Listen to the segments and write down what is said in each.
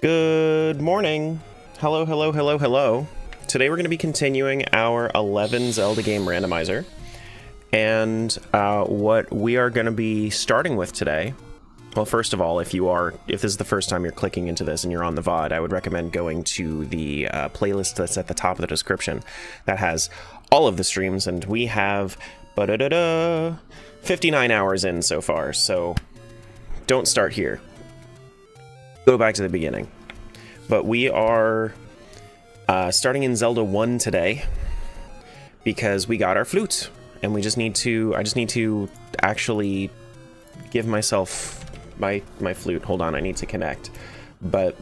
Good morning. Hello, hello, hello, hello. Today we're going to be continuing our 11 Zelda game randomizer. And what we are going to be starting with today, well, first of all, if this is the first time you're clicking into this and you're on the VOD, I would recommend going to the playlist that's at the top of the description that has all of the streams, and we have 59 hours in so far, so don't start here. Go back to the beginning. But we are starting in Zelda 1 today because we got our flute, and I just need to actually give myself my flute. Hold on, I need to connect. But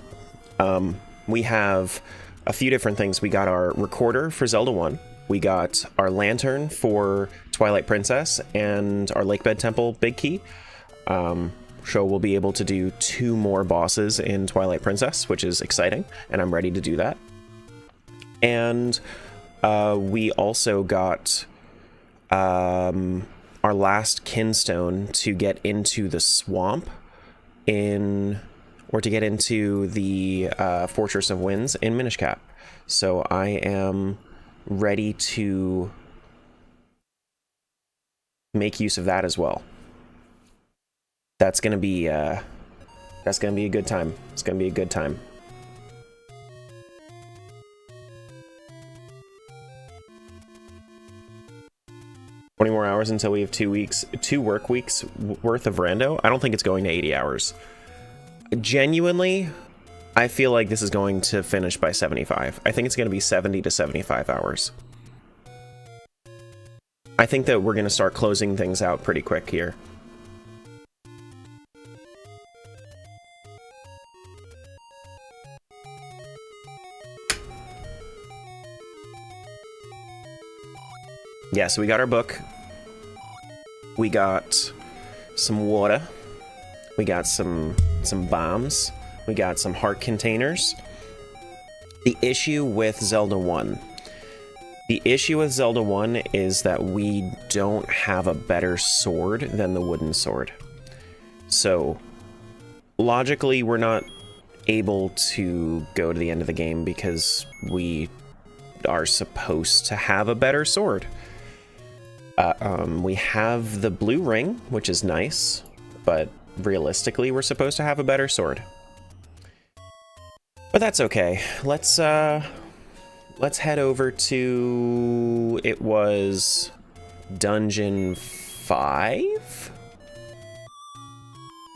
we have a few different things. We got our recorder for Zelda 1. We got our lantern for Twilight Princess and our Lakebed Temple Big Key. So we'll be able to do 2 more bosses in Twilight Princess, which is exciting, and I'm ready to do that. And we also got our last kinstone to get into the swamp or to get into the Fortress of Winds in Minish Cap. So I am ready to make use of that as well. That's gonna be a good time. It's gonna be a good time. $20 more hours until we have 2 work weeks worth of rando. I don't think it's going to 80 hours. Genuinely, I feel like this is going to finish by 75. I think it's going to be 70 to 75 hours. I think that we're going to start closing things out pretty quick here. Yeah, so we got our book. We got some water. We got some bombs. We got some heart containers. The issue with Zelda 1. The issue with Zelda 1 is that we don't have a better sword than the wooden sword. So, logically, we're not able to go to the end of the game because we are supposed to have a better sword. We have the blue ring, which is nice, but realistically, we're supposed to have a better sword. But that's okay. Let's head over to, it was Dungeon 5?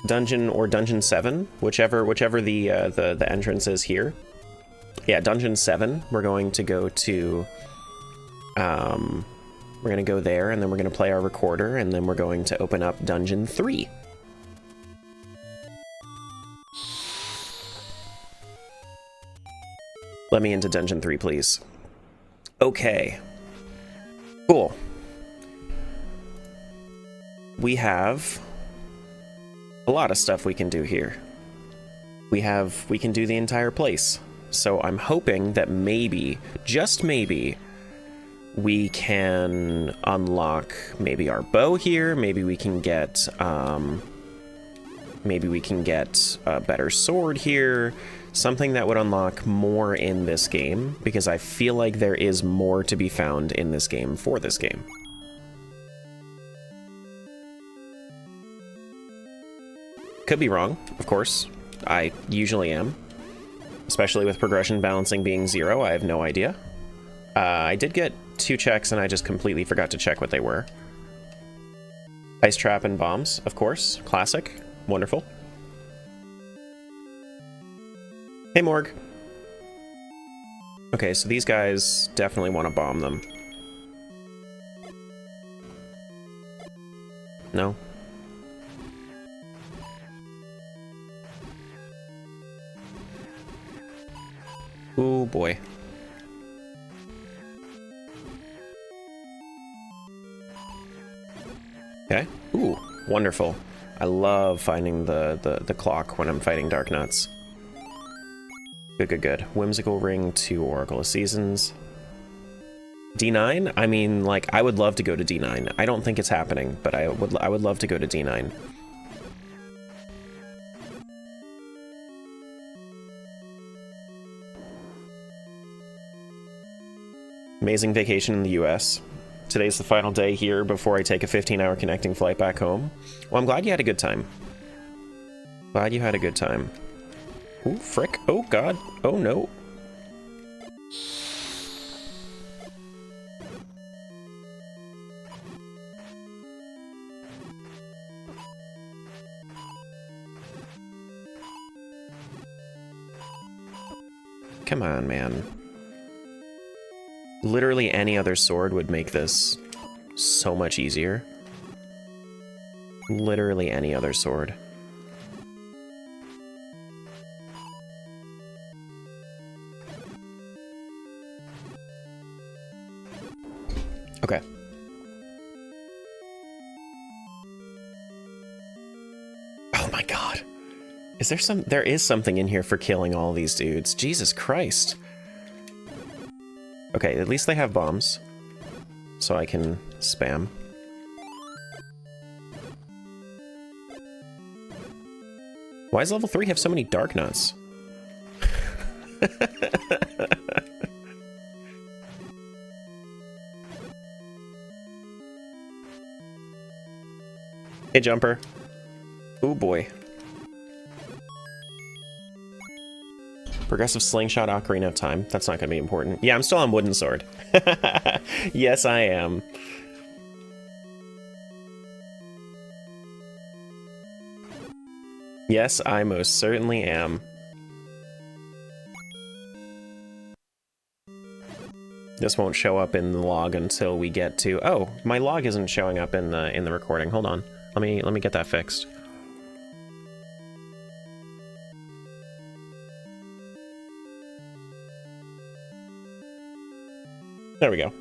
Dungeon 7, whichever the entrance is here. Yeah, Dungeon 7. We're going to go to, we're going to go there, and then we're going to play our recorder, and then we're going to open up Dungeon 3. Let me into Dungeon 3, please. Okay. Cool. We have a lot of stuff we can do here. We can do the entire place. So I'm hoping that maybe, just maybe, we can unlock maybe our bow here. Maybe we can get a better sword here. Something that would unlock more in this game, because I feel like there is more to be found in this game for this game. Could be wrong, of course. I usually am. Especially with progression balancing being 0, I have no idea. I did get 2 checks and I just completely forgot to check what they were. Ice trap and bombs, of course. Classic. Wonderful. Hey, Morg. Okay, so these guys definitely want to bomb them. No? Ooh, boy. Okay. Ooh, wonderful. I love finding the clock when I'm fighting Dark Nuts. Good. Whimsical Ring to Oracle of Seasons. D9? I mean, like, I would love to go to D9. I don't think it's happening, but I would love to go to D9. Amazing vacation in the US. Today's the final day here before I take a 15-hour connecting flight back home. Well, I'm glad you had a good time. Glad you had a good time. Ooh, frick. Oh, God. Oh, no. Come on, man. Literally any other sword would make this so much easier. Literally any other sword. Okay. Oh my god. Is there some... There is something in here for killing all these dudes. Jesus Christ. Okay, at least they have bombs. So I can spam. Why does level 3 have so many dark nuts? Hey, Jumper. Oh boy. Progressive Slingshot Ocarina of Time. That's not going to be important. Yeah, I'm still on Wooden Sword. Yes, I am. Yes, I most certainly am. This won't show up in the log until we get to... Oh, my log isn't showing up in the recording. Hold on. Let me get that fixed. There we go.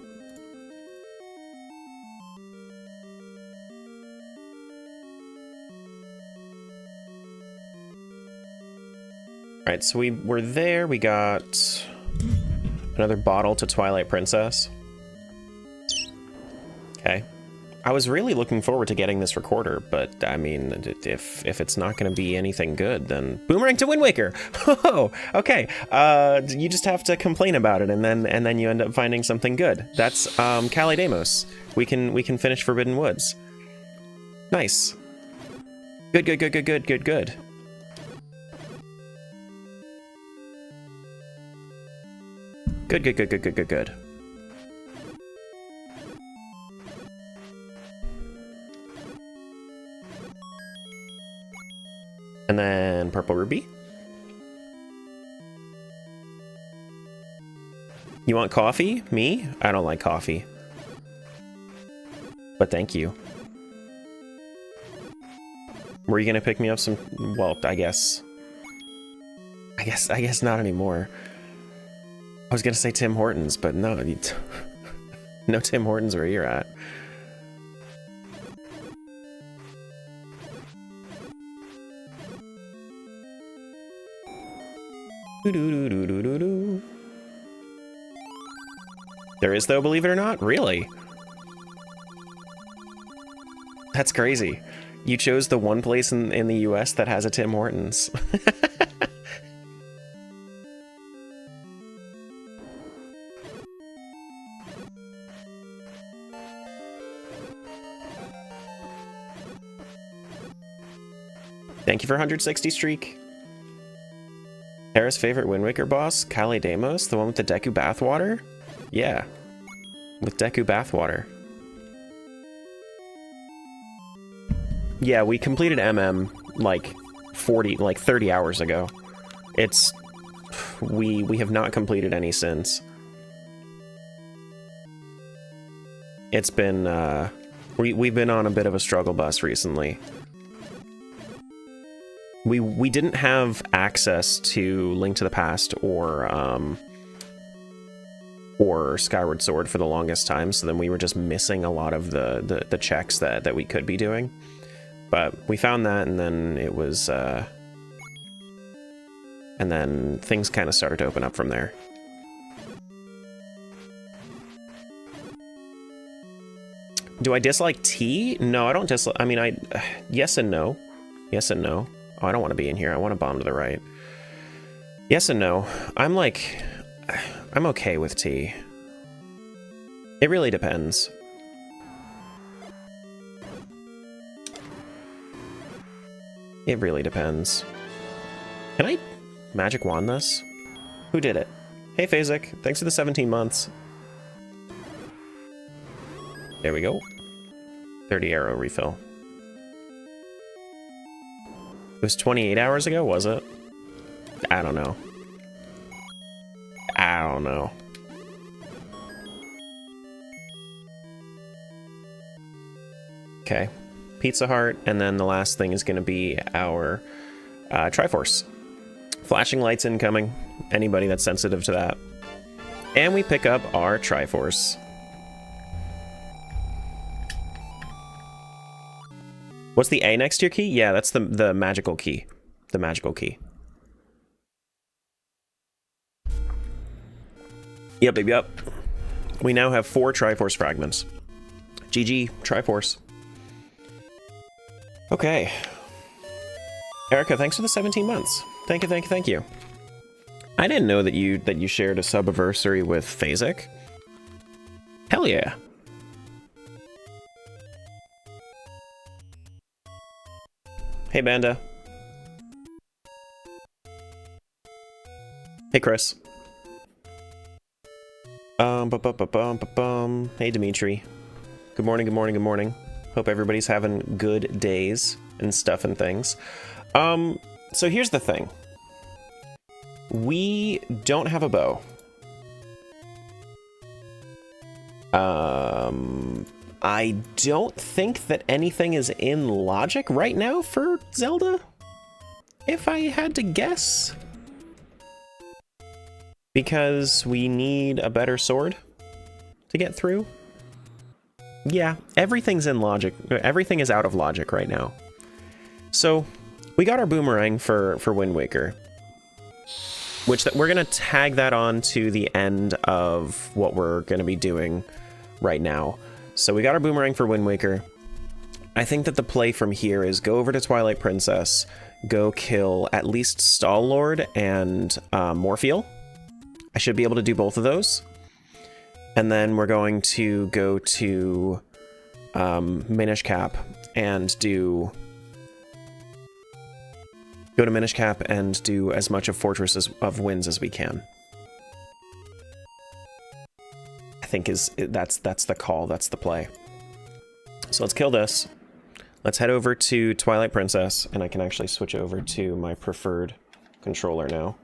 Alright, so we were there, we got another bottle to Twilight Princess. Okay. I was really looking forward to getting this recorder, but I mean, if it's not going to be anything good, then boomerang to Wind Waker. Oh, okay. You just have to complain about it, and then you end up finding something good. That's LADX. We can finish Forbidden Woods. Nice. Good. Good. And then Purple Ruby. You want coffee? Me? I don't like coffee. But thank you. Were you gonna pick me up some... Well, I guess not anymore. I was gonna say Tim Hortons, but no. No Tim Hortons where you're at. There is, though, believe it or not? Really? That's crazy. You chose the one place in the US that has a Tim Hortons. Thank you for 160 streak. Terra's favorite Wind Waker boss, LADX, the one with the Deku bathwater? Yeah, with Deku bathwater. Yeah, we completed MM like 30 hours ago. It's... We have not completed any since. It's been, we've been on a bit of a struggle bus recently. We didn't have access to Link to the Past or Skyward Sword for the longest time, so then we were just missing a lot of the checks that we could be doing. But we found that, and then it was... and then things kind of started to open up from there. Do I dislike tea? No, I don't dislike... I mean, yes and no. Yes and no. Oh, I don't want to be in here. I want to bomb to the right. Yes and no. I'm okay with tea. It really depends. It really depends. Can I magic wand this? Who did it? Hey, Phasic. Thanks for the 17 months. There we go. 30 arrow refill. It was 28 hours ago, was it? I don't know. I don't know. Okay. Pizza Heart, and then the last thing is going to be our Triforce. Flashing lights incoming. Anybody that's sensitive to that. And we pick up our Triforce. What's the A next to your key? Yeah, that's the magical key. The magical key. Yep. We now have 4 Triforce fragments. GG, Triforce. Okay. Erica, thanks for the 17 months. Thank you. I didn't know that you shared a sub-anniversary with Phasic. Hell yeah. Hey, Banda. Hey, Chris. Hey, Dimitri. Good morning. Hope everybody's having good days and stuff and things. So here's the thing. We don't have a bow. I don't think that anything is in logic right now for Zelda, if I had to guess. Because we need a better sword to get through. Yeah, everything's in logic. Everything is out of logic right now. So, we got our boomerang for Wind Waker. Which we're going to tag that on to the end of what we're going to be doing right now. So we got our boomerang for Wind Waker. I think that the play from here is go over to Twilight Princess, go kill at least Stalord and Morfield. I should be able to do both of those. And then we're going to go to Minish Cap and do as much of Fortress of Winds as we can. I think that's the call, that's the play. So let's kill this. Let's head over to Twilight Princess, and I can actually switch over to my preferred controller now.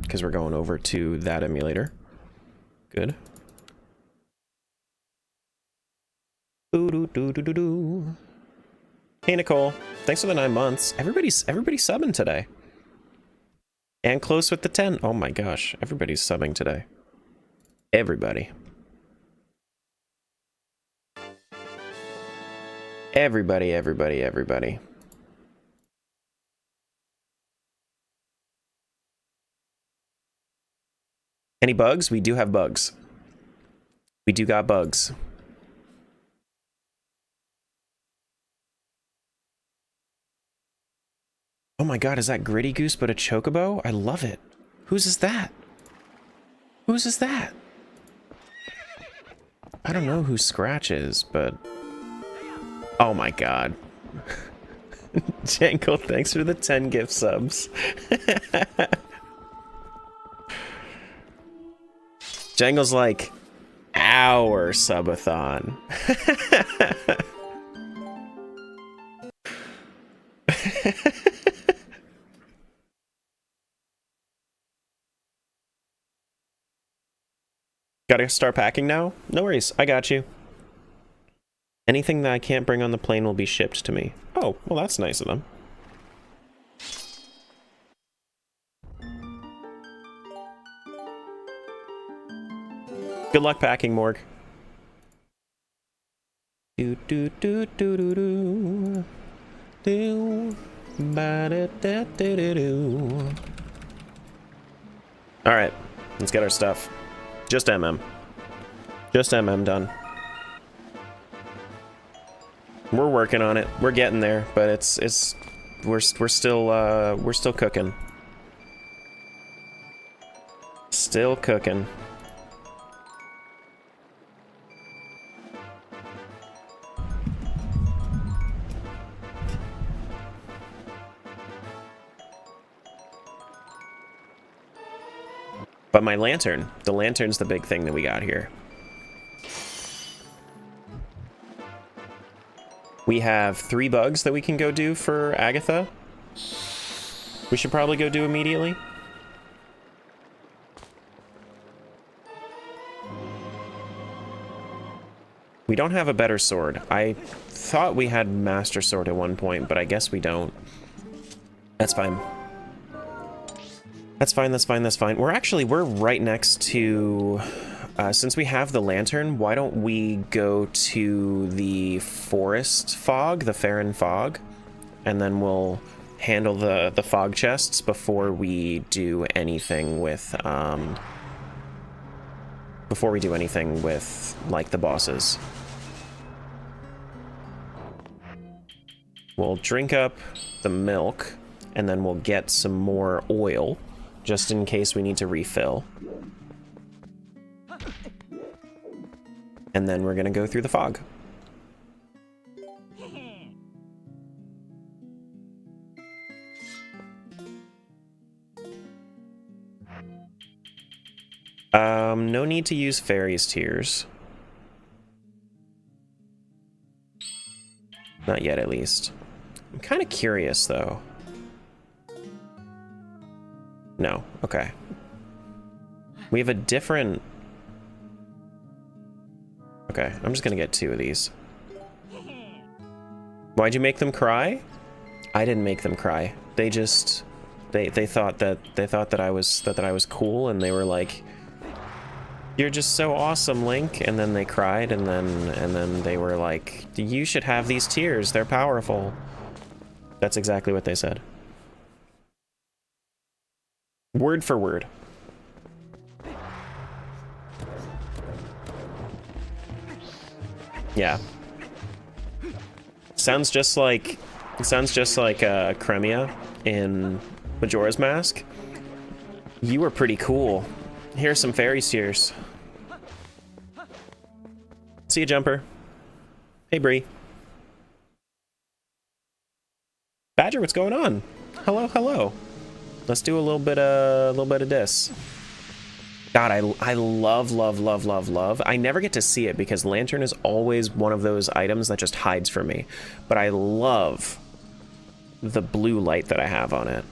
Because we're going over to that emulator. Good. Ooh-doo-doo-doo-doo-doo. Hey, Nicole. Thanks for the 9 months. Everybody's subbing today. And close with the 10. Oh my gosh. Everybody's subbing today. Everybody. Everybody. Any bugs? We do have bugs. We do got bugs. Oh my god, is that Gritty Goose but a chocobo? I love it. Whose is that? Whose is that? I don't know who Scratch is, but... Oh my god. Jangle, thanks for the 10 gift subs. Jangle's like, our subathon. Gotta start packing now? No worries, I got you. Anything that I can't bring on the plane will be shipped to me. Oh, well that's nice of them. Good luck packing, Morg. Do do do do do do do ba da da da da do. All right, let's get our stuff. Just MM. Just MM done. We're working on it. We're getting there, but we're still cooking. Still cooking. But my lantern. The lantern's the big thing that we got here. We have 3 bugs that we can go do for Agatha. We should probably go do immediately. We don't have a better sword. I thought we had Master Sword at one point, but I guess we don't. That's fine. That's fine, that's fine, that's fine. We're right next to... since we have the lantern, why don't we go to the forest fog, the Farron fog, and then we'll handle the fog chests before we do anything with, like, the bosses. We'll drink up the milk, and then we'll get some more oil, just in case we need to refill. And then we're gonna go through the fog. No need to use Fairy's Tears. Not yet, at least. I'm kind of curious, though. No, okay. We have a different... Okay, I'm just gonna get 2 of these. Why'd you make them cry? I didn't make them cry. They just... They thought that I was cool, and they were like, "You're just so awesome, Link," and then they cried, and then they were like, "You should have these tears, they're powerful." That's exactly what they said. Word for word. Yeah. Sounds just like Cremia in Majora's Mask. You were pretty cool. Here's some fairy tears. See you, Jumper. Hey, Bree. Badger, what's going on? Hello, hello. Let's do a little bit of this. God, I love. I never get to see it because Lantern is always one of those items that just hides from me. But I love the blue light that I have on it.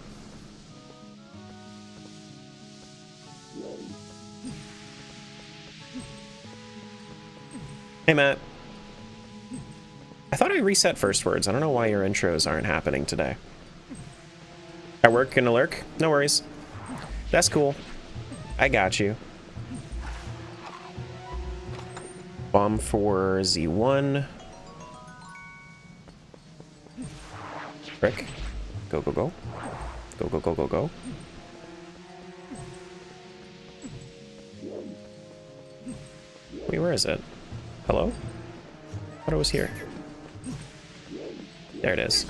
Hey, Matt. I thought I reset first words. I don't know why your intros aren't happening today. At work, gonna lurk? No worries. That's cool. I got you. Bomb for Z1. Rick. Go, go, go. Go, go, go, go, go. Wait, where is it? Hello? I thought it was here. There it is.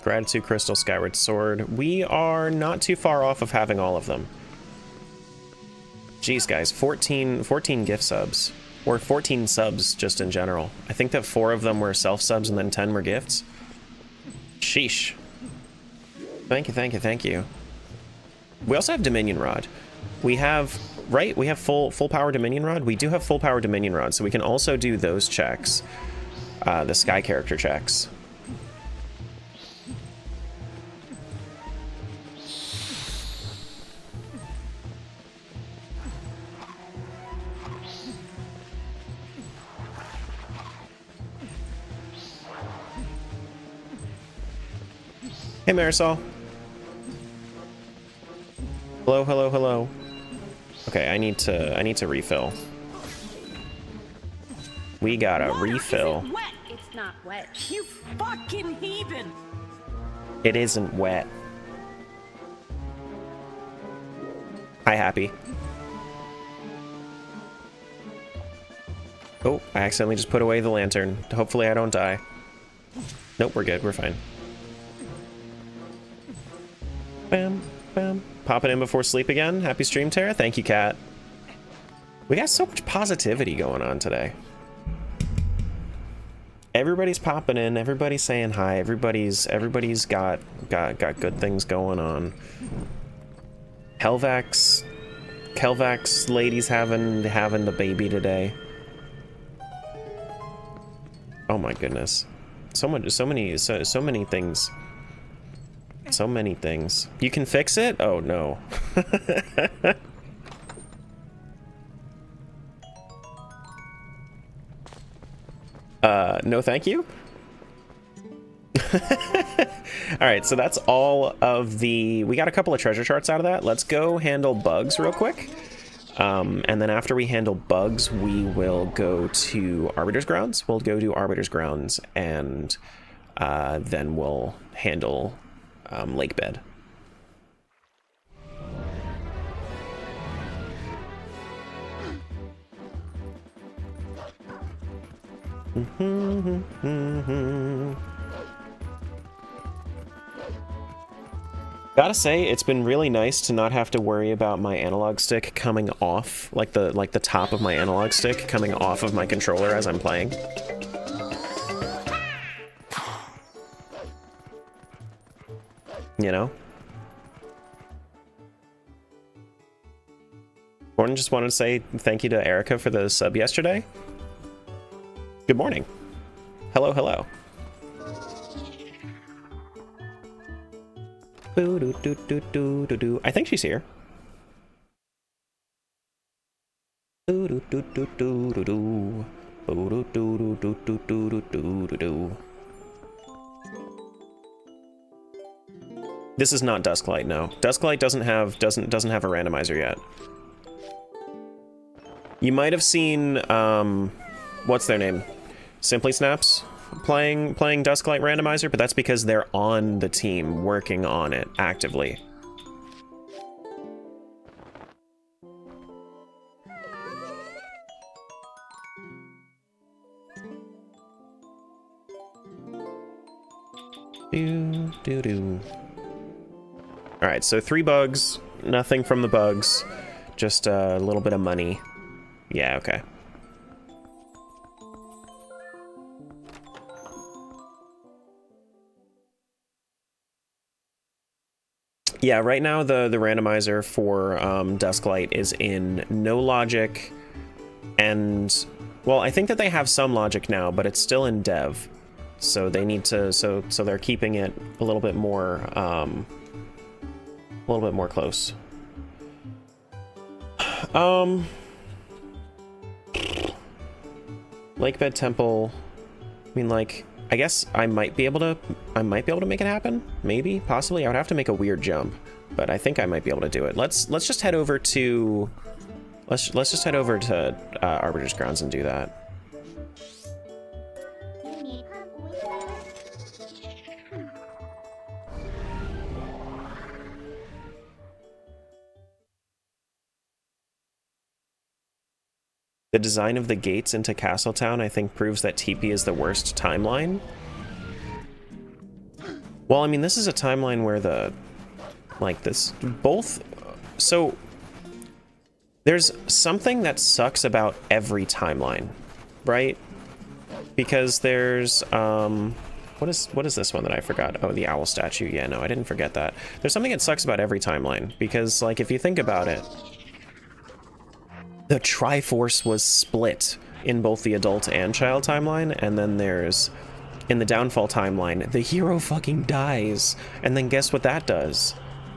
Gratitude Crystal, Skyward Sword. We are not too far off of having all of them. Jeez, guys, 14 gift subs. Or 14 subs just in general. I think that 4 of them were self-subs and then 10 were gifts. Sheesh. Thank you, thank you, thank you. We also have Dominion Rod. We have, right? We have full power Dominion Rod? We do have full power Dominion Rod, so we can also do those checks. The Sky character checks. Hey, Marisol. Hello, hello, hello. Okay, I need to refill. We gotta refill. Isn't wet. It's not wet. You fucking heathen. It isn't wet. Hi, Happy. Oh, I accidentally just put away the lantern. Hopefully I don't die. Nope, we're good. We're fine. Bam, bam. Popping in before sleep again. Happy stream, Terra. Thank you, Kat. We got so much positivity going on today. Everybody's popping in. Everybody's saying hi. Everybody's got good things going on. Kelvax lady's having the baby today. Oh my goodness. So many things. So many things. You can fix it? Oh no. No thank you? Alright, so that's all of the... We got a couple of treasure charts out of that. Let's go handle bugs real quick. And then after we handle bugs, we will go to Arbiter's Grounds. We'll go to Arbiter's Grounds, and then we'll handle Lake Bed. Gotta say, it's been really nice to not have to worry about my analog stick coming off, like the top of my analog stick coming off of my controller as I'm playing. You know? Gordon just wanted to say thank you to Erica for the sub yesterday. Good morning. Hello, hello. I think she's here. This is not Dusklight, no. Dusklight doesn't have a randomizer yet. You might have seen what's their name? Simply Snaps playing Dusklight Randomizer, but that's because they're on the team working on it actively. Alright, so 3 bugs, nothing from the bugs, just a little bit of money. Yeah, okay. Yeah, right now the randomizer for Dusklight is in no logic, and well, I think that they have some logic now, but it's still in dev, so they need to so they're keeping it a little bit more close. Lakebed Temple. I mean, like, I guess I might be able to make it happen. Maybe, possibly. I would have to make a weird jump, but I think I might be able to do it. Let's just head over to Arbiter's Grounds and do that. The design of the gates into Castletown, I think, proves that TP is the worst timeline. Well, I mean, this is a timeline where so there's something that sucks about every timeline, right? Because there's, what is this one that I forgot? Oh, the owl statue. Yeah, no, I didn't forget that. There's something that sucks about every timeline, because, like, if you think about it, the Triforce was split in both the adult and child timeline, and then there's, in the Downfall timeline, the hero fucking dies, and then guess what that does?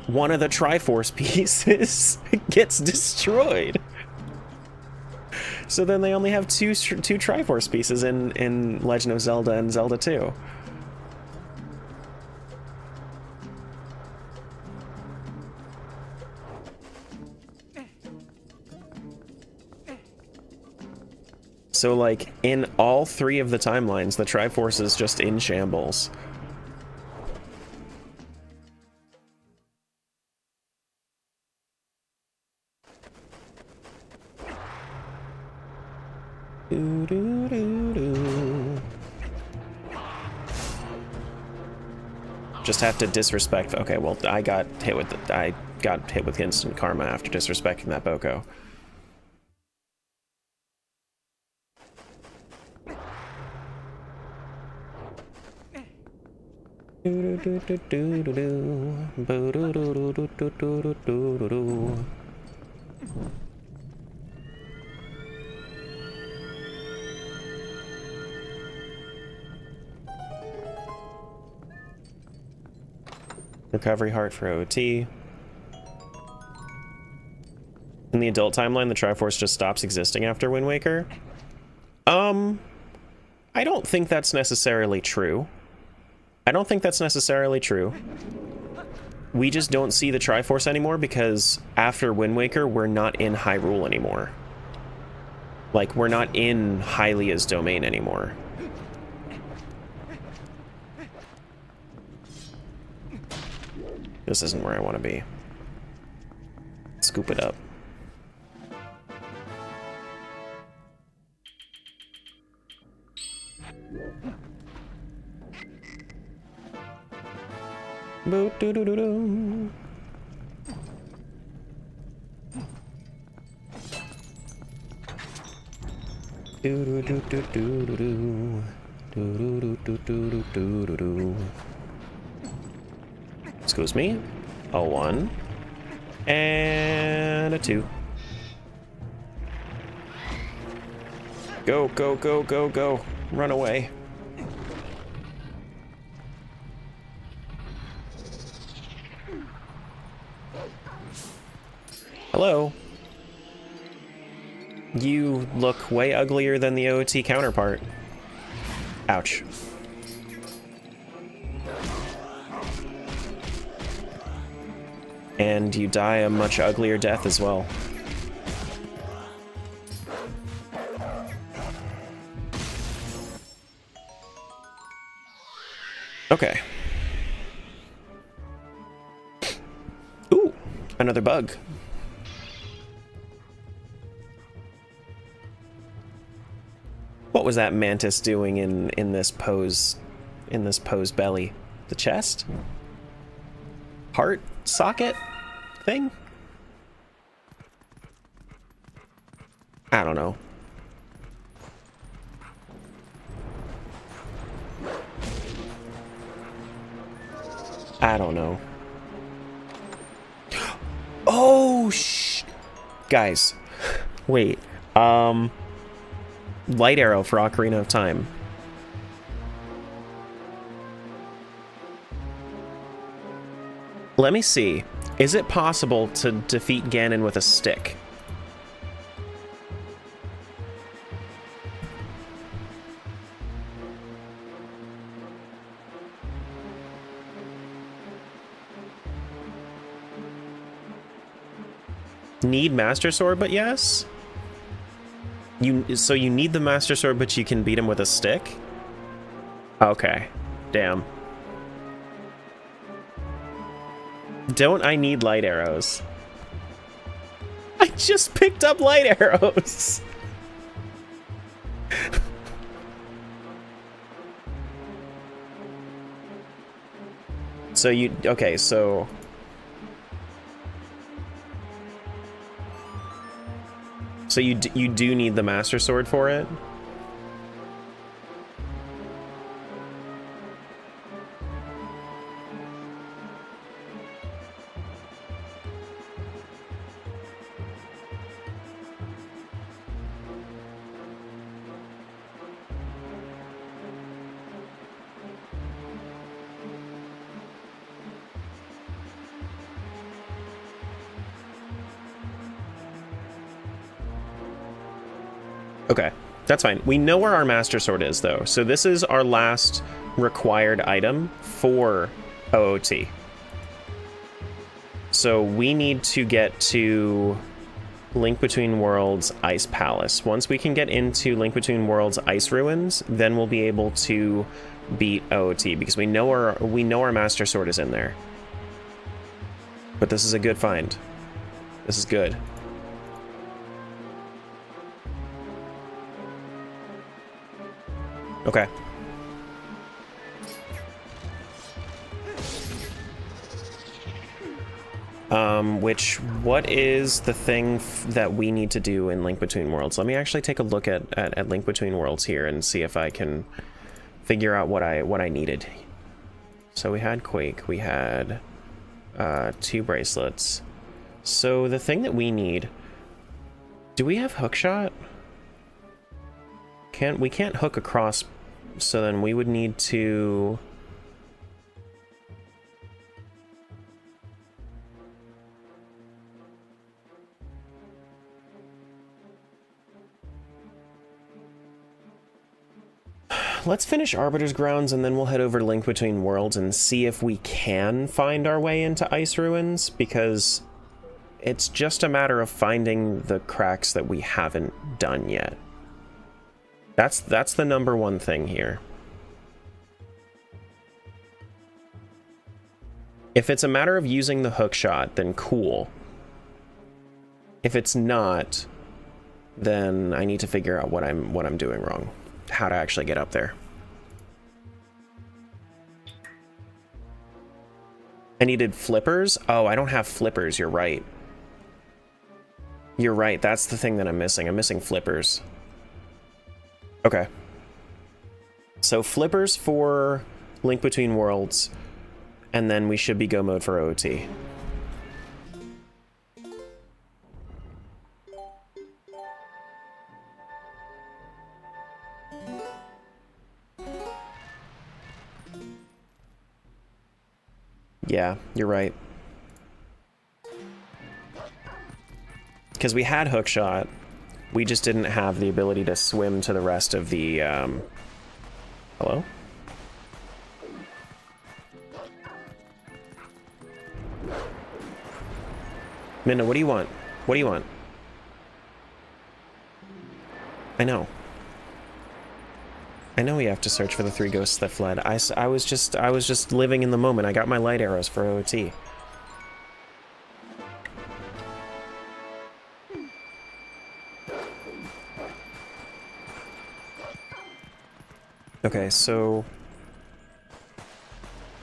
One of the Triforce pieces gets destroyed. So then they only have two Triforce pieces in Legend of Zelda and Zelda 2. So, like, in all 3 of the timelines, the Triforce is just in shambles. Just have to disrespect. Okay, well, I got hit with instant karma after disrespecting that Boko. Recovery heart for OOT. In the adult timeline, the Triforce just stops existing after Wind Waker. I don't think that's necessarily true. I don't think that's necessarily true. We just don't see the Triforce anymore because after Wind Waker, we're not in Hyrule anymore. Like, we're not in Hylia's domain anymore. This isn't where I want to be. Scoop it up. Boot doo doo doo doo. Do do do do do do do do do do do do do. Excuse me. A 1 and a 2. Go go go go go! Run away! Hello. You look way uglier than the OOT counterpart. Ouch. And you die a much uglier death as well. Okay. Ooh, another bug. What was that mantis doing in this pose belly? The chest? Heart socket thing? I don't know. I don't know. Oh, guys, wait. Light arrow for Ocarina of Time. Let me see. Is it possible to defeat Ganon with a stick? Need Master Sword, but yes? So you need the Master Sword, but you can beat him with a stick? Okay. Damn. Don't I need light arrows? I just picked up light arrows! So you... Okay, so... So you do need the Master Sword for it? Okay, that's fine. We know where our Master Sword is, though. So this is our last required item for OOT. So we need to get to Link Between Worlds Ice Palace. Once we can get into Link Between Worlds Ice Ruins, then we'll be able to beat OOT, because we know our Master Sword is in there. But this is a good find. This is good. Okay. What is the thing that we need to do in Link Between Worlds? Let me actually take a look at Link Between Worlds here and see if I can figure out what I needed. So we had Quake, we had 2 bracelets. So the thing that we need... Do we have hookshot? We can't hook across, so then we would need to... Let's finish Arbiter's Grounds and then we'll head over to Link Between Worlds and see if we can find our way into Ice Ruins, because it's just a matter of finding the cracks that we haven't done yet. That's the number one thing here. If it's a matter of using the hookshot, then cool. If it's not, then I need to figure out what I'm doing wrong. How to actually get up there. I needed flippers? Oh, I don't have flippers, you're right. You're right, that's the thing that I'm missing. I'm missing flippers. Okay. So flippers for Link Between Worlds, and then we should be go mode for OOT. Yeah, you're right. Because we had hookshot, we just didn't have the ability to swim to the rest of the, Hello? Minna, what do you want? What do you want? I know. I know we have to search for the 3 ghosts that fled. I was just living in the moment. I got my light arrows for OOT. Okay, so...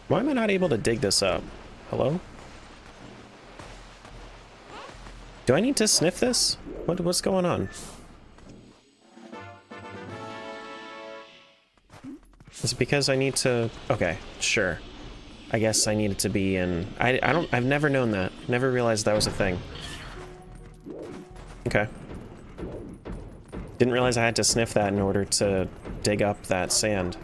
Why am I not able to dig this up? Hello? Do I need to sniff this? What's going on? Is it because I need to... Okay, sure. I guess I need it to be in... I've never known that. Never realized that was a thing. Okay. Didn't realize I had to sniff that in order to dig up that sand.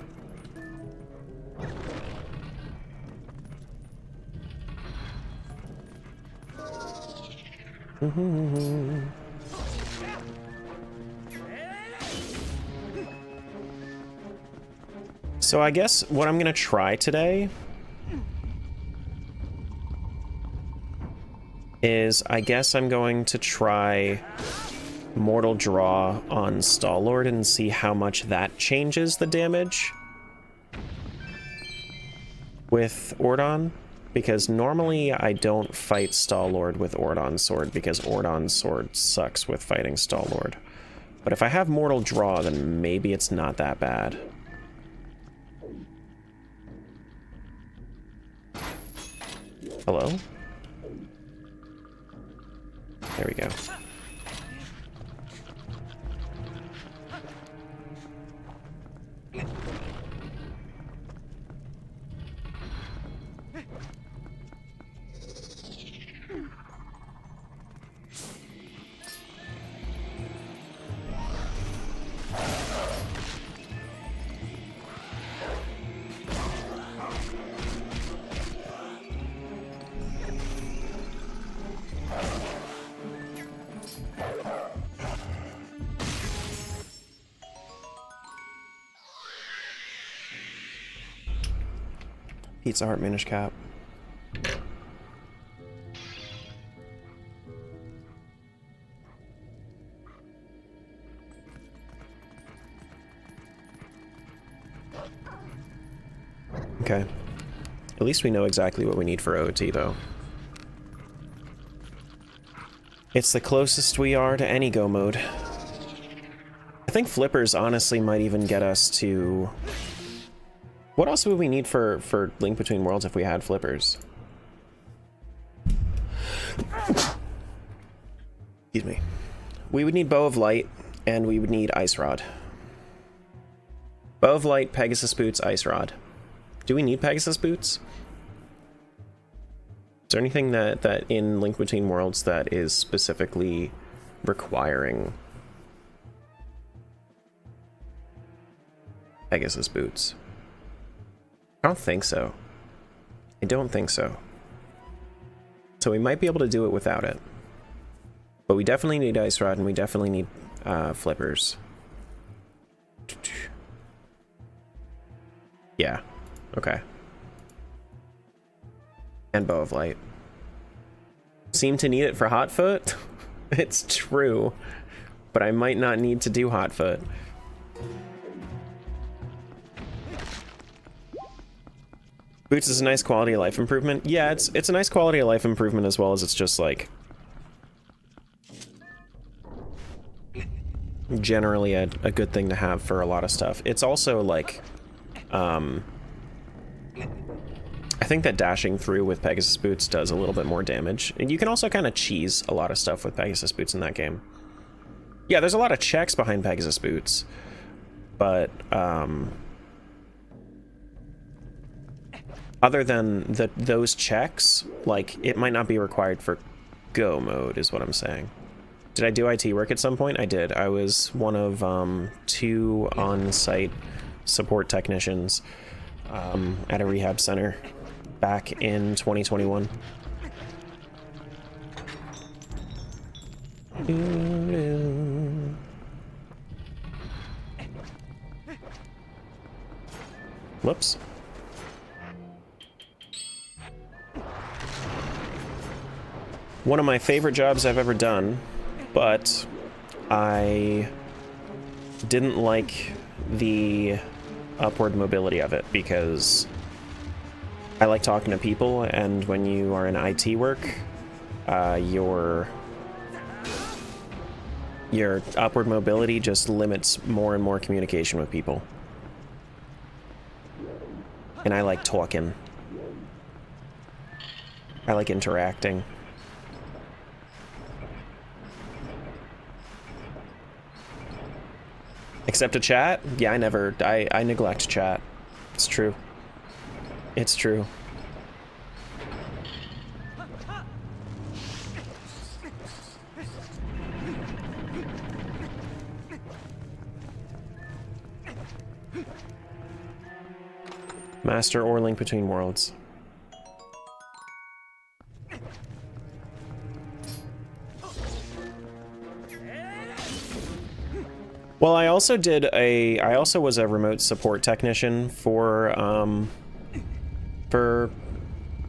So I guess what I'm gonna try today is I guess I'm going to try Mortal Draw on Stalord and see how much that changes the damage with Ordon, because normally I don't fight Stalord with Ordon Sword because Ordon Sword sucks with fighting Stalord. But if I have Mortal Draw, then maybe it's not that bad. Hello? There we go. Pizza Heart Minish Cap. Okay. At least we know exactly what we need for OOT, though. It's the closest we are to any go mode. I think flippers honestly might even get us to... What else would we need for Link Between Worlds if we had flippers? Excuse me. We would need Bow of Light, and we would need Ice Rod. Bow of Light, Pegasus Boots, Ice Rod. Do we need Pegasus boots? Is there anything that in Link Between Worlds that is specifically requiring Pegasus boots? I don't think so. I don't think so. So we might be able to do it without it. But we definitely need Ice Rod, and we definitely need flippers. Yeah. Okay. And Bow of Light. Seem to need it for Hotfoot? It's true. But I might not need to do Hotfoot. Boots is a nice quality of life improvement. Yeah, it's a nice quality of life improvement, as well as it's just like generally a good thing to have for a lot of stuff. It's also like I think that dashing through with Pegasus boots does a little bit more damage. And you can also kind of cheese a lot of stuff with Pegasus boots in that game. Yeah, there's a lot of checks behind Pegasus boots, but other than those checks, like, it might not be required for go mode, is what I'm saying. Did I do IT work at some point? I did. I was one of 2 on-site support technicians at a rehab center back in 2021. Whoops. One of my favorite jobs I've ever done, but I didn't like the upward mobility of it because I like talking to people, and when you are in IT work, your upward mobility just limits more and more communication with people. And I like talking. I like interacting. Except to chat? Yeah, I neglect chat. It's true. It's true. Master or Link Between Worlds. Well, I also was a remote support technician for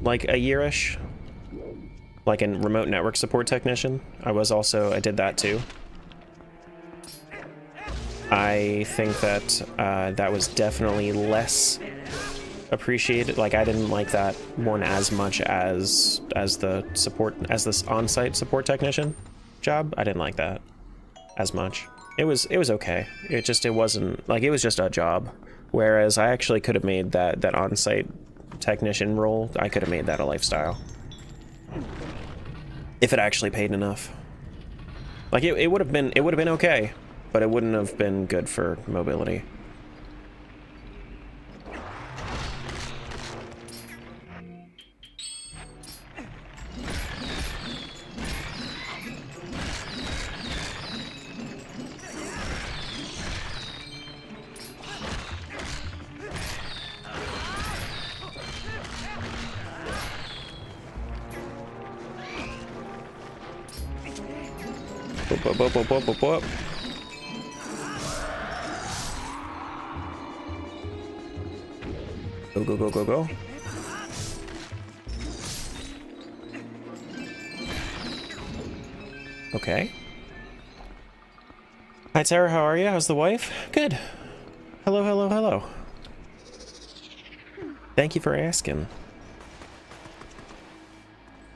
like a year-ish. Like a remote network support technician. I did that too. I think that that was definitely less appreciated. Like, I didn't like that one as much as this on-site support technician job. I didn't like that as much. It was okay. It wasn't like, it was just a job. Whereas I actually could have made that on-site technician role, I could have made that a lifestyle. If it actually paid enough. Like, it would have been okay, but it wouldn't have been good for mobility. Whoop. Go. Okay. Hi, Terra, how are you? How's the wife? Good. Hello. Thank you for asking.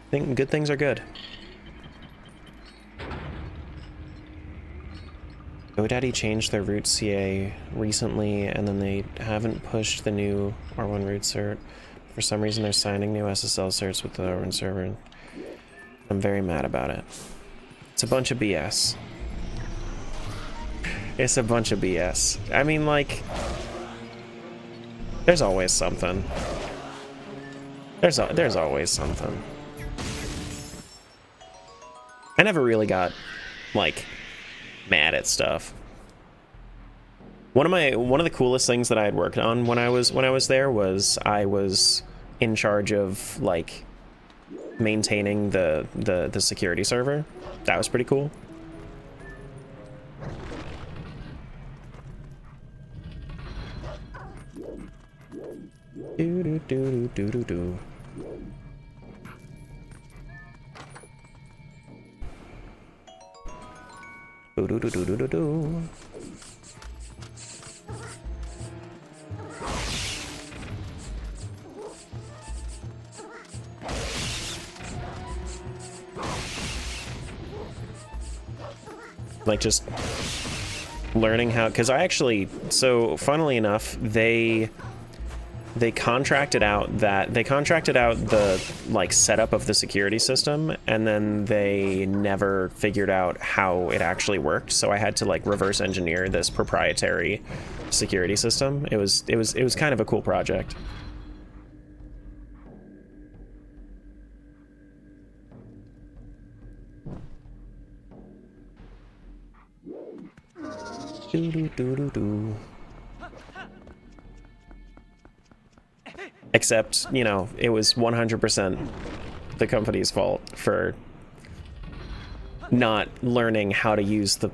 I think good things are good. GoDaddy changed their root CA recently, and then they haven't pushed the new R1 root cert. For some reason, they're signing new SSL certs with the R1 server. I'm very mad about it. It's a bunch of BS. It's a bunch of BS. I mean, like, There's always something. There's always something. I never really got, like, mad at stuff. One of the coolest things that I had worked on when I was there was I was in charge of, like, maintaining the security server. That was pretty cool. Do do do do do do. Do do do do do do do. Like just learning how, because I actually, so funnily enough, they contracted out the like setup of the security system, and then they never figured out how it actually worked. So I had to like reverse engineer this proprietary security system. It was kind of a cool project. Do do do do do. Except, you know, it was 100% the company's fault for not learning how to use the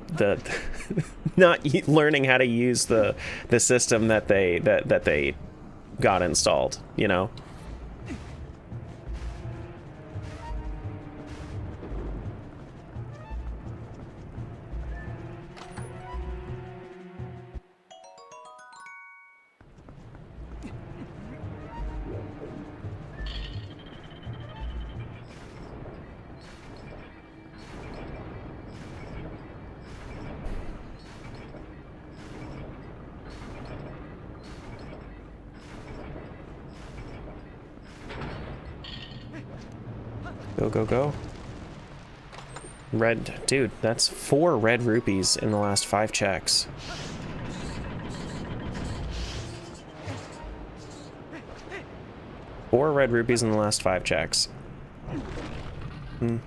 learning how to use the system that they got installed, you know. Go, go, go. Red, dude, that's 4 red rupees in the last 5 checks. Four red rupees in the last 5 checks. Hmm.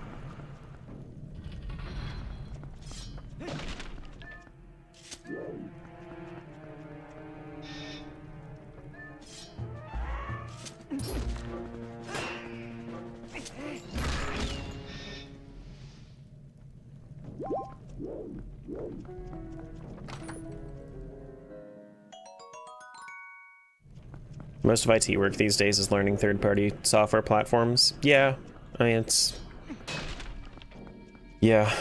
Most of IT work these days is learning third-party software platforms. Yeah, I mean, it's... Yeah.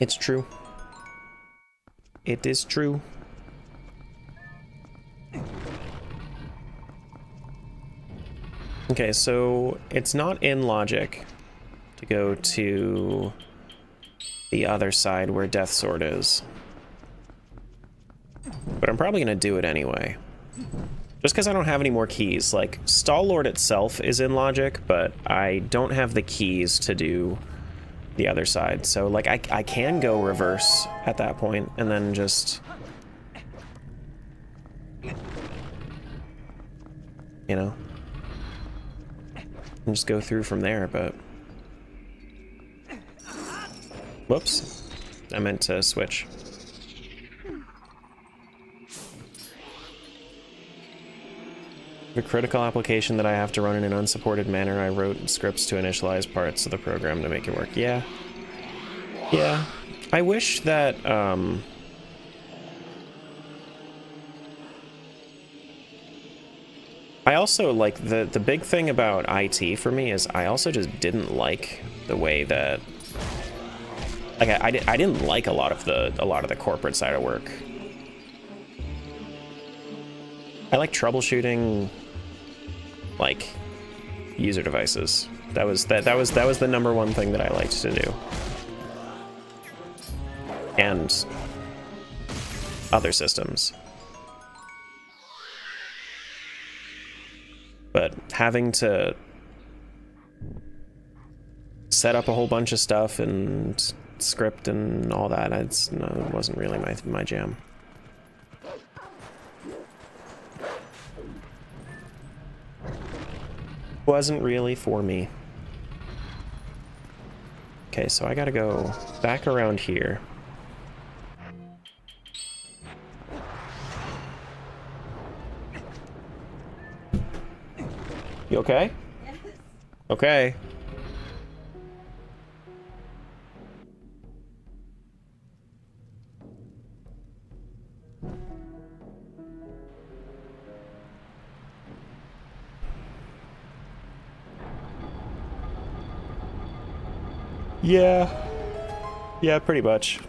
It's true. It is true. Okay, so it's not in logic to go to the other side where Death Sword is. But I'm probably gonna do it anyway. Just because I don't have any more keys. Like, Stalord itself is in logic, but I don't have the keys to do the other side. So, like, I can go reverse at that point, and then just... You know? And just go through from there, but... Whoops. I meant to switch. The critical application that I have to run in an unsupported manner. I wrote scripts to initialize parts of the program to make it work. Yeah. Yeah. I wish that, I also, like, the big thing about IT for me is I also just didn't like the way that, like, I didn't like a lot of the corporate side of work. I like troubleshooting, like, user devices. That was the #1 thing that I liked to do. And other systems. But having to set up a whole bunch of stuff and script and all that, it wasn't really my jam. Wasn't really for me. Okay, so I gotta go back around here. You okay? Yes. Okay. Yeah. Yeah, pretty much.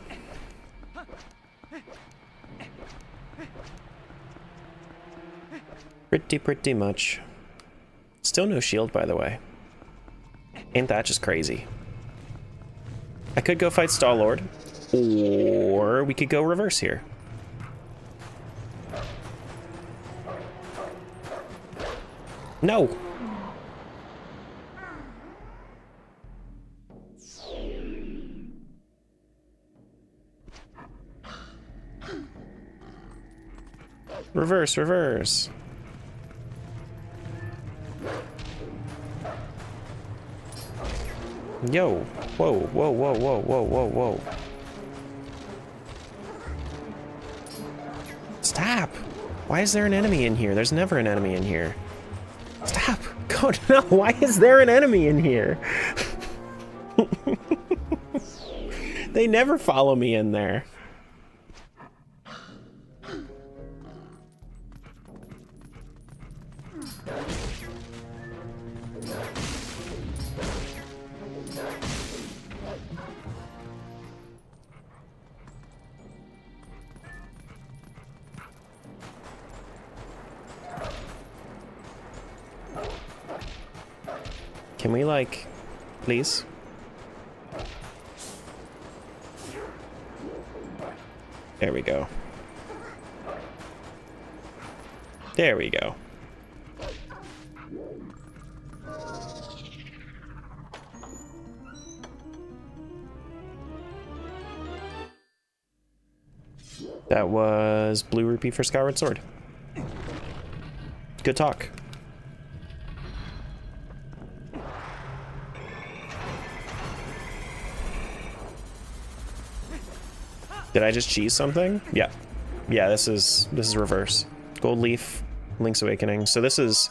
Pretty much. Still no shield, by the way. Ain't that just crazy? I could go fight Stalord, or we could go reverse here. No! Reverse, reverse. Yo. Whoa, whoa, whoa, whoa, whoa, whoa, whoa. Stop! Why is there an enemy in here? There's never an enemy in here. Stop! God, no! Why is there an enemy in here? They never follow me in there. Can we, like, please? There we go. There we go. That was Blue Rupee for Skyward Sword. Good talk. Did I just cheese something? Yeah. Yeah, this is reverse. Gold Leaf, Link's Awakening. So this is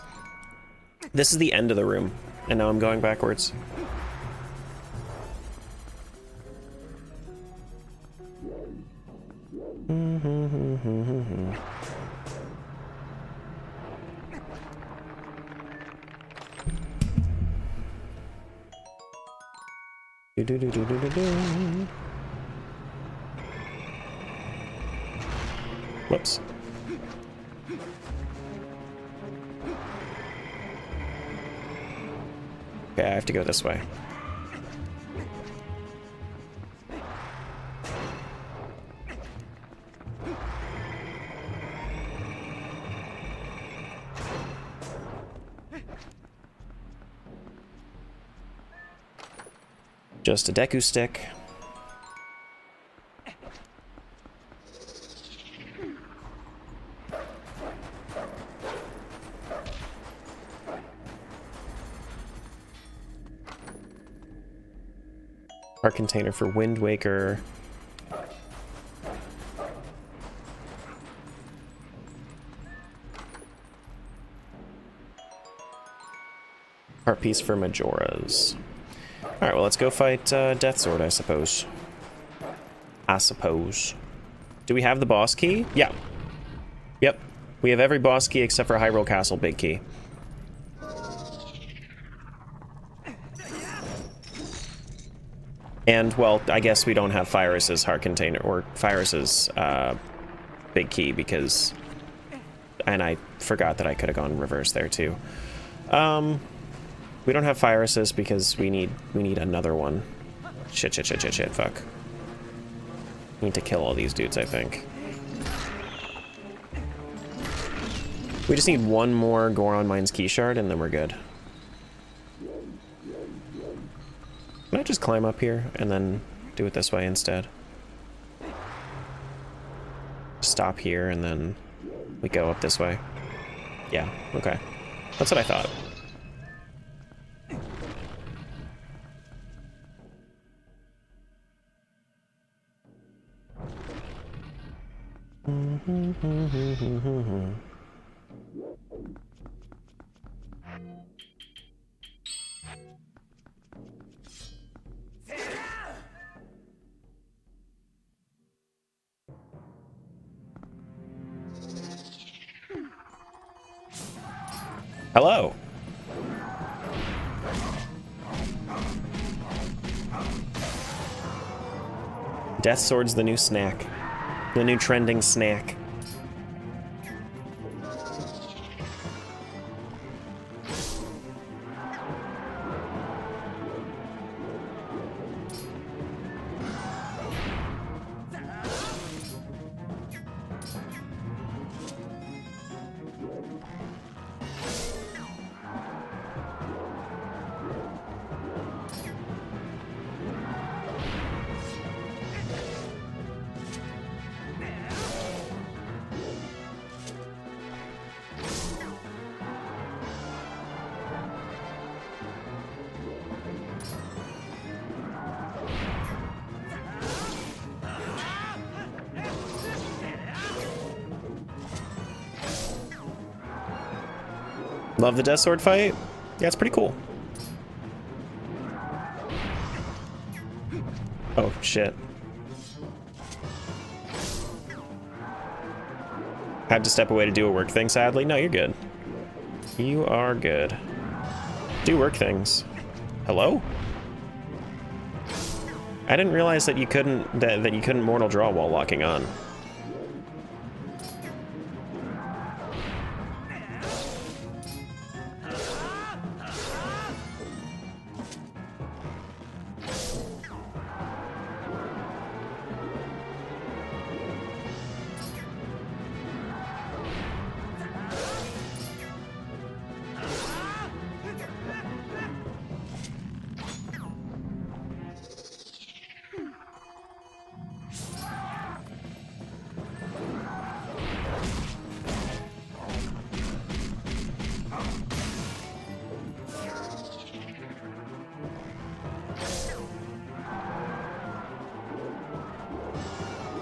the end of the room, and now I'm going backwards. Whoops. Okay, I have to go this way. Just a Deku stick. Heart container for Wind Waker. Heart piece for Majora's. Alright, well, let's go fight Death Sword, I suppose. Do we have the boss key? Yeah. Yep. We have every boss key except for Hyrule Castle big key. And, well, I guess we don't have Fyrus's heart container, or Fyrus's big key, because... And I forgot that I could have gone reverse there, too. We don't have Fyrus's because we need another one. Shit, fuck. We need to kill all these dudes, I think. We just need one more Goron Mines key shard, and then we're good. Can I just climb up here and then do it this way instead? Stop here and then we go up this way. Yeah, okay. That's what I thought. Hello. Death Sword's the new snack. The new trending snack. Love the Death Sword fight? Yeah, it's pretty cool. Oh, shit. Had to step away to do a work thing, sadly. No, you're good. You are good. Do work things. Hello? I didn't realize that you couldn't that you couldn't mortal draw while locking on.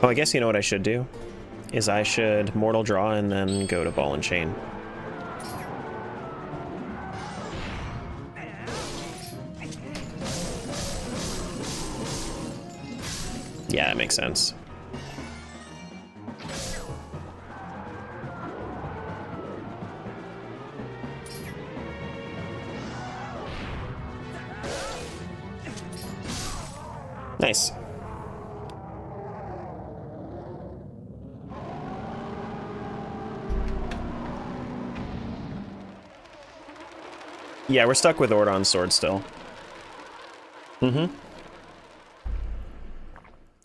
Oh, I guess you know what I should do? Is I should mortal draw and then go to ball and chain. Yeah, that makes sense. Nice. Yeah, we're stuck with Ordon's sword still. Mm-hmm.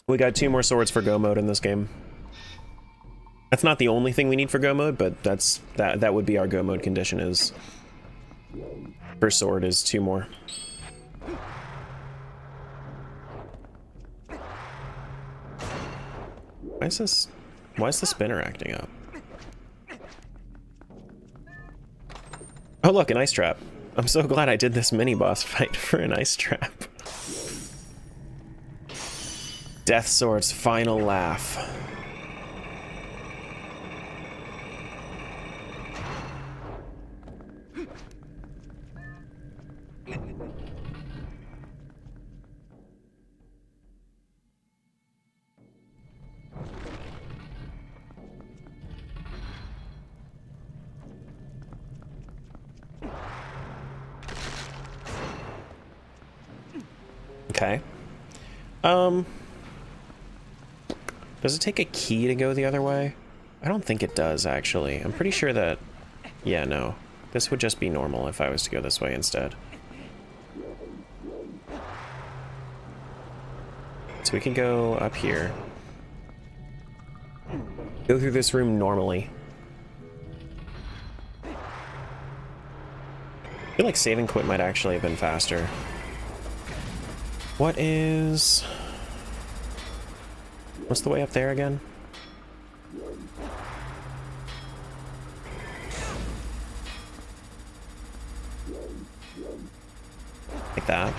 We got 2 more swords for go mode in this game. That's not the only thing we need for go mode, but that would be our go mode condition is per sword is 2 more. Why is the spinner acting up? Oh look, an ice trap. I'm so glad I did this mini-boss fight for an ice trap. Death Sword's final laugh. Okay. Does it take a key to go the other way? I don't think it does, actually. I'm pretty sure that... Yeah, no. This would just be normal if I was to go this way instead. So we can go up here. Go through this room normally. I feel like save and quit might actually have been faster. What is... What's the way up there again? Like that.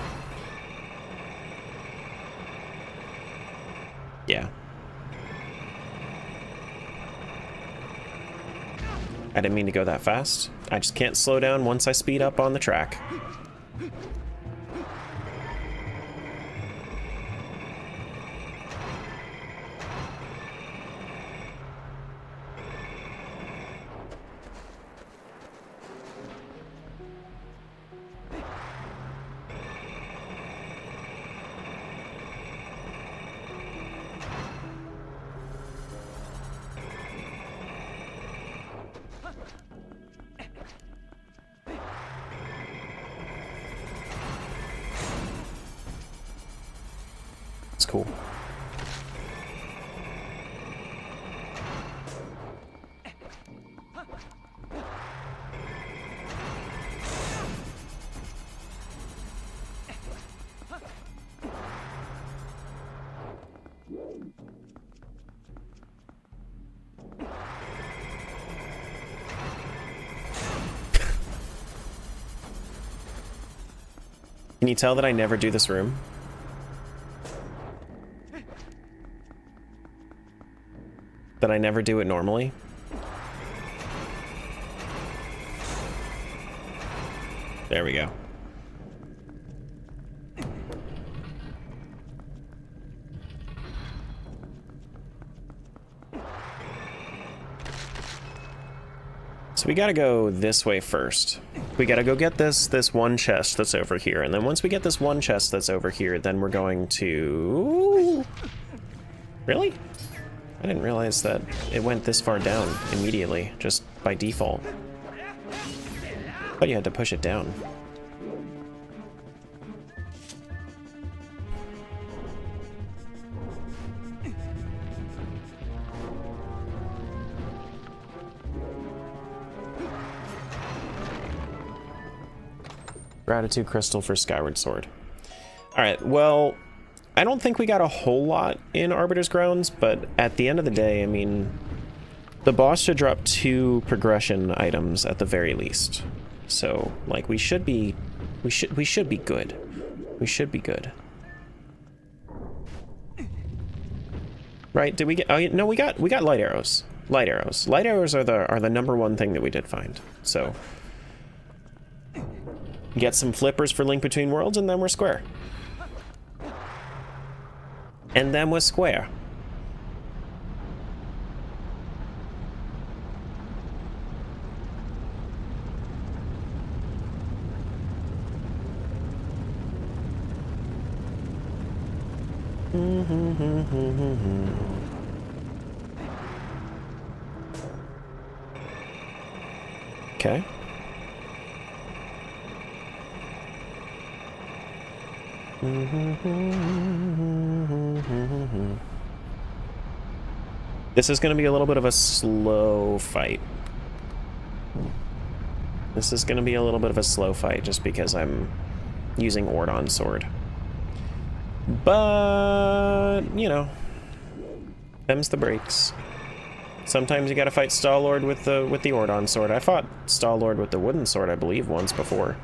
Yeah. I didn't mean to go that fast. I just can't slow down once I speed up on the track. It's cool. Can you tell that I never do this room? That I never do it normally? There we go. So we gotta go this way first. We gotta go get this one chest that's over here, and then once we get this one chest that's over here, then we're going to... Really? I didn't realize that it went this far down immediately, just by default. But you had to push it down. Gratitude crystal for Skyward Sword. Alright, well, I don't think we got a whole lot in Arbiter's Grounds, but at the end of the day, I mean, the boss should drop 2 progression items at the very least. So, like, we should be good. We should be good. Right? Did we get... Oh, no, we got light arrows. Light arrows. Light arrows are the number one thing that we did find. So, get some flippers for Link Between Worlds, and then we're square. And then we're square. Okay. This is going to be a little bit of a slow fight. This is going to be a little bit of a slow fight just because I'm using Ordon Sword. But, you know, them's the breaks. Sometimes you gotta fight Stalord with the Ordon Sword. I fought Stalord with the wooden sword, I believe, once before.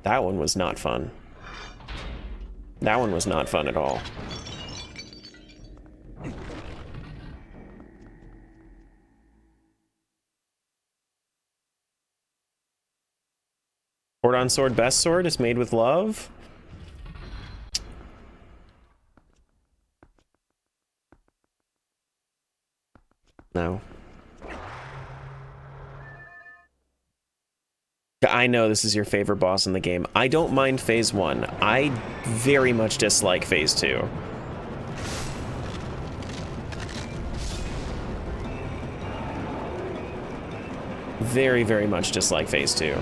That one was not fun. That one was not fun at all. Ordon Sword, best sword, is made with love. No. I know this is your favorite boss in the game. I don't mind Phase 1. I very much dislike Phase 2. Very, very much dislike Phase 2.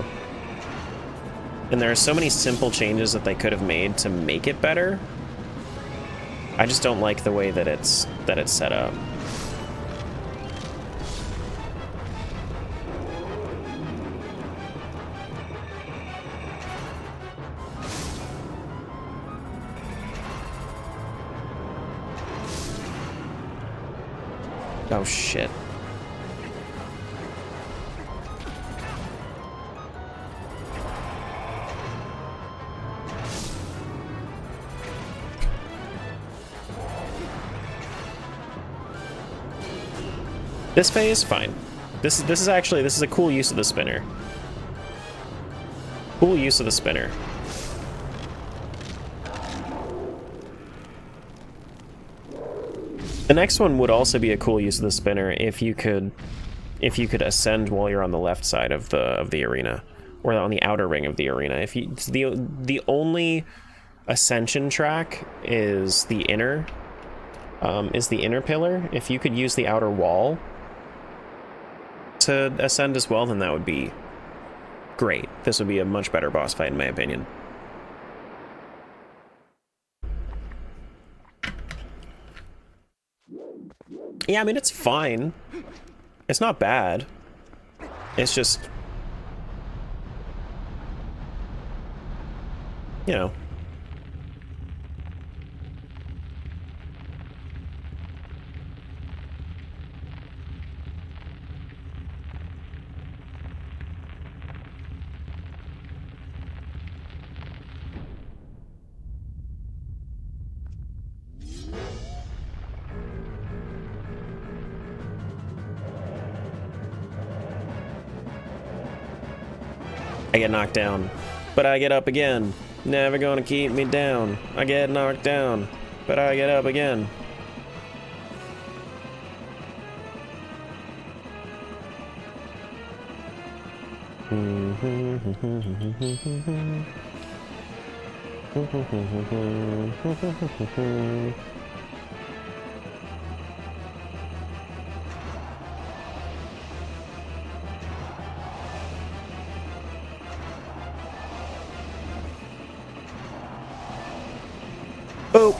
And there are so many simple changes that they could have made to make it better. I just don't like the way that it's set up. Oh shit. This phase, fine. This is actually, this is a cool use of the spinner. Cool use of the spinner. The next one would also be a cool use of the spinner if you could ascend while you're on the left side of the arena, or on the outer ring of the arena. If you the only ascension track is the inner pillar. If you could use the outer wall to ascend as well, then that would be great. This would be a much better boss fight in my opinion. Yeah, I mean, it's fine. It's not bad. It's just, you know. I get knocked down, but I get up again. Never gonna keep me down. I get knocked down, but I get up again. Oh.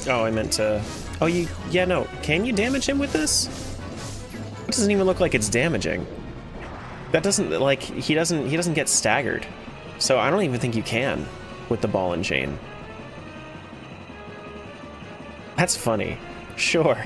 Oh, I meant to... Oh, you... Yeah, no. Can you damage him with this? It doesn't even look like it's damaging. That doesn't... Like, he doesn't get staggered. So I don't even think you can with the ball and chain. That's funny. Sure.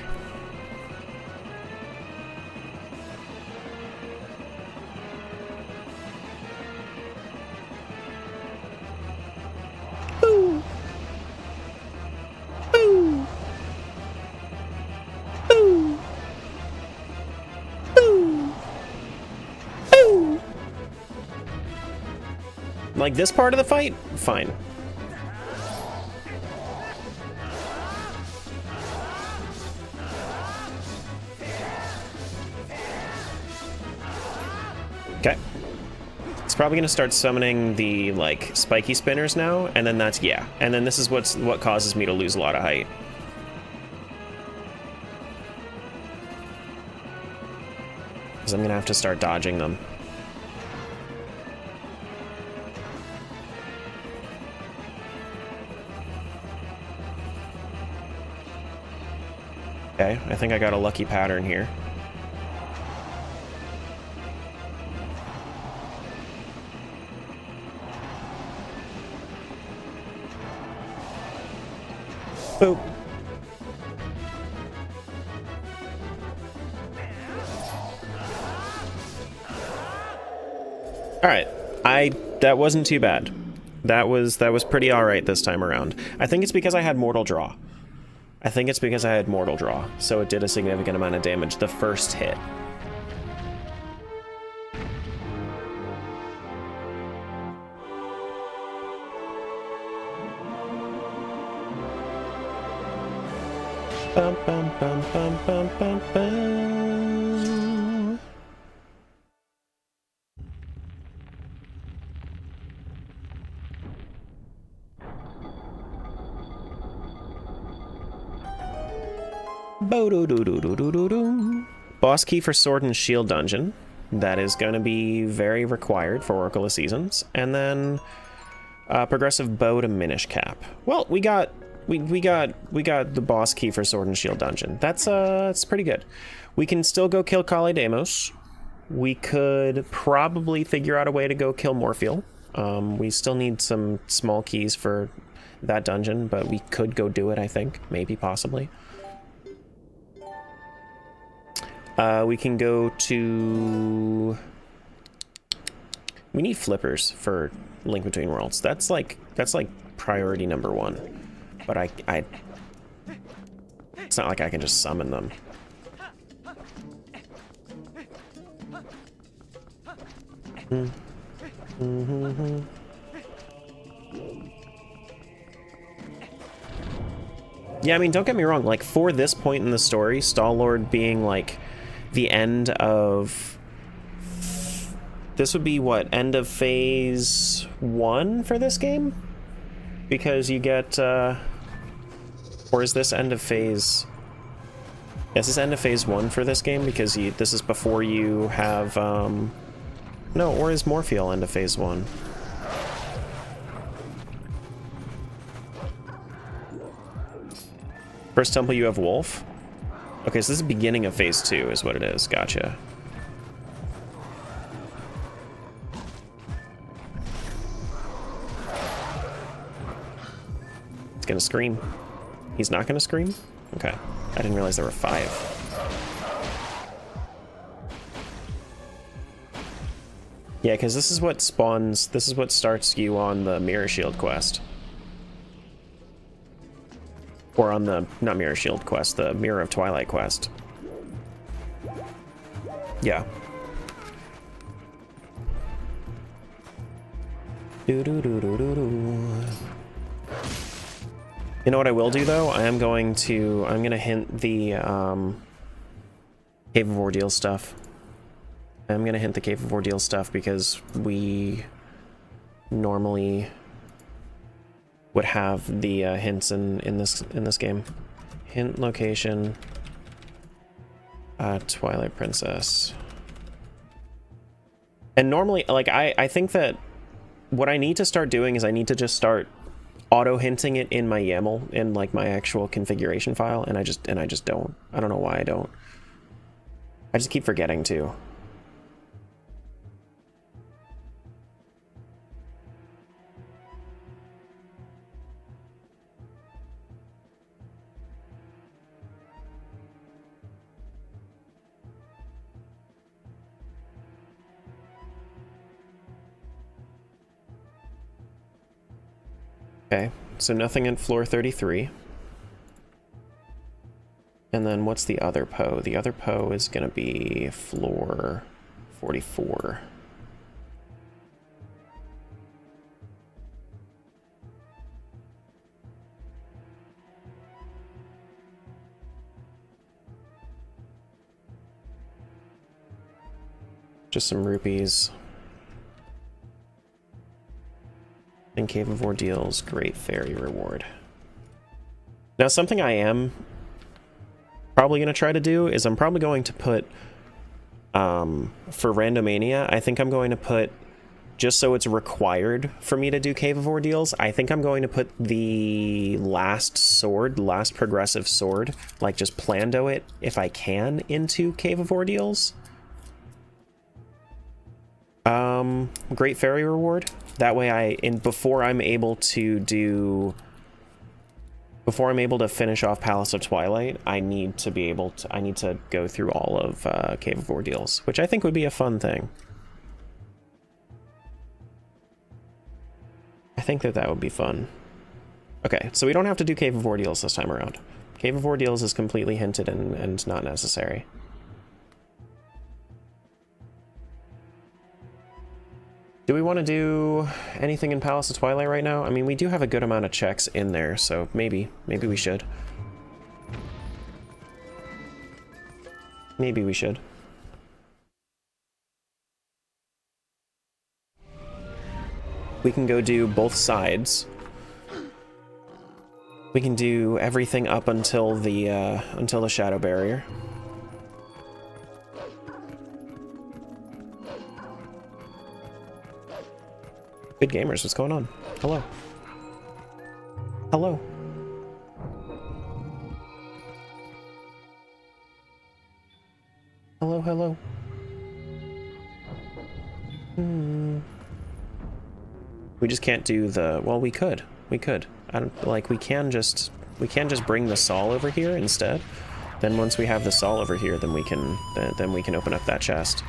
Like this part of the fight? Fine. Okay. It's probably gonna start summoning the like spiky spinners now, and then that's yeah. And then this is what causes me to lose a lot of height. Because I'm gonna have to start dodging them. Okay, I think I got a lucky pattern here. Boop. All right, that wasn't too bad. That was pretty all right this time around. I think it's because I had Mortal Draw. So it did a significant amount of damage the first hit. Bum, bum, bum, bum, bum, bum, bum. Boss key for Sword and Shield dungeon. That is going to be very required for Oracle of Seasons. And then progressive bow to Minish Cap. Well, we got the boss key for Sword and Shield dungeon. That's pretty good. We can still go kill Kali Demos. We could probably figure out a way to go kill Morfield. We still need some small keys for that dungeon, but we could go do it, I think. Maybe, possibly. We can go to... We need flippers for Link Between Worlds. That's like priority number one. but I it's not like I can just summon them. Yeah, I mean, don't get me wrong, like, for this point in the story, Stalord being, like, the end of... This would be, what, end of Phase 1 for this game? Because you get, Or is this end of Phase... Yes, this is end of Phase 1 for this game, because this is before you have, No, or is Morfield end of Phase 1? First temple you have Wolf? Okay, so this is the beginning of Phase 2 is what it is. Gotcha. He's gonna scream. He's not gonna scream? Okay. I didn't realize there were 5. Yeah, because this is what spawns... This is what starts you on the Mirror Shield quest. Or on the, not Mirror Shield quest, the Mirror of Twilight quest. Yeah. You know what I will do though? I'm gonna hint the Cave of Ordeal stuff. I'm gonna hint the Cave of Ordeal stuff because we normally would have the hints in this game. Hint location, Twilight Princess. And normally, like, I think that what I need to start doing is I need to just start auto hinting it in my YAML, in like my actual configuration file, and I just don't. I don't know why I don't. I just keep forgetting to. Okay, so nothing in floor 33. And then what's the other PO? The other PO is gonna be floor 44. Just some rupees. And Cave of Ordeal's Great Fairy Reward. Now, something I am probably going to try to do is I'm probably going to put, for Randomania, I think I'm going to put, just so it's required for me to do Cave of Ordeals, I think I'm going to put the last sword, last progressive sword, like just plando it, if I can, into Cave of Ordeals. Great Fairy Reward. That way before I'm able to finish off Palace of Twilight, I need to go through all of Cave of Ordeals, which I think would be a fun thing. I think that would be fun. Okay, so we don't have to do Cave of Ordeals this time around. Cave of Ordeals is completely hinted and not necessary. Do we want to do anything in Palace of Twilight right now? I mean, we do have a good amount of checks in there, so maybe we should. Maybe we should. We can go do both sides. We can do everything up until the shadow barrier. Good gamers, what's going on? Hello. Hello. Hello, hello. We just can't do the... Well, we could. We could. I don't... Like, we can just bring the Sol over here instead. Then once we have the Sol over here, then we can open up that chest.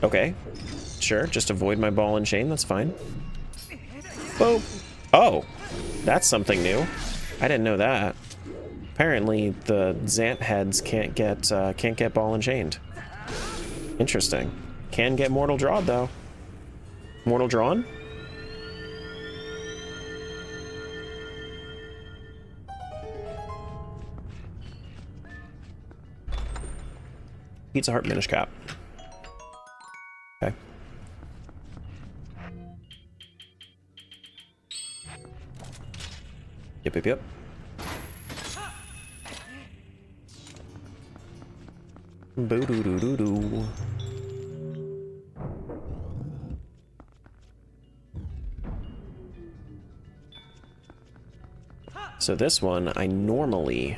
Okay, sure, just avoid my ball and chain, that's fine. Boop. Oh, that's something new. I didn't know that. Apparently, the Zant heads can't get ball and chained. Interesting. Can get mortal drawed though. Mortal drawn? Pizza Heart Minish Cap. Okay. Yep. Boo-doo-doo-doo-doo. So this one, I normally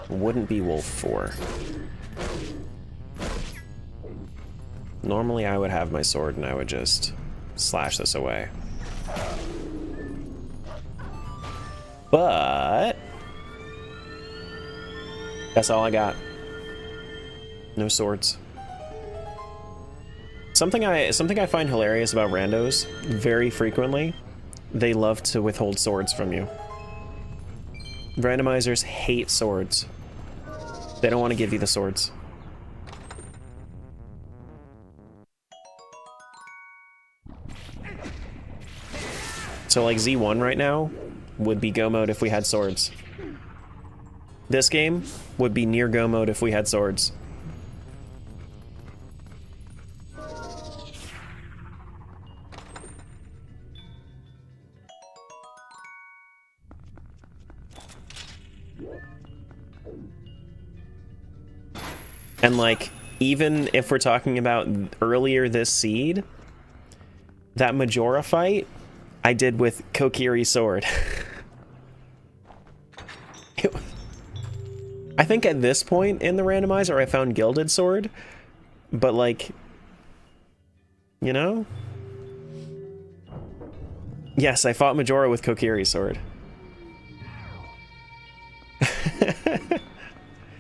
wouldn't be Wolf for. Normally I would have my sword and I would just slash this away. But that's all I got. No swords. Something I find hilarious about randos, very frequently, they love to withhold swords from you. Randomizers hate swords. They don't want to give you the swords. So like Z1 right now would be go mode if we had swords. This game would be near go mode if we had swords. And like, even if we're talking about earlier this seed, that Majora fight I did with Kokiri sword. I think at this point in the randomizer I found Gilded sword, but like, you know? Yes, I fought Majora with Kokiri sword.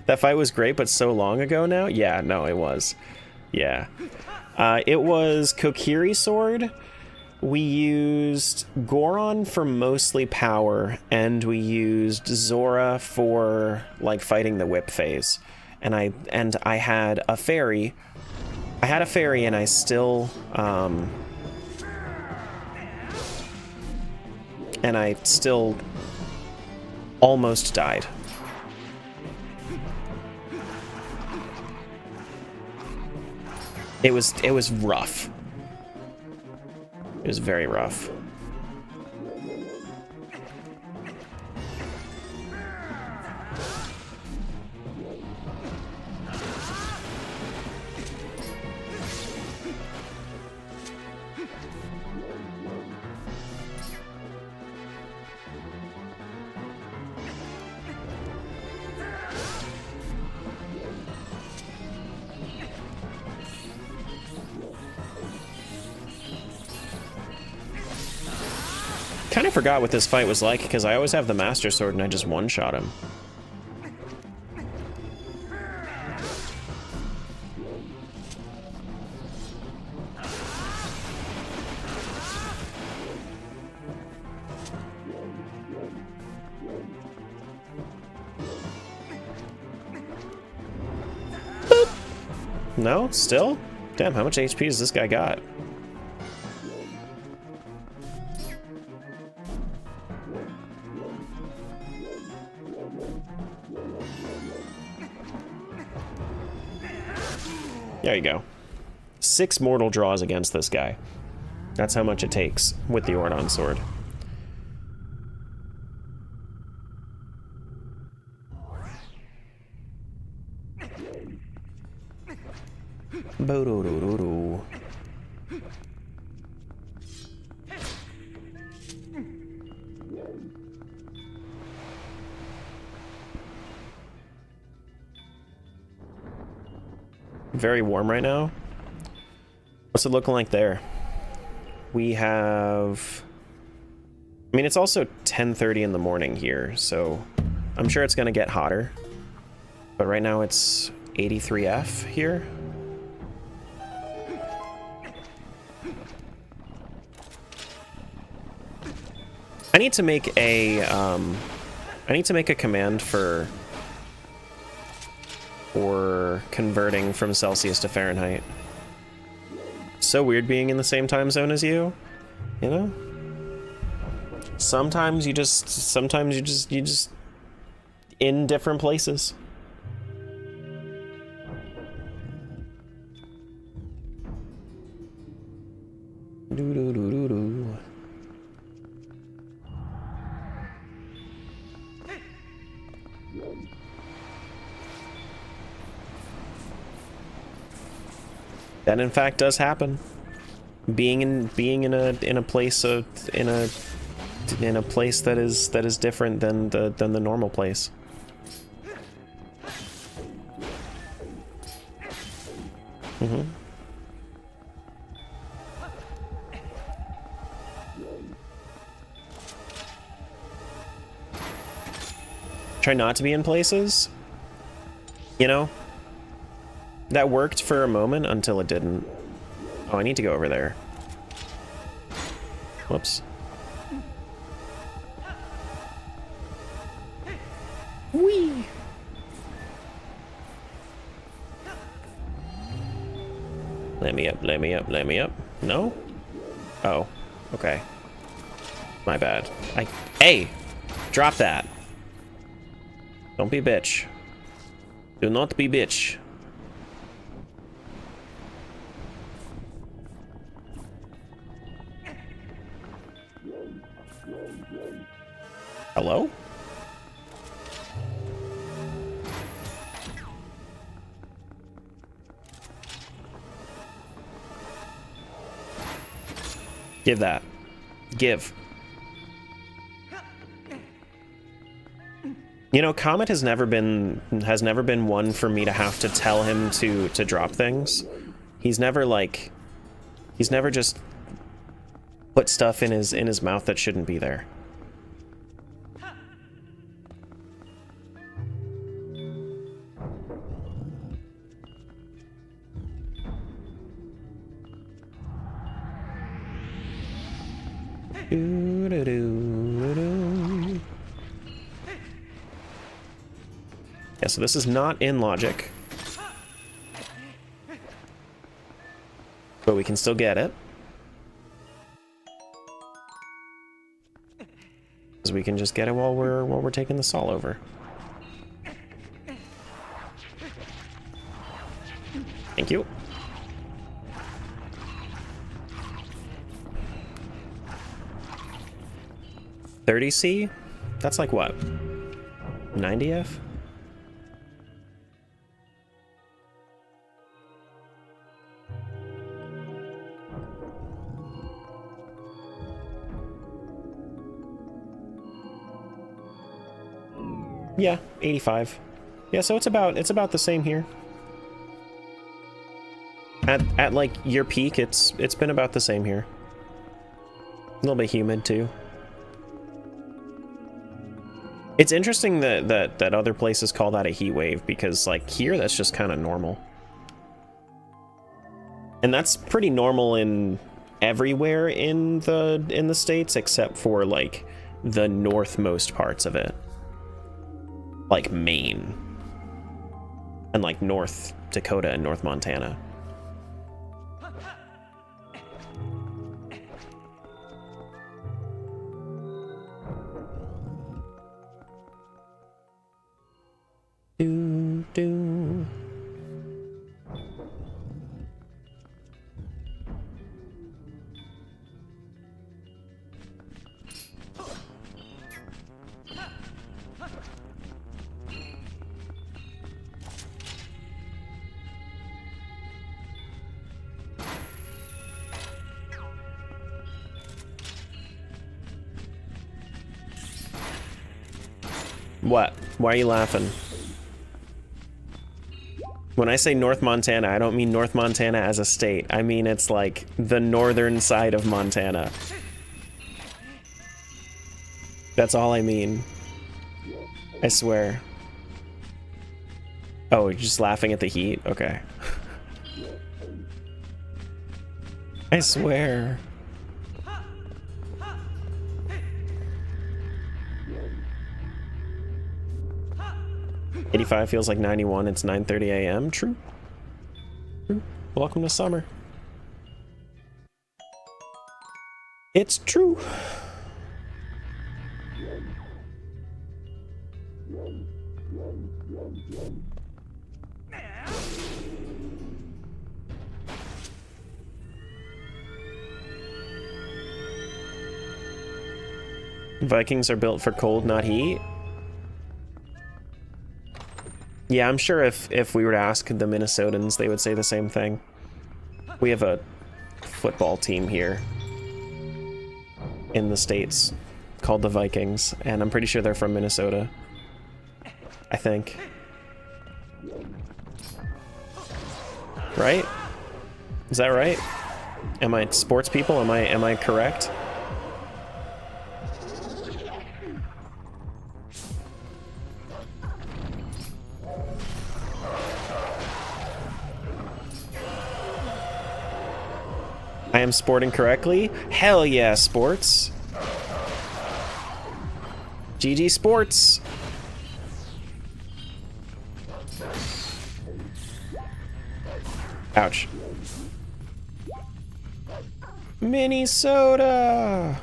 That fight was great, but so long ago now? Yeah, no, it was. Yeah. It was Kokiri sword. We used Goron for mostly power, and we used Zora for like fighting the whip phase. And I had a fairy. I had a fairy, and I still almost died. It was rough. It was very rough. Kind of forgot what this fight was like because I always have the Master Sword and I just one-shot him. Boop. No? Still? Damn, how much HP has this guy got? There you go. 6 mortal draws against this guy. That's how much it takes with the Ordon sword. Bo-do-do-do-do. Very warm right now. What's it looking like there? We have... I mean, it's also 10:30 in the morning here, so I'm sure it's going to get hotter. But right now it's 83F here. need to make a command for converting from Celsius to Fahrenheit. So weird being in the same time zone as you, you know? Sometimes you just in different places. Doo-doo-doo-doo-doo. That in fact does happen. Being in a place that is different than the normal place. Mm-hmm. Try not to be in places, you know? That worked for a moment until it didn't. Oh, I need to go over there. Whoops. Whee! Let me up, let me up, let me up. No? Oh, okay. My bad. Hey! Drop that! Don't be bitch. Do not be bitch. Hello? Give that. Give. You know, Comet has never been one for me to have to tell him to drop things. He's never just put stuff in his mouth that shouldn't be there. Yeah, so this is not in logic, but we can still get it. Because we can just get it while we're taking the Sol over. Thank you. $30C? That's like what? 90F? Yeah, 85. Yeah, so it's about the same here. At like your peak, it's been about the same here. A little bit humid too. It's interesting that other places call that a heat wave, because like here that's just kind of normal. And that's pretty normal in everywhere in the States except for like the northmost parts of it. Like Maine. And like North Dakota and North Montana. Do. What? Why are you laughing? When I say North Montana, I don't mean North Montana as a state. I mean it's like the northern side of Montana. That's all I mean. I swear. Oh, you're just laughing at the heat? Okay. I swear. 85 feels like 91. It's 9:30 a.m. True. True. Welcome to summer. It's true. Vikings are built for cold, not heat. Yeah, I'm sure if we were to ask the Minnesotans, they would say the same thing. We have a football team here in the States called the Vikings, and I'm pretty sure they're from Minnesota. I think. Right? Is that right? Am I sports people? Am I correct? I am sporting correctly? Hell yeah, sports. GG sports. Ouch. Minnesota.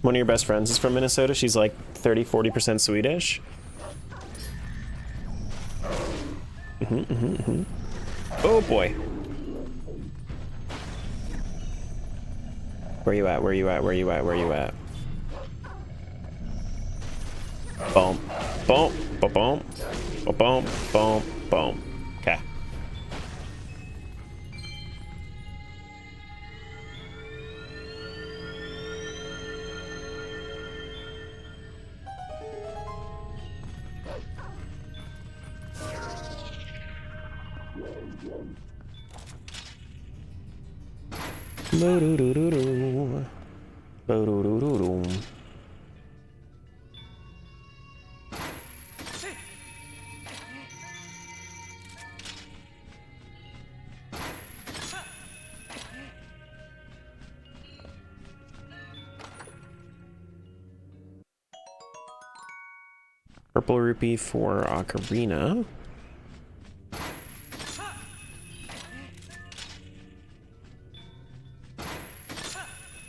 One of your best friends is from Minnesota. She's like 30-40% Swedish. Oh boy. Where you at? Where you at? Where you at? Where you at? Boom. Boom. Boom. Boom. Boom. Boom. Boom. Okay. Bo-do-do-do-do. Bo-do-do-do-do. Purple rupee for Ocarina.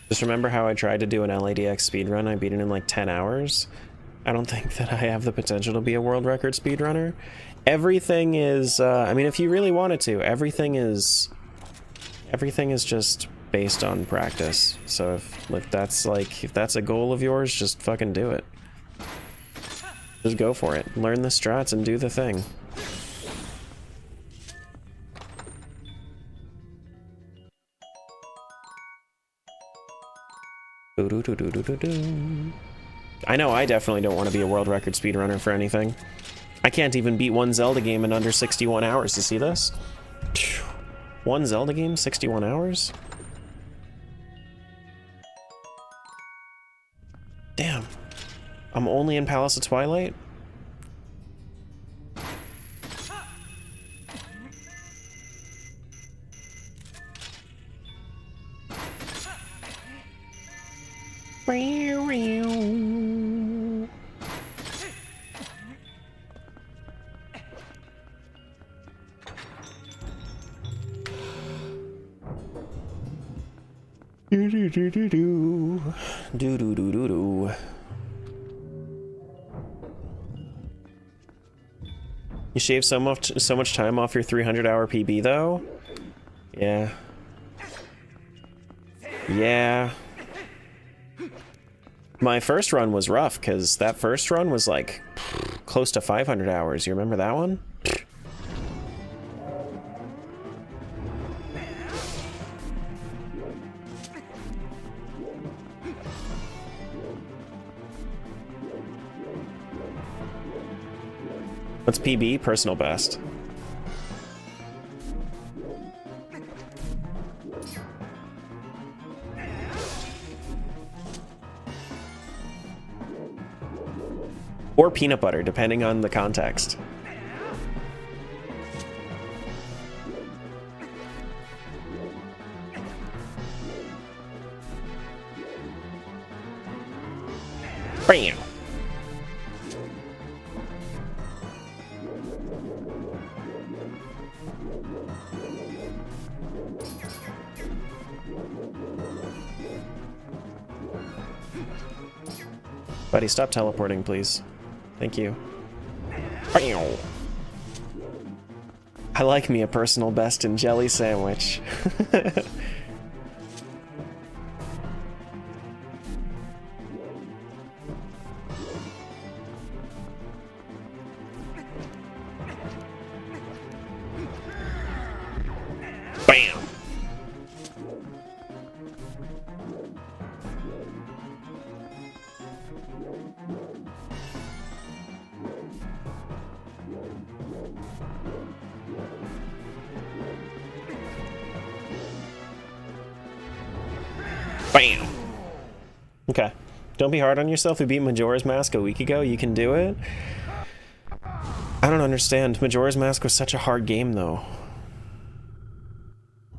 Just remember how I tried to do an LADX speedrun? I beat it in like 10 hours. I don't think that I have the potential to be a world record speedrunner. Everything is, I mean, if you really wanted to, everything is just based on practice. So if that's a goal of yours, just fucking do it. Just go for it. Learn the strats and do the thing. I know I definitely don't want to be a world record speedrunner for anything. I can't even beat one Zelda game in under 61 hours. You see this? One Zelda game, 61 hours? Damn. I'm only in Palace of Twilight? Do. You shave so much time off your 300-hour PB though? Yeah. Yeah. My first run was rough because that first run was like close to 500 hours. You remember that one? What's PB? Personal best. Or peanut butter, depending on the context. Bam! Buddy, stop teleporting, please. Thank you. Bam! I like me a personal best in jelly sandwich. Bam! Bam! Okay. Don't be hard on yourself. We beat Majora's Mask a week ago. You can do it. I don't understand. Majora's Mask was such a hard game, though.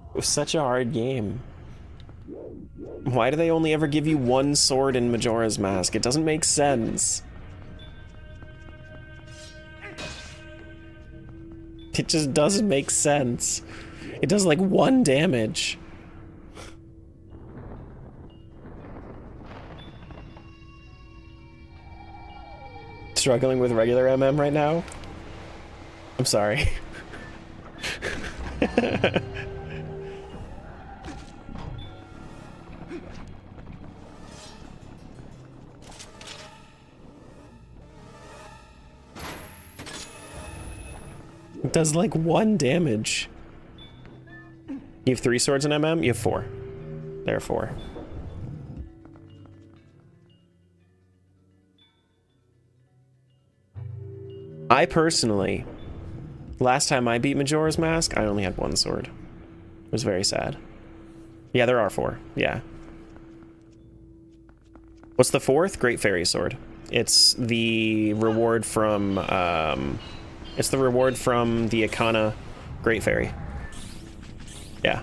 It was such a hard game. Why do they only ever give you one sword in Majora's Mask? It doesn't make sense. It just doesn't make sense. It does like 1 damage. Struggling with regular MM right now? I'm sorry. It does like 1 damage. You have 3 swords in MM? You have 4. There are 4. I personally, last time I beat Majora's Mask, I only had 1 sword. It was very sad. Yeah, there are 4. Yeah. What's the 4th? Great Fairy Sword. It's the reward from, it's the reward from the Ikana Great Fairy. Yeah.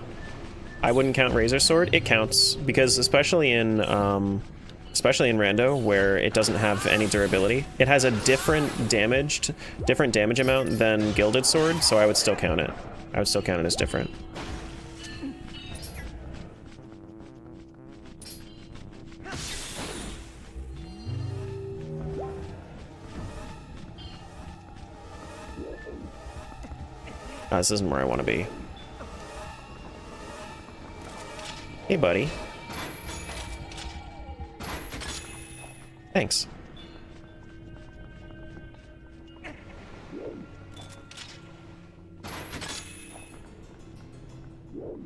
I wouldn't count Razor Sword. It counts, because especially in Rando, where it doesn't have any durability, it has a different damage amount than Gilded Sword, so I would still count it. I would still count it as different. This isn't where I want to be. Hey, buddy. Thanks.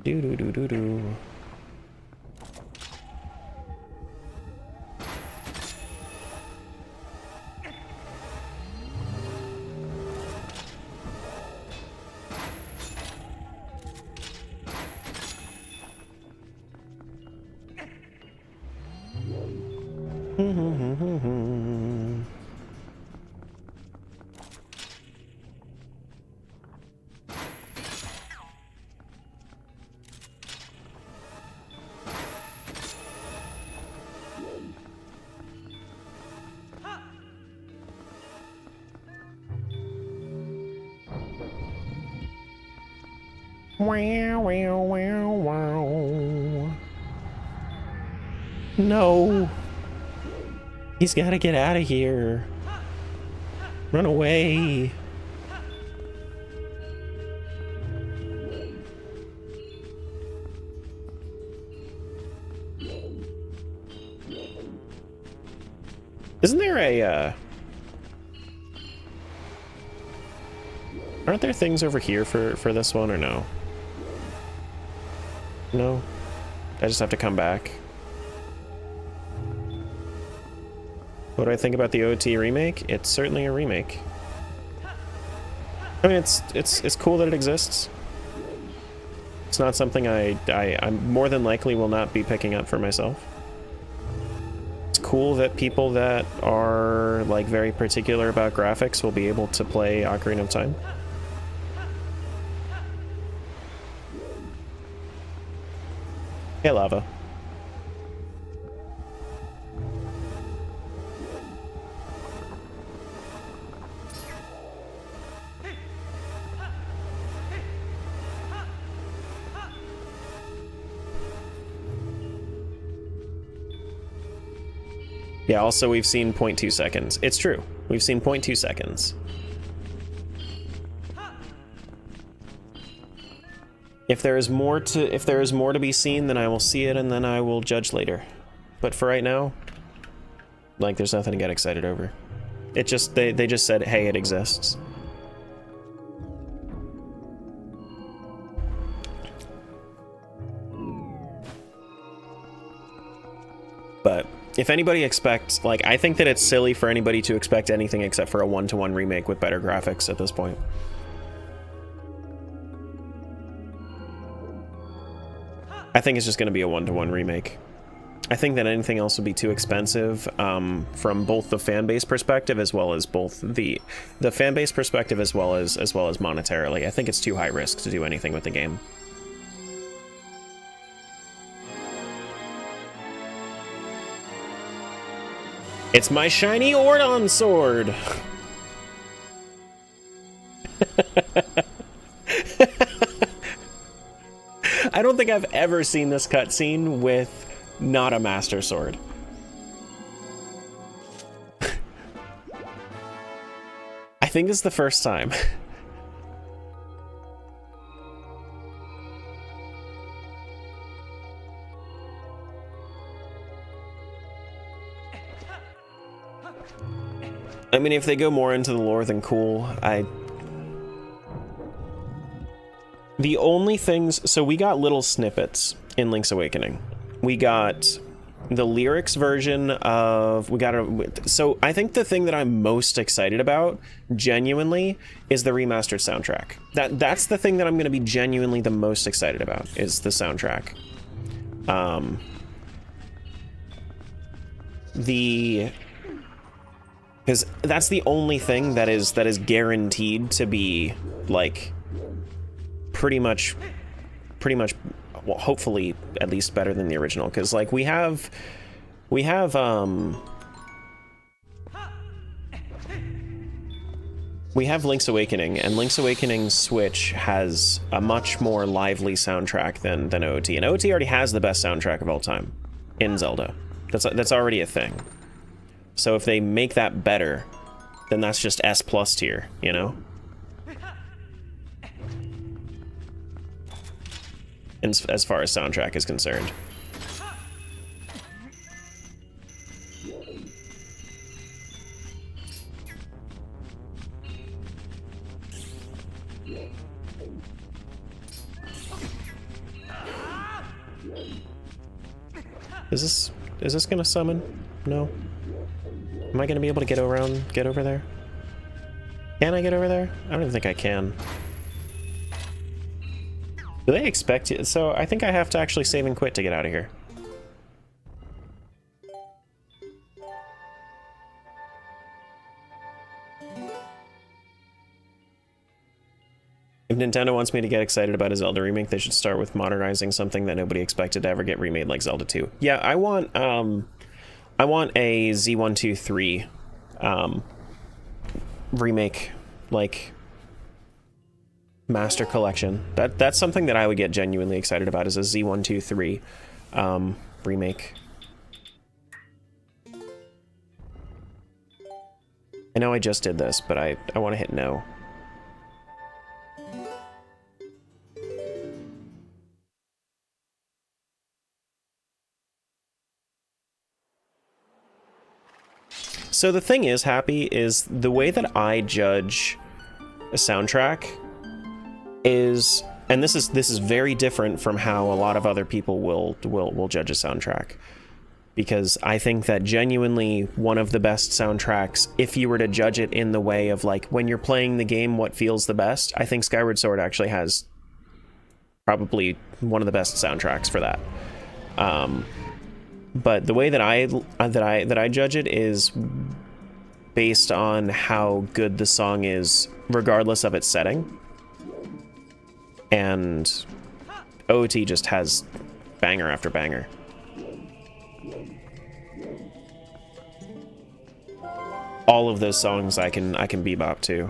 Do do do do do. Wow, wow, wow, wow. No. He's got to get out of here. Run away. Isn't there a, aren't there things over here for this one, or no? No? I just have to come back. What do I think about the OOT remake? It's certainly a remake. I mean, it's cool that it exists. It's not something I'm more than likely will not be picking up for myself. It's cool that people that are like very particular about graphics will be able to play Ocarina of Time. Hey, Lava. Yeah, also we've seen 0.2 seconds. It's true. We've seen 0.2 seconds. If there is more to be seen, then I will see it and then I will judge later. But for right now, like, there's nothing to get excited over. It just they just said, "Hey, it exists." But if anybody expects, like, I think that it's silly for anybody to expect anything except for a one-to-one remake with better graphics at this point. I think it's just going to be a one-to-one remake. I think that anything else would be too expensive from both the fan base perspective as well as both the fan base perspective as well as monetarily. I think it's too high risk to do anything with the game. It's my shiny Ordon sword! I don't think I've ever seen this cutscene with not a Master Sword. I think it's the first time. I mean, if they go more into the lore, then cool. The only things... So we got little snippets in Link's Awakening. We got the lyrics version of... So I think the thing that I'm most excited about, genuinely, is the remastered soundtrack. That's the thing that I'm going to be genuinely the most excited about, is the soundtrack. Because that's the only thing that is guaranteed to be, like, pretty much, well, hopefully at least better than the original. Because, like, we have Link's Awakening, and Link's Awakening's Switch has a much more lively soundtrack than OOT, and OOT already has the best soundtrack of all time in Zelda. That's already a thing. So if they make that better, then that's just S+ tier, you know? As far as soundtrack is concerned. Is this gonna summon? No. Am I gonna be able to get over there? Can I get over there? I don't even think I can. Do they expect you? So I think I have to actually save and quit to get out of here. If Nintendo wants me to get excited about a Zelda remake, they should start with modernizing something that nobody expected to ever get remade, like Zelda 2. Yeah, I want a Z123 remake, like Master Collection. That's something that I would get genuinely excited about, is a Z123 remake. I know I just did this, but I want to hit no. So the thing is, Happy, is the way that I judge a soundtrack is, and this is very different from how a lot of other people will judge a soundtrack, because I think that genuinely one of the best soundtracks, if you were to judge it in the way of, like, when you're playing the game, what feels the best, I think Skyward Sword actually has probably one of the best soundtracks for that. but the way that I judge it is based on how good the song is, regardless of its setting. And OOT just has banger after banger. All of those songs I can bebop to.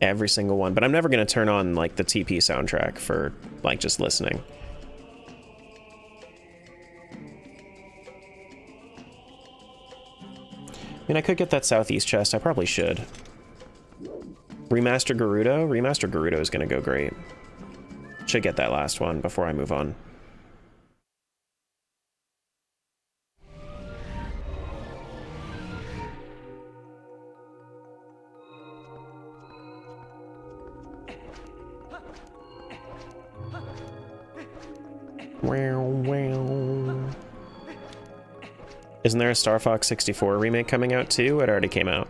Every single one, but I'm never gonna turn on like the TP soundtrack for like just listening. I mean, I could get that southeast chest. I probably should. Remaster Gerudo? Remaster Gerudo is gonna go great. Should get that last one before I move on. Isn't there a Star Fox 64 remake coming out too? It already came out.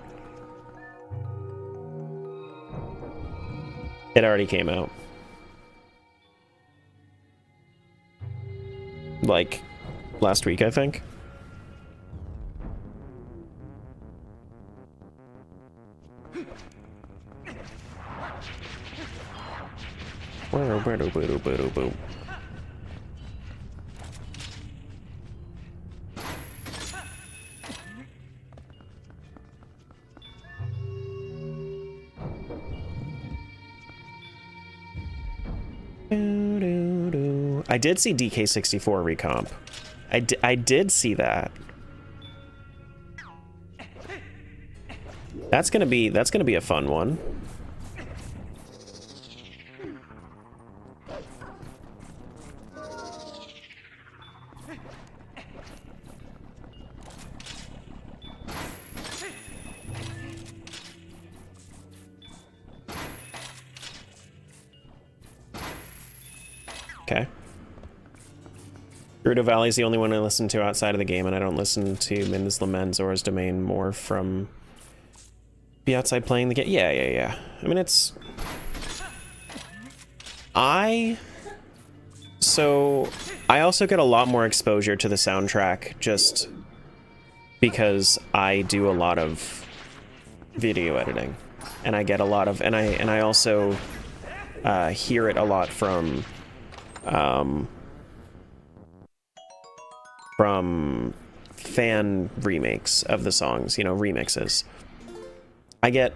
It already came out. Like, last week, I think. I did see DK64 recomp. I did see that. That's gonna be a fun one. Okay. Gerudo Valley is the only one I listen to outside of the game, and I don't listen to Min's Lament, Zora's Domain more from be outside playing the game. Yeah. I mean, it's... So, I also get a lot more exposure to the soundtrack just because I do a lot of video editing. And I get a lot of... And I also hear it a lot from fan remakes of the songs, you know, remixes. I get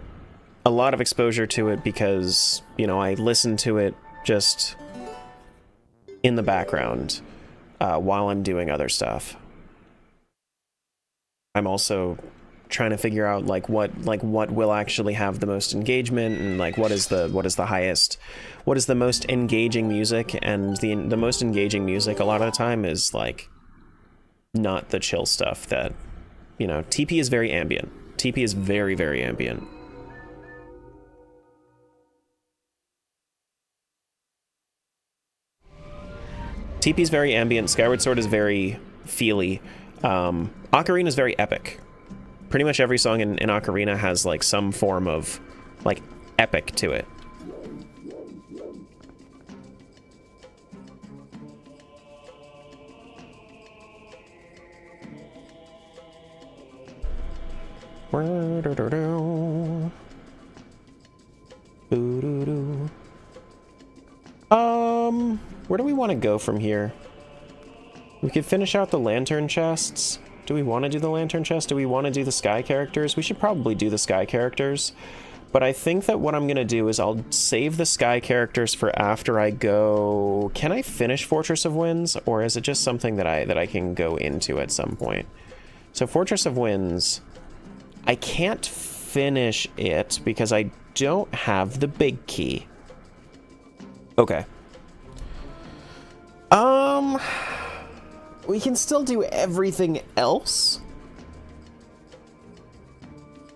a lot of exposure to it because, you know, I listen to it just in the background while I'm doing other stuff. I'm also trying to figure out what will actually have the most engagement, and like what is the most engaging music, and the most engaging music a lot of the time is like not the chill stuff that, you know, TP is very ambient. TP is very, very ambient. TP is very ambient. Skyward Sword is very feely. Ocarina is very epic. Pretty much every song in Ocarina has like some form of like epic to it. Where do we want to go from here? We could finish out the lantern chests. Do we want to do the lantern chest? Do we want to do the sky characters? We should probably do the sky characters. But I think that what I'm going to do is I'll save the sky characters for after I go... Can I finish Fortress of Winds? Or is it just something that I can go into at some point? So Fortress of Winds... I can't finish it because I don't have the big key. Okay. We can still do everything else.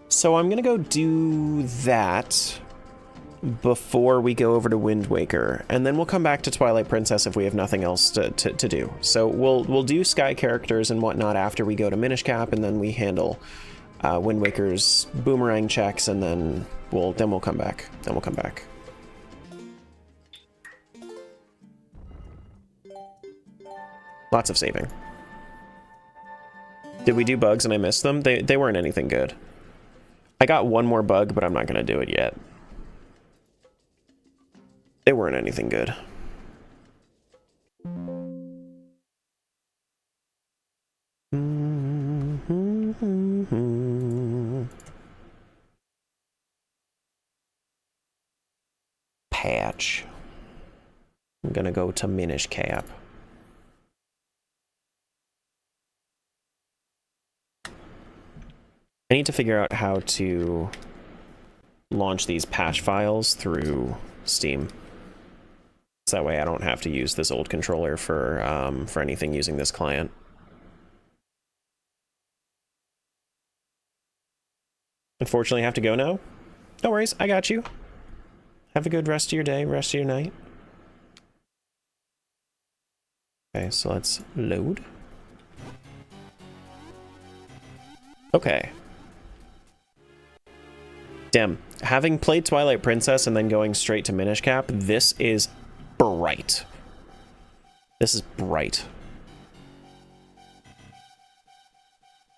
So I'm gonna go do that before we go over to Wind Waker, and then we'll come back to Twilight Princess if we have nothing else to do. So we'll do sky characters and whatnot after we go to Minish Cap, and then we handle Wind Waker's boomerang checks, and then we'll come back. Lots of saving. Did we do bugs and I missed them? They weren't anything good. I got one more bug, but I'm not going to do it yet. They weren't anything good. Patch. I'm gonna go to Minish Cap. I need to figure out how to launch these patch files through Steam. So that way I don't have to use this old controller for anything using this client. Unfortunately, I have to go now. No worries, I got you. Have a good rest of your day, rest of your night. Okay, so let's load. Okay. Damn, having played Twilight Princess and then going straight to Minish Cap, this is bright. This is bright.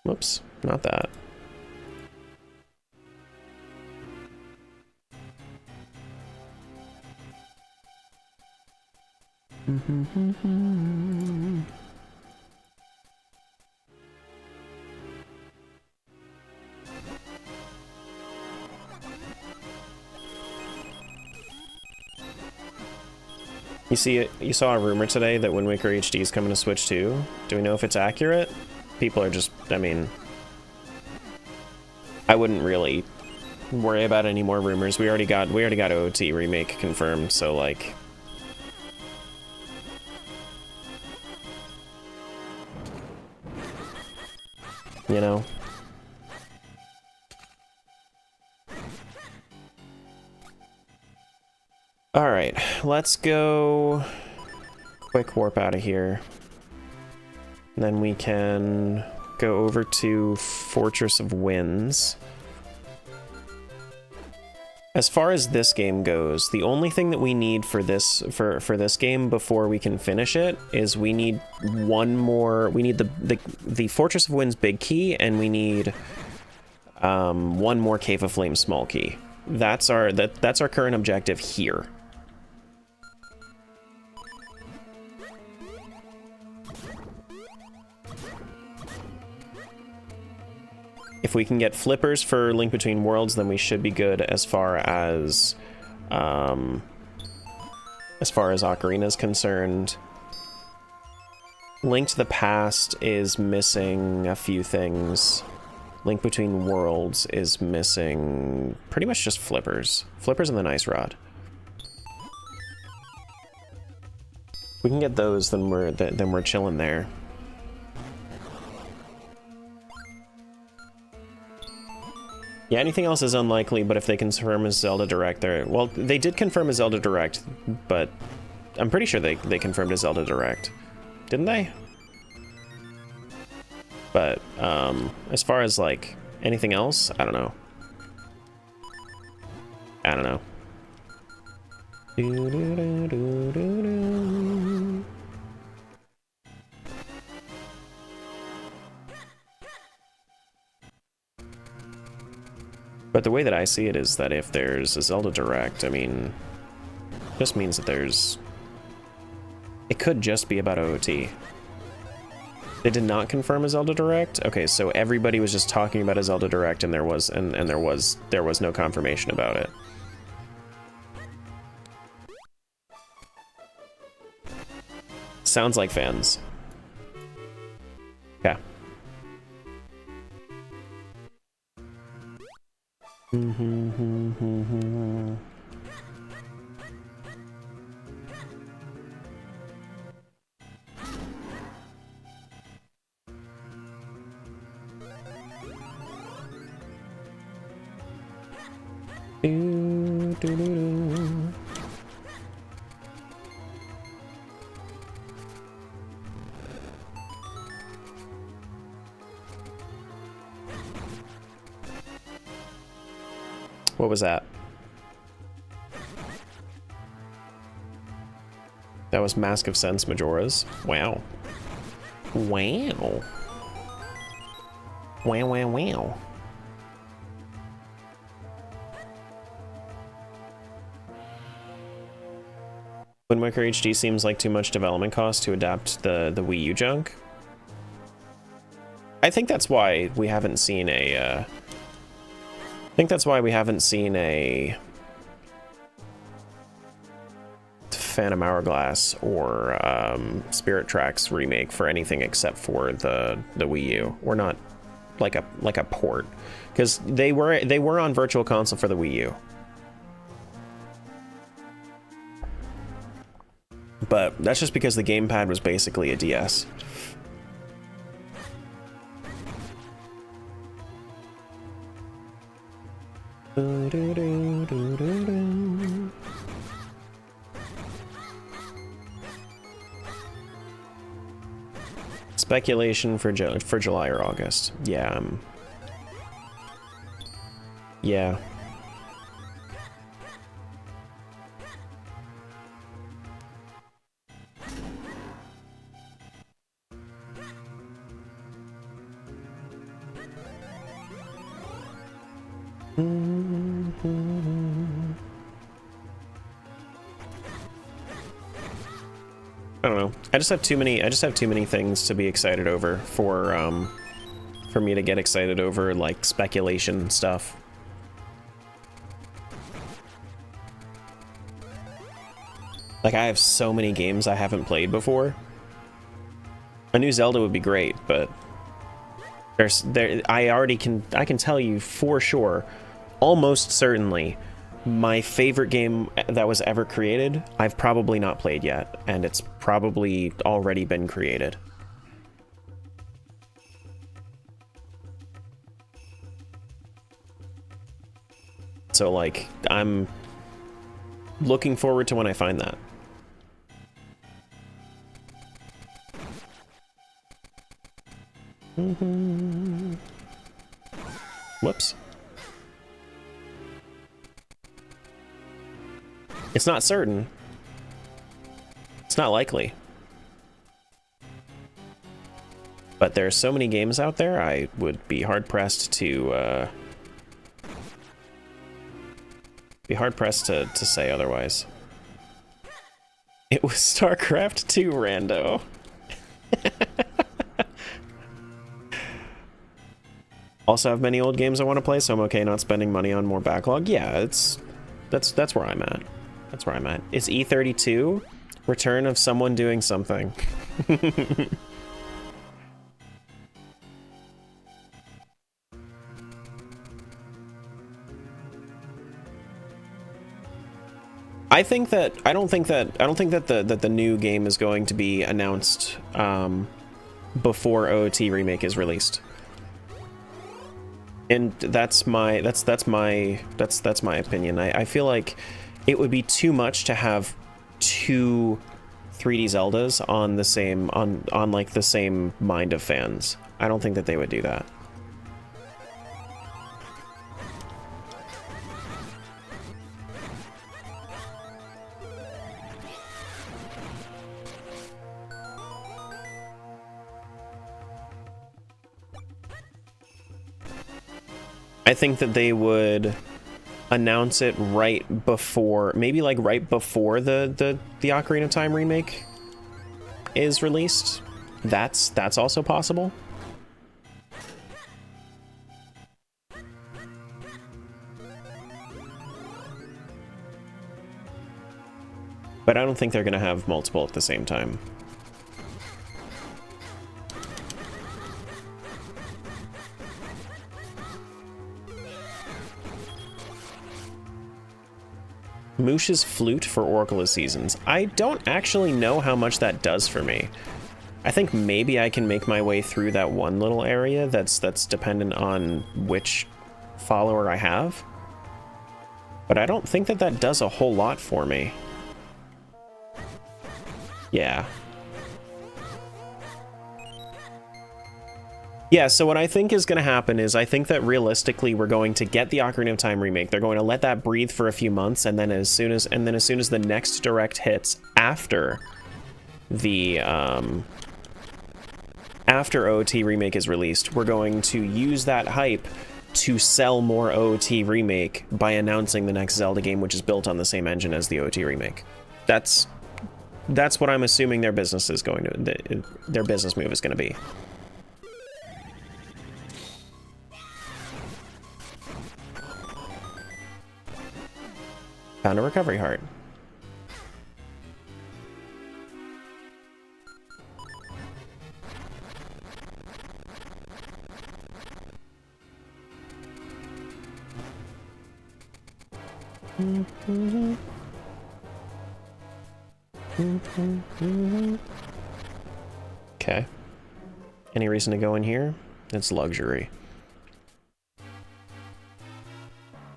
Whoops, not that. You saw a rumor today that Wind Waker HD is coming to Switch 2. Do we know if it's accurate? People are just, I mean, I wouldn't really worry about any more rumors. We already got OOT remake confirmed, so like, you know. All right, let's go quick warp out of here. And then we can go over to Fortress of Winds. As far as this game goes, the only thing that we need for this this game before we can finish it is we need one more. We need the Fortress of Winds big key, and we need one more Cave of Flames small key. That's our current objective here. If we can get flippers for Link Between Worlds, then we should be good as far as Ocarina is concerned. Link to the Past is missing a few things. Link Between Worlds is missing pretty much just flippers. Flippers and the Nice Rod. If we can get those, then we're chilling there. Yeah, anything else is unlikely, but if they confirm a Zelda Direct, well, they did confirm a Zelda Direct, but I'm pretty sure they confirmed a Zelda Direct. Didn't they? But, as far as, like, anything else, I don't know. I don't know. But the way that I see it is that if there's a Zelda Direct, I mean, just means that it could just be about OOT. They did not confirm a Zelda Direct? Okay, so everybody was just talking about a Zelda Direct and there was no confirmation about it. Sounds like fans. Okay. What was that? That was Mask of Sense Majora's. Wow. Wow. Wow, wow, wow. Wind Waker HD seems like too much development cost to adapt the Wii U junk. I think that's why we haven't seen a, Phantom Hourglass or Spirit Tracks remake for anything except for the Wii U. We're not like a port, because they were on Virtual Console for the Wii U. But that's just because the gamepad was basically a DS. Speculation for July or August. Yeah. Yeah. I don't know. I just have too many things to be excited over for me to get excited over, like, speculation stuff. Like, I have so many games I haven't played before. A new Zelda would be great, but I can tell you for sure, almost certainly, my favorite game that was ever created, I've probably not played yet, and it's probably already been created. So, like, I'm looking forward to when I find that. Whoops. It's not certain. It's not likely. But there are so many games out there, I would be hard-pressed to, say otherwise. It was StarCraft 2, Rando. Also have many old games I want to play, so I'm okay not spending money on more backlog. Yeah, that's where I'm at. That's where I'm at. Is E32 Return of Someone Doing Something? I don't think that the new game is going to be announced before OOT remake is released. And that's my opinion. I feel like it would be too much to have two 3D Zeldas on the same like the same mind of fans. I don't think that they would do that. I think that they would announce it right before, maybe like right before the Ocarina of Time remake is released. That's also possible. But I don't think they're gonna have multiple at the same time. Moosh's flute for Oracle of Seasons. I don't actually know how much that does for me. I think maybe I can make my way through that one little area that's dependent on which follower I have. But I don't think that does a whole lot for me. Yeah. Yeah, so what I think is going to happen is I think that realistically we're going to get the Ocarina of Time remake. They're going to let that breathe for a few months, and then as soon as the next direct hits after the after OOT Remake is released, we're going to use that hype to sell more OOT Remake by announcing the next Zelda game, which is built on the same engine as the OOT Remake. That's what I'm assuming their business is going to, their business move is going to be. Found a recovery heart. Okay. Any reason to go in here? It's luxury.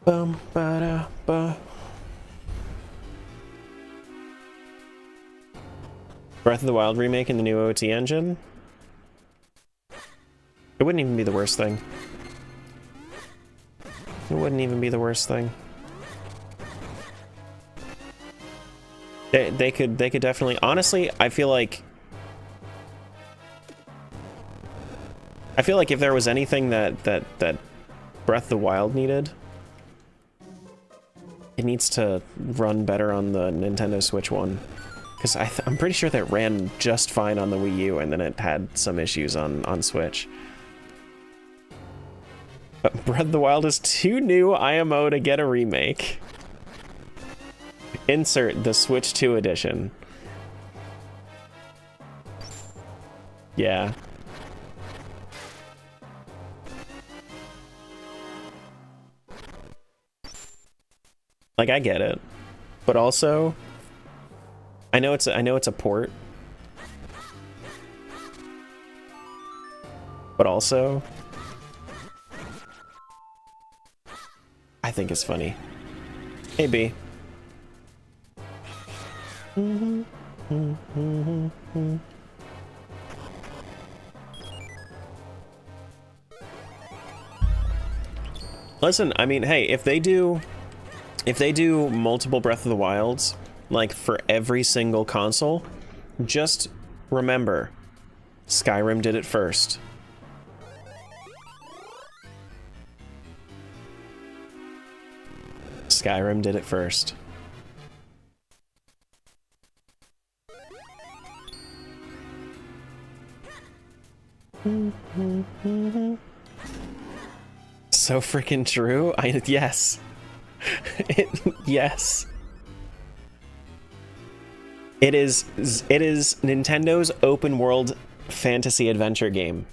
Bum ba da ba. Breath of the Wild remake in the new OOT engine? It wouldn't even be the worst thing. It wouldn't even be the worst thing. They could definitely, honestly, I feel like if there was anything that Breath of the Wild needed, it needs to run better on the Nintendo Switch one. Because I'm pretty sure that ran just fine on the Wii U, and then it had some issues on Switch. But Breath of the Wild is too new IMO to get a remake. Insert the Switch 2 edition. Yeah. Like, I get it. But also, I know it's a port. But also, I think it's funny. Hey, B. Listen, I mean, hey, if they do multiple Breath of the Wilds, like for every single console, just remember, Skyrim did it first. Skyrim did it first. So freaking true. Yes. Yes. It is Nintendo's open world fantasy adventure game.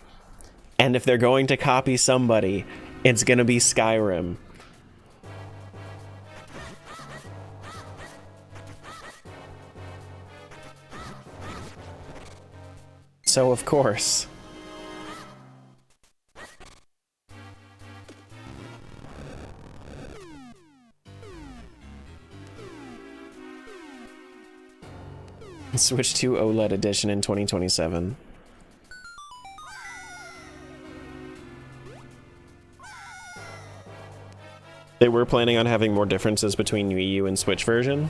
And if they're going to copy somebody, it's gonna be Skyrim. So of course. Switch to OLED edition in 2027. They were planning on having more differences between Wii U and Switch version.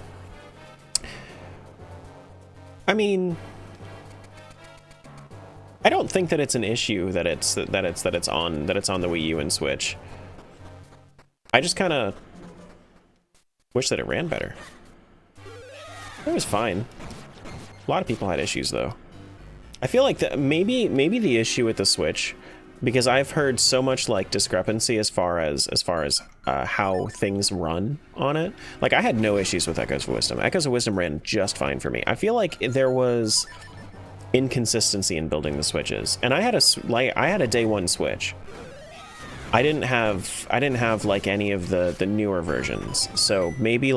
I mean, I don't think that it's an issue that it's on the Wii U and Switch. I just kind of wish that it ran better. It was fine. A lot of people had issues though. I feel like that maybe the issue with the Switch, because I've heard so much like discrepancy as far as how things run on it. Like I had no issues with Echoes of Wisdom. Echoes of Wisdom ran just fine for me. I feel like there was inconsistency in building the Switches, and I had a day one Switch. I didn't have like any of the newer versions. So maybe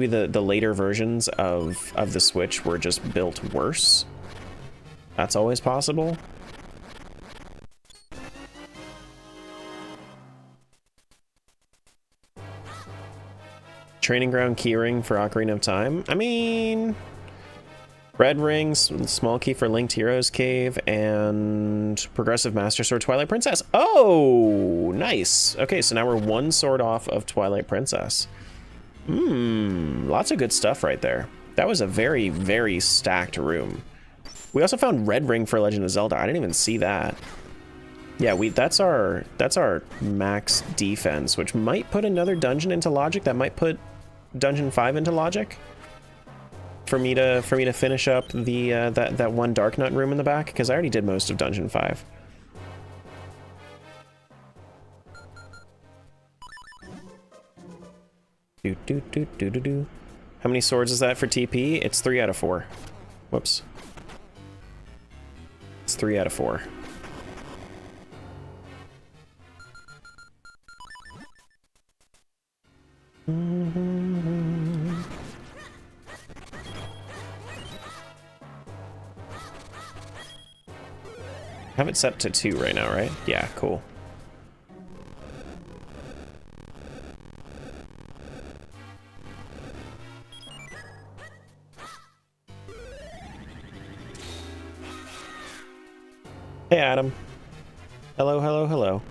the later versions of the Switch were just built worse. That's always possible. Training Ground keyring for Ocarina of Time. I mean, red rings, small key for Linked Heroes Cave, and progressive Master Sword Twilight Princess. Oh, nice. Okay, so now we're one sword off of Twilight Princess. Lots of good stuff right there. That was a very, very stacked room. We also found Red Ring for Legend of Zelda. I didn't even see that. Yeah, that's our max defense, which might put another dungeon into logic. That might put Dungeon 5 into logic. For me to finish up the that one Dark Nut room in the back, because I already did most of Dungeon 5. How many swords is that for TP? It's 3 out of 4. Whoops. It's 3 out of 4. Have it set to 2 right now, right? Yeah, cool. Hey, Adam. Hello, hello, hello.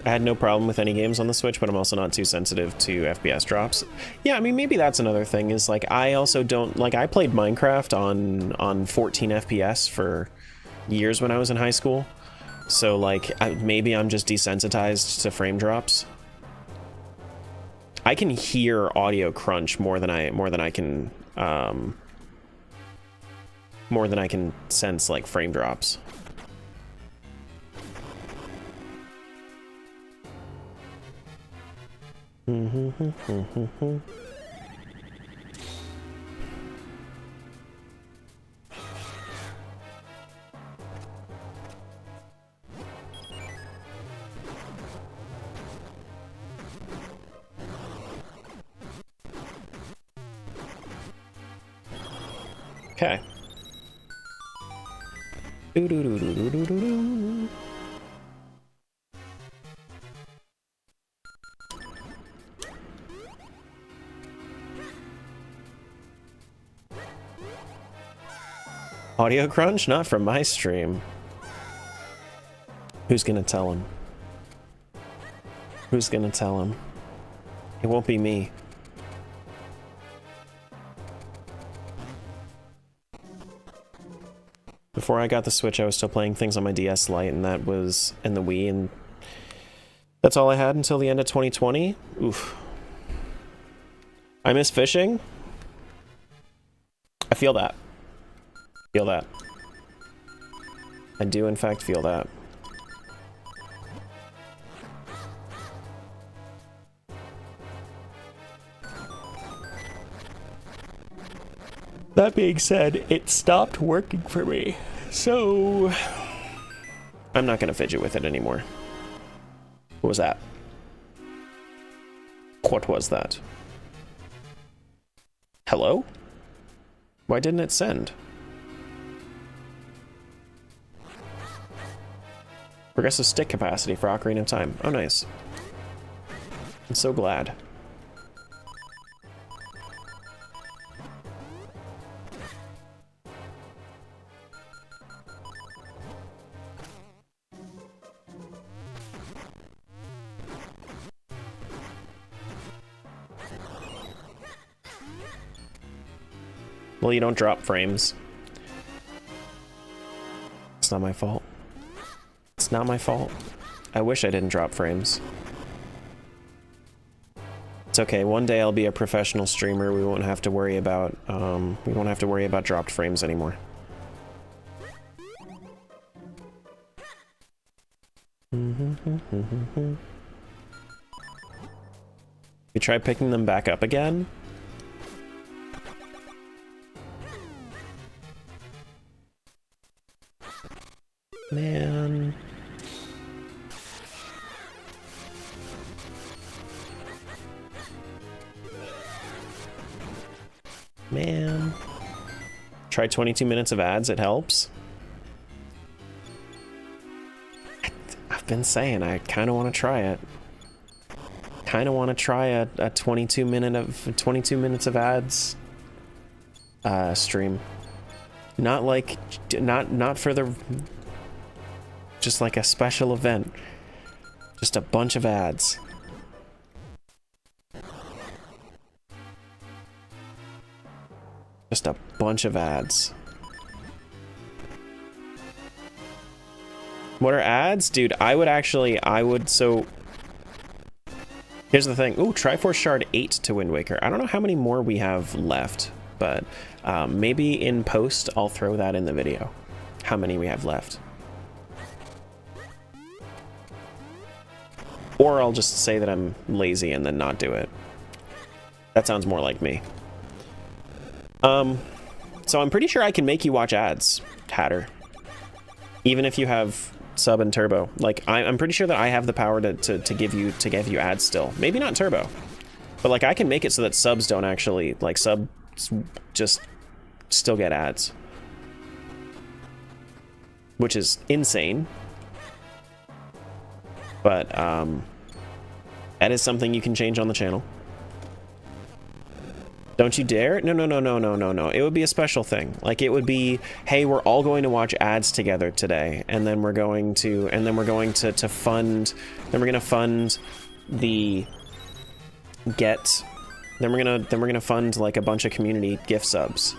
I had no problem with any games on the Switch, but I'm also not too sensitive to FPS drops. Yeah, I mean, maybe that's another thing, is like, I also don't, like, I played Minecraft on 14 FPS for years when I was in high school. So, like, maybe I'm just desensitized to frame drops. I can hear audio crunch more than I can sense, like, frame drops. Okay. Audio crunch? Not from my stream. Who's gonna tell him? Who's gonna tell him? It won't be me. Before I got the Switch, I was still playing things on my DS Lite, and that was in the Wii, and that's all I had until the end of 2020. Oof. I miss fishing. I feel that. Feel that. I do, in fact, feel that. That being said, it stopped working for me, so I'm not gonna fidget with it anymore. What was that? What was that? Hello? Why didn't it send? Progressive stick capacity for Ocarina of Time. Oh, nice. I'm so glad. Well, you don't drop frames. It's not my fault. It's not my fault. I wish I didn't drop frames. It's okay. One day I'll be a professional streamer. We won't have to worry about dropped frames anymore. You try picking them back up again? Man. Man. Try 22 minutes of ads, it helps. I've been saying I kind of want to try it. Kind of want to try a 22 minutes of ads stream. Not like not for the just like a special event. Just a bunch of ads. Just a bunch of ads. What are ads? Dude, so... Here's the thing. Ooh, Triforce Shard 8 to Wind Waker. I don't know how many more we have left, but maybe in post I'll throw that in the video. How many we have left. Or I'll just say that I'm lazy and then not do it. That sounds more like me. So I'm pretty sure I can make you watch ads, Hatter. Even if you have sub and turbo. Like, I'm pretty sure that I have the power to give you ads still. Maybe not turbo. But like, I can make it so that subs don't actually, like, subs just still get ads. Which is insane. But that is something you can change on the channel. Don't you dare? No, no, no, no, no, no, no. It would be a special thing. Like, it would be, hey, we're all going to watch ads together today, and then we're going to fund, then we're gonna fund the get, then we're gonna fund like a bunch of community gift subs.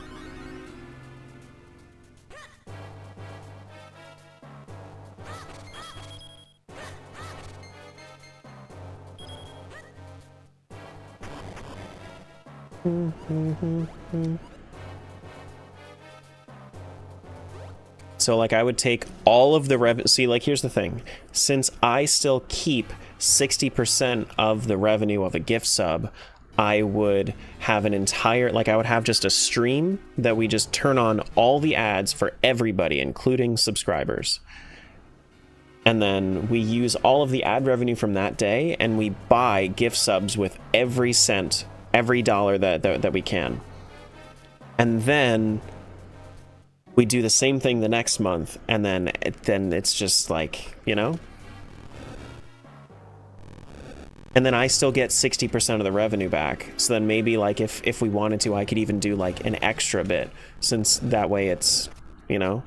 So like, I would take all of the revenue. See, like, here's the thing. Since I still keep 60% of the revenue of a gift sub, I would have an entire, like, I would have just a stream that we just turn on all the ads for everybody, including subscribers. And then we use all of the ad revenue from that day, and we buy gift subs with every cent, every dollar that we can. And then we do the same thing the next month, and then it's just like, you know? And then I still get 60% of the revenue back. So then maybe, like, if we wanted to, I could even do like an extra bit, since that way it's, you know,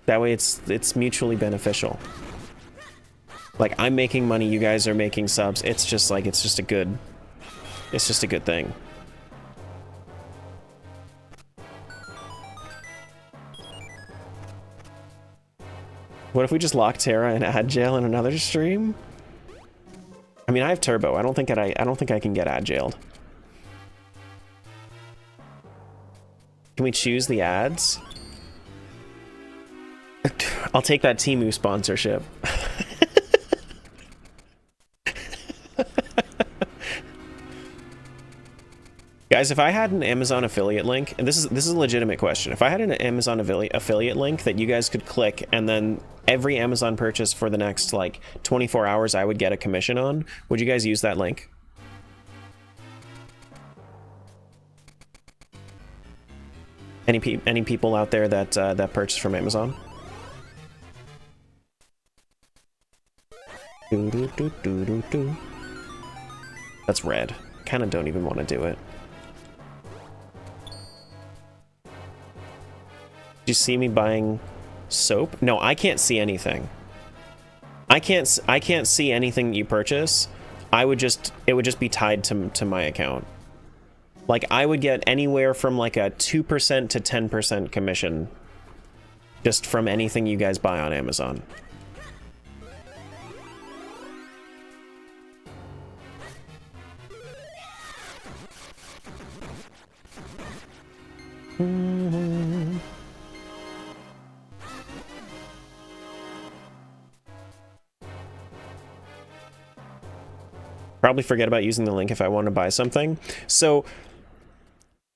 that way it's mutually beneficial. Like, I'm making money, you guys are making subs. It's just like, it's just a good thing. What if we just lock Terra in ad jail in another stream? I mean, I have turbo. I don't think I can get ad jailed. Can we choose the ads? I'll take that Temu sponsorship. Guys, if I had an Amazon affiliate link, and this is a legitimate question, if I had an Amazon affiliate link that you guys could click, and then every Amazon purchase for the next, like, 24 hours I would get a commission on, would you guys use that link? Any people out there that purchase from Amazon? That's red. Kind of don't even want to do it. Do you see me buying soap? No, I can't see anything. I can't see anything that you purchase. It would just be tied to my account. Like, I would get anywhere from like a 2% to 10% commission just from anything you guys buy on Amazon. Probably forget about using the link if I want to buy something. So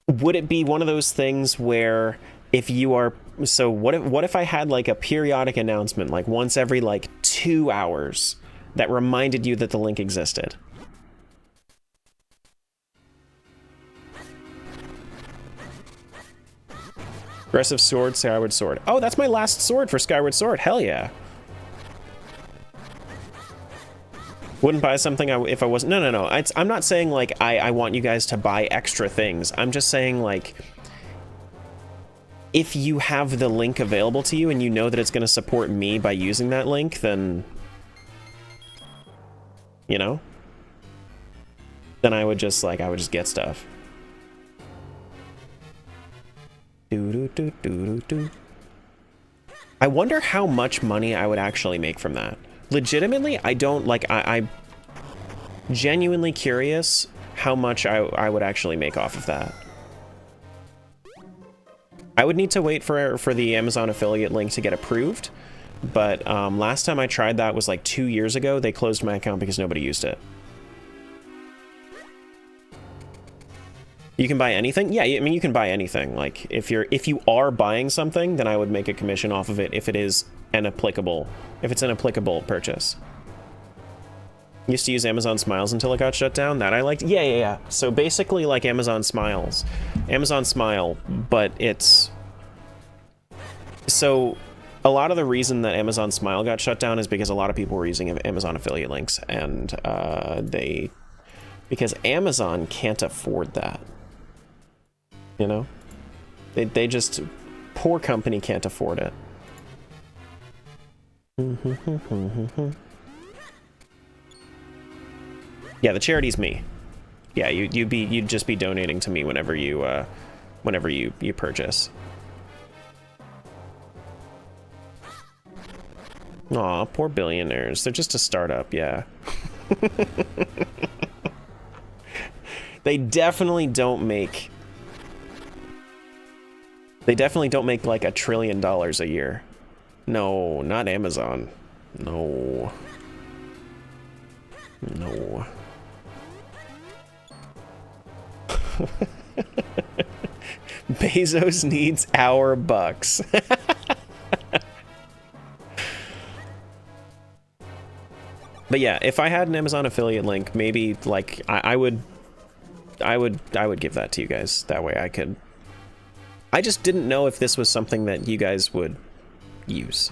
would it be one of those things where if you are, so what if I had like a periodic announcement, like once every like 2 hours, that reminded you that the link existed? Aggressive sword, Skyward Sword. Oh, that's my last sword for Skyward Sword. Hell yeah. Wouldn't buy something if I wasn't... No. I'm not saying, like, I want you guys to buy extra things. I'm just saying, like, if you have the link available to you and you know that it's going to support me by using that link, then... You know? Then I would just get stuff. I wonder how much money I would actually make from that. Legitimately, I don't like. I'm genuinely curious how much I would actually make off of that. I would need to wait for the Amazon affiliate link to get approved, but last time I tried that was like 2 years ago. They closed my account because nobody used it. You can buy anything? Yeah, I mean, you can buy anything. Like, if you are buying something, then I would make a commission off of it if it's an applicable purchase. Used to use Amazon Smiles until it got shut down. That I liked. Yeah. So basically like Amazon Smile, but it's... So a lot of the reason that Amazon Smile got shut down is because a lot of people were using Amazon affiliate links, and because Amazon can't afford that. You know? They just... Poor company can't afford it. Yeah, the charity's me. Yeah, you'd just be donating to me whenever you purchase. Aw, poor billionaires. They're just a startup, yeah. They definitely don't make like $1 trillion a year. No, not Amazon. No. Bezos needs our bucks. But yeah, if I had an Amazon affiliate link, maybe like I would give that to you guys. That way I could. I just didn't know if this was something that you guys would use,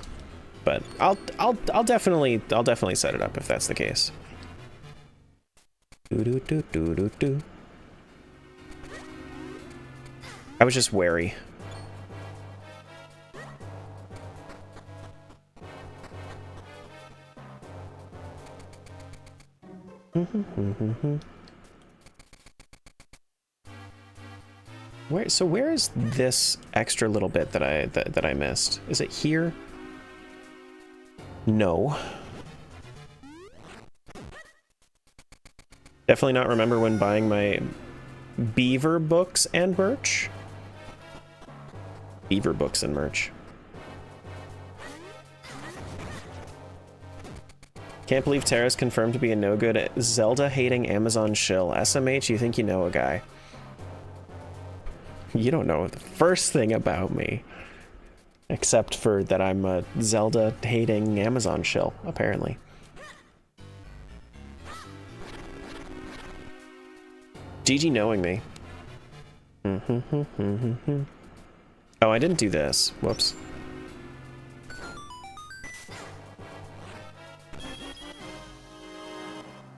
but I'll definitely set it up if that's the case. I was just wary. Where is this extra little bit that I missed? Is it here? No. Definitely not remember when buying my beaver books and merch. Beaver books and merch. Can't believe Terra's confirmed to be a no-good Zelda-hating Amazon shill. SMH, you think you know a guy. You don't know the first thing about me. Except for that I'm a Zelda-hating Amazon shill, apparently. GG knowing me. Oh, I didn't do this. Whoops.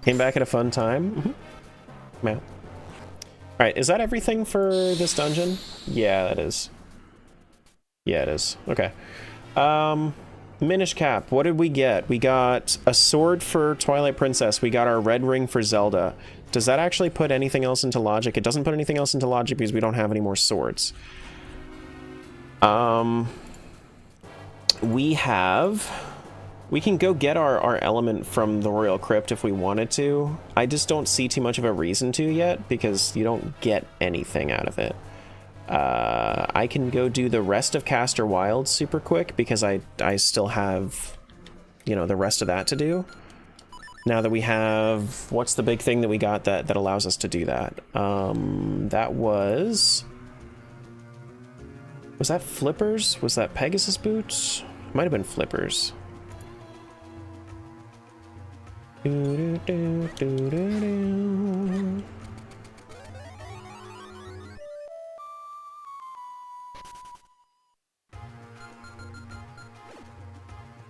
Came back at a fun time. Yeah. Alright, is that everything for this dungeon? Yeah, that is. Yeah, it is. Okay. Minish Cap, what did we get? We got a sword for Twilight Princess. We got our red ring for Zelda. Does that actually put anything else into logic? It doesn't put anything else into logic because we don't have any more swords. We can go get our element from the Royal Crypt if we wanted to. I just don't see too much of a reason to yet because you don't get anything out of it. I can go do the rest of Castor Wild super quick because I still have, you know, the rest of that to do. Now that we have, what's the big thing that we got that allows us to do that? That was that Flippers? Was that Pegasus boots? Might have been Flippers.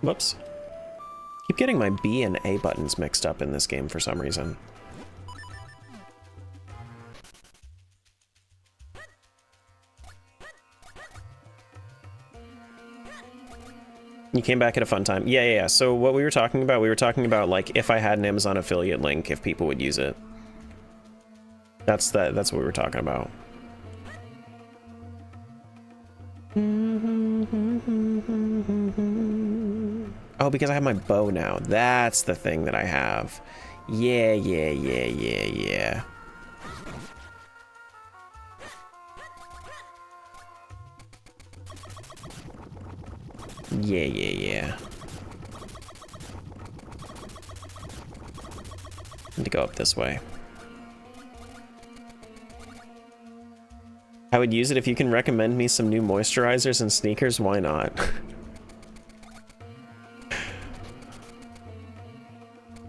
Whoops. Keep getting my B and A buttons mixed up in this game for some reason. You came back at a fun time. Yeah. So what we were talking about like if I had an Amazon affiliate link, if people would use it. That's what we were talking about. Oh, because I have my bow now. That's the thing that I have. Yeah. Yeah. Need to go up this way. I would use it if you can recommend me some new moisturizers and sneakers. Why not?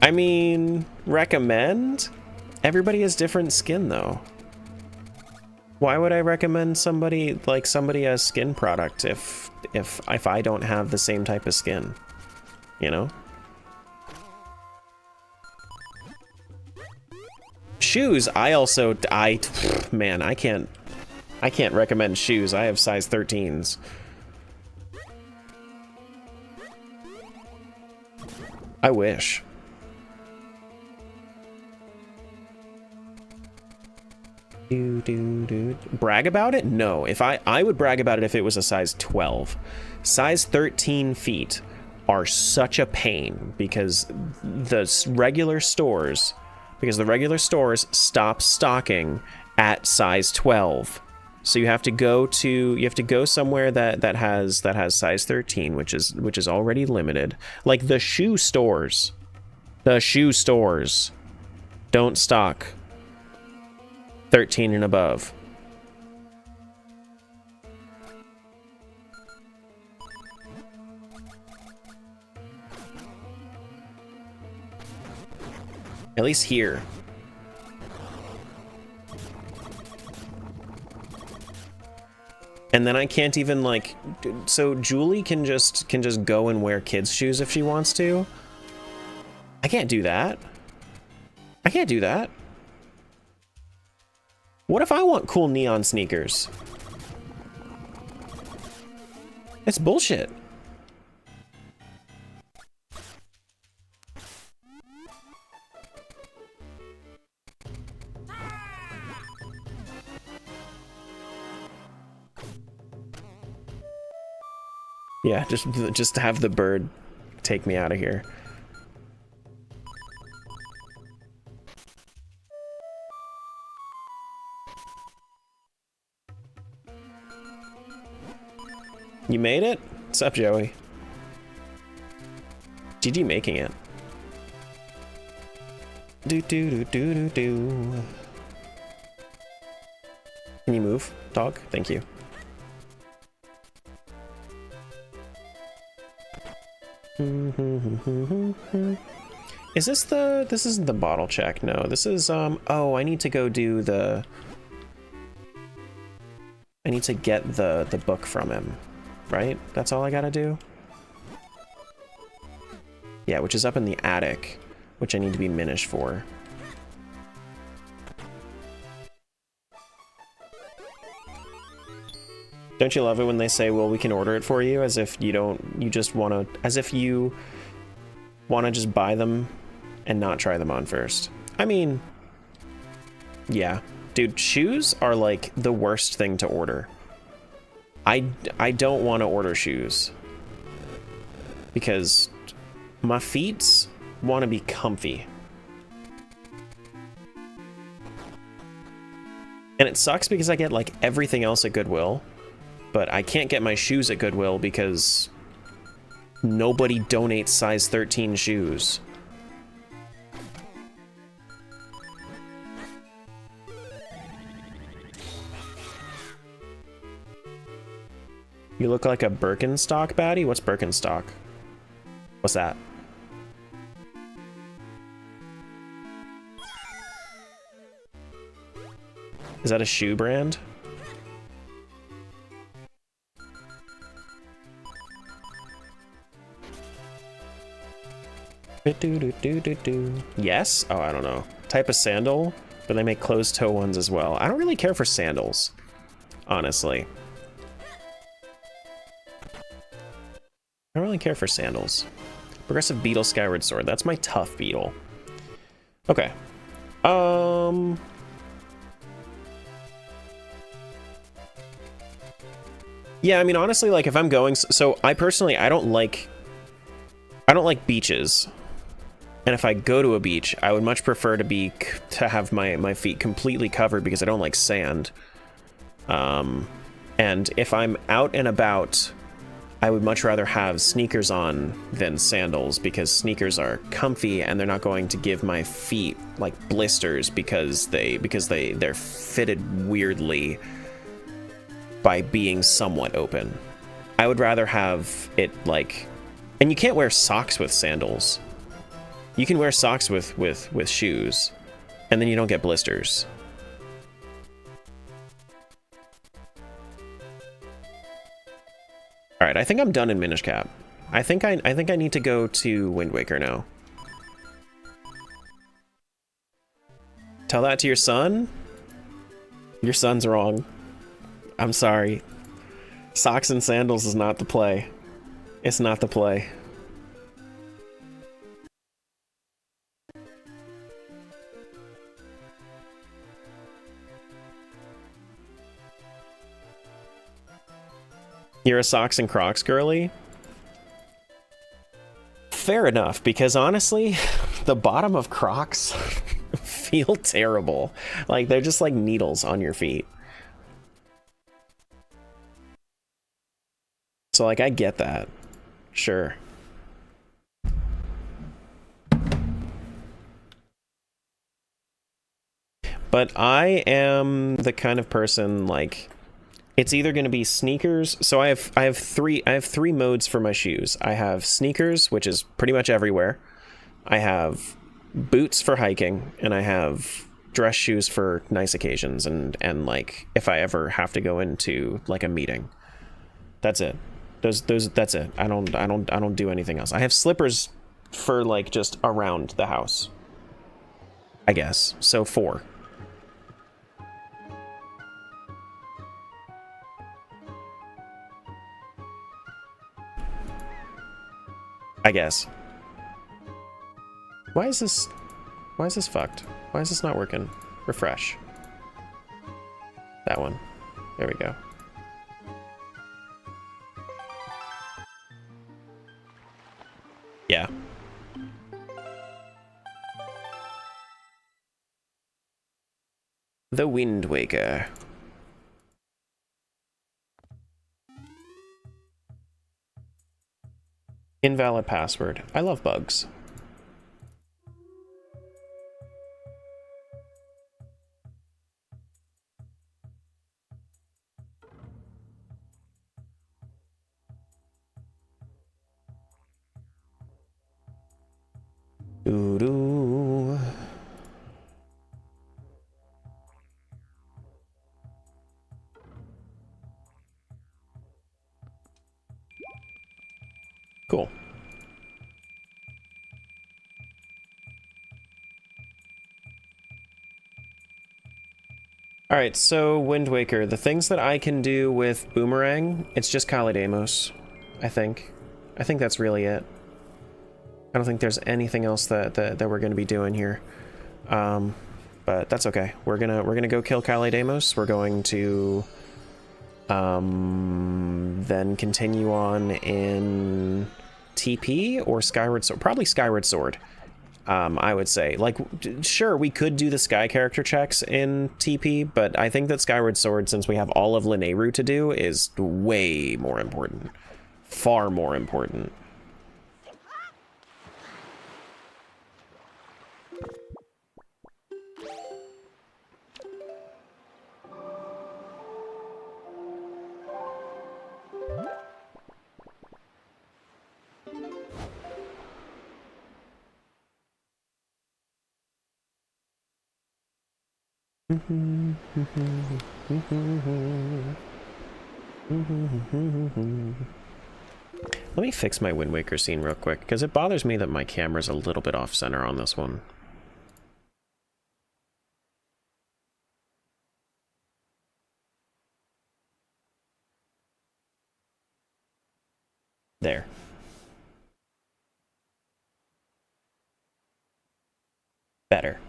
I mean, recommend? Everybody has different skin, though. Why would I recommend somebody a skin product if I don't have the same type of skin? You know? Shoes, man, I can't recommend shoes. I have size 13s. I wish. Brag about it? No. If I would brag about it if it was a size 12. Size 13 feet are such a pain because the regular stores stop stocking at size 12. So you have to go somewhere that has size 13, which is already limited. Like the shoe stores. The shoe stores don't stock 13 and above. At least here. And then I can't even like, so Julie can just go and wear kids' shoes if she wants to. I can't do that. I can't do that. What if I want cool neon sneakers? It's bullshit. Yeah, just to have the bird take me out of here. You made it? What's up, Joey? GG making it. Do. Can you move, dog? Thank you. Is this this isn't the bottle check? No, this is oh, I need to go do the, I need to get the book from him, right? That's all I gotta do? Yeah, which is up in the attic, which I need to be Minish for. Don't you love it when they say, well, we can order it for you, as if you just want to, as if you want to just buy them and not try them on first. I mean, yeah. Dude, shoes are like the worst thing to order. I don't want to order shoes because my feet want to be comfy. And it sucks because I get like everything else at Goodwill, but I can't get my shoes at Goodwill because nobody donates size 13 shoes. You look like a Birkenstock baddie? What's Birkenstock? What's that? Is that a shoe brand? Yes? Oh, I don't know. Type of sandal, but they make closed toe ones as well. I don't really care for sandals, honestly. I don't really care for sandals. Progressive Beetle Skyward Sword. That's my tough beetle. Okay. Yeah, I mean, honestly, like, if I'm going... So, I personally, I don't like I don't like beaches. And if I go to a beach, I would much prefer to have my feet completely covered because I don't like sand. And if I'm out and about, I would much rather have sneakers on than sandals because sneakers are comfy and they're not going to give my feet like blisters because they're fitted weirdly by being somewhat open. I would rather have it like, and you can't wear socks with sandals. You can wear socks with shoes, and then you don't get blisters. All right, I think I'm done in Minish Cap. I think I need to go to Wind Waker now. Tell that to your son? Your son's wrong. I'm sorry. Socks and sandals is not the play. It's not the play. You're a socks and Crocs girly? Fair enough, because honestly, the bottom of Crocs feel terrible. Like, they're just like needles on your feet. So, like, I get that. Sure. But I am the kind of person, like, it's either going to be sneakers. So I have three modes for my shoes. I have sneakers, which is pretty much everywhere. I have boots for hiking, and I have dress shoes for nice occasions and like if I ever have to go into like a meeting. That's it. That's it. I don't do anything else. I have slippers for like just around the house, I guess. So 4. I guess. Why is this fucked? Why is this not working? Refresh. That one. There we go. Yeah. The Wind Waker. Invalid password. I love bugs. Doo-doo. Cool. Alright, so Wind Waker. The things that I can do with Boomerang, it's just Kalidamos, I think. I think that's really it. I don't think there's anything else that we're going to be doing here. But that's okay. We're gonna go kill Kalidamos. We're going to then continue on in TP or Skyward Sword. Probably Skyward Sword. I would say, like, sure, we could do the Sky character checks in TP, but I think that Skyward Sword, since we have all of Lineru to do, is way more important. Far more important. Let me fix my Wind Waker scene real quick, because it bothers me that my camera's a little bit off-center on this one. There. Better.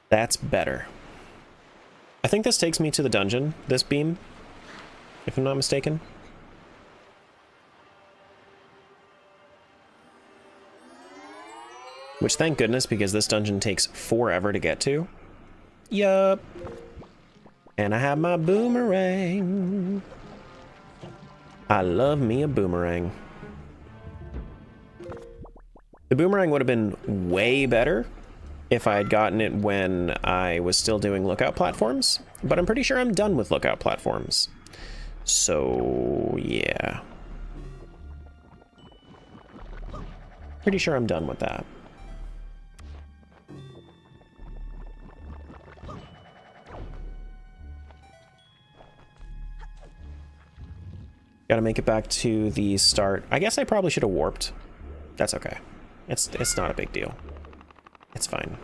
That's better. I think this takes me to the dungeon, this beam. if I'm not mistaken. Which, thank goodness, because this dungeon takes forever to get to. Yup. And I have my boomerang. I love me a boomerang. The boomerang would have been way better if I had gotten it when I was still doing lookout platforms, but I'm pretty sure I'm done with lookout platforms. So, yeah. Pretty sure I'm done with that. Gotta make it back to the start. I guess I probably should have warped. That's okay. It's not a big deal. It's fine.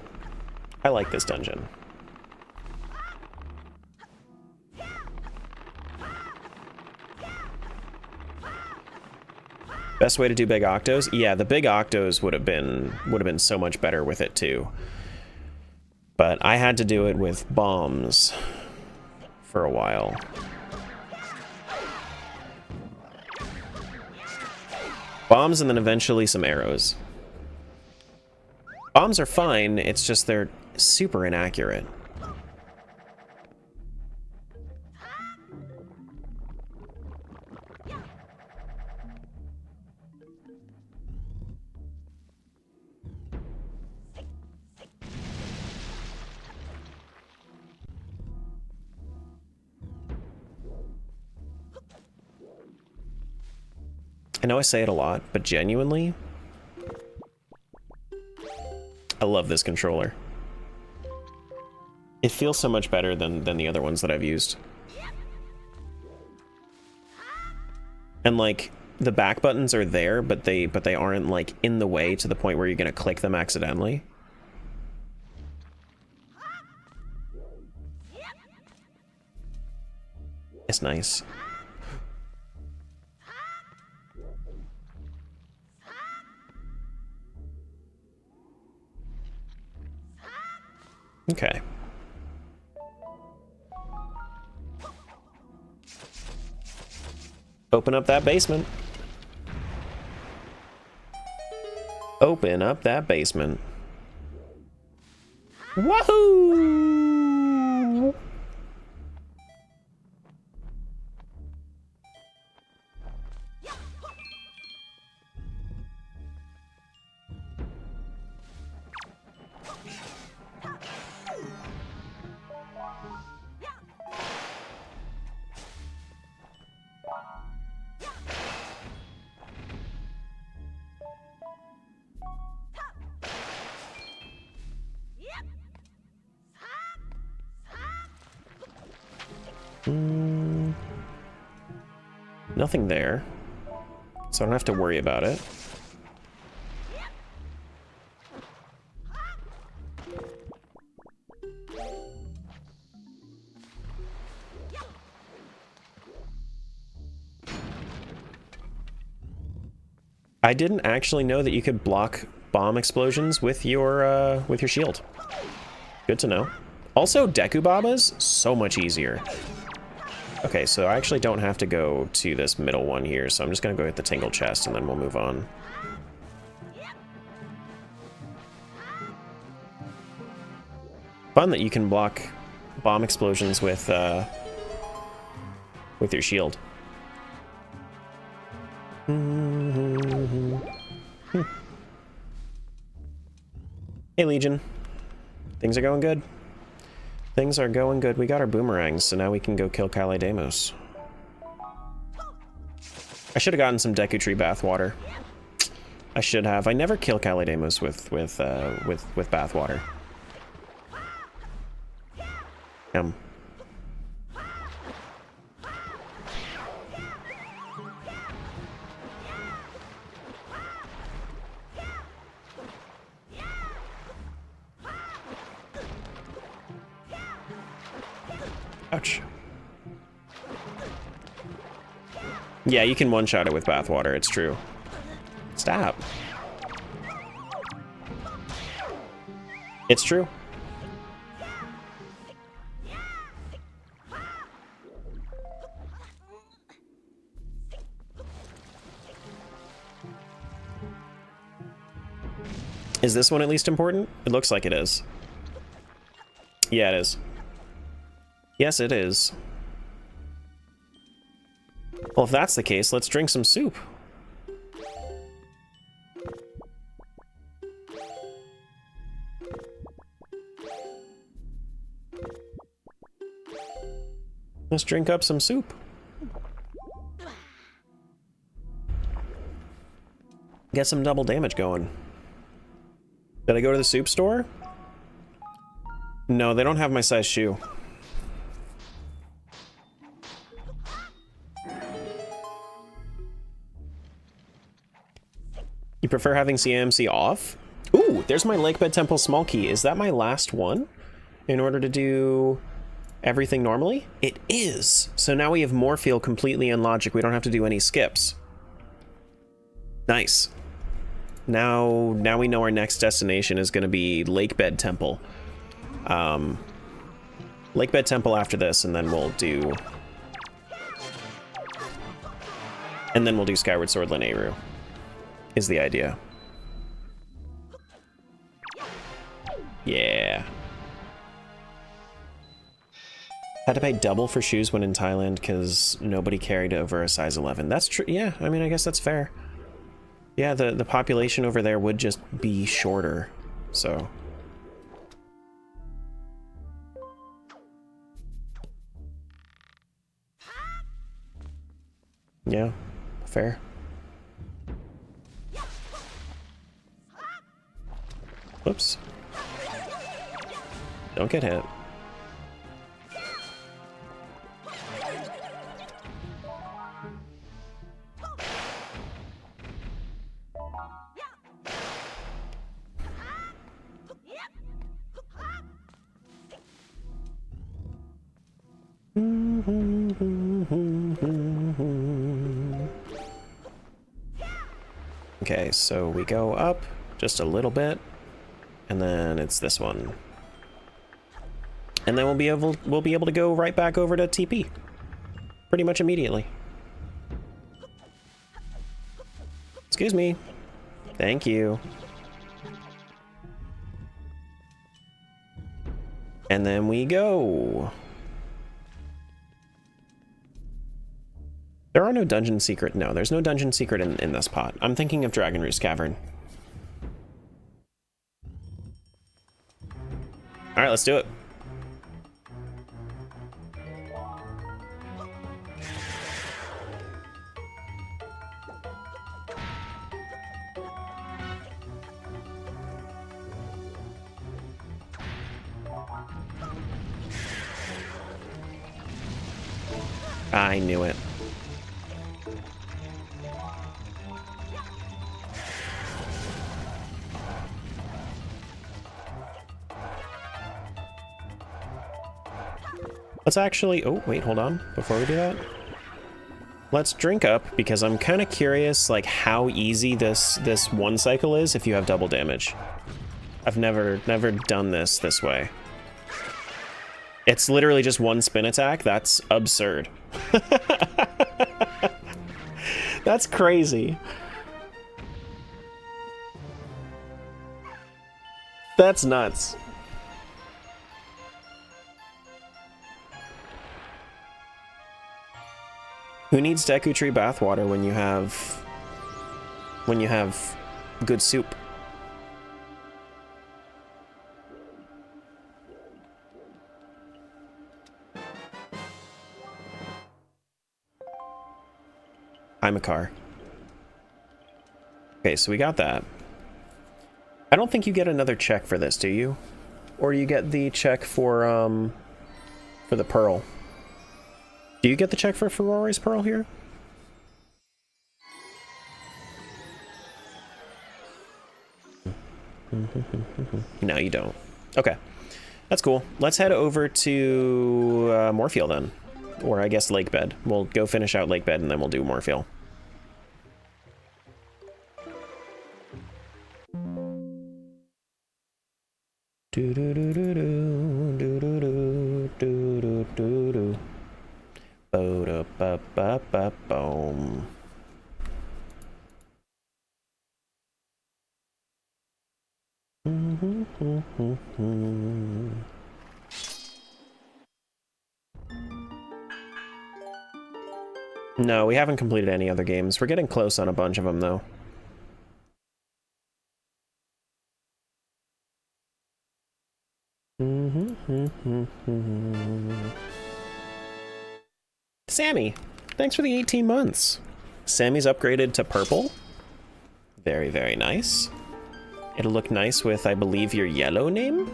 I like this dungeon. Best way to do big octos? Yeah, the big octos would have been so much better with it too. But I had to do it with bombs for a while. Bombs and then eventually some arrows. Bombs are fine, it's just they're super inaccurate. I know I say it a lot, but genuinely, I love this controller. It feels so much better than the other ones that I've used. And like, the back buttons are there, but they aren't like in the way to the point where you're gonna click them accidentally. It's nice. Okay. Open up that basement. Open up that basement. Wahoo! Nothing there, so I don't have to worry about it. I didn't actually know that you could block bomb explosions with your shield. Good to know. Also, Deku Babas, so much easier. Okay, so I actually don't have to go to this middle one here, so I'm just gonna go hit the Tingle Chest and then we'll move on. Fun that you can block bomb explosions with your shield. Hey, Legion. Things are going good? Things are going good. We got our boomerangs, so now we can go kill Kalidamos. I should have gotten some Deku Tree bathwater. I should have. I never kill Kalidamos with bathwater. Ouch. Yeah, you can one-shot it with bathwater, it's true. Stop. It's true. Is this one at least important? It looks like it is. Yeah, it is. Yes, it is. Well, if that's the case, let's drink some soup. Let's drink up some soup. Get some double damage going. Did I go to the soup store? No, they don't have my size shoe. You prefer having CMC off? Ooh, there's my Lakebed Temple small key. Is that my last one in order to do everything normally? It is. So now we have Morfield completely in logic. We don't have to do any skips. Nice. Now we know our next destination is going to be Lakebed Temple. Lakebed Temple after this, and then we'll do... And then we'll do Skyward Sword Linearu, is the idea. Yeah. Had to pay double for shoes when in Thailand because nobody carried over a size 11. That's true. Yeah, I mean, I guess that's fair. Yeah, the population over there would just be shorter, so... Yeah, fair. Whoops. Don't get hit. Okay, so we go up just a little bit, and then it's this one. And then we'll be able to go right back over to TP pretty much immediately. Excuse me. Thank you. And then we go. There are no dungeon secret. No, there's no dungeon secret in this pot. I'm thinking of Dragon Roost Cavern. All right, let's do it. I knew it. Let's actually... Oh, wait, hold on. Before we do that, let's drink up, because I'm kind of curious, like, how easy this one cycle is if you have double damage. I've never done this way. It's literally just one spin attack. That's absurd. That's crazy. That's nuts. Who needs Deku Tree bathwater when you have good soup? I'm a car. Okay, so we got that. I don't think you get another check for this, do you? Or do you get the check for the pearl? Do you get the check for Ferrari's pearl here? No, you don't. Okay, that's cool. Let's head over to Morfield then. Or I guess Lakebed. We'll go finish out Lakebed and then we'll do Morfield. Do do do do do do do do do do do. Bo da ba ba ba boom. No, we haven't completed any other games. We're getting close on a bunch of them, though. Sammy, thanks for the 18 months. Sammy's upgraded to purple. Very, very nice. It'll look nice with, I believe, your yellow name.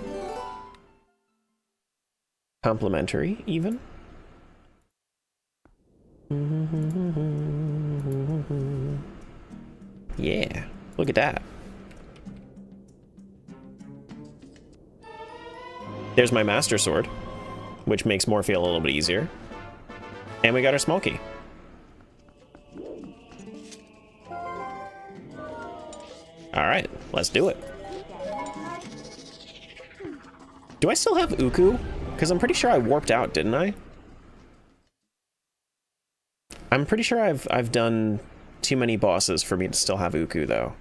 Complimentary, even. Yeah, look at that. There's my Master Sword, which makes Morfield a little bit easier. And we got our small key. Alright, let's do it. Do I still have Uku? Because I'm pretty sure I warped out, didn't I? I'm pretty sure I've done too many bosses for me to still have Uku, though.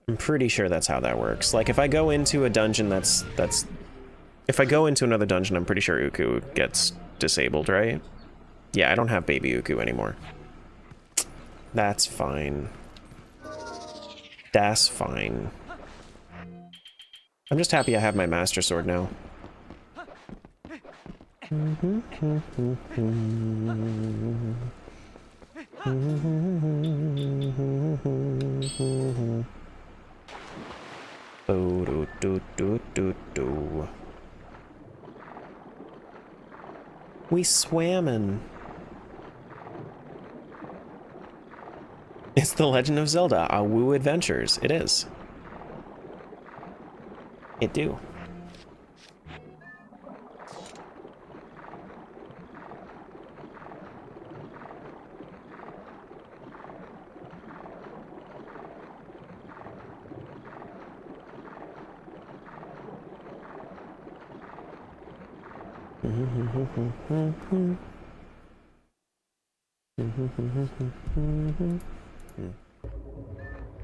I'm pretty sure that's how that works. Like, if I go into a dungeon if I go into another dungeon, I'm pretty sure Uku gets disabled, right? Yeah, I don't have baby Uku anymore. That's fine. That's fine. I'm just happy I have my Master Sword now. We swammin'. It's the Legend of Zelda, a Woo Adventures. It is. It do.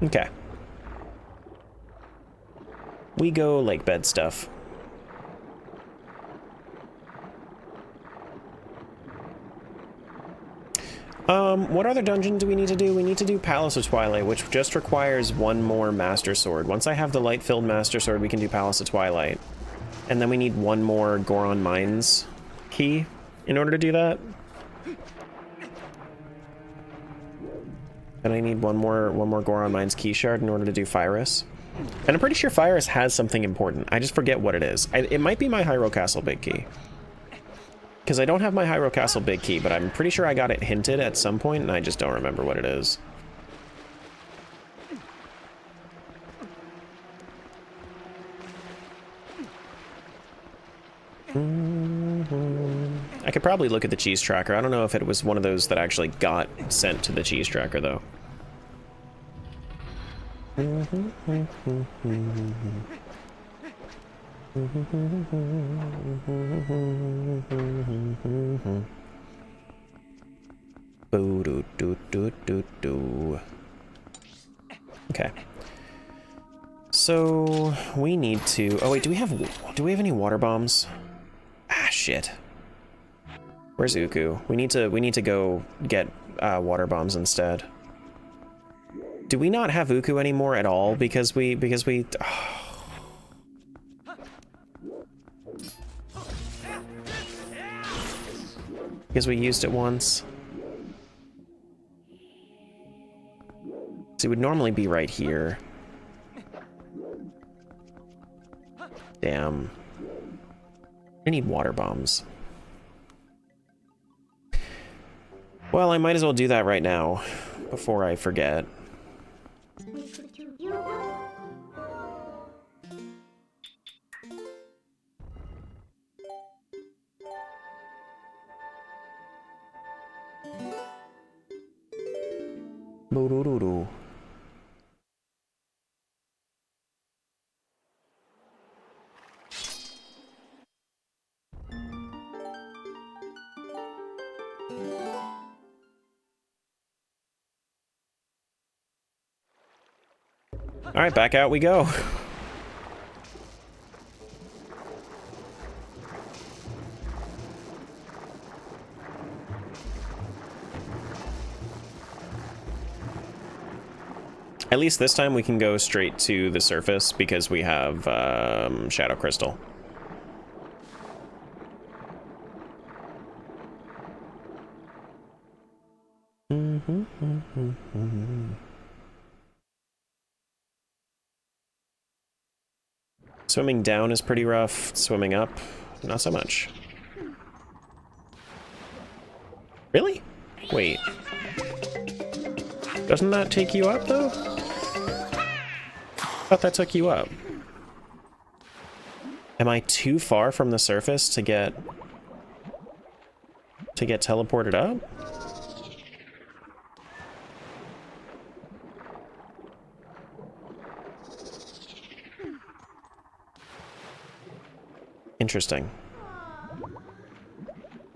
Okay. We go like bed stuff. What other dungeon do we need to do? We need to do Palace of Twilight, which just requires one more Master Sword. Once I have the light-filled Master Sword, we can do Palace of Twilight. And then we need one more Goron Mines key in order to do that. And I need one more Goron Mines key shard in order to do Pyrus. And I'm pretty sure Pyrus has something important. I just forget what it is. It might be my Hyrule Castle big key. Because I don't have my Hyrule Castle big key, but I'm pretty sure I got it hinted at some point, and I just don't remember what it is. I could probably look at the cheese tracker. I don't know if it was one of those that actually got sent to the cheese tracker, though. Okay. So we need to. Oh wait, do we have any water bombs? Ah, shit. Where's Uku? We need to go get water bombs instead. Do we not have Uku anymore at all because we oh. Because we used it once. So it would normally be right here. Damn. I need water bombs. Well, I might as well do that right now, before I forget. Boo-doo-doo-doo. All right, back out we go. At least this time we can go straight to the surface because we have Shadow Crystal. Swimming down is pretty rough. Swimming up, not so much. Really? Wait. Doesn't that take you up, though? I thought that took you up. Am I too far from the surface to get teleported up? Interesting.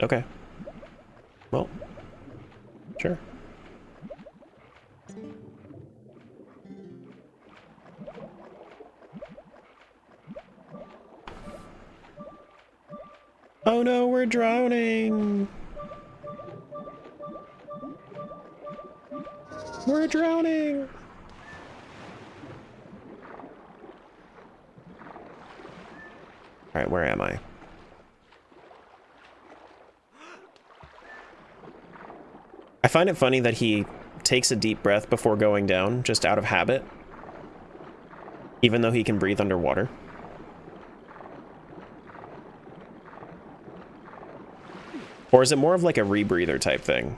Okay. Well, sure. Oh no, we're drowning! We're drowning! Alright, where am I? I find it funny that he takes a deep breath before going down, just out of habit. Even though he can breathe underwater. Or is it more of like a rebreather type thing?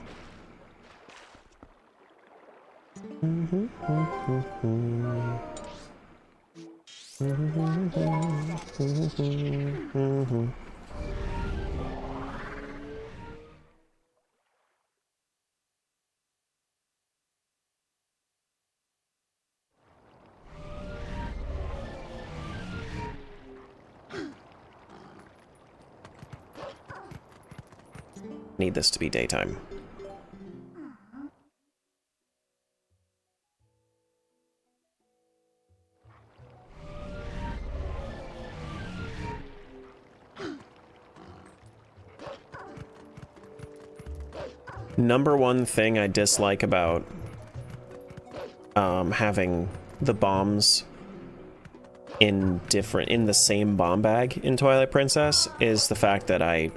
Need this to be daytime. Number one thing I dislike about having the bombs in the same bomb bag in Twilight Princess is the fact that I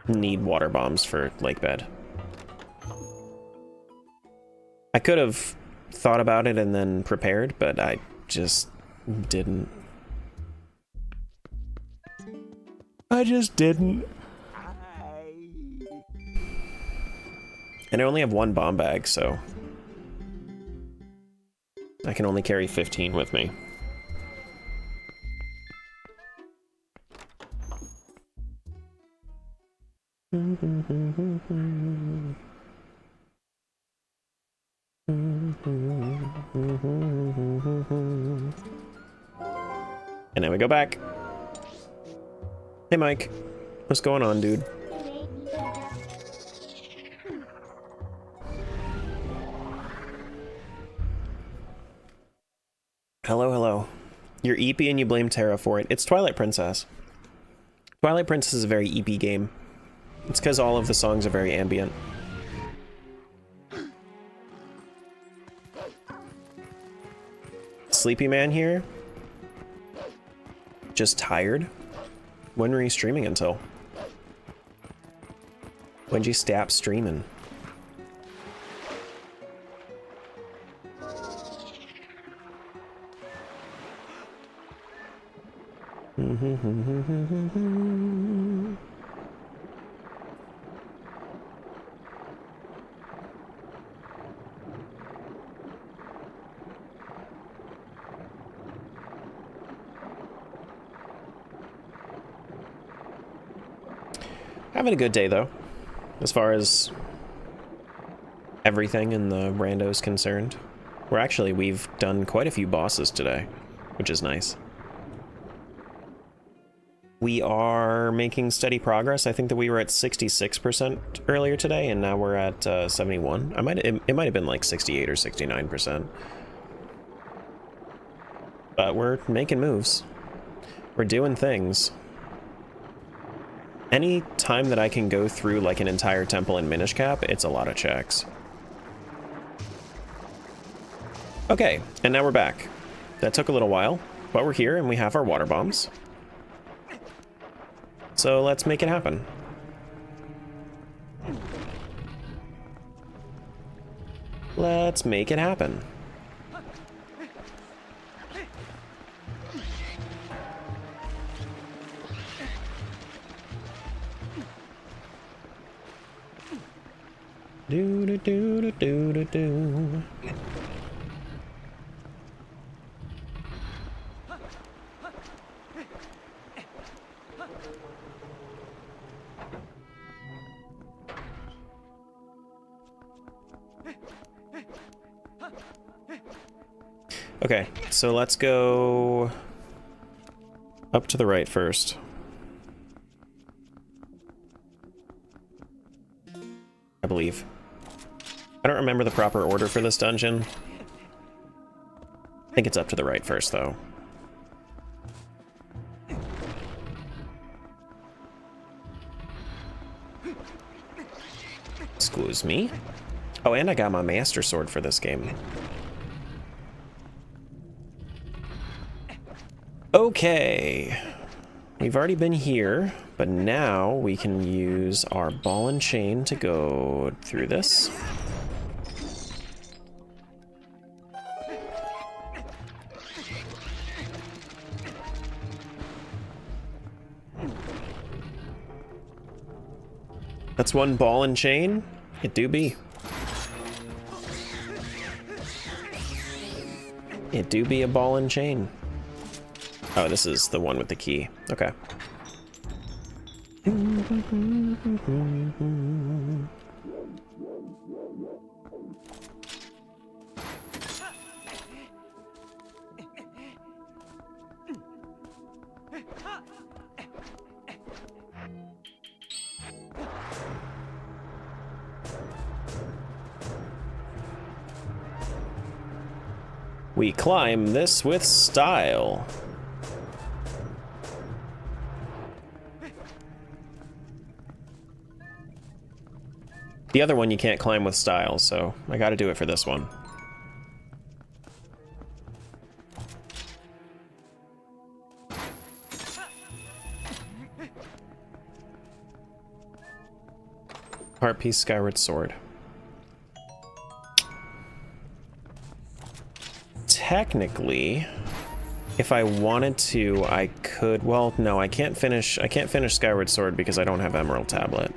need water bombs for lake bed. I could have thought about it and then prepared, but I just didn't. I just didn't. And I only have one bomb bag, so I can only carry 15 with me. And then we go back. Hey Mike, what's going on, dude? Hello, hello. You're EP and you blame Terra for it. It's Twilight Princess. Twilight Princess is a very EP game. It's because all of the songs are very ambient. Sleepy man here? Just tired? When were you streaming until? When'd you stop streaming? Having a good day though, as far as everything in the rando is concerned. We've done quite a few bosses today, which is nice. We are making steady progress. I think that we were at 66% earlier today, and now we're at 71. It might have been like 68 or 69%. But we're making moves. We're doing things. Any time that I can go through like an entire temple in Minish Cap, it's a lot of checks. Okay, and now we're back. That took a little while, but we're here and we have our water bombs. So let's make it happen. Let's make it happen. Do do do do do do. Okay, so let's go up to the right first. I believe. I don't remember the proper order for this dungeon. I think it's up to the right first, though. Excuse me. Oh, and I got my Master Sword for this game. Okay. We've already been here, but now we can use our ball and chain to go through this. That's one ball and chain? It do be. It do be a ball and chain. Oh, this is the one with the key. Okay. We climb this with style. The other one you can't climb with style, so I gotta do it for this one. Heart piece, Skyward Sword. Technically, if I wanted to, I could. Well, no, I can't finish Skyward Sword because I don't have Emerald Tablet.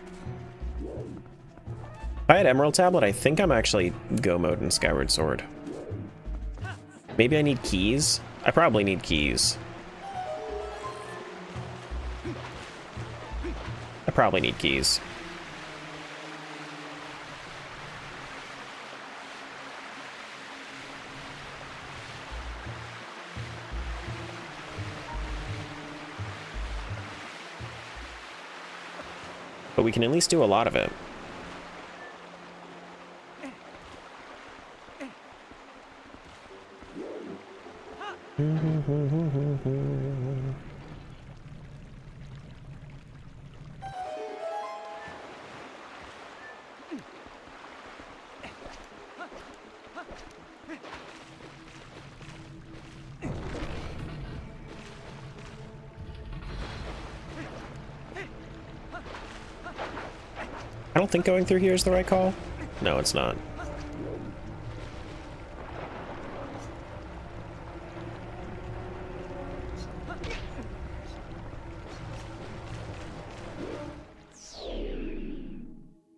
If I had Emerald Tablet, I think I'm actually go mode in Skyward Sword. Maybe I need keys? I probably need keys. I probably need keys. But we can at least do a lot of it. I don't think going through here is the right call. No, it's not.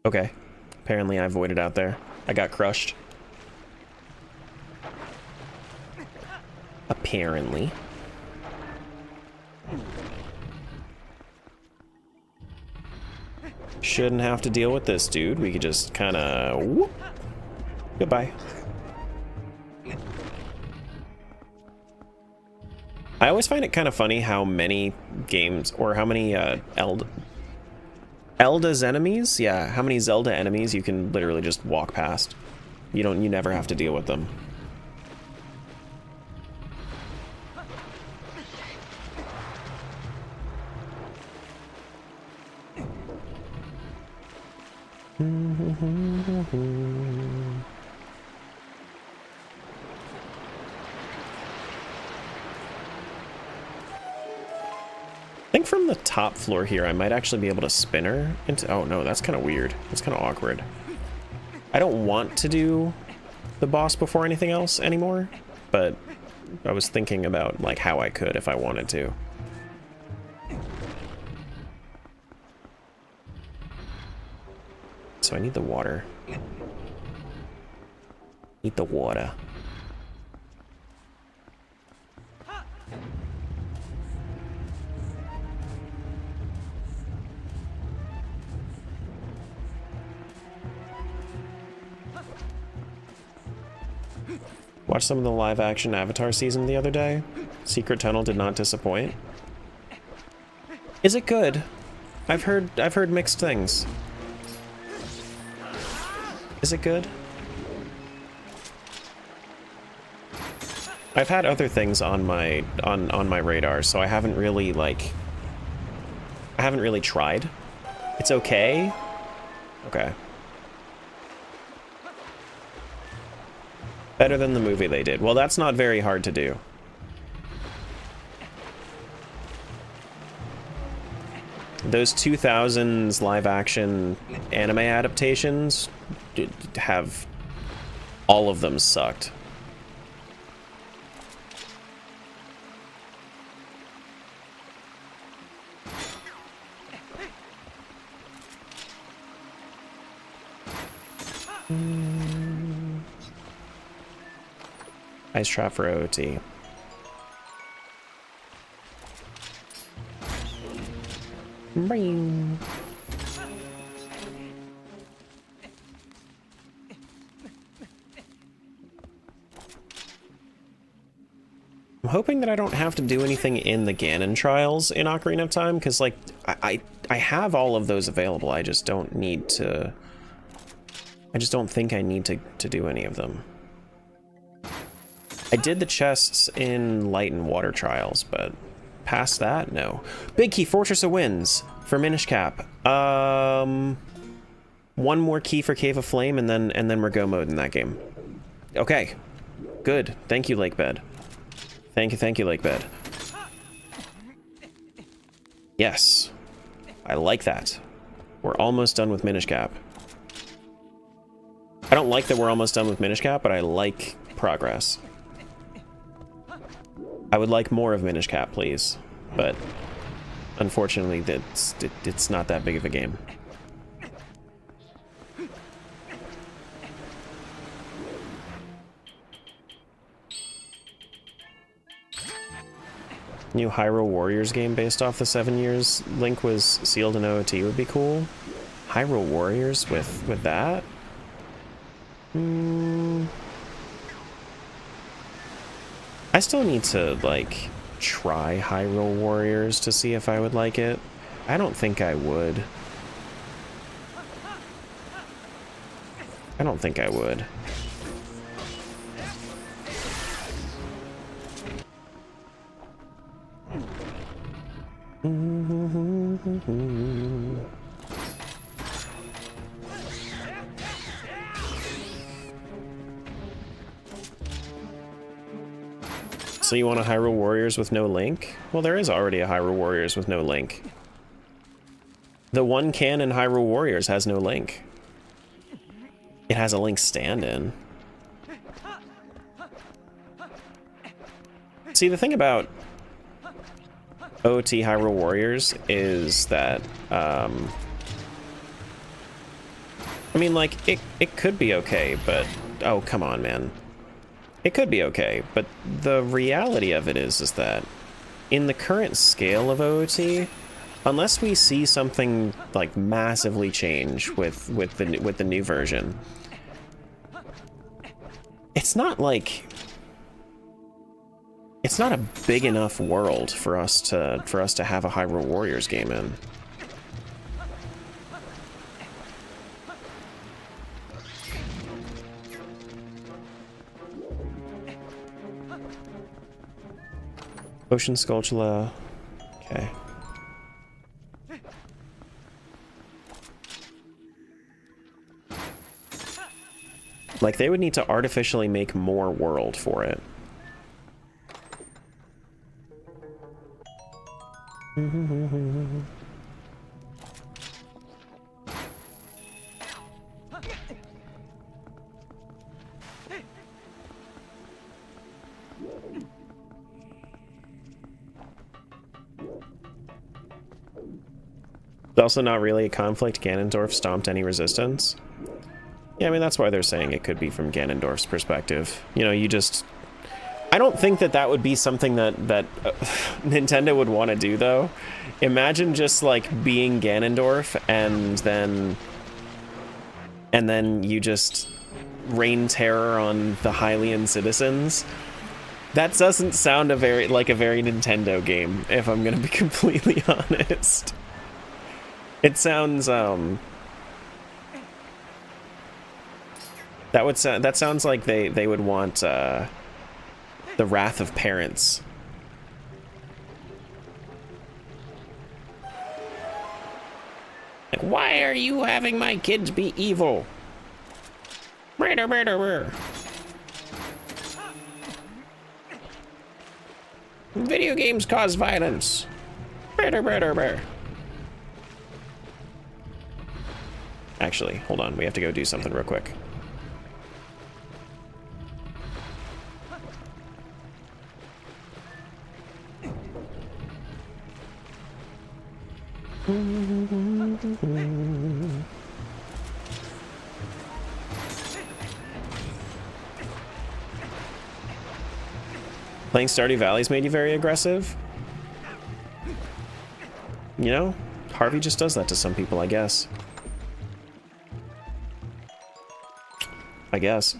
Okay. Apparently I voided out there. I got crushed. Apparently. Shouldn't have to deal with this, dude. We could just kind of whoop. Goodbye. I always find it kind of funny how many games, or how many Zelda's enemies? Yeah, how many Zelda enemies you can literally just walk past. You never have to deal with them. think from the top floor here, I might actually be able to spin her into... Oh, no, that's kind of weird. That's kind of awkward. I don't want to do the boss before anything else anymore, but I was thinking about, like, how I could if I wanted to. So I need the water. Need the water. Watched some of the live-action Avatar season the other day. Secret Tunnel did not disappoint. Is it good? I've heard mixed things. Is it good? I've had other things on my radar, so I haven't really tried. It's okay. Okay. Better than the movie they did. Well, that's not very hard to do. Those 2000s live-action anime adaptations have... all of them sucked. Ice trap for OOT. Bring. I'm hoping that I don't have to do anything in the Ganon trials in Ocarina of Time, because, like, I have all of those available. I just don't need to... I just don't think I need to do any of them. I did the chests in Light and Water trials, but past that, no. Big key, Fortress of Winds for Minish Cap. One more key for Cave of Flame, and then we're go mode in that game. Okay, good. Thank you, Lakebed. Thank you, Lakebed. Yes, I like that. We're almost done with Minish Cap. I don't like that we're almost done with Minish Cap, but I like progress. I would like more of Minish Cap, please, but unfortunately, it's not that big of a game. New Hyrule Warriors game based off the 7 years Link was sealed in OOT would be cool. Hyrule Warriors with that? I still need to, like, try Hyrule Warriors to see if I would like it. I don't think I would. I don't think I would. So you want a Hyrule Warriors with no Link? Well, there is already a Hyrule Warriors with no Link. The one canon Hyrule Warriors has no Link. It has a Link stand-in. See, the thing about OOT Hyrule Warriors is that, I mean, like, it could be okay, but, oh, come on, man. It could be okay, but the reality of it is that in the current scale of OOT, unless we see something like massively change with the new version, it's not like it's not a big enough world for us to have a Hyrule Warriors game in. Ocean Skulltula. Okay. Like, they would need to artificially make more world for it. It's also not really a conflict. Ganondorf stomped any resistance. Yeah, I mean, that's why they're saying it could be from Ganondorf's perspective. You know, you just... I don't think that that would be something that Nintendo would want to do, though. Imagine just, like, being Ganondorf and then you just rain terror on the Hylian citizens. That doesn't sound like a very Nintendo game, if I'm gonna be completely honest. It sounds, that sounds like they would want, the wrath of parents. Like, why are you having my kids be evil? Murder, murder, murder. Video games cause violence. Murder, murder, murder. Actually, hold on. We have to go do something real quick. Playing Stardew Valley's made you very aggressive? You know, Harvey just does that to some people, I guess. I guess.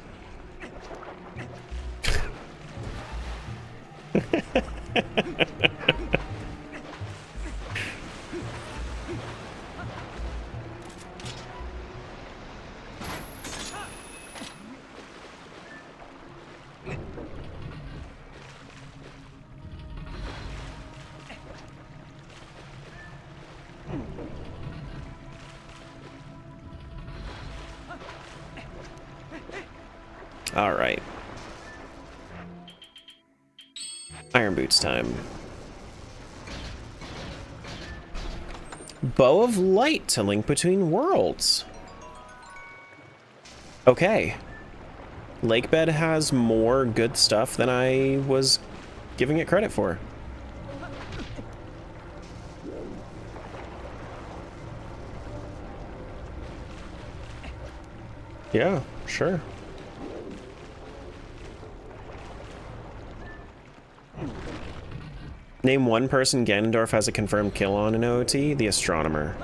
All right. Iron Boots time. Bow of Light to link between worlds. Okay. Lakebed has more good stuff than I was giving it credit for. Yeah, sure. Name one person Ganondorf has a confirmed kill on in OOT, the Astronomer.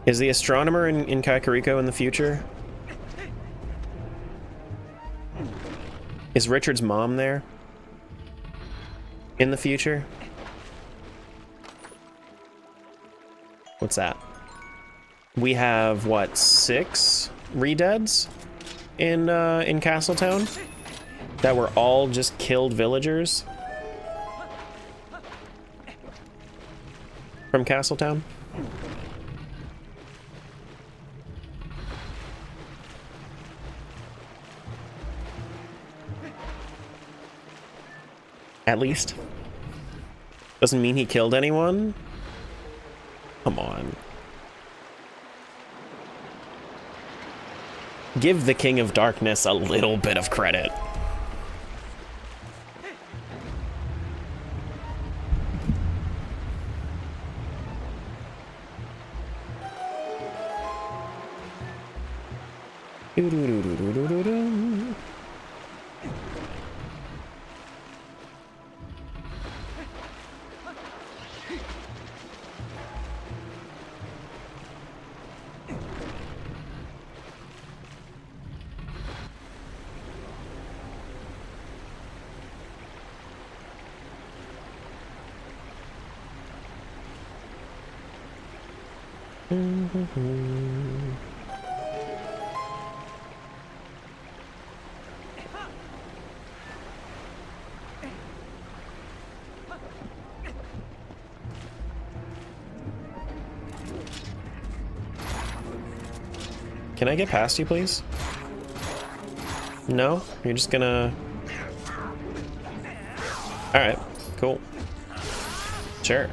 Is the Astronomer in Kakariko in the future? Is Richard's mom there? In the future? What's that? We have, what, 6 Redeads in Castletown? That were all just killed villagers? From Castletown? At least. Doesn't mean he killed anyone? Come on. Give the King of Darkness a little bit of credit. Can I get past you, please? No? You're just gonna... Alright, cool. Sure.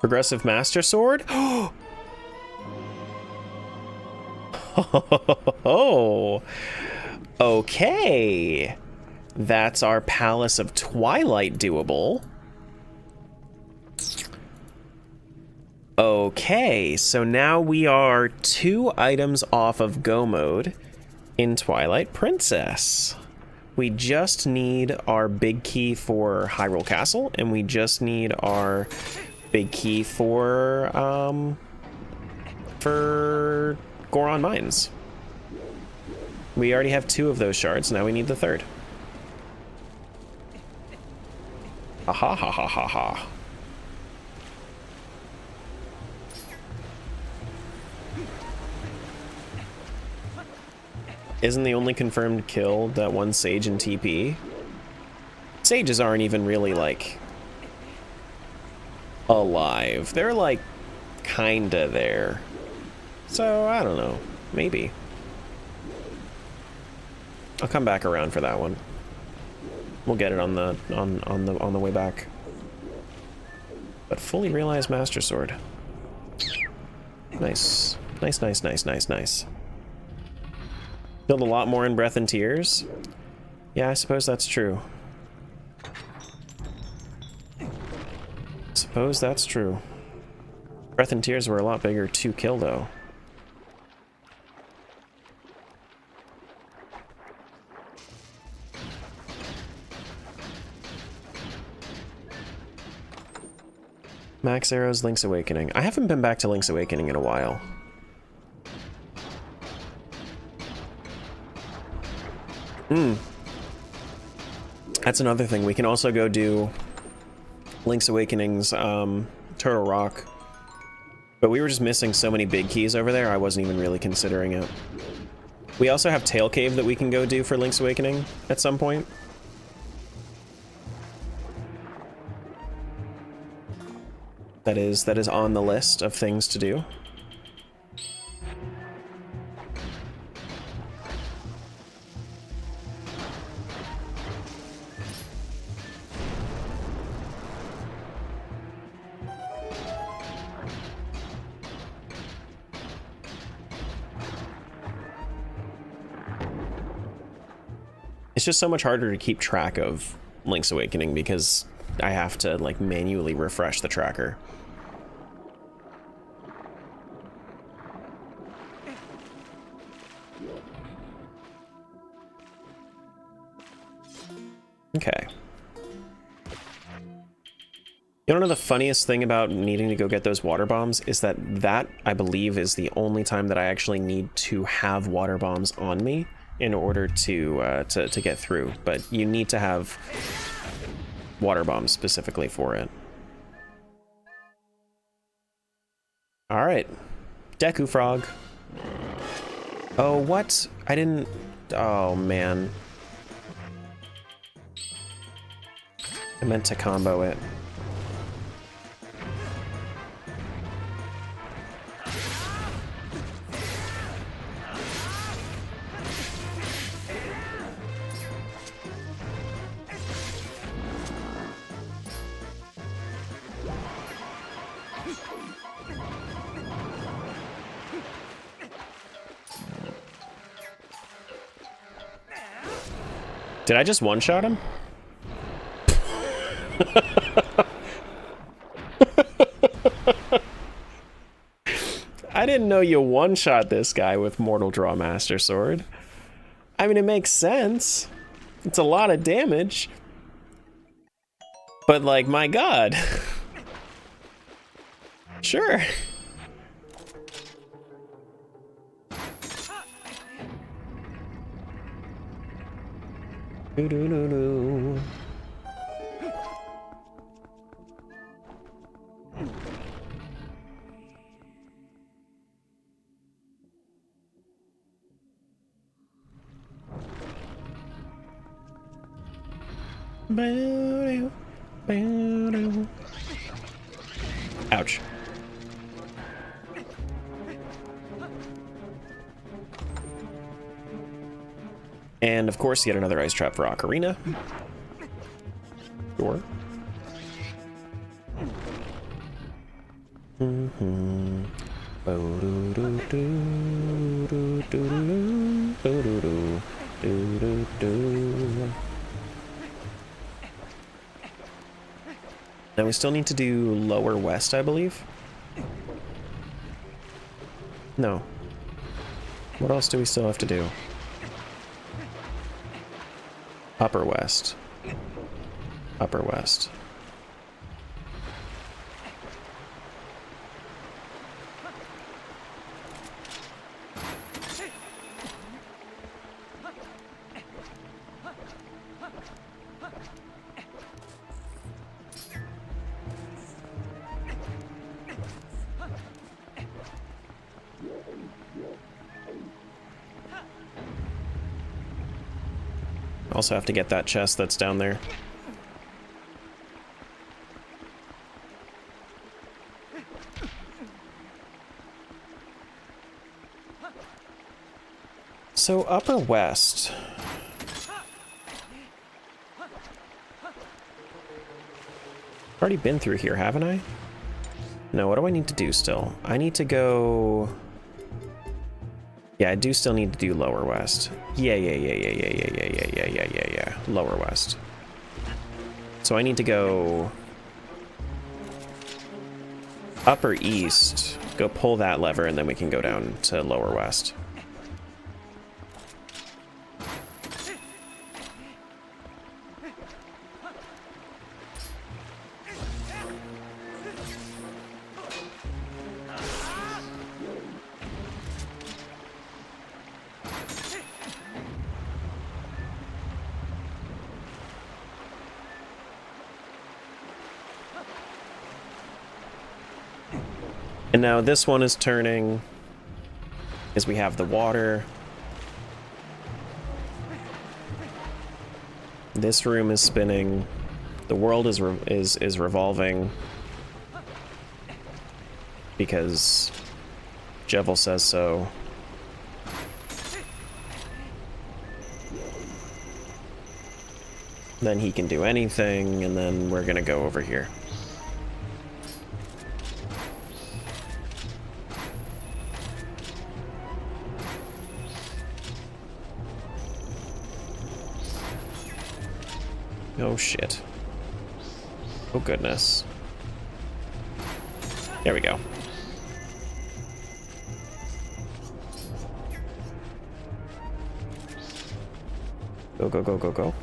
Progressive Master Sword? Oh, okay. That's our Palace of Twilight doable. Okay, so now we are 2 items off of go mode in Twilight Princess. We just need our big key for Hyrule Castle, and we just need our big key for Goron Mines. We already have 2 of those shards, now we need the 3rd. Ha ha ha ha ha ha. Isn't the only confirmed kill that one Sage in TP? Sages aren't even really, like, alive. They're, like, kinda there. So, I don't know. Maybe. I'll come back around for that one. We'll get it on the way back. But fully realized Master Sword. Nice. Nice, nice, nice, nice, nice. Killed a lot more in Breath and Tears. Yeah, I suppose that's true. Suppose that's true. Breath and Tears were a lot bigger to kill, though. Max Arrow's Link's Awakening. I haven't been back to Link's Awakening in a while. That's another thing. We can also go do Link's Awakening's Turtle Rock. But we were just missing so many big keys over there, I wasn't even really considering it. We also have Tail Cave that we can go do for Link's Awakening at some point. That is on the list of things to do. It's just so much harder to keep track of Link's Awakening because I have to, like, manually refresh the tracker. Okay. You wanna know the funniest thing about needing to go get those water bombs is that I believe, is the only time that I actually need to have water bombs on me in order to get through. But you need to have water bombs specifically for it. All right, Deku Frog. Oh, what? I didn't. Oh man. I meant to combo it. Did I just one-shot him? I didn't know you one-shot this guy with Mortal Draw Master Sword. I mean, it makes sense. It's a lot of damage. But, like, my god. Sure. Do-do-do-do. Ouch. And of course, yet another ice trap for Ocarina. Sure. Now we still need to do lower west, I believe. No. What else do we still have to do? Upper west. Upper west. Also have to get that chest that's down there. So upper west. Already been through here, haven't I? No, what do I need to do still? I need to go... Yeah, I do still need to do lower west. Yeah. Lower west. So I need to go upper east, go pull that lever, and then we can go down to lower west. And now this one is turning, as we have the water. This room is spinning. The world is revolving because Jevil says so. Then he can do anything, and then we're gonna go over here. Oh shit. Oh goodness. There we go. Go, go, go, go, go.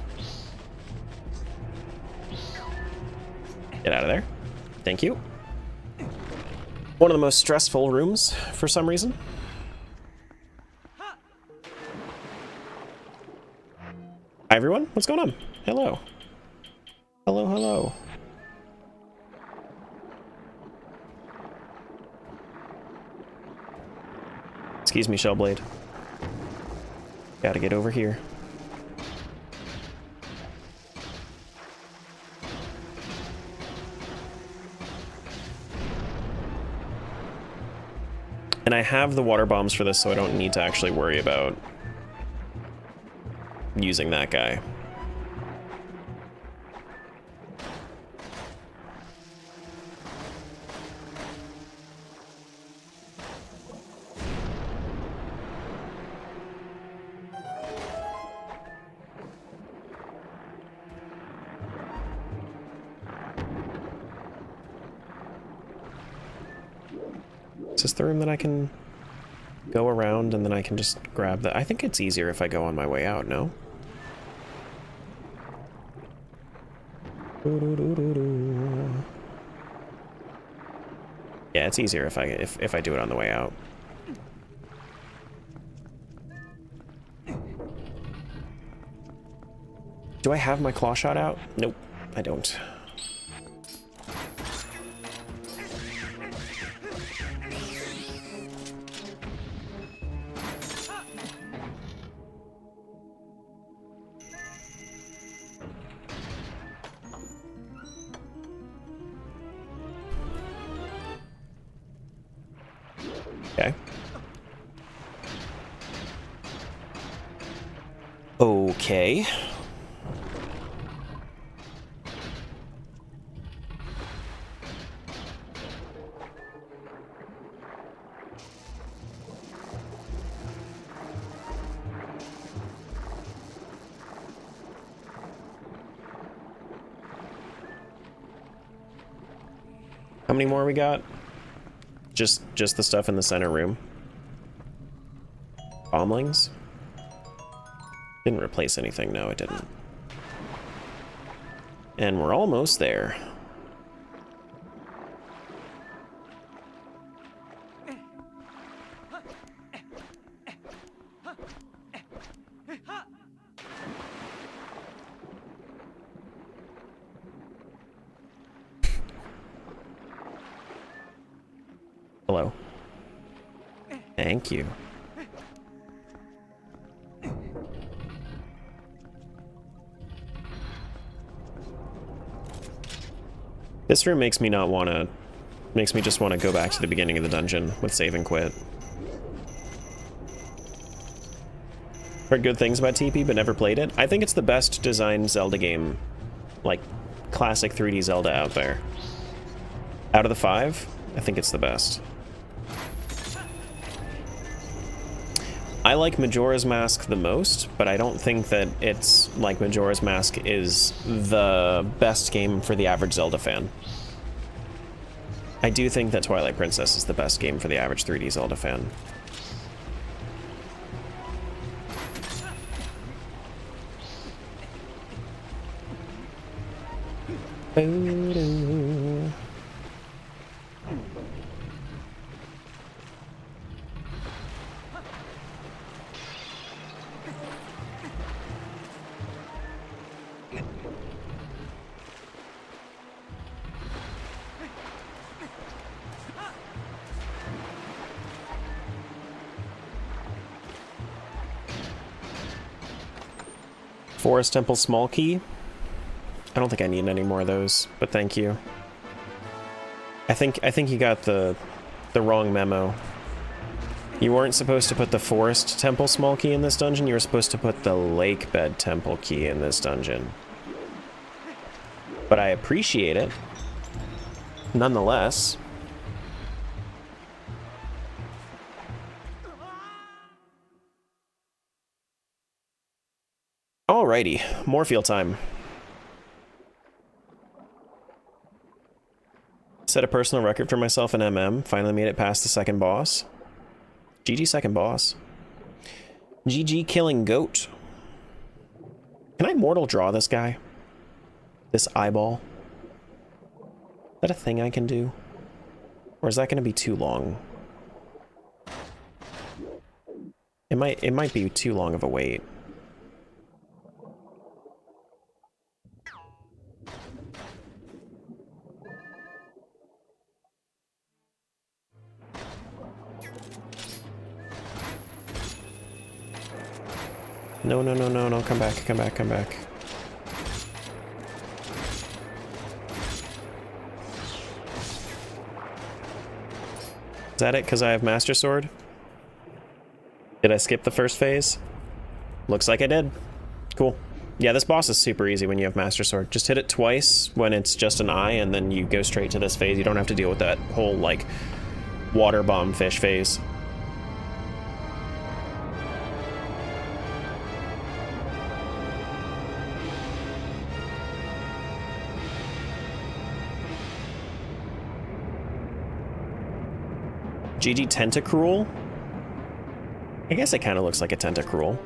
Get out of there. Thank you. One of the most stressful rooms for some reason. Hi everyone, what's going on? Hello. Hello, hello. Excuse me, Shellblade. Gotta get over here. And I have the water bombs for this, so I don't need to actually worry about using that guy. Is this the room that I can go around and then I can just grab that? I think it's easier if I go on my way out, no? Yeah, it's easier if I do it on the way out. Do I have my claw shot out? Nope, I don't. Okay. How many more we got? Just the stuff in the center room. Bomblings? Didn't replace anything, no it didn't. And we're almost there. Hello. Thank you. This room makes me not want to... Makes me just want to go back to the beginning of the dungeon with save and quit. Heard good things about TP, but never played it. I think it's the best designed Zelda game. Like, classic 3D Zelda out there. Out of the 5, I think it's the best. I like Majora's Mask the most, but I don't think that it's like Majora's Mask is the best game for the average Zelda fan. I do think that Twilight Princess is the best game for the average 3D Zelda fan. Forest Temple Small Key. I don't think I need any more of those, but thank you. I think you got the wrong memo. You weren't supposed to put the Forest Temple Small Key in this dungeon, you were supposed to put the Lake Bed Temple Key in this dungeon. But I appreciate it, nonetheless. Alrighty, Morfield time. Set a personal record for myself in MM. Finally made it past the second boss. GG second boss. GG killing goat. Can I mortal draw this guy? This eyeball? Is that a thing I can do? Or is that going to be too long? It might be too long of a wait. No, no, no, no, no, come back, come back, come back. Is that it, because I have Master Sword? Did I skip the first phase? Looks like I did. Cool. Yeah, this boss is super easy when you have Master Sword. Just hit it twice when it's just an eye, and then you go straight to this phase. You don't have to deal with that whole, like, water bomb fish phase. GG Tentacruel? I guess it kind of looks like a Tentacruel.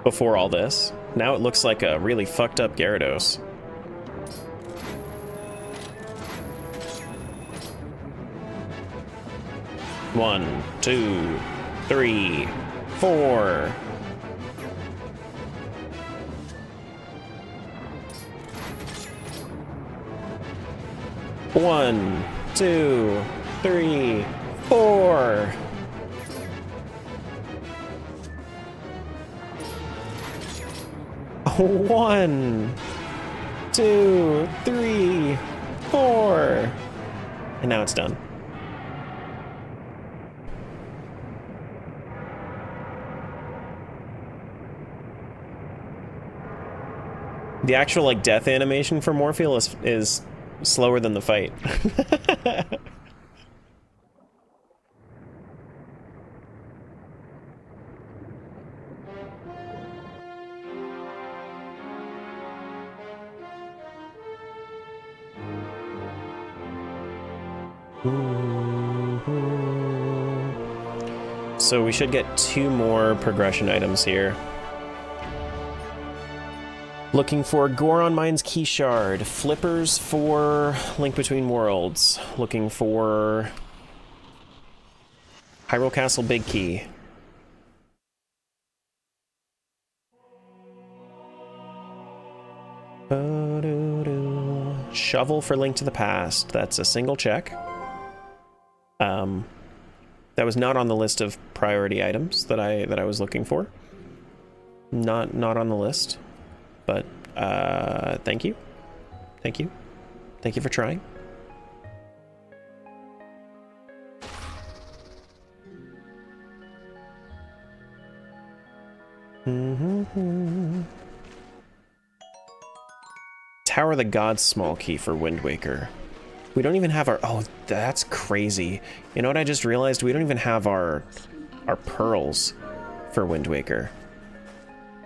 Before all this. Now it looks like a really fucked up Gyarados. One, two, three, four. One, two, three, four. One, two, three, four. And now it's done. The actual like death animation for Morfield is slower than the fight. So we should get 2 more progression items here. Looking for Goron Mine's Key Shard, Flippers for Link Between Worlds, looking for Hyrule Castle Big Key. Shovel for Link to the Past, that's a single check. That was not on the list of priority items that I was looking for. Not on the list. But, thank you. Thank you. Thank you for trying. Tower of the Gods small key for Wind Waker. We don't even have our... Oh, that's crazy. You know what I just realized? We don't even have our pearls for Wind Waker.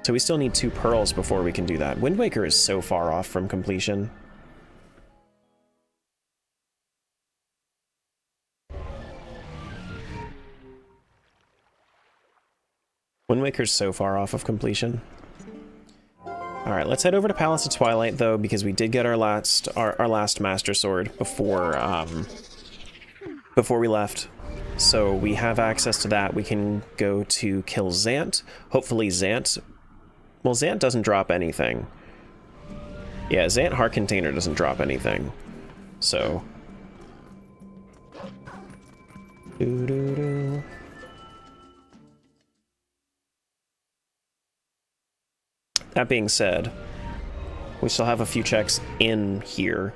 So we still need 2 pearls before we can do that. Wind Waker is so far off from completion. Wind Waker's so far off of completion. Alright, let's head over to Palace of Twilight, though, because we did get our last Master Sword before we left. So we have access to that. We can go to kill Zant. Hopefully Zant... Well, Zant doesn't drop anything. Yeah, Zant Heart Container doesn't drop anything. So... That being said, we still have a few checks in here.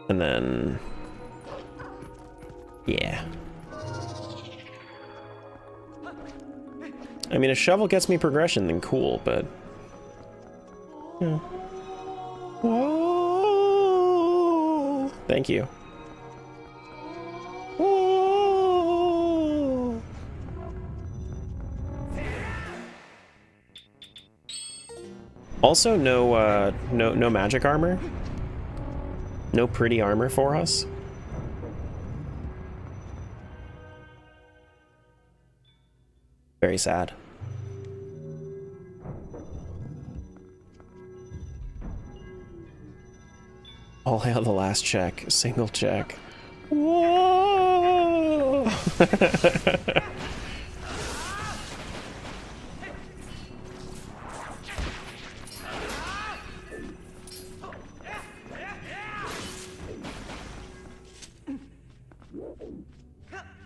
And then... Yeah. I mean, if shovel gets me progression, then cool, but... Yeah. Whoa! Thank you. Whoa! Also, no magic armor. No pretty armor for us. Very sad. All hail the last check. Single check. Whoa!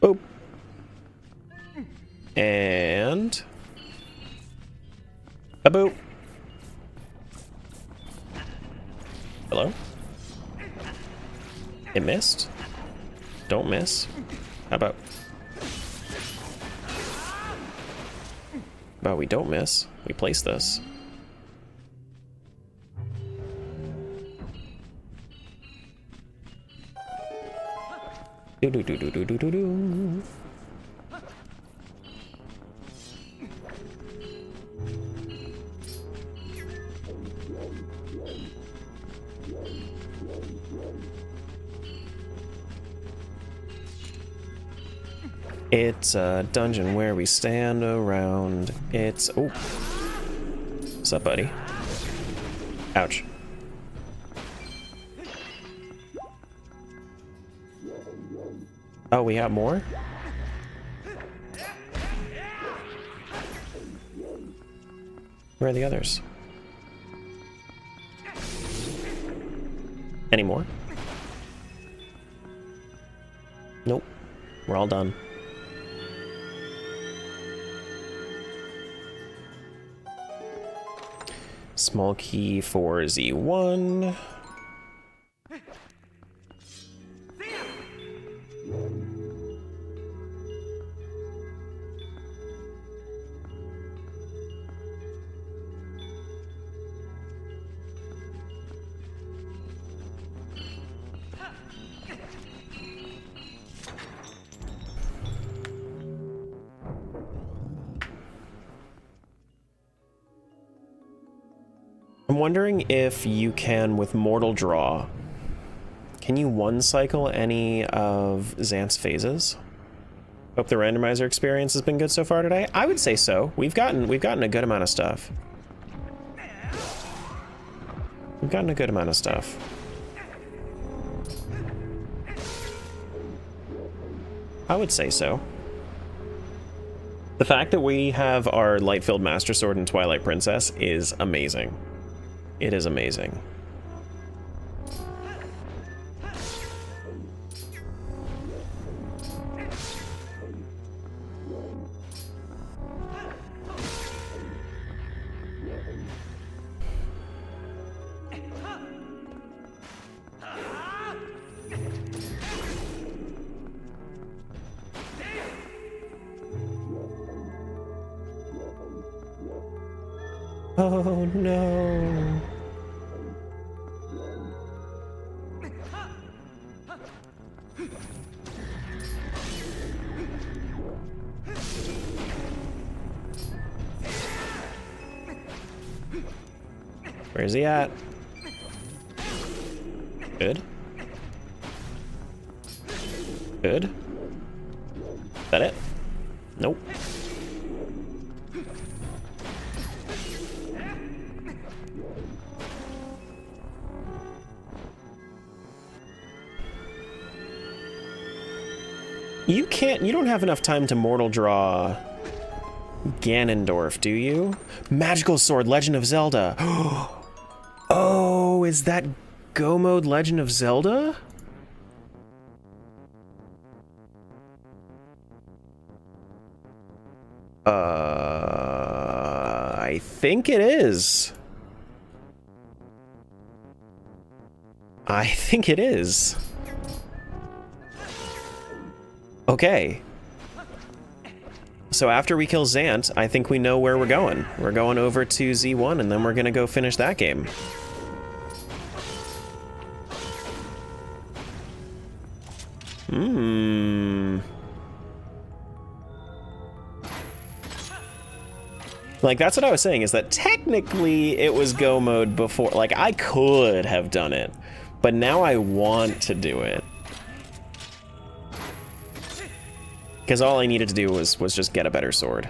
Oh. And... a boop. Hello? It missed? Don't miss. How about... we don't miss. We place this. Do-do-do-do-do-do-do. It's a dungeon where we stand around. It's... Oh. What's up, buddy? Ouch. Oh, we have more? Where are the others? Any more? Nope. We're all done. Small key for Z1. I'm wondering if you can, with Mortal Draw, can you one cycle any of Zant's phases? Hope the randomizer experience has been good so far today. I would say so. We've gotten a good amount of stuff. We've gotten a good amount of stuff. I would say so. The fact that we have our Light-Filled Master Sword and Twilight Princess is amazing. It is amazing. Oh no. Where is he at? Good. Good. Is that it? Nope. You don't have enough time to Mortal Draw Ganondorf, do you? Magical Sword, Legend of Zelda. Oh, is that Go Mode Legend of Zelda? I think it is. I think it is. Okay. So after we kill Zant, I think we know where we're going. We're going over to Z1, and then we're gonna go finish that game. Like, that's what I was saying, is that technically it was Go Mode before. Like, I could have done it, but now I want to do it. Because all I needed to do was just get a better sword.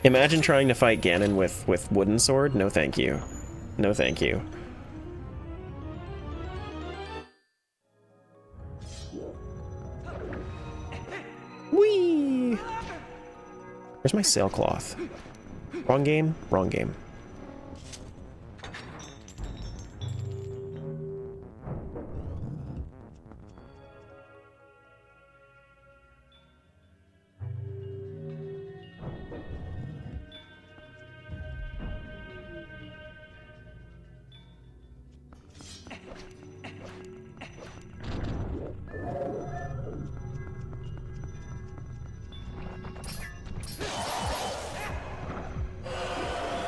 Imagine trying to fight Ganon with wooden sword. No thank you. No thank you. Whee! Where's my sailcloth? Wrong game? Wrong game.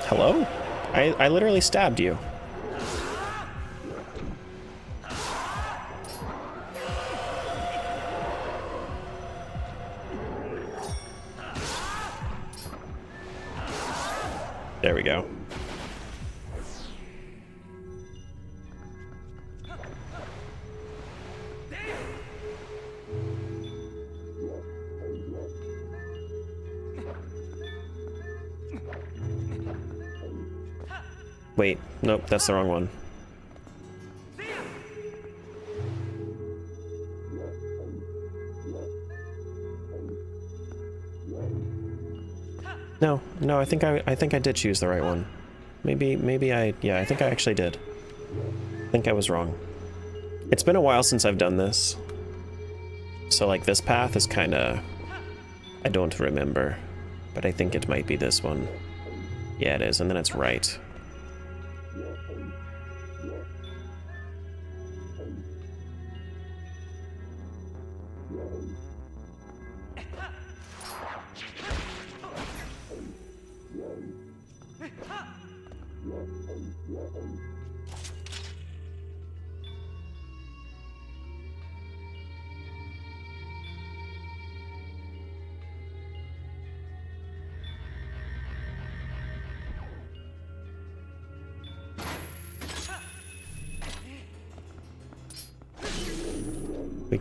Hello? I literally stabbed you. There we go. Wait, nope, that's the wrong one. No, I think I did choose the right one. Maybe yeah, I think I actually did. I think I was wrong. It's been a while since I've done this. So like this path is kinda, I don't remember, but I think it might be this one. Yeah, it is, and then it's right.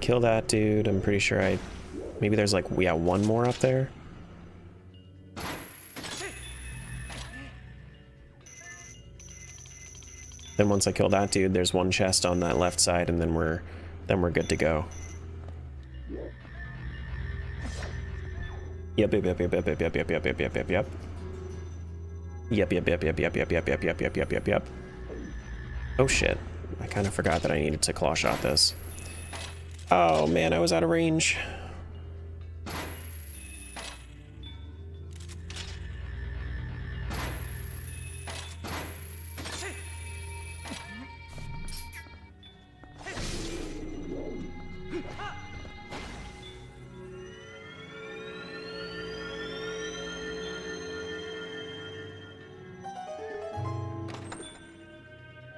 kill that dude. I'm pretty sure maybe there's like, yeah, one more up there. Then once I kill that dude, there's one chest on that left side, and then we're good to go. Yep. Oh shit. I kind of forgot that I needed to claw shot this. Oh man, I was out of range.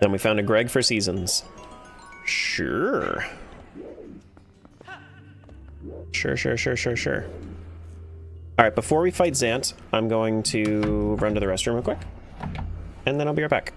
Then we found a Greg for seasons. Sure. Sure. Alright, before we fight Zant, I'm going to run to the restroom real quick. And then I'll be right back.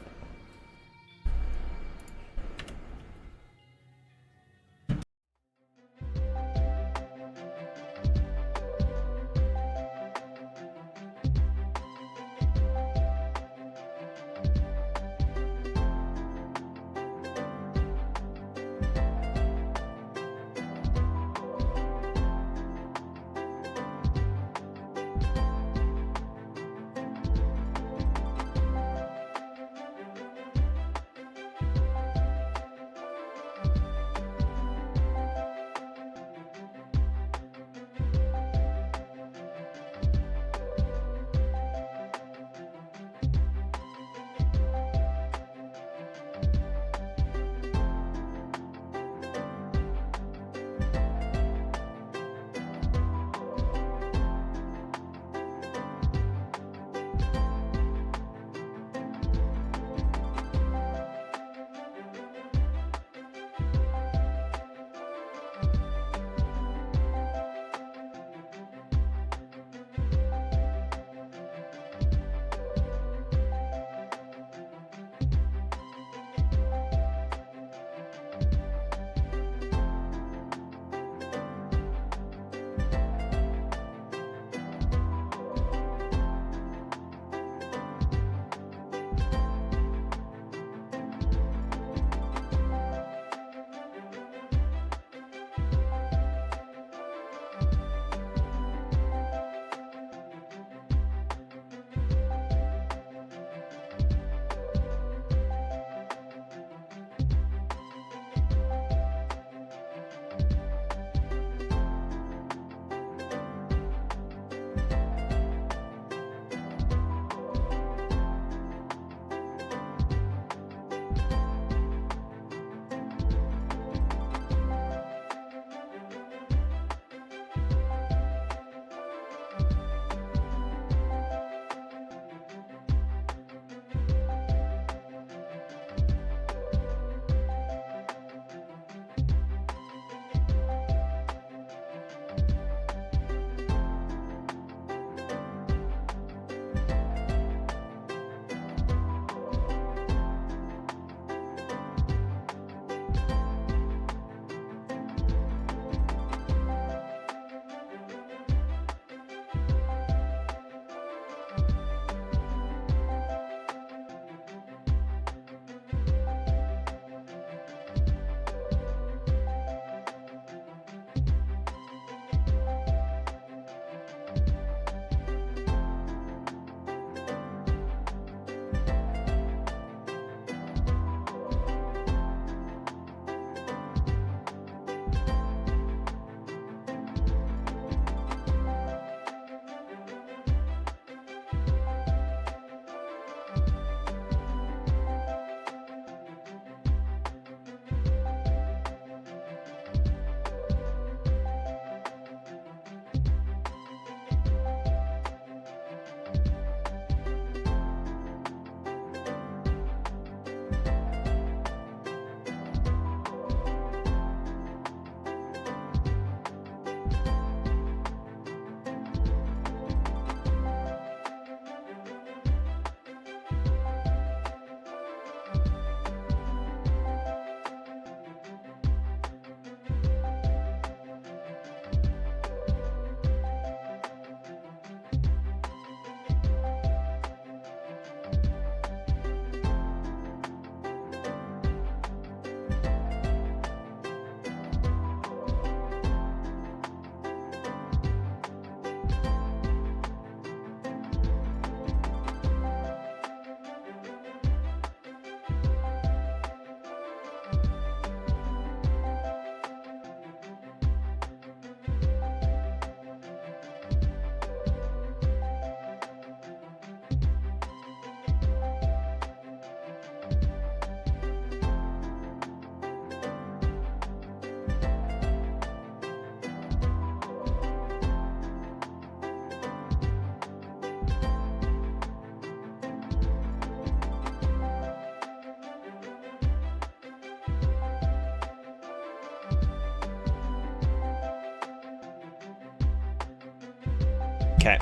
Okay,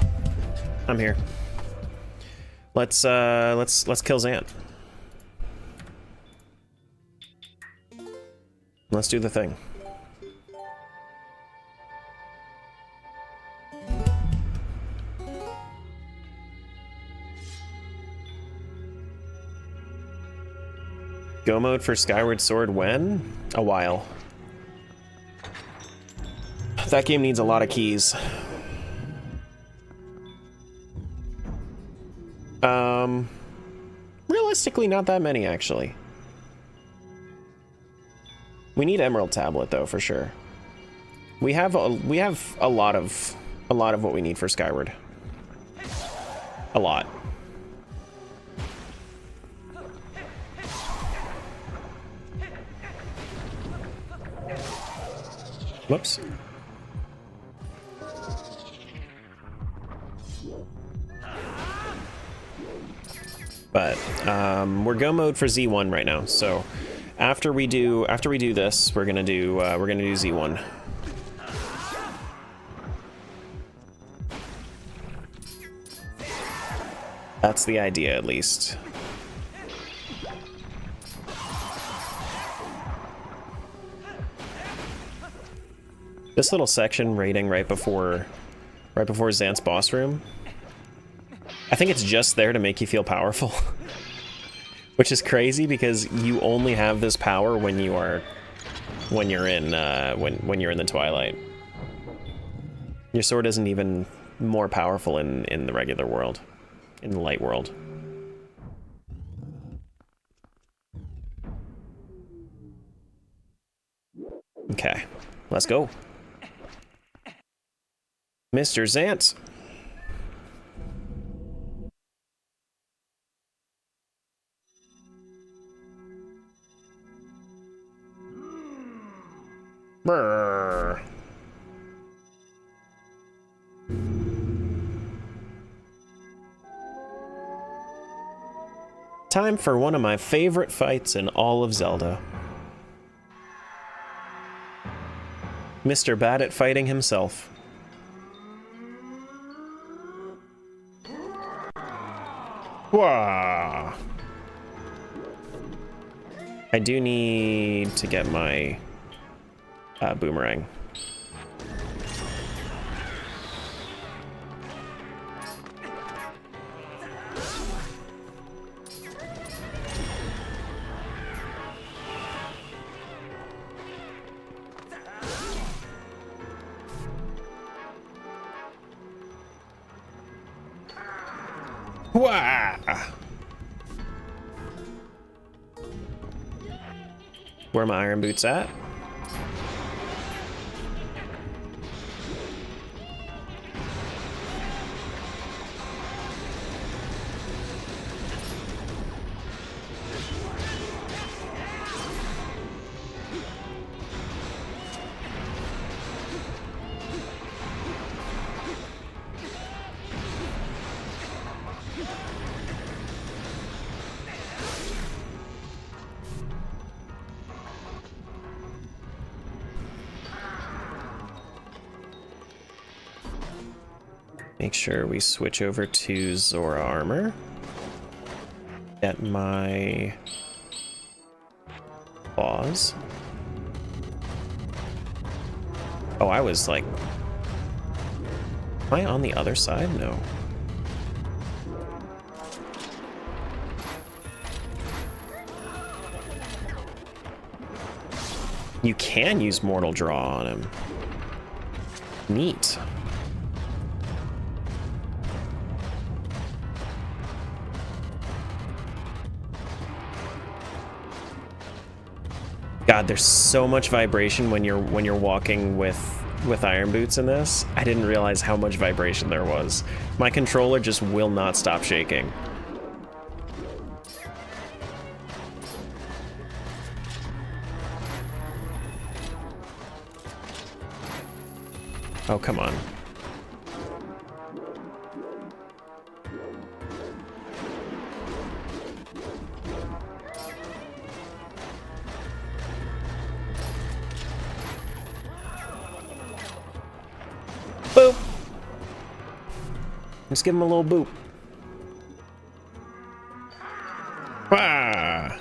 I'm here. Let's kill Zant. Let's do the thing. Go mode for Skyward Sword when? A while. That game needs a lot of keys. Realistically, not that many, actually. We need Emerald Tablet, though, for sure. We have a lot of what we need for Skyward. A lot. Whoops. But we're go mode for Z1 right now. So after we do this, we're gonna do Z1. That's the idea, at least. This little section raiding right before Zant's boss room, I think it's just there to make you feel powerful. Which is crazy because you only have this power when you're in the Twilight. Your sword isn't even more powerful in the regular world, in the light world. Okay, let's go. Mr. Zant. Brrr. Time for one of my favorite fights in all of Zelda. Mr. Bad at Fighting himself. Wah! I do need to get my boomerang. Wah! Where are my iron boots at? Make sure we switch over to Zora armor. Get my claws. Oh, I was like... Am I on the other side? No. You can use Mortal Draw on him. Neat. God, there's so much vibration when you're walking with iron boots in this. I didn't realize how much vibration there was. My controller just will not stop shaking. Oh, come on. Boop. Just give him a little boop. Ah!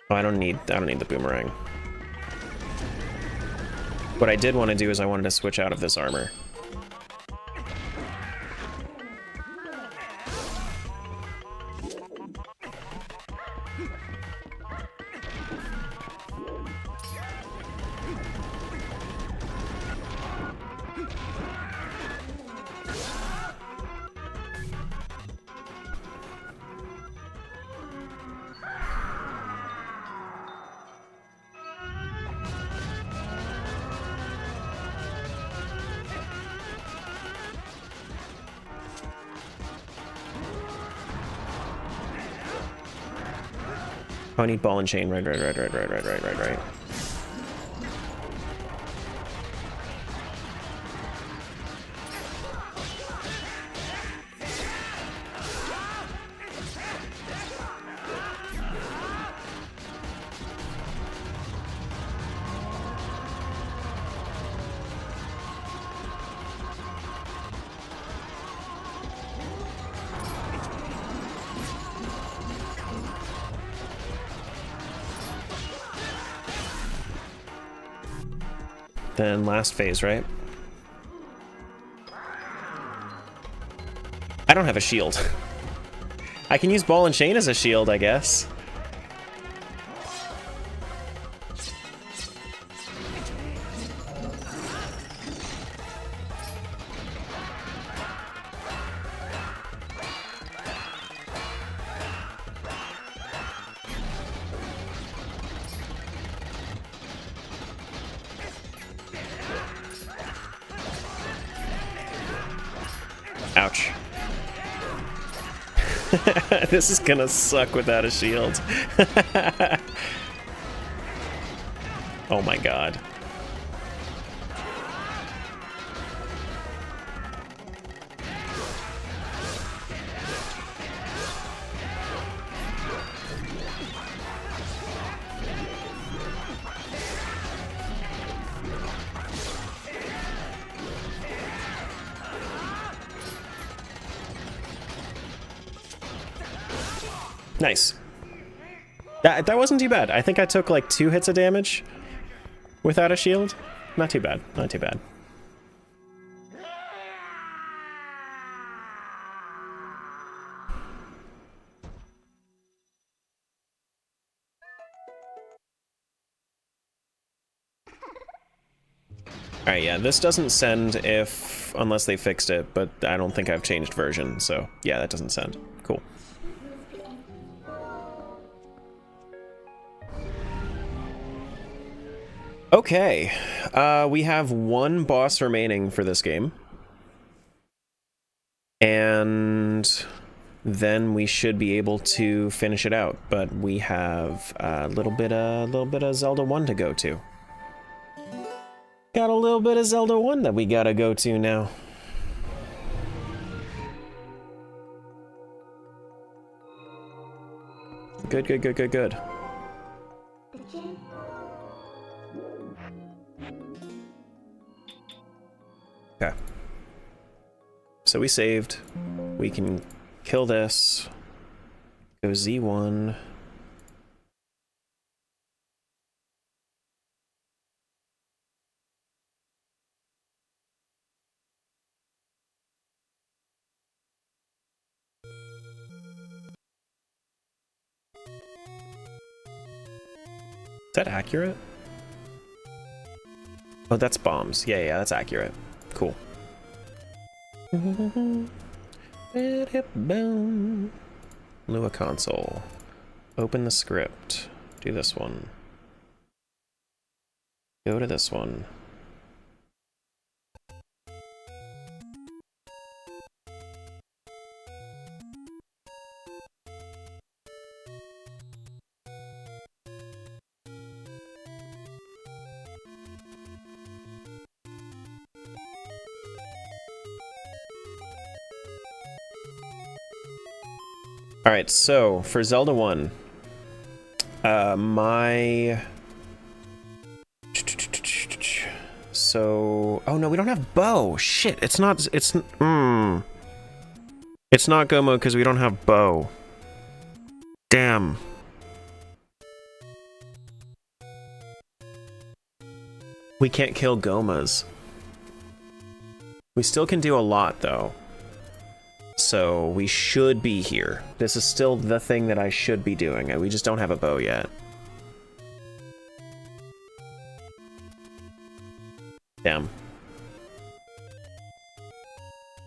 Oh, I don't need the boomerang. What I did want to do is I wanted to switch out of this armor. Oh, I need ball and chain. Right. Then last phase, right? I don't have a shield. I can use ball and chain as a shield, I guess. Ouch. This is gonna suck without a shield. Oh my god. Nice. That wasn't too bad. I think I took like 2 hits of damage without a shield. Not too bad. Not too bad. Alright, yeah, this doesn't send unless they fixed it, but I don't think I've changed version, so yeah, that doesn't send. Cool. Okay, we have 1 boss remaining for this game. And then we should be able to finish it out, but we have a little bit of Zelda 1 to go to. Got a little bit of Zelda 1 that we gotta go to now. Good. Okay. So we saved. We can kill this. Go Z1. Is that accurate? Oh, that's bombs. Yeah, that's accurate. Cool. Lua console. Open the script. Do this one. Go to this one. Alright, so for Zelda 1, so... Oh, no, we don't have bow. Shit, it's not... It's not Gomo because we don't have bow. Damn. We can't kill Gomas. We still can do a lot, though. So we should be here. This is still the thing that I should be doing. We just don't have a bow yet. Damn.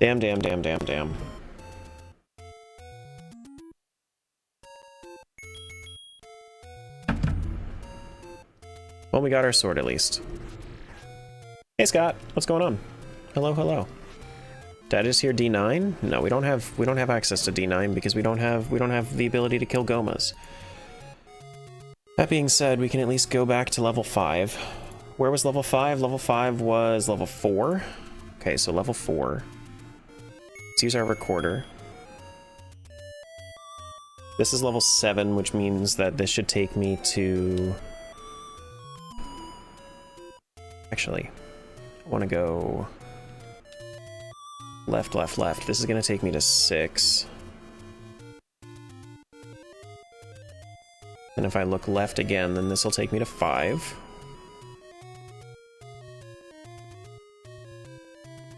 Damn, damn, damn, damn, damn. Well, we got our sword at least. Hey Scott, what's going on? Hello, hello. Did I just hear D9? No, we don't have access to D9 because we don't have the ability to kill Gomas. That being said, we can at least go back to level 5. Where was level 5? Level 5 was level 4. Okay, so level 4. Let's use our recorder. This is level 7, which means that this should take me to... Actually, I want to go left, left, left. This is going to take me to 6. And if I look left again, then this will take me to 5.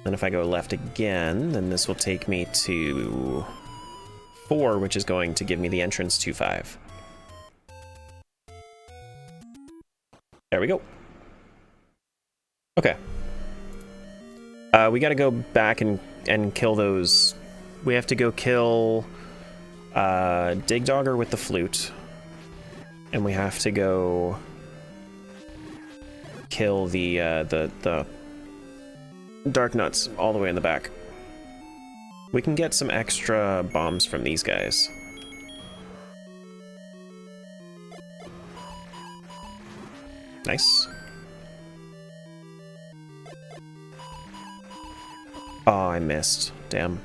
And if I go left again, then this will take me to 4, which is going to give me the entrance to 5. There we go. Okay. We gotta go back and kill those. We have to go kill Dig Dogger with the flute. And we have to go kill the Dark Nuts all the way in the back. We can get some extra bombs from these guys. Nice. Oh, I missed. Damn.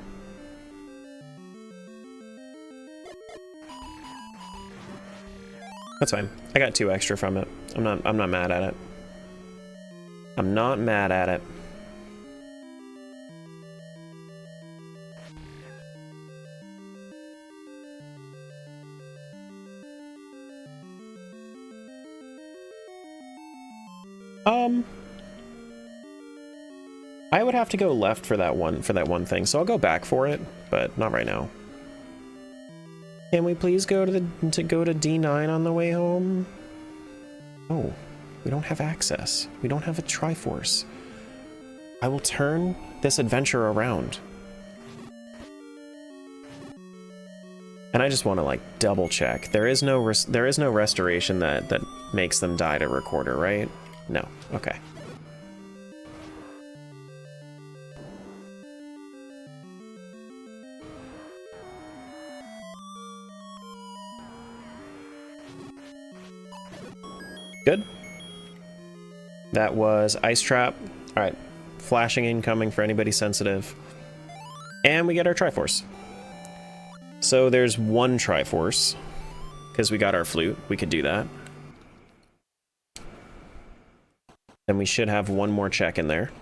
That's fine. I got 2 extra from it. I'm not mad at it. I'm not mad at it. I would have to go left for that one thing, so I'll go back for it, but not right now. Can we please go to D9 on the way home? Oh, we don't have access. We don't have a Triforce. I will turn this adventure around. And I just want to like double check. There is no restoration that makes them die to recorder, right? No. Okay. Good. That was Ice Trap. Alright. Flashing incoming for anybody sensitive. And we get our Triforce. So there's 1 Triforce. Because we got our flute. We could do that. Then we should have 1 more check in there.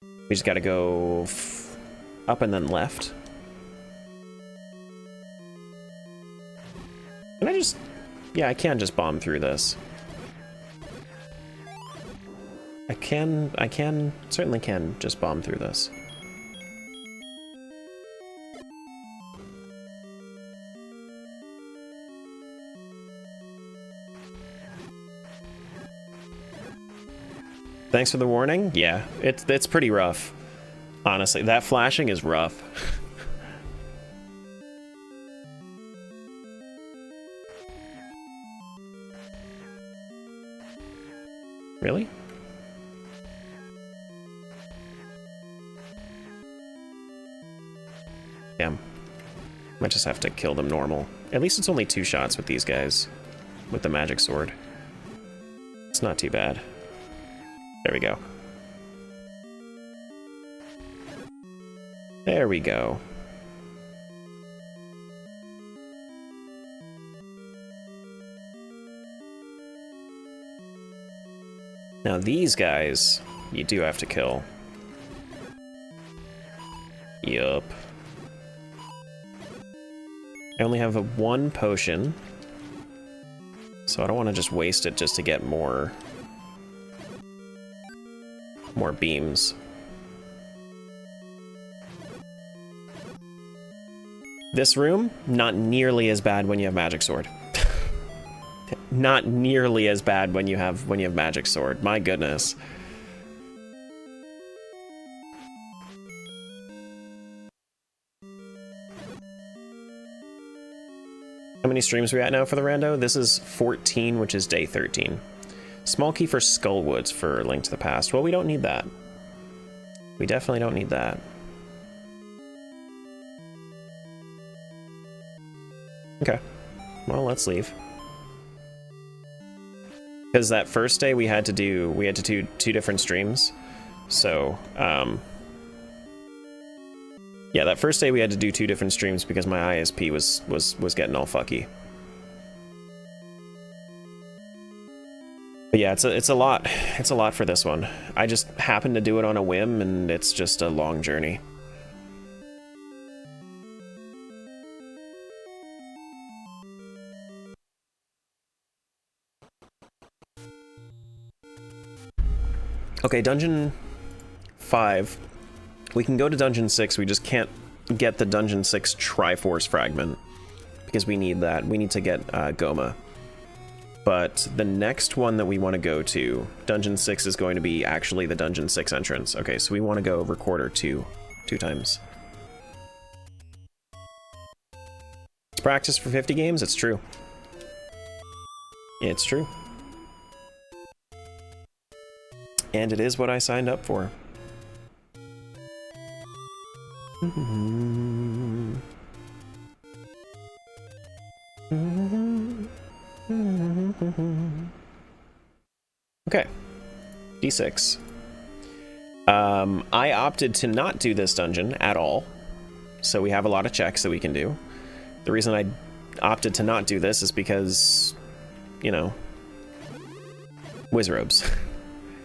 We just gotta go up and then left. Can I just... Yeah, I can just bomb through this. Certainly can just bomb through this. Thanks for the warning. Yeah, it's pretty rough. Honestly, that flashing is rough. Really? Damn. Might just have to kill them normal. At least it's only 2 shots with these guys. With the magic sword. It's not too bad. There we go. There we go. Now these guys, you do have to kill. Yup. I only have one potion, so I don't want to just waste it just to get more beams. This room, not nearly as bad when you have Magic Sword. Not nearly as bad when you have Magic Sword. My goodness. How many streams are we at now for the rando? This is 14, which is day 13. Small key for Skullwoods for Link to the Past. Well, we don't need that. We definitely don't need that. Okay. Well, let's leave. Because that first day we had to do two different streams. So, yeah, that first day we had to do 2 different streams because my ISP was getting all fucky. But yeah, it's a lot. It's a lot for this one. I just happened to do it on a whim, and it's just a long journey. Okay, Dungeon 5. We can go to Dungeon 6, we just can't get the Dungeon 6 Triforce Fragment, because we need that. We need to get Goma. But the next one that we want to go to, Dungeon 6, is going to be actually the Dungeon 6 entrance. Okay, so we want to go Recorder 2 times. It's practice for 50 games? It's true. It's true. And it is what I signed up for. Okay. D6. I opted to not do this dungeon at all, so we have a lot of checks that we can do. The reason I opted to not do this is because, you know, Wizrobes.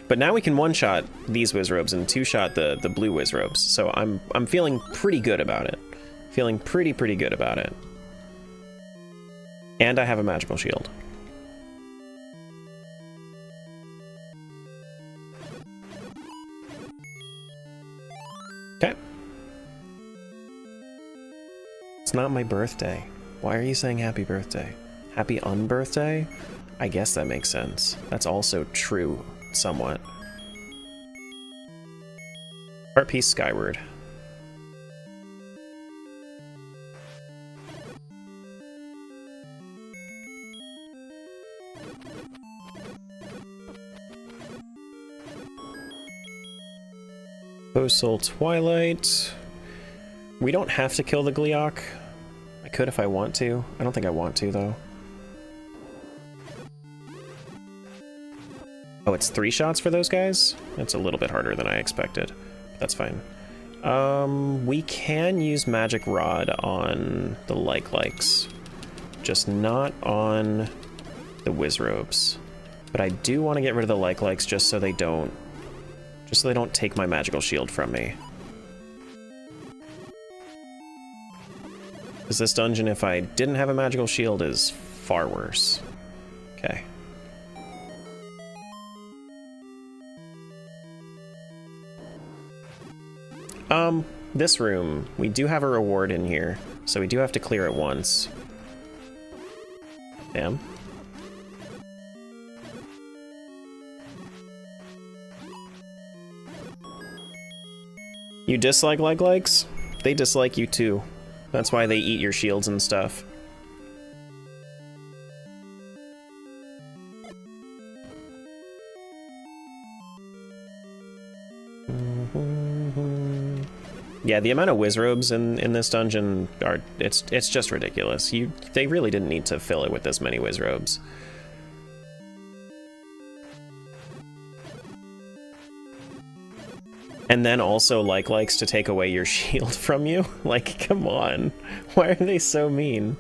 But now we can one-shot these Wizrobes and two-shot the blue Wizrobes, so I'm feeling pretty good about it. Feeling pretty good about it. And I have a magical shield. Okay. It's not my birthday. Why are you saying happy birthday? Happy unbirthday? I guess that makes sense. That's also true, somewhat. Art piece Skyward. Soul Twilight. We don't have to kill the Gleeok. I could if I want to. I don't think I want to, though. Oh, it's 3 shots for those guys? That's a little bit harder than I expected. That's fine. We can use Magic Rod on the likes, just not on the Wizrobes. But I do want to get rid of the likes just so they don't take my magical shield from me. Because this dungeon, if I didn't have a magical shield, is far worse. Okay. This room, we do have a reward in here, so we do have to clear it once. Damn. You dislike likes? They dislike you too. That's why they eat your shields and stuff. Yeah, the amount of Wizrobes in this dungeon are it's just ridiculous. They really didn't need to fill it with this many Wizrobes. And then also likes to take away your shield from you? Like, come on. Why are they so mean?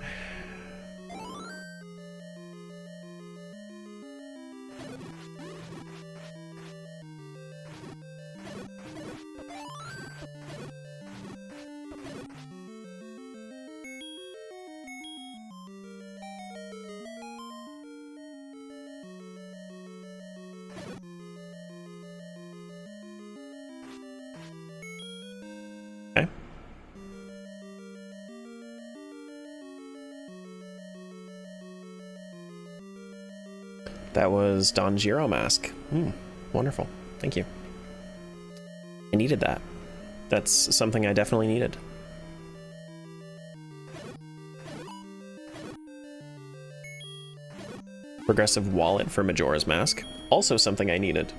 That was Majora Mask. Wonderful. Thank you. I needed that. That's something I definitely needed. Progressive wallet for Majora's Mask. Also something I needed.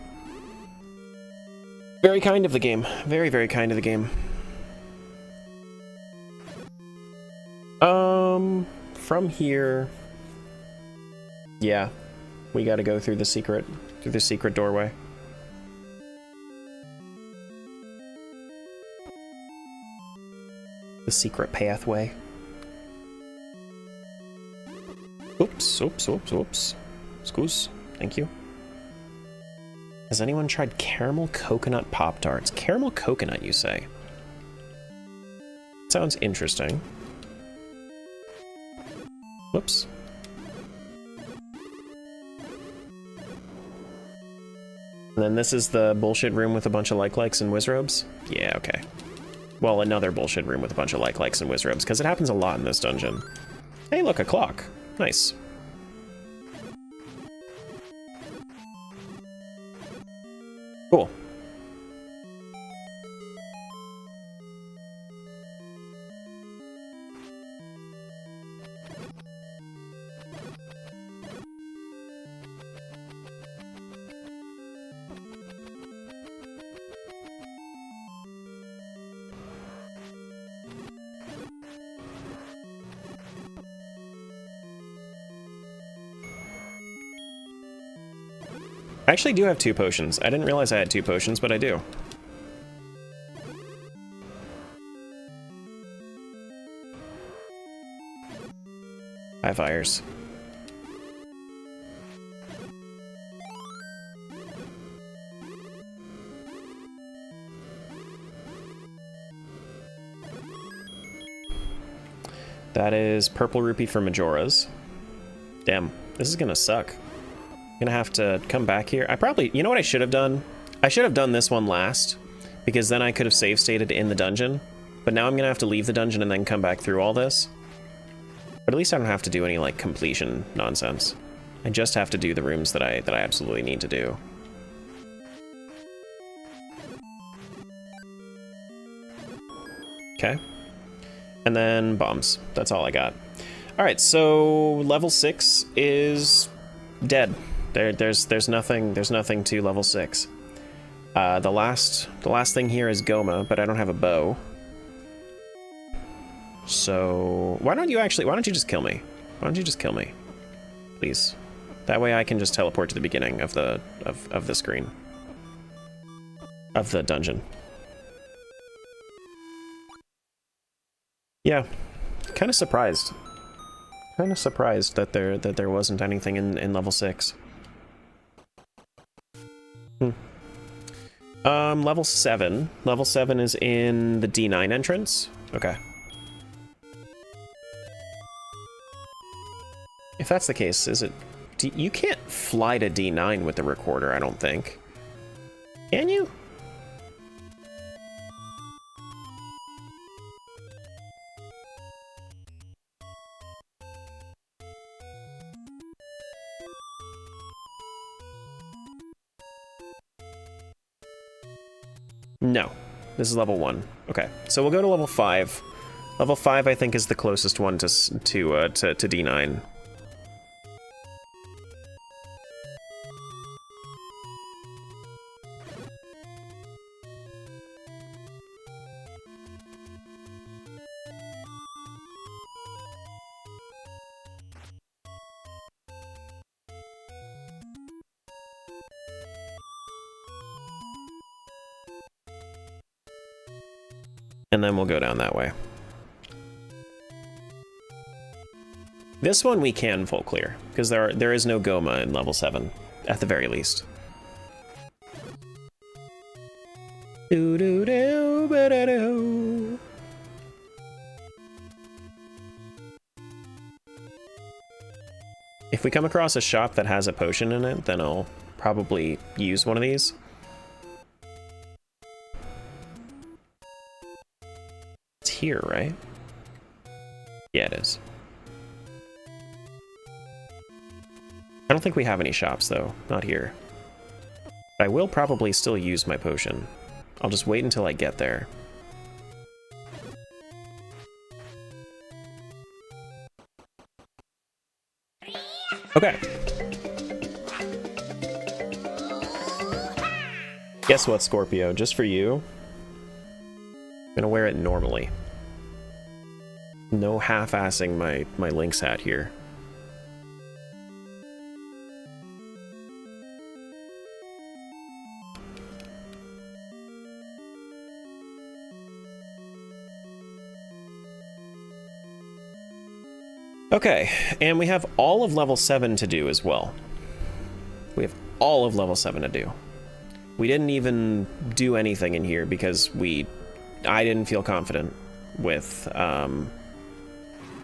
Very kind of the game. Very, very kind of the game. From here... Yeah. We gotta go through the secret doorway. The secret pathway. Oops, oops, oops, oops. Excuse. Thank you. Has anyone tried caramel coconut Pop-Tarts? Caramel coconut, you say? Sounds interesting. Whoops. And then this is the bullshit room with a bunch of like-likes and whiz-robes? Yeah, okay. Well, another bullshit room with a bunch of like-likes and whiz-robes, because it happens a lot in this dungeon. Hey, look, a clock. Nice. Cool. I actually do have 2 potions. I didn't realize I had 2 potions, but I do. High fires. That is purple rupee for Majora's. Damn, this is gonna suck. Gonna have to come back here. I probably, you know what I should have done? I should have done this one last, because then I could have save stated in the dungeon. But now I'm gonna have to leave the dungeon and then come back through all this. But at least I don't have to do any like completion nonsense. I just have to do the rooms that I absolutely need to do. Okay. And then bombs. That's all I got. All right, so level 6 is dead. There's nothing to level 6. The last thing here is Goma, but I don't have a bow. So why don't you just kill me? Why don't you just kill me? Please. That way I can just teleport to the beginning of the screen. Of the dungeon. Yeah. Kinda surprised. Kinda surprised that there wasn't anything in level 6. Level 7. Level 7 is in the D9 entrance. Okay. If that's the case, is it... you can't fly to D9 with the recorder, I don't think. Can you? No. This is level 1. Okay, so we'll go to level 5. Level 5, I think, is the closest one to D9. And then we'll go down that way. This one we can full clear, because there is no Goma in level 7, at the very least. Doo-doo-doo-ba-da-doo. If we come across a shop that has a potion in it, then I'll probably use one of these. Here, right? Yeah, it is. I don't think we have any shops, though. Not here. But I will probably still use my potion. I'll just wait until I get there. Okay. Guess what, Scorpio? Just for you, I'm gonna wear it normally. No half-assing my Link's hat here. Okay, and we have all of level 7 to do as well. We have all of level 7 to do. We didn't even do anything in here because I didn't feel confident with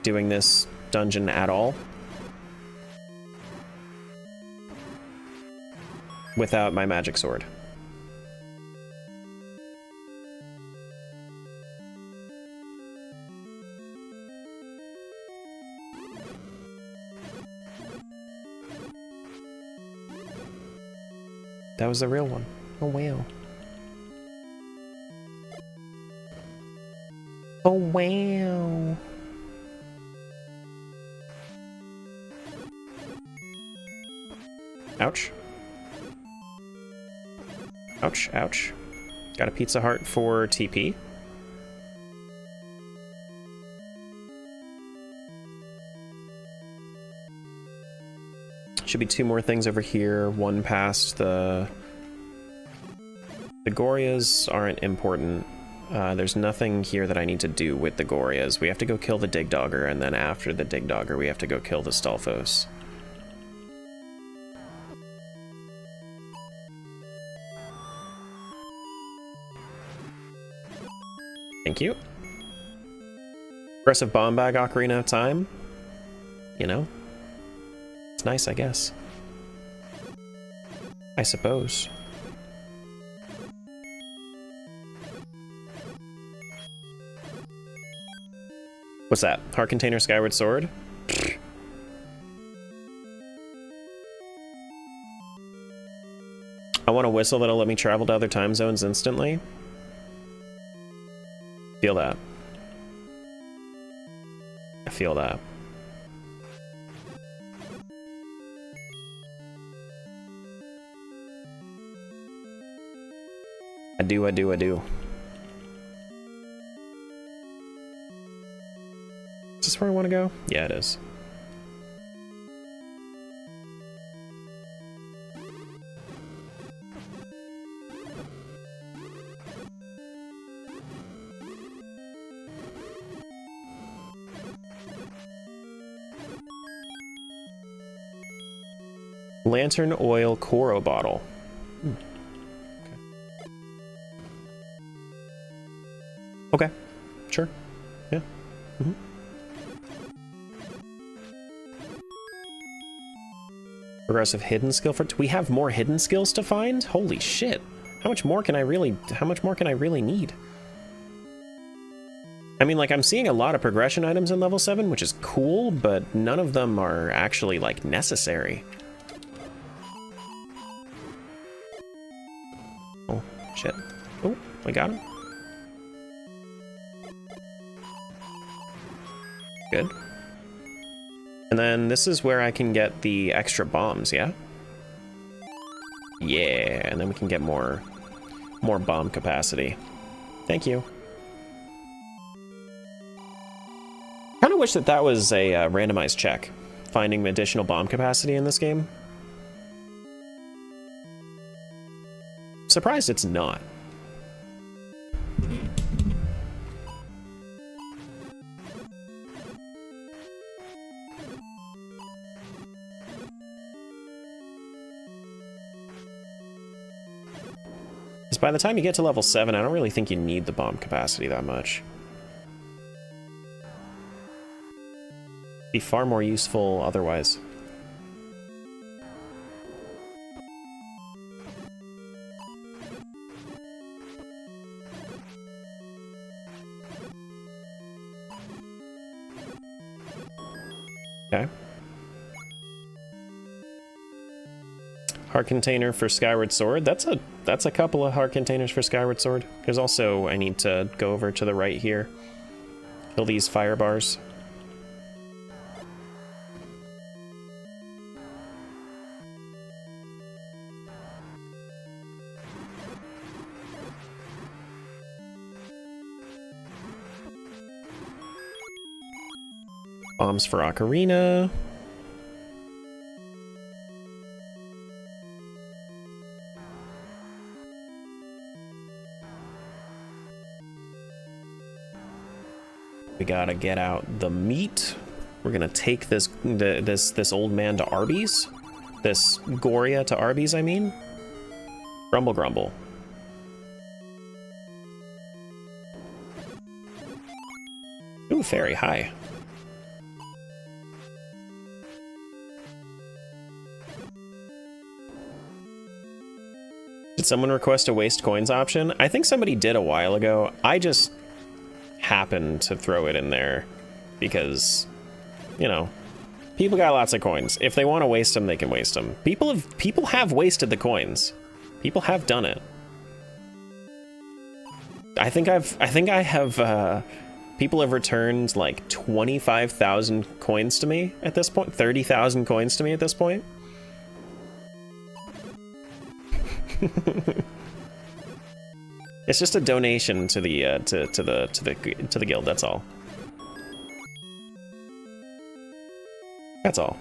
doing this dungeon at all without my magic sword. That was the real one. Oh, wow. Oh, wow. Ouch. Ouch, ouch. Got a Pizza Heart for TP. Should be 2 more things over here. One past the Gorias aren't important. There's nothing here that I need to do with the Gorias. We have to go kill the Digdogger, and then after the Digdogger, we have to go kill the Stalfos. Thank you. Aggressive Bomb Bag Ocarina of Time. You know? It's nice, I guess. I suppose. What's that? Heart Container Skyward Sword? I want a whistle that'll let me travel to other time zones instantly. Feel that. I feel that. I do, I do, I do. Is this where I want to go? Yeah, it is. Lantern Oil Koro Bottle. Okay, sure. Yeah. Mm-hmm. Progressive hidden skill for we have more hidden skills to find? Holy shit. How much more can I really need? I mean, like, I'm seeing a lot of progression items in level 7, which is cool, but none of them are actually, like, necessary. Oh, shit. Oh, we got him. Good. And then this is where I can get the extra bombs, yeah? Yeah, and then we can get more bomb capacity. Thank you. Kind of wish that that was a randomized check, finding additional bomb capacity in this game. Surprised it's not. Because by the time you get to level 7, I don't really think you need the bomb capacity that much. Be far more useful otherwise. Okay. Heart container for Skyward Sword. That's a couple of heart containers for Skyward Sword. There's also, I need to go over to the right here. Kill these fire bars. Bombs for Ocarina. We gotta get out the meat. We're gonna take this old man to Arby's. This Goria to Arby's, I mean. Grumble grumble. Ooh, fairy, hi. Did someone request a waste coins option? I think somebody did a while ago. I just happened to throw it in there because, you know, people got lots of coins. If they want to waste them, they can waste them. People have wasted the coins. People have done it. I think I have people have returned like 25,000 coins to me at this point. 30,000 coins to me at this point. It's just a donation to the to the guild. That's all. That's all.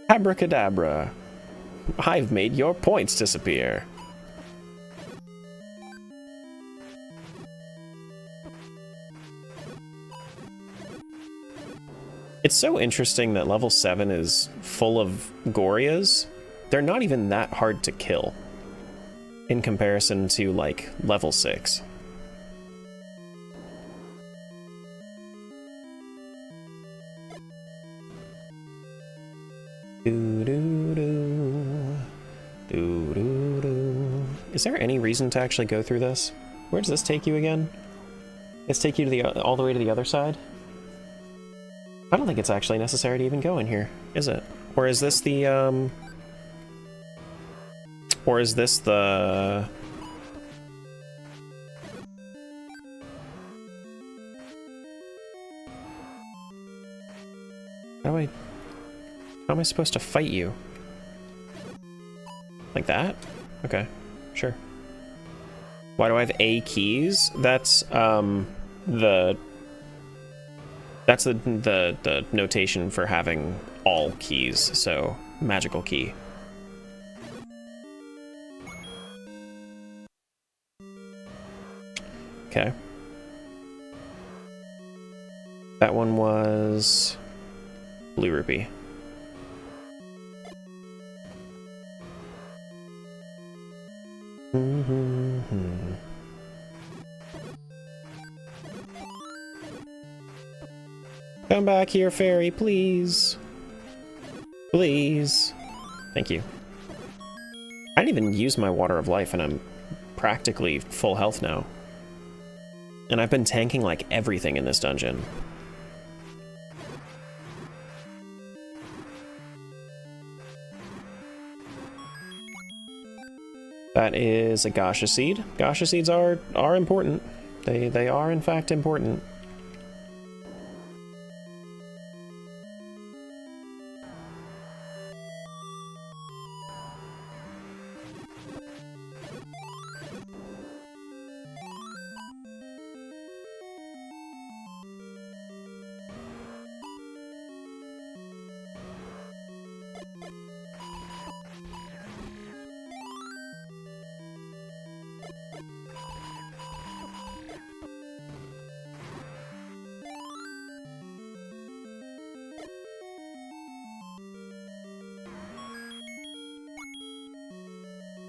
Abracadabra! I've made your points disappear. It's so interesting that level 7 is full of Gorias. They're not even that hard to kill in comparison to, like, level 6. Is there any reason to actually go through this? Where does this take you again? Let's take you to the all the way to the other side? I don't think it's actually necessary to even go in here, is it? Or is this the, Or is this the... How am I supposed to fight you? Like that? Okay, sure. Why do I have A keys? That's the notation for having all keys, so magical key. Okay. That one was blue rupee. Come back here, fairy, please. Please. Thank you. I didn't even use my water of life, and I'm practically full health now. And I've been tanking like everything in this dungeon. That is a Gasha seed. Gasha seeds are important. They are in fact important.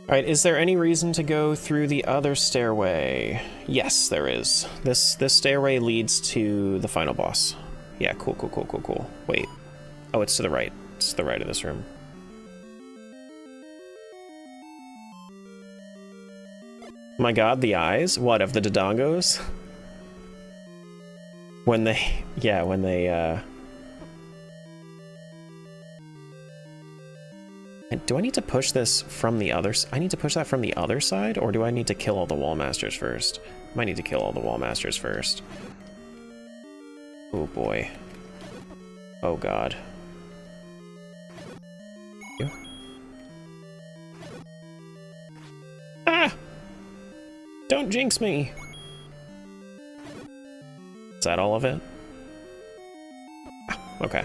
Alright, is there any reason to go through the other stairway? Yes, there is. This stairway leads to the final boss. Yeah, cool. Wait. Oh, it's to the right. It's to the right of this room. Oh my god, the eyes? What, of the Dodongos? When they... Yeah, when they, And do I need to push this from the other I need to push that from the other side, or do I need to kill all the wall masters first? I might need to kill all the wall masters first. Oh boy. Oh god. Ah! Don't jinx me! Is that all of it? Ah, okay.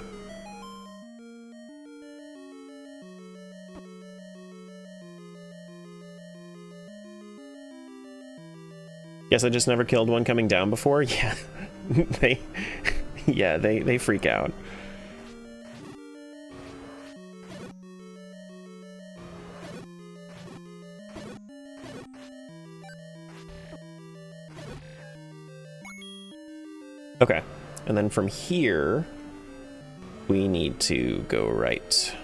Guess I just never killed one coming down before? Yeah. they freak out. Okay, and then from here, we need to go right.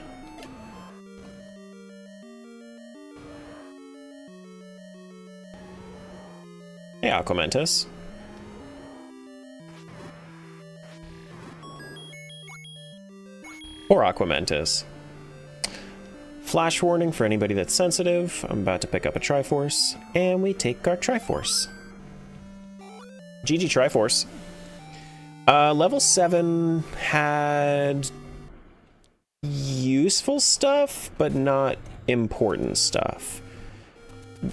Hey, Aquamentus. Or Aquamentus. Flash warning for anybody that's sensitive. I'm about to pick up a Triforce, and we take our Triforce. GG Triforce. Level 7 had useful stuff, but not important stuff.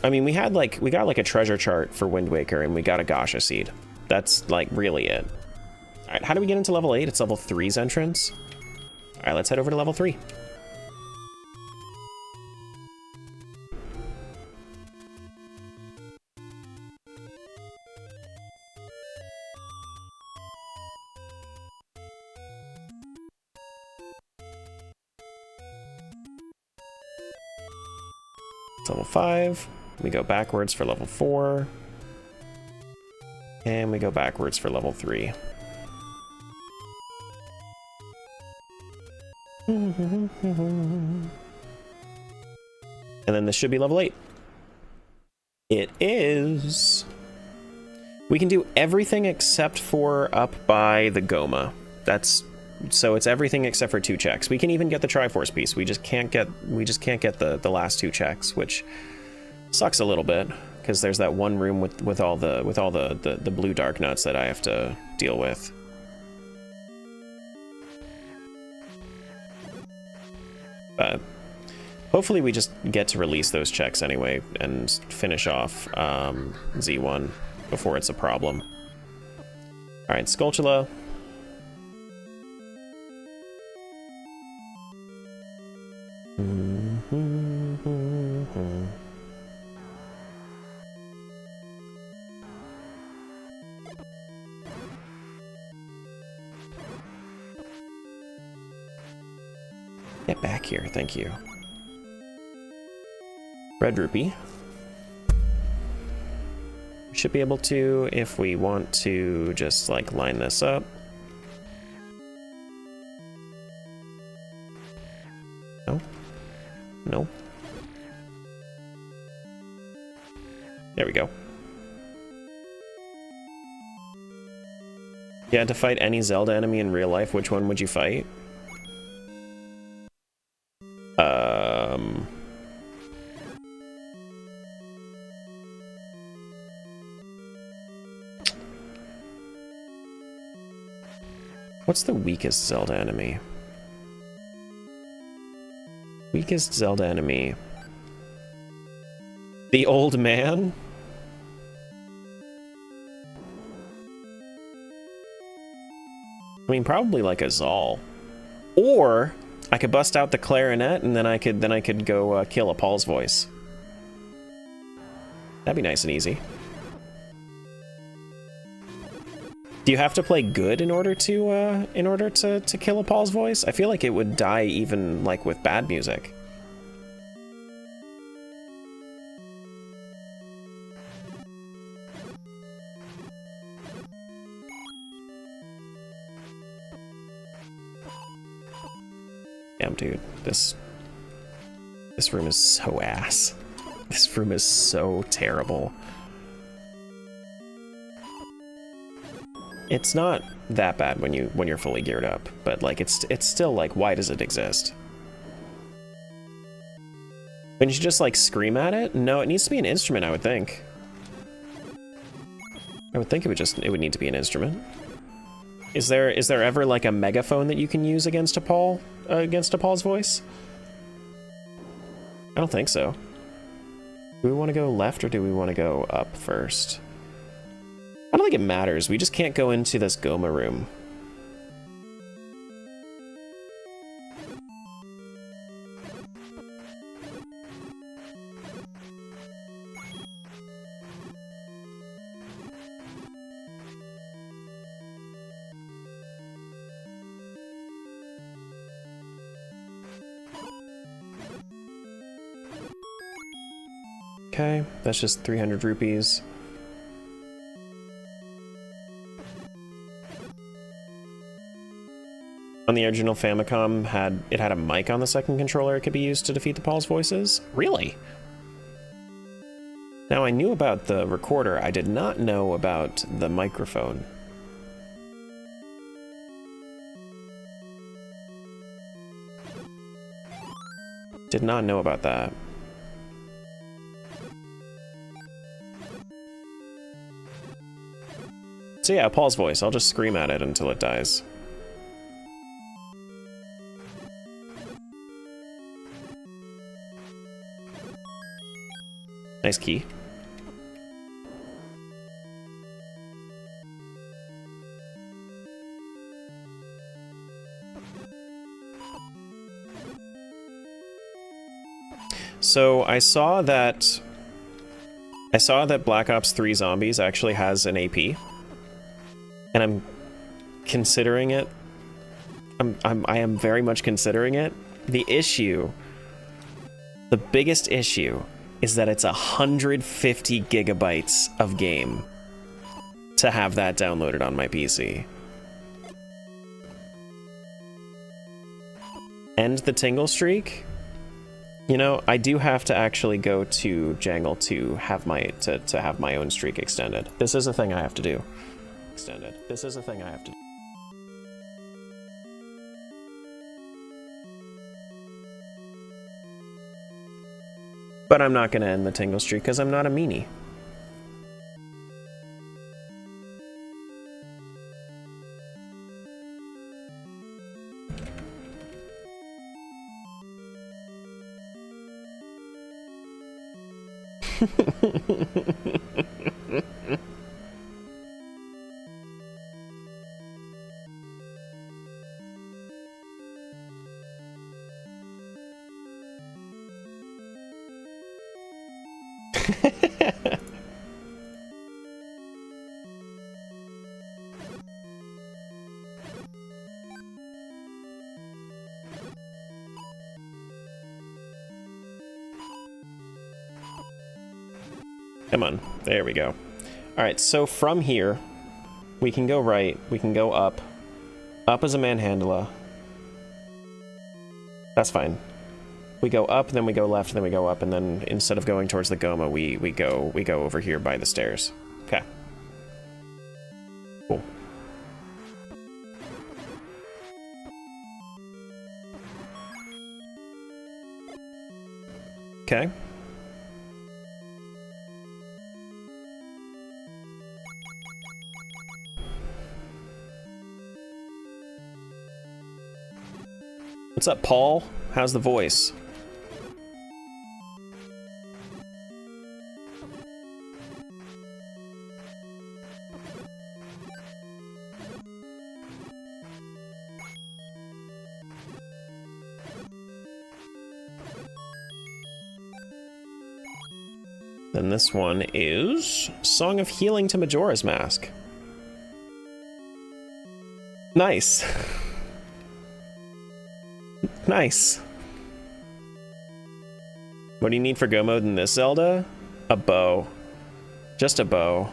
I mean, we got like a treasure chart for Wind Waker, and we got a Gasha seed. That's like really it. All right, how do we get into level 8? It's level 3's entrance. All right, let's head over to level 3. It's level 5. We go backwards for level 4. And we go backwards for level 3. And then this should be level 8. It is. We can do everything except for up by the Goma. So it's everything except for 2 checks. We can even get the Triforce piece. We just can't get the last 2 checks, which sucks a little bit because there's that one room with all the blue dark nuts that I have to deal with. But hopefully we just get to release those checks anyway and finish off Z1 before it's a problem. All right, Skulltula. Get back here, thank you. Red Rupee. We should be able to, if we want to, just like line this up. No? No? There we go. You had to fight any Zelda enemy in real life, which one would you fight? What's the weakest Zelda enemy? Weakest Zelda enemy. The old man? I mean, probably like a Zal. Or I could bust out the clarinet and then I could go kill a Paul's voice. That'd be nice and easy. Do you have to play good in order to kill a Paul's voice? I feel like it would die even like with bad music. Damn, dude, this room is so ass. This room is so terrible. It's not that bad when you're fully geared up, but like it's still like, why does it exist? Wouldn't you just like scream at it? No, it needs to be an instrument, I would think. I would think it would need to be an instrument. Is there ever like a megaphone that you can use against a Paul's voice? I don't think so. Do we want to go left or do we want to go up first? I don't think it matters. We just can't go into this Goma room. Okay, that's just 300 rupees. On the original Famicom, it had a mic on the second controller it could be used to defeat the Paul's voices? Really? Now, I knew about the recorder, I did not know about the microphone. Did not know about that. So yeah, Paul's voice. I'll just scream at it until it dies. Nice key. So I saw that Black Ops 3 Zombies actually has an AP. And I'm considering it. I am very much considering it. The biggest issue is that it's 150 gigabytes of game to have that downloaded on my PC. End the tingle streak? You know, I do have to actually go to Jangle to have my own streak extended. This is a thing I have to do. This is a thing I have to do. But I'm not going to end the tingle streak because I'm not a meanie. Come on, there we go. Alright, so from here, we can go right, we can go up. Up is a manhandla. That's fine. We go up, then we go left, then we go up, and then instead of going towards the Goma, we go over here by the stairs. Okay. Cool. Okay. What's up, Paul? How's the voice? Then this one is Song of Healing to Majora's Mask. Nice. Nice. What do you need for go mode in this Zelda? A bow. Just a bow.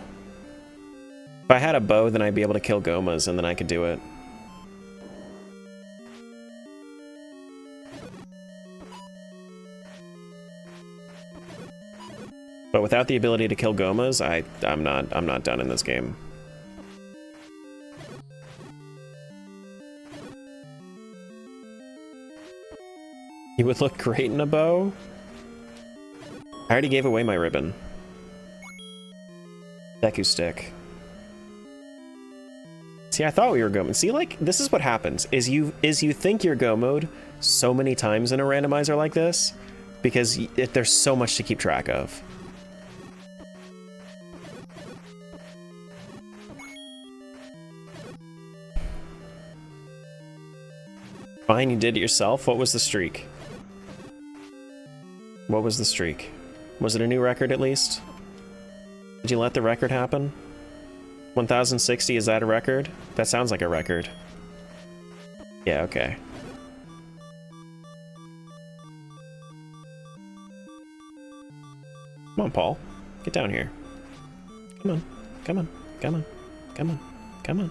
If I had a bow, then I'd be able to kill Gomas, and then I could do it. But without the ability to kill Gomas, I'm not done in this game. You would look great in a bow? I already gave away my ribbon. Deku stick. See, I thought we were go mode. See, like, this is what happens, is you think you're go mode so many times in a randomizer like this, because there's so much to keep track of. Fine, you did it yourself. What was the streak? What was the streak? Was it a new record at least? Did you let the record happen? 1060, is that a record? That sounds like a record. Yeah, okay. Come on, Paul. Get down here. Come on. Come on. Come on. Come on. Come on.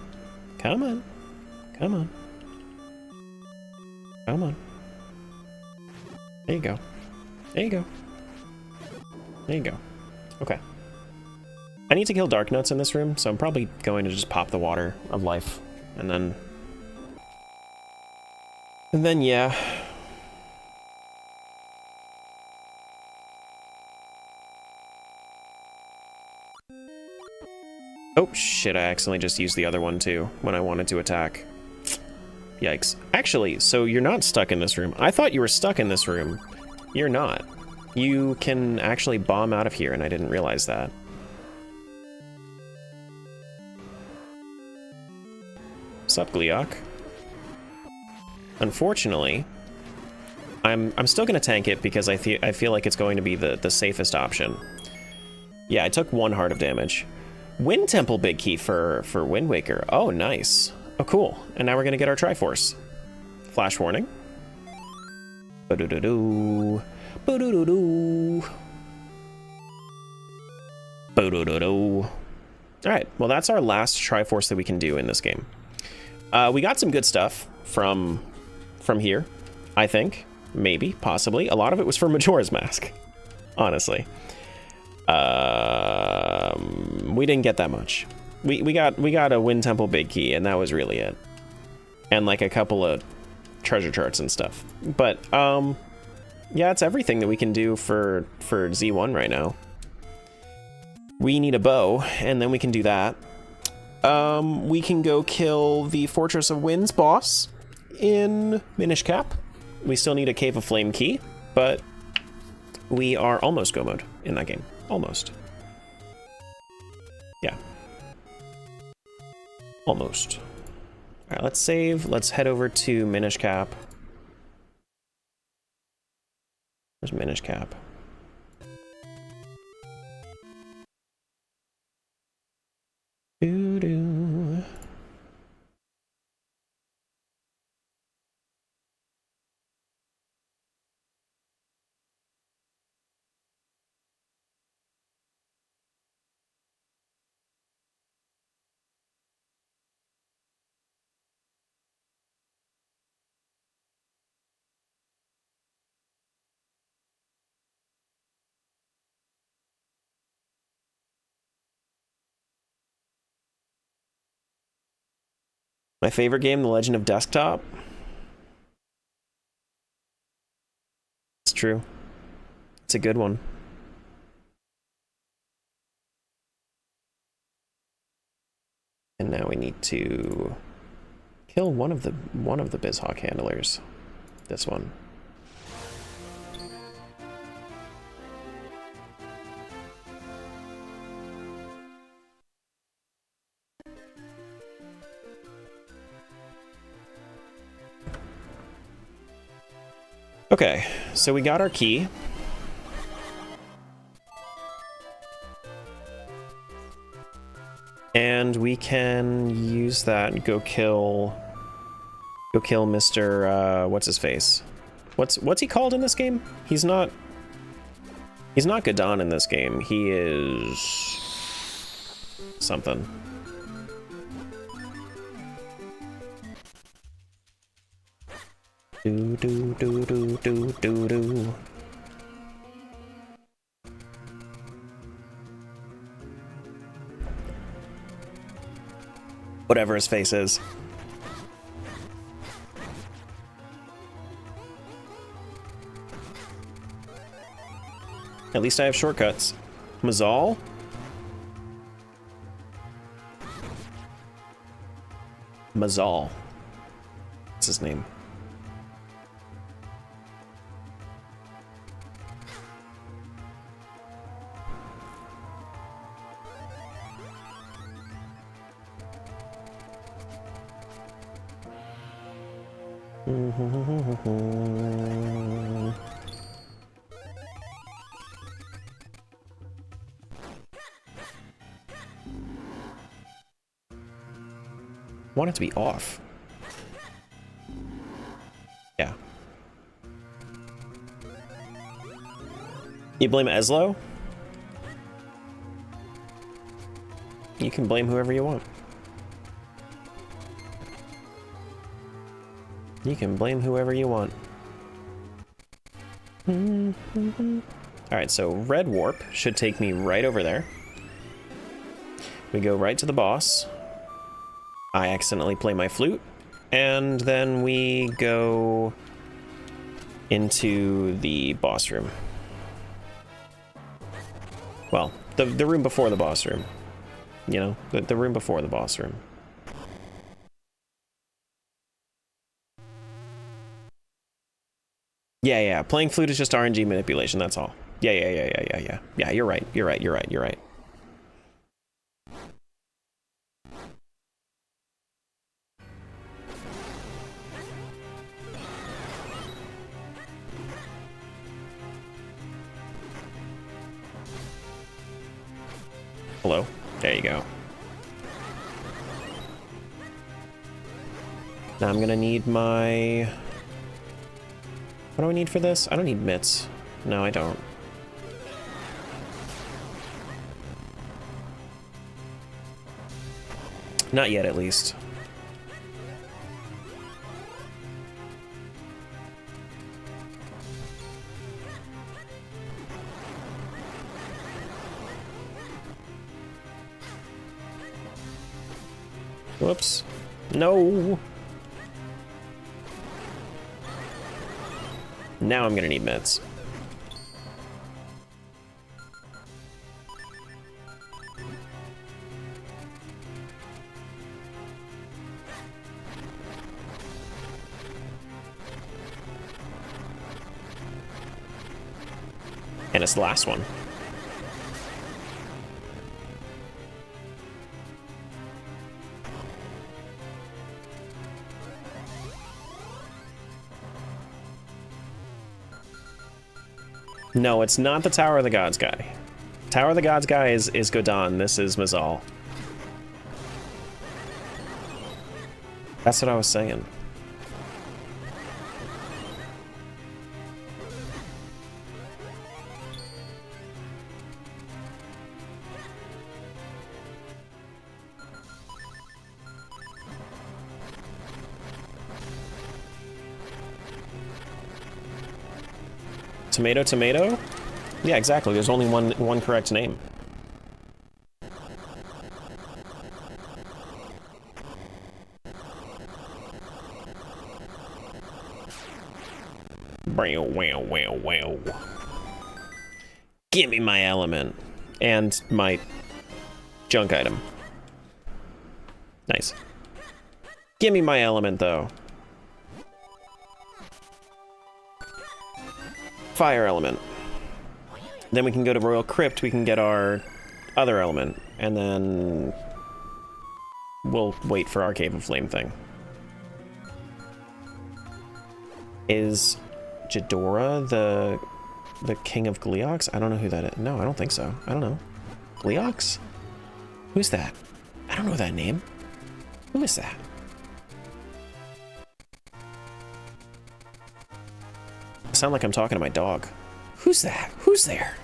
Come on. Come on. Come on. There you go. There you go. There you go. Okay. I need to kill Dark Notes in this room, so I'm probably going to just pop the water of life, and then... yeah. Oh shit, I accidentally just used the other one too, when I wanted to attack. Yikes. Actually, so you're not stuck in this room. I thought you were stuck in this room. You're not. You can actually bomb out of here, and I didn't realize that. Sup, Gleok? Unfortunately, I'm still gonna tank it because I feel like it's going to be the safest option. Yeah, I took 1 heart of damage. Wind Temple Big Key for Wind Waker. Oh, nice. Oh, cool. And now we're gonna get our Triforce. Flash warning. Ba-do-do-do. Ba-do-do-do. Ba-do-do-do. Alright, well that's our last Triforce that we can do in this game. We got some good stuff from here, I think. Maybe, possibly. A lot of it was from Majora's Mask, honestly. We didn't get that much. We got a Wind Temple Big Key, and that was really it. And like a couple of treasure charts and stuff. But yeah, it's everything that we can do for Z1 right now. We need a bow, and then we can do that. We can go kill the Fortress of Winds boss in Minish Cap. We still need a Cave of Flame key, but we are almost go mode in that game. Almost. Yeah. Almost. Alright, let's save. Let's head over to Minish Cap. Where's Minish Cap? Doo-doo. My favorite game, The Legend of Desktop. It's true. It's a good one. And now we need to kill one of the BizHawk handlers. This one. Okay, so we got our key. And we can use that and go kill Mr. What's his face? What's he called in this game? He's not Gadon in this game. He is something. Do do do do do do do. Whatever his face is. At least I have shortcuts. Mazal? Mazal. What's his name? I want it to be off. Yeah. You blame Eslo? You can blame whoever you want. You can blame whoever you want. Alright, so red warp should take me right over there. We go right to the boss. I accidentally play my flute, and then we go into the boss room. Well, the room before the boss room. You know, the room before the boss room. Yeah, playing flute is just RNG manipulation, that's all. Yeah. Yeah, you're right. Hello? There you go. Now I'm gonna need my... What do I need for this? I don't need mitts. No, I don't. Not yet, at least. Whoops. No! Now I'm gonna need meds. And it's the last one. No, it's not the Tower of the Gods guy. Tower of the Gods guy is Godan. This is Mazal. That's what I was saying. Tomato, tomato? Yeah, exactly. There's only one correct name. Wow. Give me my element. And my junk item. Nice. Give me my element, though. Fire element. Then we can go to Royal Crypt, we can get our other element, and then we'll wait for our Cave of Flame thing. Is Jadora the king of Gleox? I don't know who that is. No, I don't think so. I don't know. Gleox? Who's that? I don't know that name. Who is that? I sound like I'm talking to my dog. Who's that? Who's there?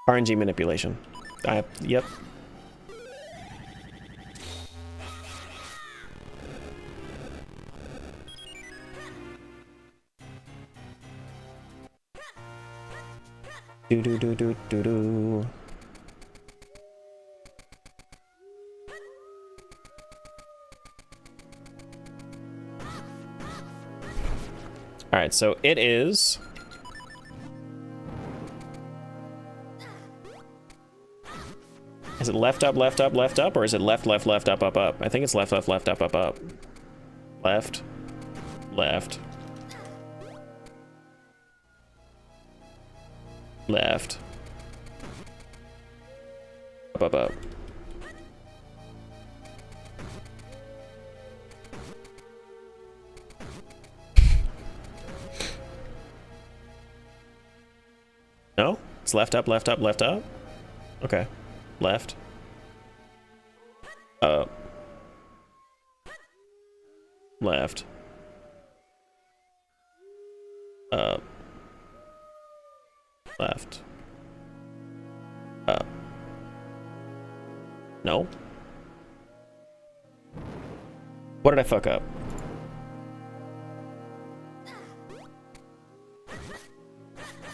RNG manipulation. Yep. Do. Alright, so it is... Is it left, up, left, up, left, up? Or is it left, left, left, up, up, up? I think it's left, left, left, up, up, up. Left. Left. Left. Up, up, up. No? It's left, up, left, up, left, up? Okay. Left. Up. Left. Up. Left. Up. No? What did I fuck up?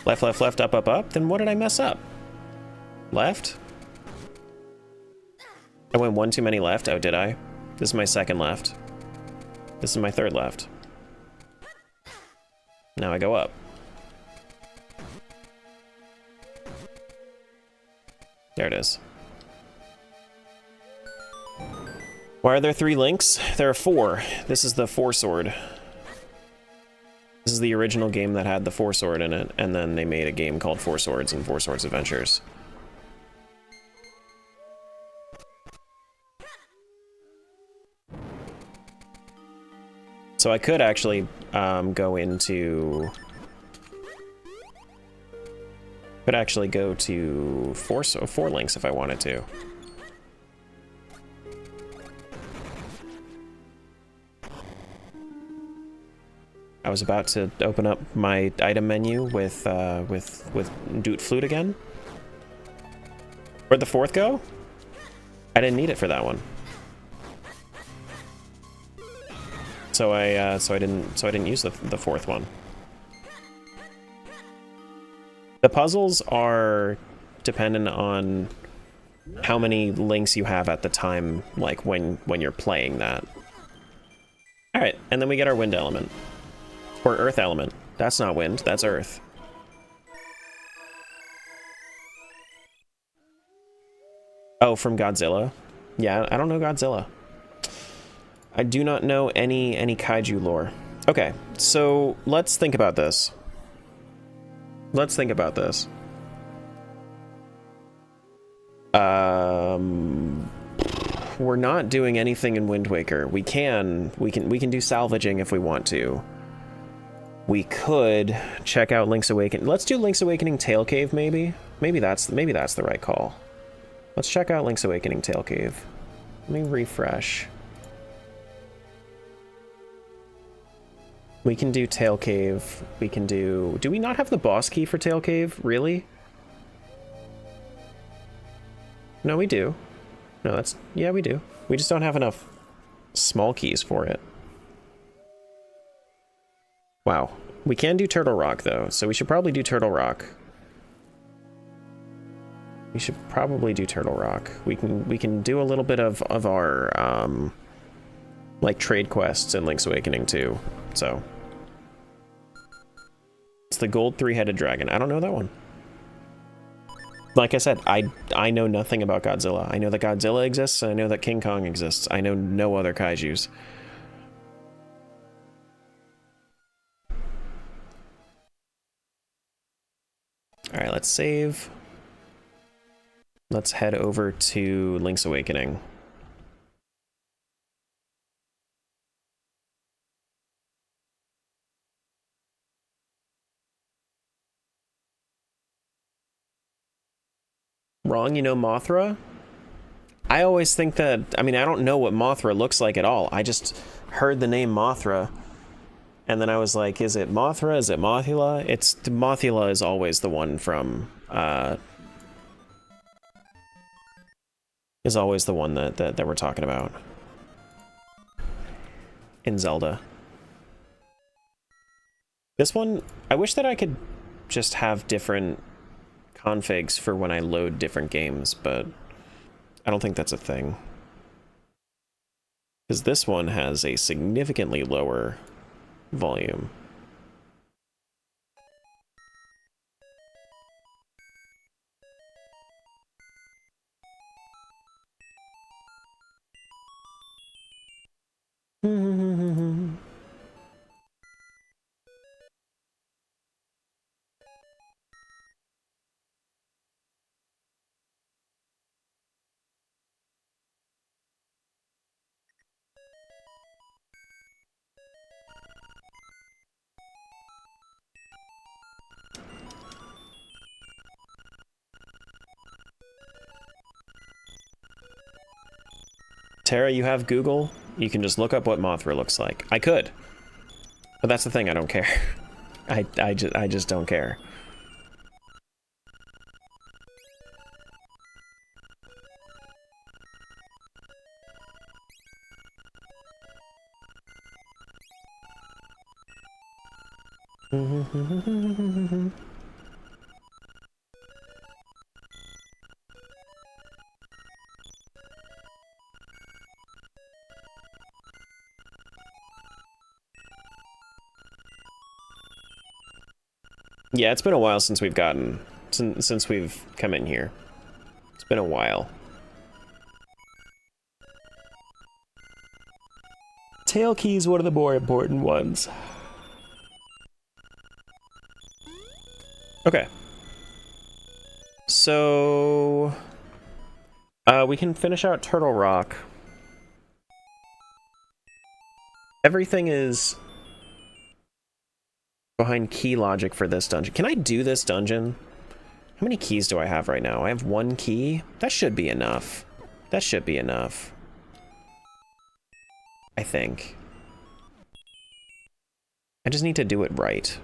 Left, left, left, up, up, up? Then what did I mess up? Left? I went one too many left? Oh, did I? This is my second left. This is my third left. Now I go up. There it is. Why are there 3 links? There are 4. This is the 4-sword. This is the original game that had the 4-sword in it, and then they made a game called 4 Swords and 4 Swords Adventures. So I could actually go into... Could actually go to 4 links if I wanted to. I was about to open up my item menu with Doot Flute again. Where'd the 4th go? I didn't need it for that one. So I didn't use the 4th one. The puzzles are dependent on how many links you have at the time, like when you're playing that. All right, and then we get our wind element. Or earth element. That's not wind, that's earth. Oh, from Godzilla? Yeah, I don't know Godzilla. I do not know any kaiju lore. Okay, so let's think about this. Let's think about this. We're not doing anything in Wind Waker. We can do salvaging if we want to. We could check out Link's Awakening. Let's do Link's Awakening Tail Cave, maybe. Maybe that's the right call. Let's check out Link's Awakening Tail Cave. Let me refresh. We can do Tail Cave. We can do... Do we not have the boss key for Tail Cave? Really? No, we do. No, that's... Yeah, we do. We just don't have enough small keys for it. Wow. We can do Turtle Rock, though, so we should probably do Turtle Rock. We should probably do Turtle Rock. We can do a little bit of our, like, trade quests in Link's Awakening, too, so... It's the gold 3-headed dragon. I don't know that one. Like I said, I know nothing about Godzilla. I know that Godzilla exists, and I know that King Kong exists. I know no other kaijus. Alright, let's save. Let's head over to Link's Awakening. Wrong, you know Mothra? I always think that, I mean, I don't know what Mothra looks like at all. I just heard the name Mothra, and then I was like, is it Mothra? Is it Mothula? It's, Mothula is always the one from, is always the one that we're talking about in Zelda. This one, I wish that I could just have different configs for when I load different games, but I don't think that's a thing. Because this one has a significantly lower volume. Terra, you have Google? You can just look up what Mothra looks like. I could. But that's the thing, I don't care. I just don't care. Yeah, it's been a while since we've gotten... Since we've come in here. It's been a while. Tail key's one of the more important ones. Okay. So... we can finish out Turtle Rock. Everything is behind key logic for this dungeon. Can I do this dungeon? How many keys do I have right now? I have 1 key? That should be enough. That should be enough. I think. I just need to do it right.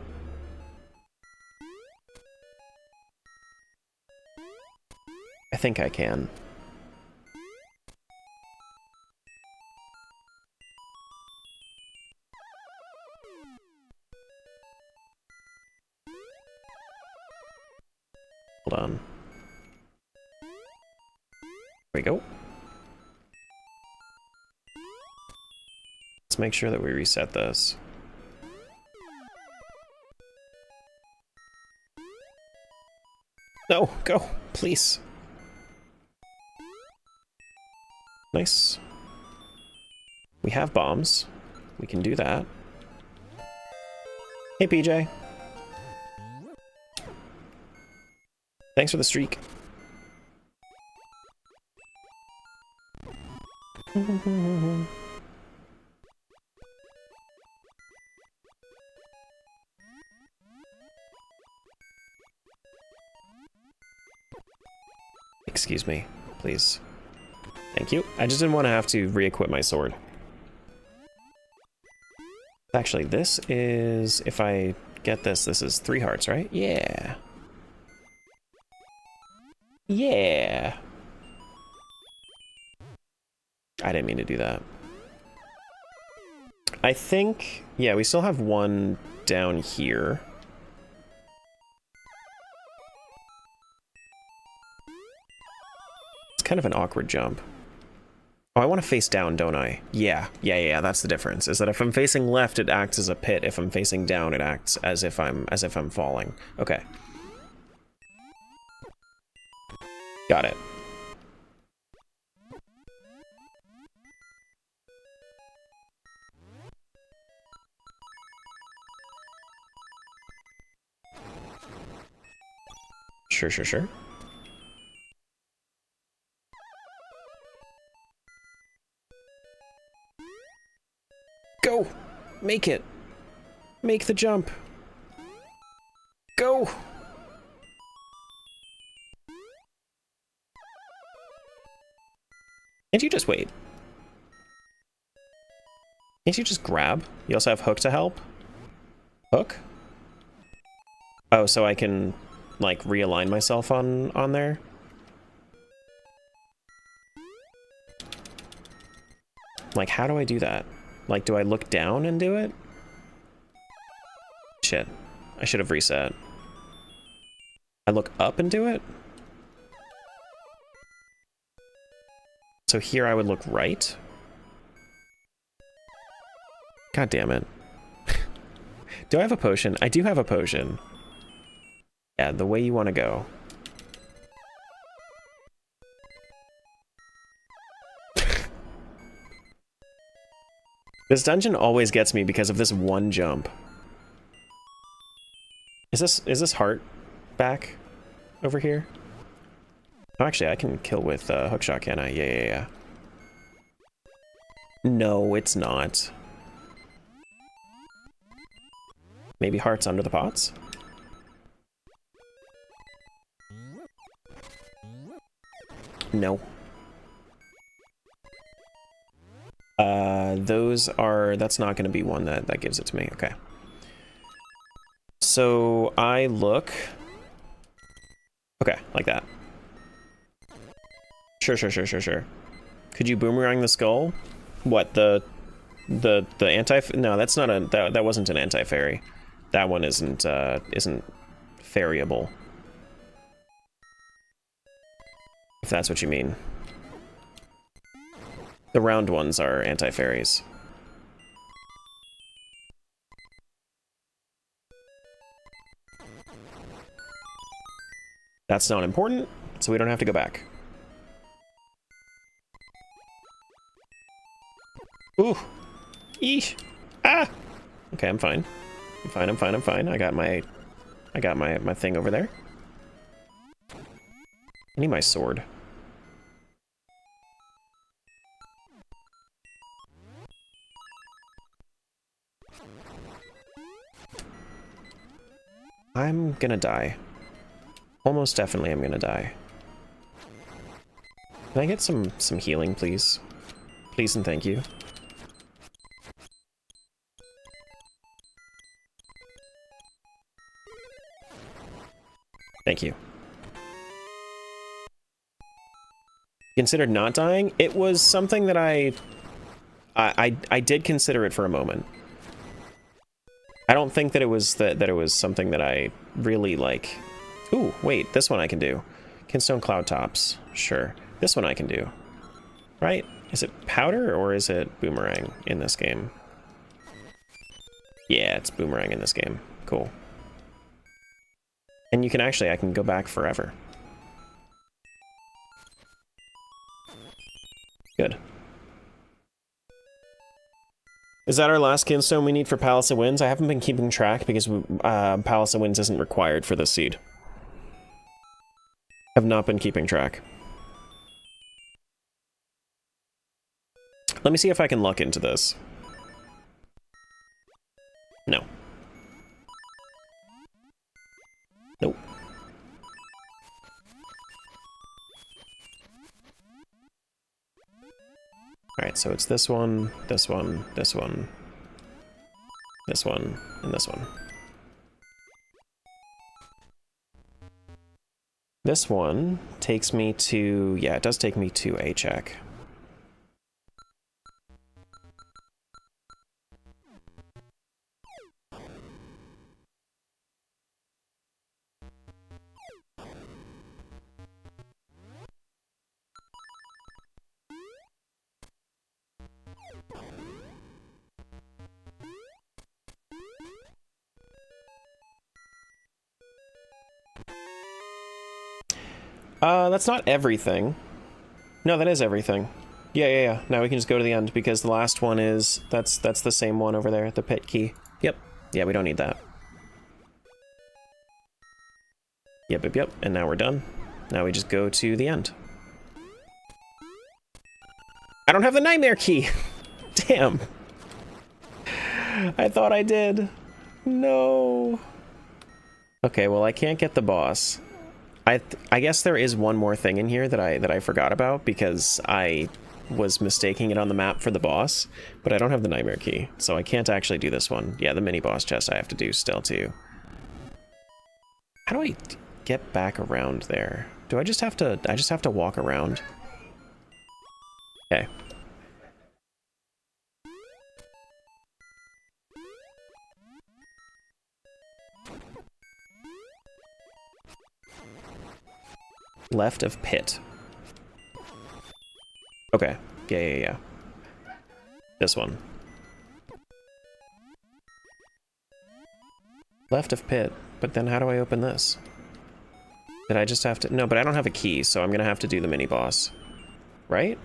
I think I can. Hold on. There we go. Let's make sure that we reset this. No, go, please. Nice. We have bombs. We can do that. Hey, PJ. Thanks for the streak. Excuse me, please. Thank you. I just didn't want to have to re-equip my sword. Actually, this is... If I get this, this is 3 hearts, right? Yeah. Yeah. I didn't mean to do that. I think... Yeah, we still have 1 down here. It's kind of an awkward jump. Oh, I want to face down, don't I? Yeah, that's the difference. Is that if I'm facing left, it acts as a pit. If I'm facing down, it acts as if I'm falling. Okay. Got it. Sure. Go! Make it! Make the jump! Go! Can't you just wait? Can't you just grab? You also have hook to help? Hook? Oh, so I can, like, realign myself on there? Like, how do I do that? Like, do I look down and do it? Shit. I should have reset. I look up and do it? So here I would look right? God damn it. Do I have a potion? I do have a potion. Yeah, the way you want to go. This dungeon always gets me because of this one jump. Is this heart back over here? Oh, actually, I can kill with hookshot, can I? Yeah. No, it's not. Maybe hearts under the pots? No. that's not going to be one that gives it to me. Okay. So I look... Okay, like that. Sure. Could you boomerang the skull? What, the anti... No, that's not a... That wasn't an anti-fairy. That one isn't fairyable. If that's what you mean. The round ones are anti-fairies. That's not important, so we don't have to go back. Ooh! Eesh! Ah! Okay, I'm fine. I'm fine. I got my thing over there. I need my sword. I'm gonna die. Almost definitely I'm gonna die. Can I get some healing, please? Please and thank you. Thank you. Considered not dying? It was something that I did consider it for a moment. I don't think that it was that it was something that I really like. Ooh, wait, this one I can do. Kinstone Cloud Tops. Sure. This one I can do. Right? Is it powder or is it boomerang in this game? Yeah, it's boomerang in this game. Cool. And you can actually, I can go back forever. Good. Is that our last kinstone we need for Palace of Winds? I haven't been keeping track because Palace of Winds isn't required for this seed. Have not been keeping track. Let me see if I can luck into this. No. Nope. Alright, so it's this one, this one, this one, this one, and this one. This one takes me to... Yeah, it does take me to a check. That's not everything. No, that is everything. Yeah. Now we can just go to the end because the last one is... That's the same one over there, the pit key. Yep. Yeah, we don't need that. Yep. And now we're done. Now we just go to the end. I don't have the nightmare key! Damn. I thought I did. No. Okay, well I can't get the boss. I guess there is one more thing in here that I forgot about because I was mistaking it on the map for the boss, but I don't have the nightmare key, so I can't actually do this one. Yeah, the mini boss chest I have to do still too. How do I get back around there? Do I just have to walk around? Okay. Left of pit. Okay. Yeah. This one. Left of pit. But then how do I open this? Did I just have to... No, but I don't have a key, so I'm gonna have to do the mini boss. Right?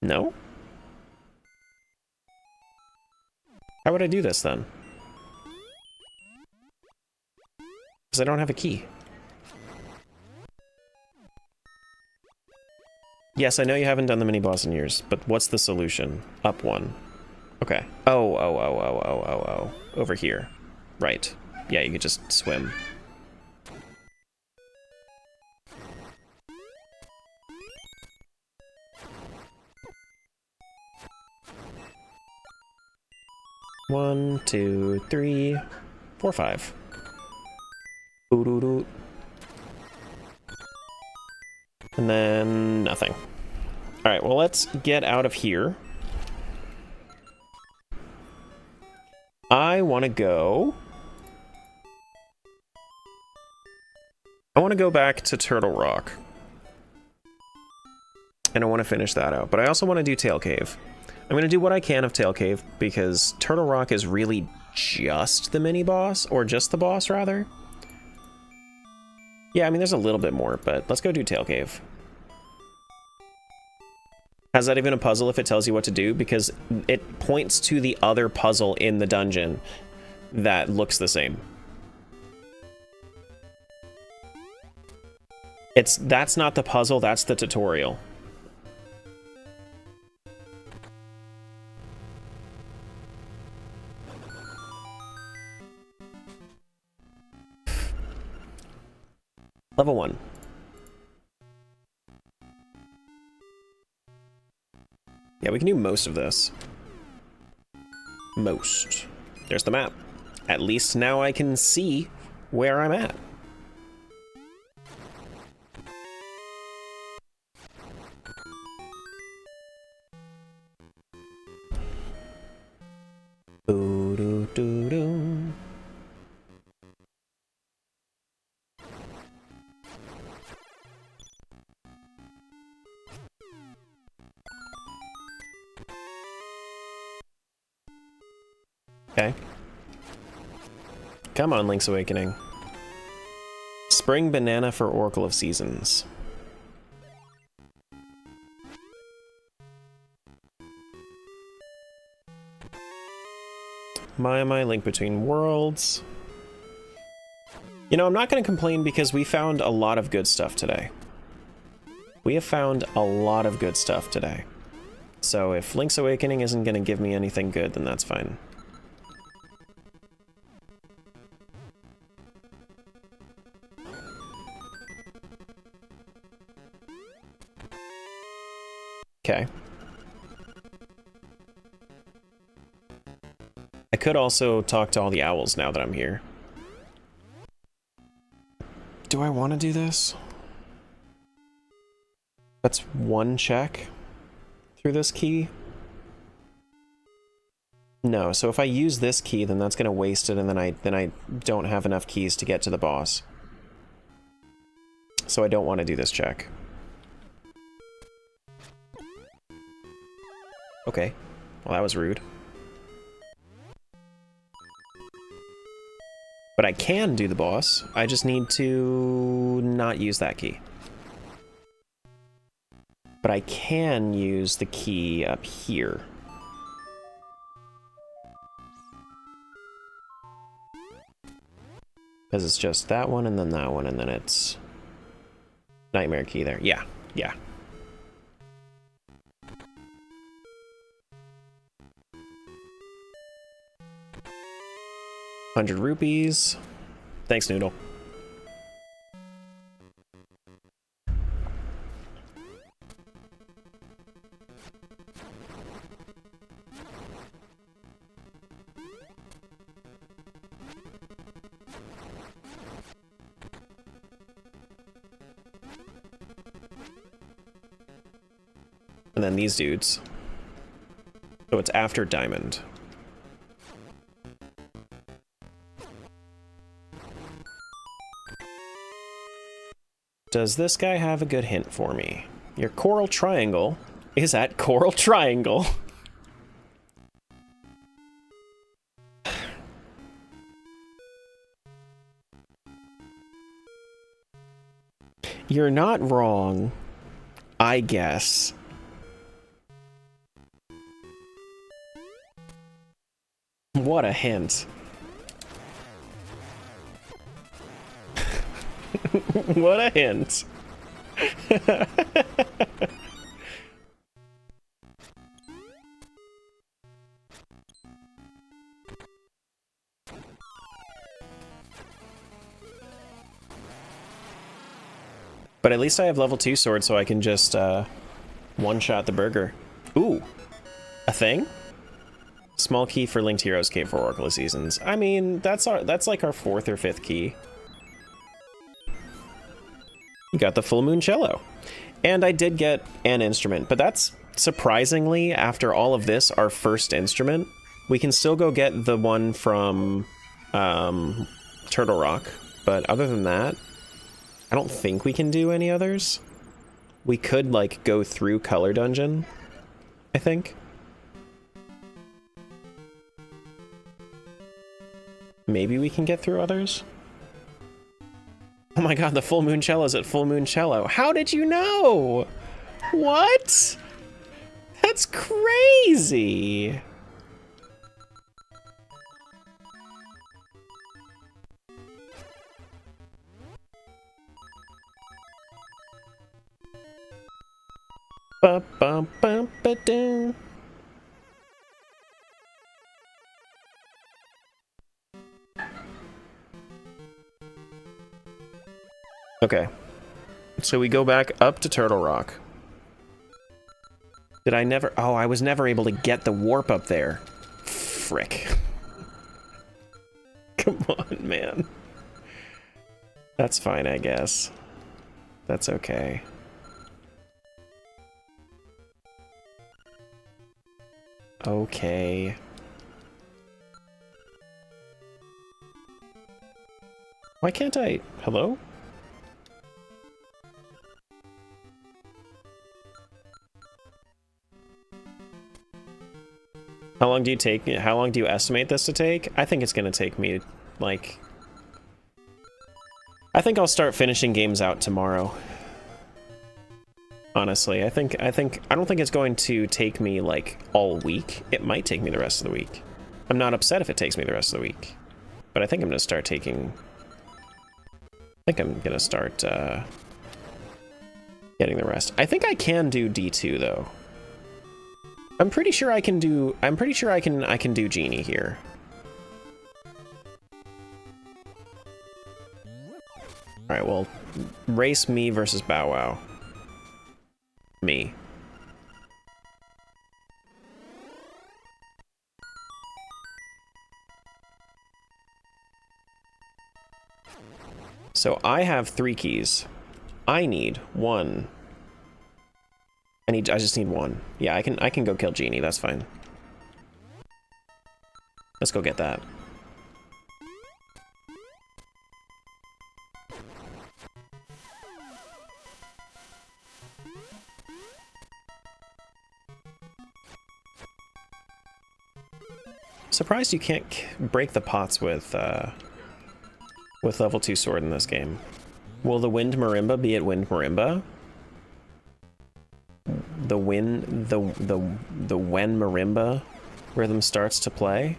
No? How would I do this then? Because I don't have a key. Yes, I know you haven't done the mini-boss in years, but what's the solution? Up one. Okay. Oh. Over here. Right. Yeah, you could just swim. 1, 2, 3, 4, 5. Doo-doo-doo. And then nothing. All right, well, let's get out of here. I want to go back to Turtle Rock. And I want to finish that out. But I also want to do Tail Cave. I'm going to do what I can of Tail Cave, because Turtle Rock is really just the mini-boss, or just the boss, rather. Yeah, I mean, there's a little bit more, but let's go do Tail Cave. Has that even a puzzle if it tells you what to do? Because it points to the other puzzle in the dungeon that looks the same. That's not the puzzle, that's the tutorial. Level 1. Yeah, we can do most of this. Most. There's the map. At least now I can see where I'm at. Doo-doo-doo-doo. Okay. Come on, Link's Awakening. Spring banana for Oracle of Seasons. My Link Between Worlds. You know, I'm not going to complain because we found a lot of good stuff today. We have found a lot of good stuff today. So if Link's Awakening isn't going to give me anything good, then that's fine. Okay. I could also talk to all the owls now that I'm here. Do I want to do this? That's one check through this key. No, so if I use this key, then that's going to waste it, and then I don't have enough keys to get to the boss. So I don't want to do this check. Okay. Well, that was rude. But I can do the boss. I just need to not use that key. But I can use the key up here. Because it's just that one, and then that one, and then it's... Nightmare key there. Yeah, yeah. 100 rupees. Thanks, Noodle. And then these dudes. So it's after Diamond. Does this guy have a good hint for me? Your coral triangle is at Coral Triangle. You're not wrong, I guess. What a hint. What a hint. But at least I have level 2 sword, so I can just one-shot the burger. Ooh, a thing? Small key for Linked Heroes Cave for Oracle of Seasons. I mean, that's like our 4th or 5th key. You got the Full Moon Cello. And I did get an instrument, but that's surprisingly, after all of this, our first instrument. We can still go get the one from Turtle Rock, but other than that, I don't think we can do any others. We could, like, go through Color Dungeon, I think. Maybe we can get through others? Oh my god, the Full Moon Cello's at Full Moon Cello. How did you know? What? That's crazy! Ba-bum-bum-ba-dum. Okay, so we go back up to Turtle Rock. Did I never... Oh, I was never able to get the warp up there. Frick. Come on, man. That's fine, I guess. That's okay. Okay. Why can't I... Hello? How long do you estimate this to take? I think it's gonna take me, like... I think I'll start finishing games out tomorrow. Honestly, I don't think it's going to take me, like, all week. It might take me the rest of the week. I'm not upset if it takes me the rest of the week. But I think I'm gonna start taking... I think I'm gonna start, getting the rest. I think I can do D2, though. I'm pretty sure I can do Genie here. Alright, well, race me versus Bow Wow. Me. So I have 3 keys. I need 1. I just need 1. Yeah, I can go kill Genie, that's fine. Let's go get that. Surprised you can't break the pots with level 2 sword in this game. Will the Wind Marimba be at Wind Marimba? The when marimba rhythm starts to play.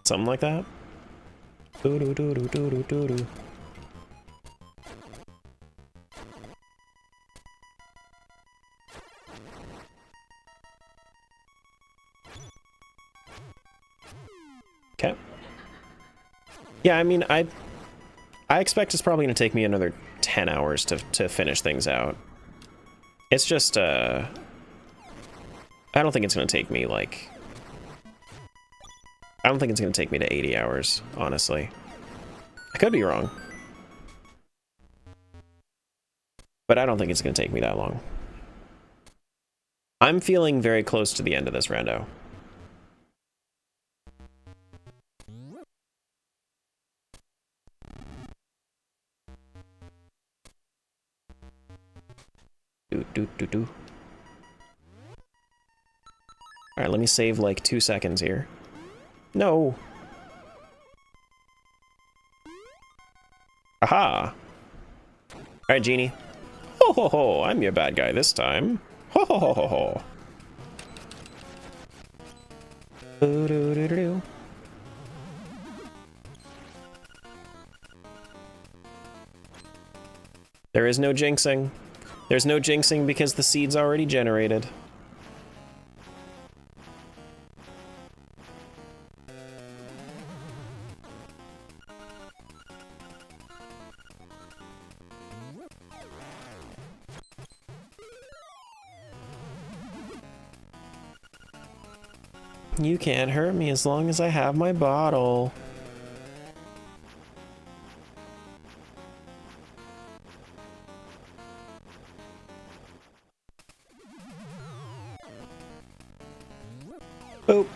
Something like that. Doo -doo -doo -doo -doo -doo -doo. Okay. Yeah, I mean, I expect it's probably going to take me another 10 hours to finish things out. It's just, I don't think it's going to take me, like... I don't think it's going to take me to 80 hours, honestly. I could be wrong. But I don't think it's going to take me that long. I'm feeling very close to the end of this rando. Do. Alright, let me save like 2 seconds here. No! Aha! Alright, Genie. Ho ho ho, I'm your bad guy this time. Ho ho ho ho ho. Do do do do do. There is no jinxing. There's no jinxing because the seed's already generated. You can't hurt me as long as I have my bottle. Boop.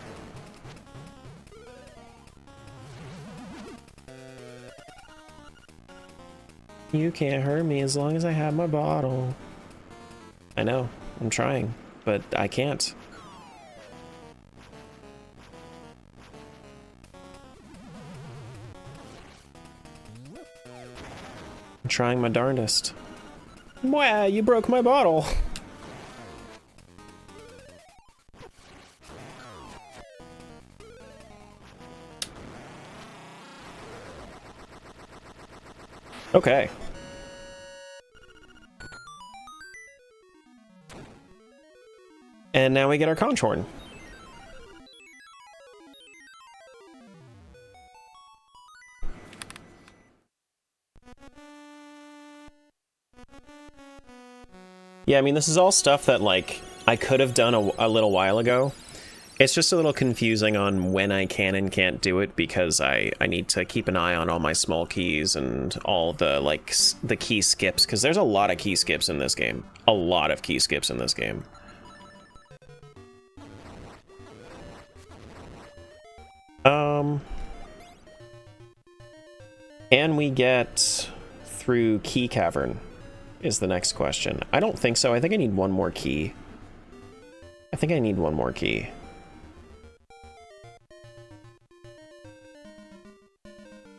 You can't hurt me as long as I have my bottle. I know, I'm trying, but I can't. I'm trying my darndest. Wow, you broke my bottle. Okay. And now we get our conch horn. Yeah, I mean, this is all stuff that, like, I could have done a little while ago. It's just a little confusing on when I can and can't do it because I need to keep an eye on all my small keys and all the, like, the key skips, because there's a lot of key skips in this game. A lot of key skips in this game. Can we get through Key Cavern is the next question. I don't think so. I think I need one more key. I think I need one more key.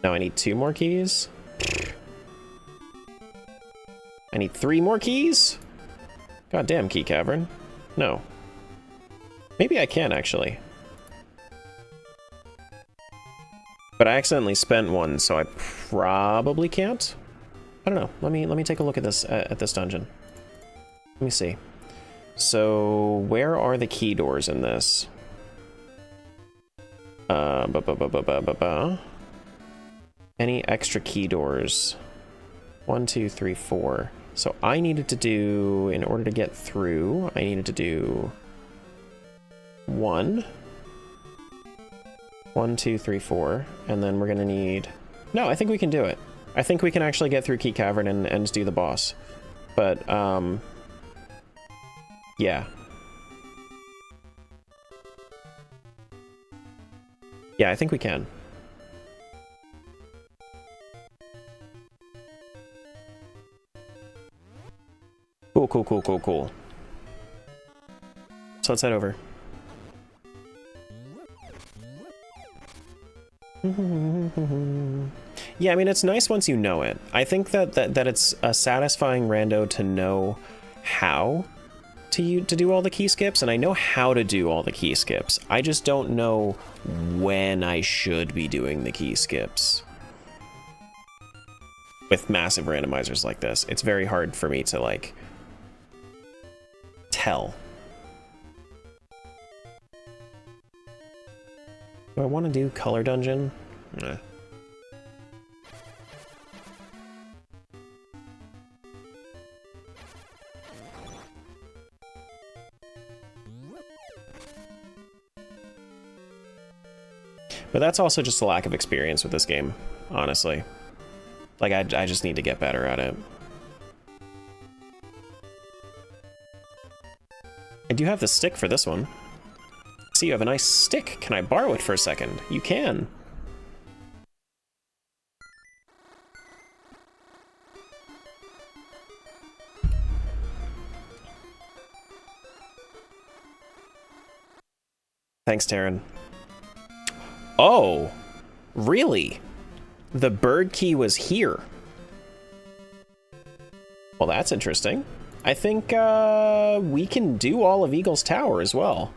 No, I need 2 more keys. I need 3 more keys? Goddamn, Key Cavern. No. Maybe I can, actually. But I accidentally spent one, so I probably can't. I don't know. Let me take a look at this dungeon. Let me see. So where are the key doors in this? Any extra key doors? 1, 2, 3, 4. So I needed to do, in order to get through, I needed to do 1. 1, 2, 3, 4, and then we're gonna need... No, I think we can do it. I think we can actually get through Key Cavern and do the boss. But, yeah. Yeah, I think we can. Cool, cool, cool, cool, cool. So let's head over. Yeah, I mean, it's nice once you know it. I think that it's a satisfying rando to know how to do all the key skips, and I know how to do all the key skips. I just don't know when I should be doing the key skips. With massive randomizers like this, it's very hard for me to, like, tell. Do I want to do Color Dungeon? Nah. But that's also just a lack of experience with this game, honestly. Like, I just need to get better at it. I do have the stick for this one. See, you have a nice stick. Can I borrow it for a second? You can. Thanks, Taryn. Oh, really? The bird key was here. Well, that's interesting. I think we can do all of Eagle's Tower as well.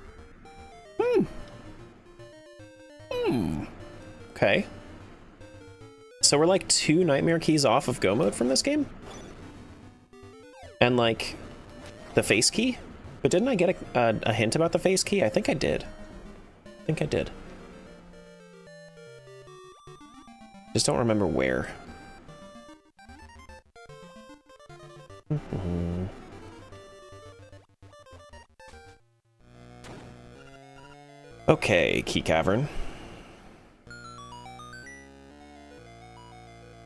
Okay. So we're like 2 nightmare keys off of go mode from this game? And like the face key? But didn't I get a hint about the face key? I think I did. I think I did. Just don't remember where. Okay, Key Cavern.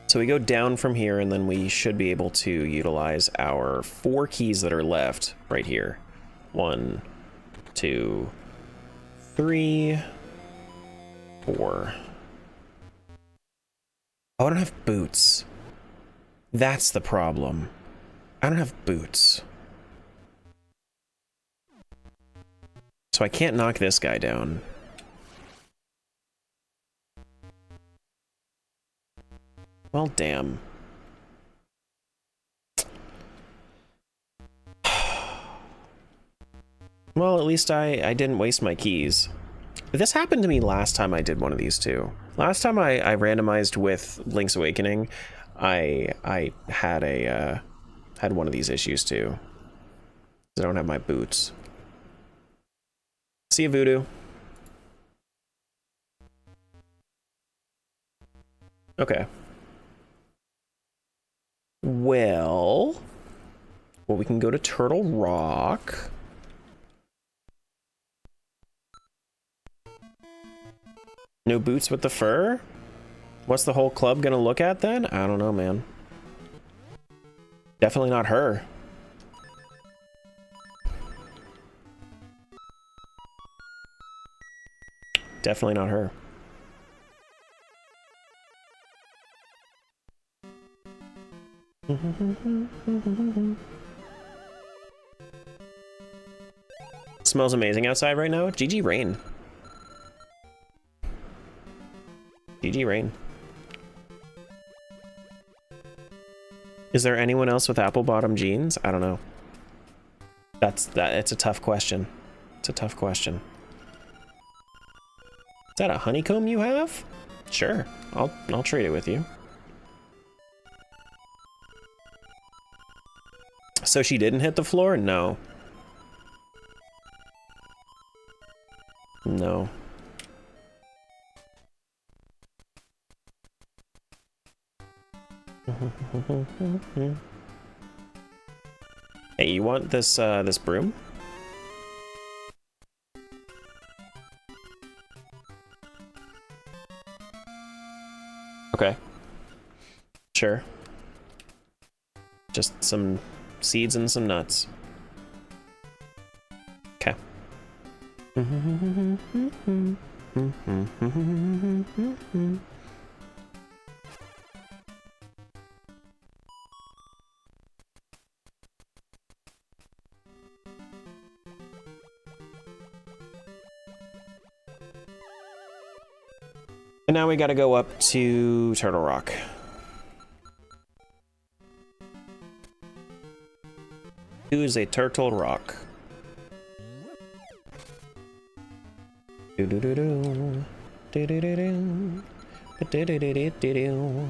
So we go down from here, and then we should be able to utilize our 4 keys that are left right here. 1, 2, 3, 4. Oh, I don't have boots. That's the problem. I don't have boots. So I can't knock this guy down. Well, damn. Well, at least I didn't waste my keys. This happened to me last time I did one of these too. Last time I randomized with Link's Awakening, I had a had one of these issues too. I don't have my boots. See you, Voodoo. Okay. Well, we can go to Turtle Rock. No boots with the fur? What's the whole club gonna look at then? I don't know, man. Definitely not her. Definitely not her. Smells amazing outside right now. GG rain. GG rain. Is there anyone else with apple bottom jeans? I don't know. It's a tough question. It's a tough question. Is that a honeycomb you have? Sure. I'll trade it with you. So she didn't hit the floor? No. No. Hey, you want this this broom? Okay. Sure. Just some seeds and some nuts. Okay. And now we gotta go up to Turtle Rock. Who's a Turtle Rock? Do do do do do do do do do do do do do do.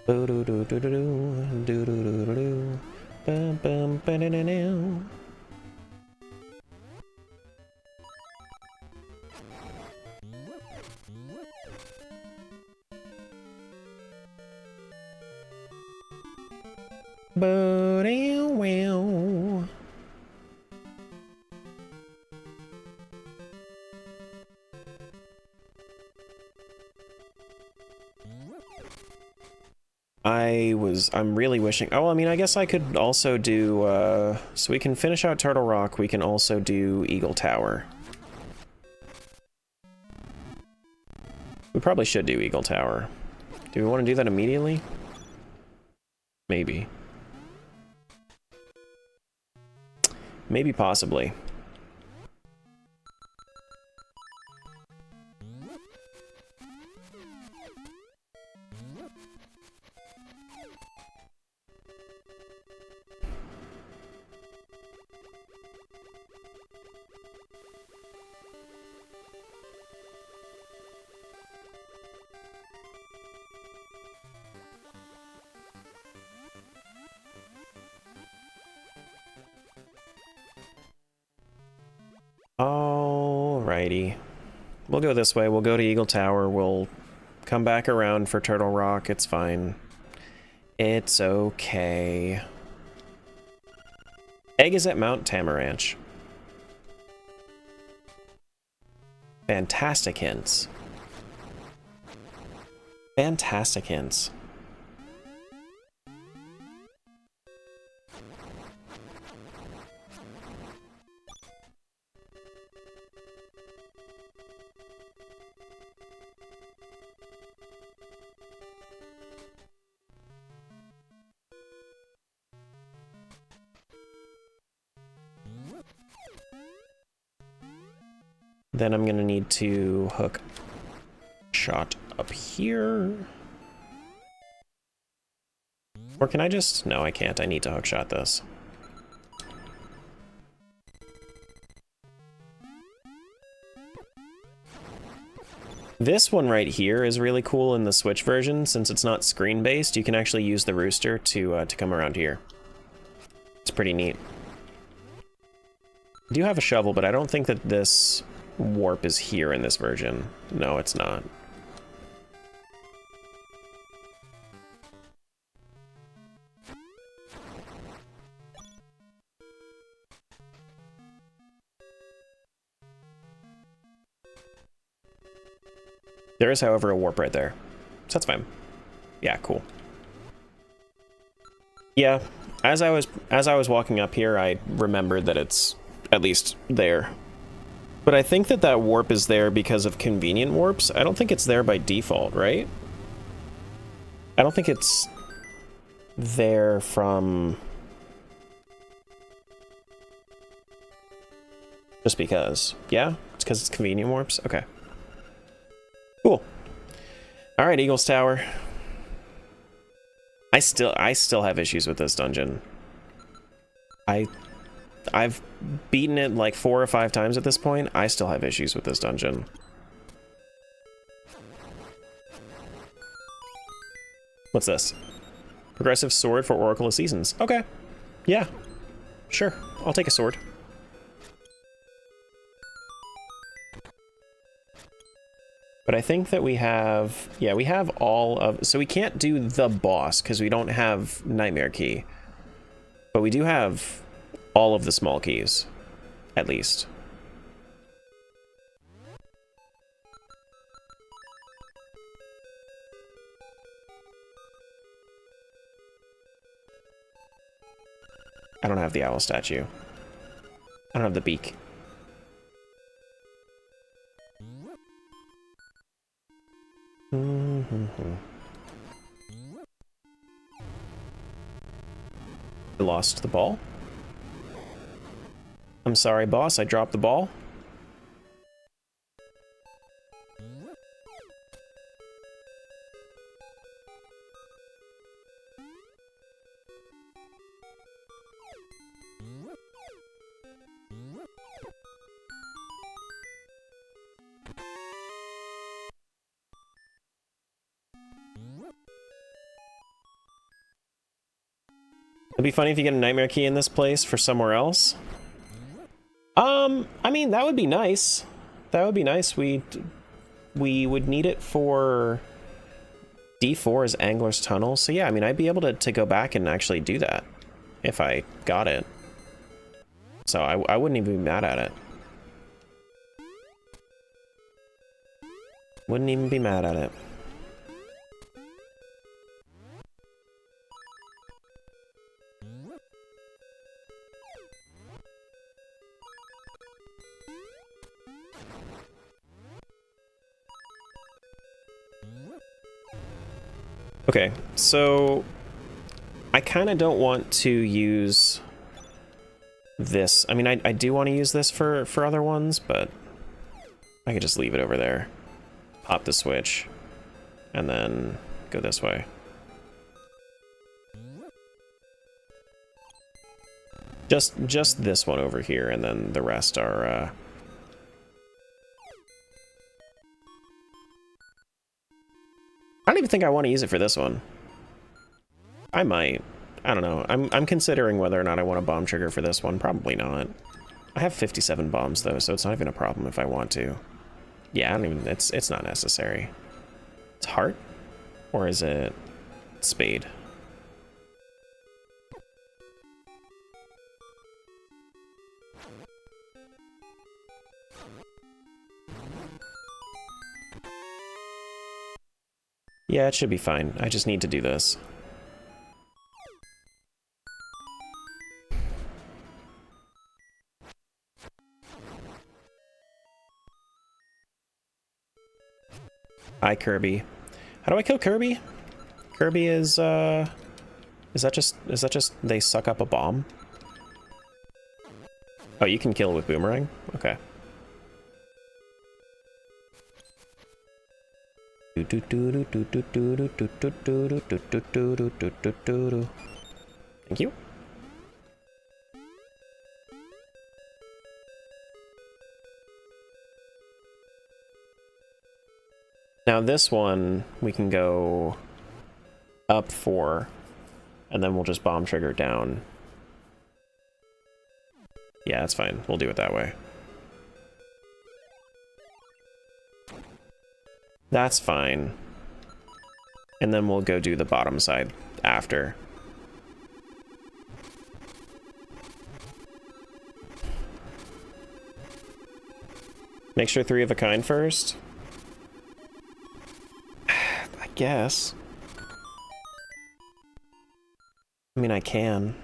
Do do do do do do do do do do. Bum bum ba da da da. Wow. I'm really wishing. Oh, I mean, I guess I could also do, so we can finish out Turtle Rock. We can also do Eagle Tower. We probably should do Eagle Tower. Do we want to do that immediately? Maybe. Maybe possibly. Alrighty. We'll go this way. We'll go to Eagle Tower. We'll come back around for Turtle Rock. It's fine. It's okay. Egg is at Mount Tamaranch. Fantastic hints. Fantastic hints. Then I'm gonna need to hook shot up here. Or can I just... No, I can't. I need to hook shot this. This one right here is really cool in the Switch version. Since it's not screen-based, you can actually use the rooster to come around here. It's pretty neat. I do have a shovel, but I don't think that this warp is here in this version. No, it's not. There is, however, a warp right there. So that's fine. Yeah, cool. Yeah, as I was walking up here, I remembered that it's at least there. But I think that that warp is there because of convenient warps. I don't think it's there by default, right? I don't think it's there from... just because. Yeah? It's because it's convenient warps? Okay. Cool. Alright, Eagles Tower. I still have issues with this dungeon. I've beaten it like 4 or 5 times at this point. I still have issues with this dungeon. What's this? Progressive sword for Oracle of Seasons. Okay. Yeah. Sure. I'll take a sword. But I think that we have... yeah, we have all of... so we can't do the boss because we don't have Nightmare Key. But we do have all of the small keys, at least. I don't have the owl statue. I don't have the beak. I lost the ball. I'm sorry, boss. I dropped the ball. It'd be funny if you get a Nightmare Key in this place for somewhere else. I mean, that would be nice. That would be nice. We would need it for D4 as Angler's Tunnel. So yeah, I mean, I'd be able to go back and actually do that if I got it. So I wouldn't even be mad at it. Wouldn't even be mad at it. Okay, so I kind of don't want to use this. I mean, I do want to use this for other ones, but I could just leave it over there. Pop the switch, and then go this way. Just this one over here, and then the rest are... I don't even think I want to use it for this one. I might. I don't know. I'm considering whether or not I want a bomb trigger for this one. Probably not. I have 57 bombs though, so it's not even a problem if I want to. Yeah, I don't even... It's not necessary. It's heart? Or is it spade? Yeah, it should be fine. I just need to do this. Hi, Kirby. How do I kill Kirby? Kirby is that just they suck up a bomb? Oh, you can kill with boomerang? Okay. Thank you. Now this one, we can go up 4, and then we'll just bomb trigger down. Yeah, that's fine. We'll do it that way. That's fine. And then we'll go do the bottom side after. Make sure 3 of a kind first. I guess. I mean, I can.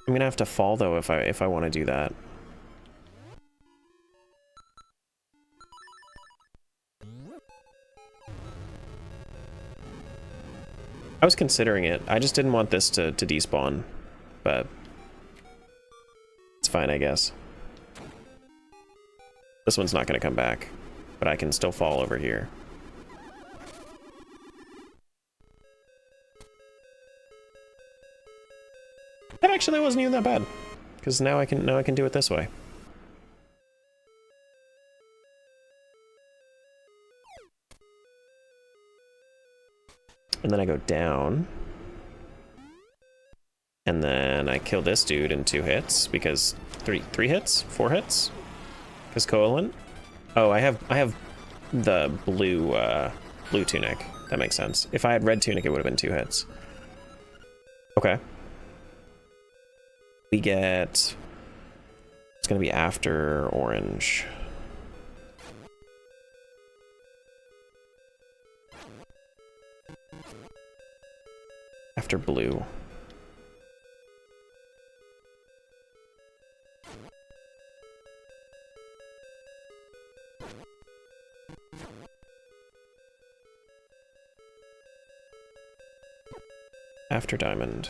I'm gonna have to fall though if I want to do that. I was considering it. I just didn't want this to despawn, but it's fine, I guess. This one's not gonna come back, but I can still fall over here. That actually wasn't even that bad, because now I can do it this way. And then I go down. And then I kill this dude in 2 hits, because 3 hits? 4 hits? Because covalent? Oh, I have the blue tunic. That makes sense. If I had red tunic, it would have been 2 hits. Okay. We get... It's gonna be after orange. After blue. After diamond.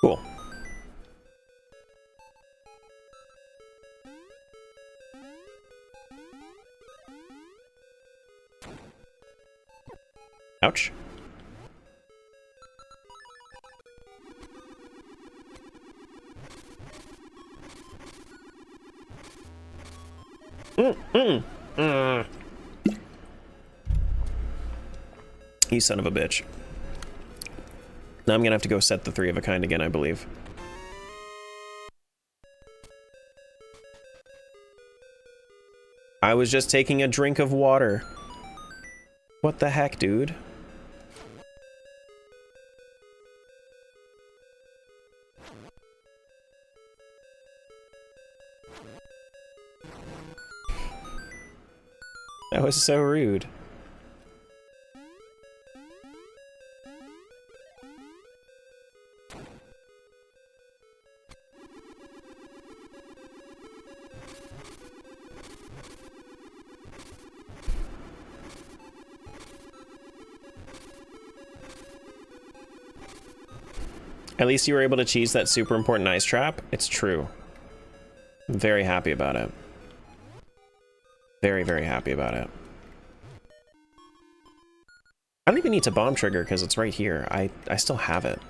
Cool. Ouch. You son of a bitch. Now I'm gonna have to go set the 3 of a kind again, I believe. I was just taking a drink of water. What the heck, dude? That was so rude. At least you were able to cheese that super important ice trap. It's true. I'm very happy about it. Very, very happy about it. I don't even need to bomb trigger because it's right here. I still have it.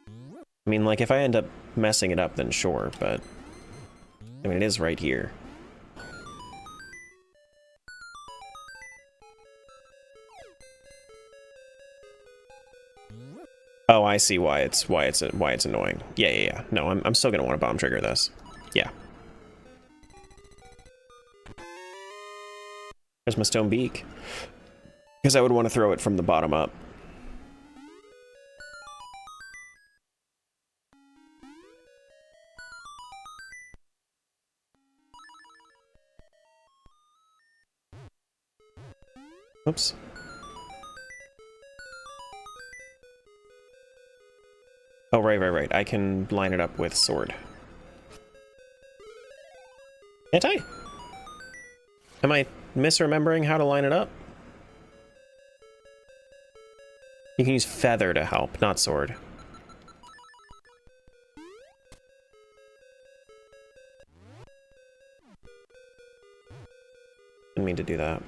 I mean, like, if I end up messing it up, then sure, but... I mean, it is right here. Oh, I see why it's annoying. Yeah. No, I'm still gonna want to bomb trigger this. Yeah. There's my stone beak. Because I would want to throw it from the bottom up. Oops. Oh, right. I can line it up with sword. Can't I? Am I misremembering how to line it up? You can use feather to help, not sword. Didn't mean to do that.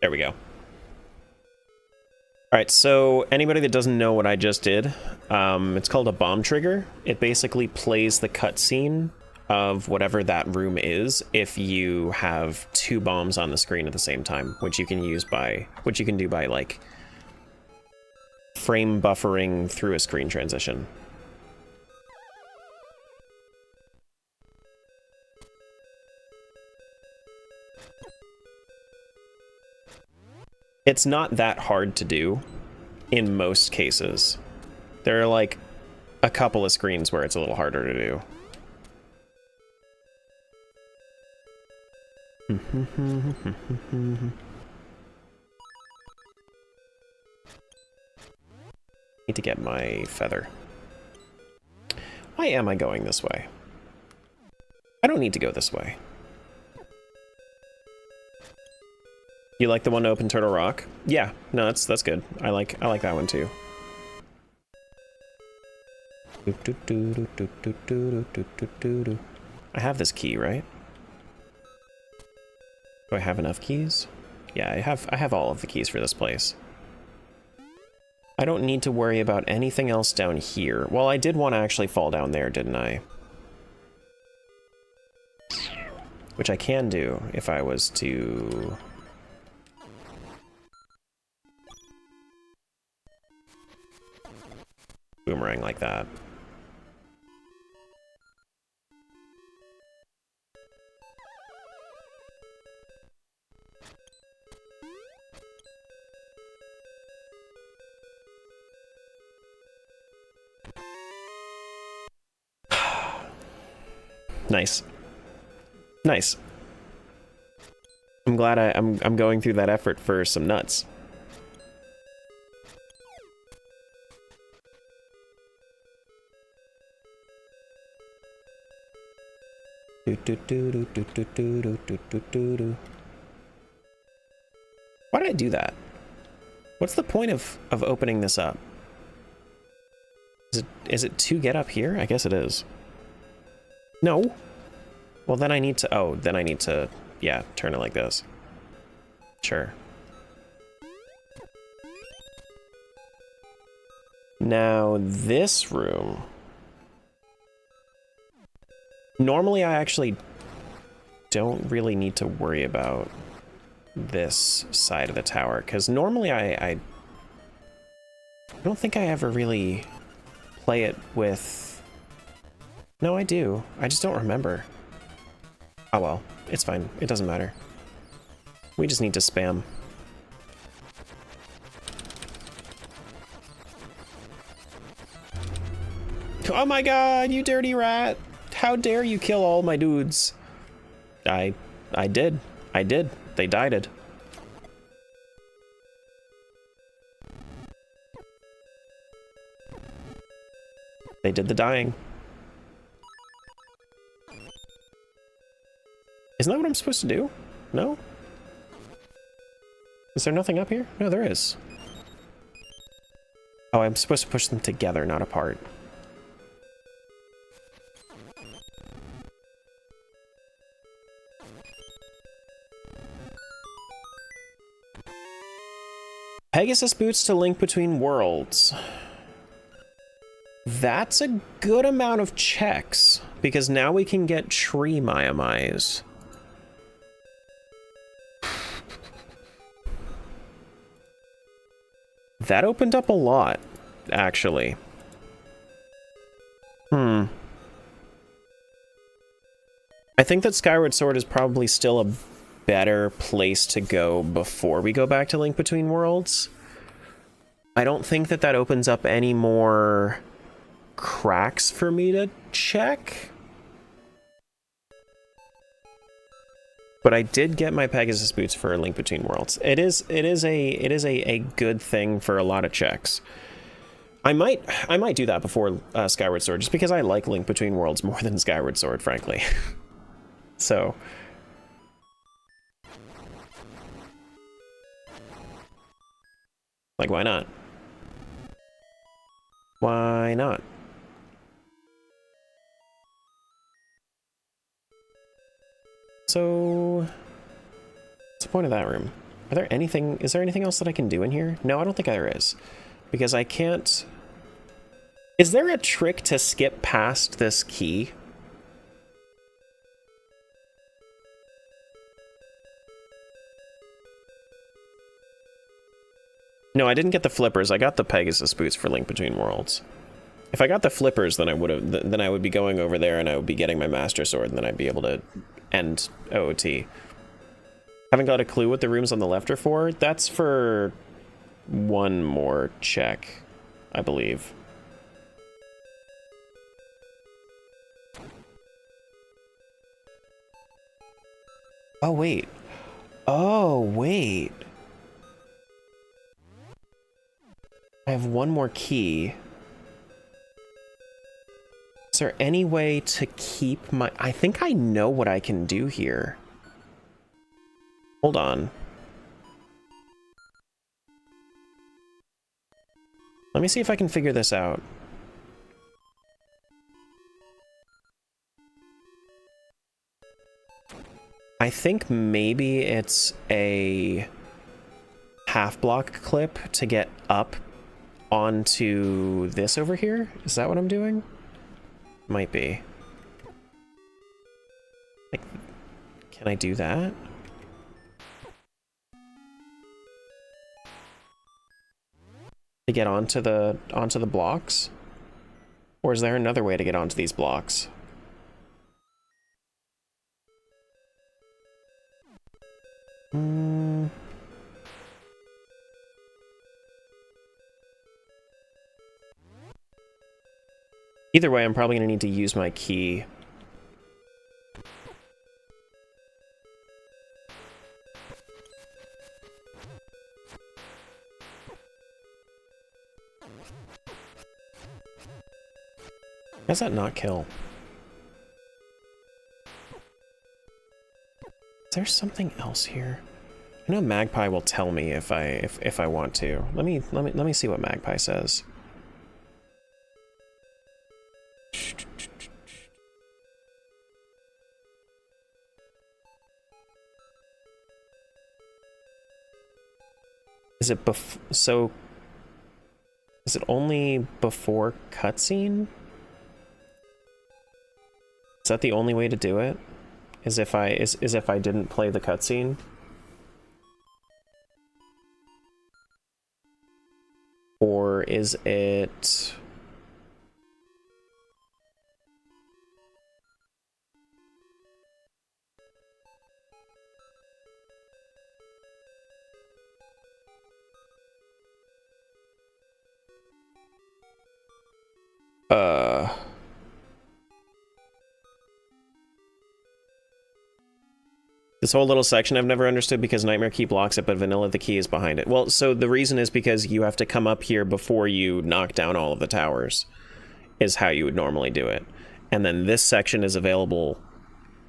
There we go. Alright, so anybody that doesn't know what I just did, it's called a bomb trigger. It basically plays the cutscene of whatever that room is if you have 2 bombs on the screen at the same time, which you can do by like frame buffering through a screen transition. It's not that hard to do in most cases. There are like a couple of screens where it's a little harder to do. Need to get my feather. Why am I going this way? I don't need to go this way. You like the one to open Turtle Rock? Yeah, no, that's good. I like that one too. I have this key, right? Do I have enough keys? Yeah, I have all of the keys for this place. I don't need to worry about anything else down here. Well, I did want to actually fall down there, didn't I? Which I can do if I was to... boomerang like that. Nice. Nice. I'm glad I'm going through that effort for some nuts. Why did I do that? What's the point of opening this up? Is it to get up here? I guess it is. No. Well, then I need to... Oh, then I need to... Yeah, turn it like this. Sure. Now, this room... Normally, I actually don't really need to worry about this side of the tower, because normally I don't think I ever really play it with... No, I do. I just don't remember. Oh well, it's fine. It doesn't matter. We just need to spam. Oh my god, you dirty rat! How dare you kill all my dudes? I did. They died. They did the dying. Isn't that what I'm supposed to do? No? Is there nothing up here? No, there is. Oh, I'm supposed to push them together, not apart. Pegasus boots to link between worlds. That's a good amount of checks, because now we can get tree Maiamais. That opened up a lot, actually. I think that Skyward Sword is probably still a better place to go before we go back to Link Between Worlds. I don't think that that opens up any more cracks for me to check. But I did get my Pegasus boots for A Link Between Worlds. It is a good thing for a lot of checks. I might do that before Skyward Sword, just because I like Link Between Worlds more than Skyward Sword, frankly. So, like, why not? Why not? So, what's the point of that room? Is there anything else that I can do in here? No, I don't think there is. Because I can't... Is there a trick to skip past this key? No, I didn't get the flippers. I got the Pegasus boots for Link Between Worlds. If I got the flippers, then I would be going over there and I would be getting my Master Sword, and then I'd be able to end OOT. Haven't got a clue what the rooms on the left are for. That's for one more check, I believe. Oh, wait. Oh, wait. I have one more key. Is there any way to keep my... I think I know what I can do here. Hold on. Let me see if I can figure this out. I think maybe it's a half block clip to get up onto this over here. Is that what I'm doing? Might be. Like, can I do that? To get onto the blocks? Or is there another way to get onto these blocks? Either way, I'm probably going to need to use my key. How does that not kill? Is there something else here? I know Magpie will tell me if I want to. Let me see what Magpie says. Is it is it only before cutscene? Is that the only way to do it? Is if I didn't play the cutscene? Or is it... This whole little section I've never understood because Nightmare Key blocks it, but Vanilla the Key is behind it. Well, so the reason is because you have to come up here before you knock down all of the towers, is how you would normally do it. And then this section is available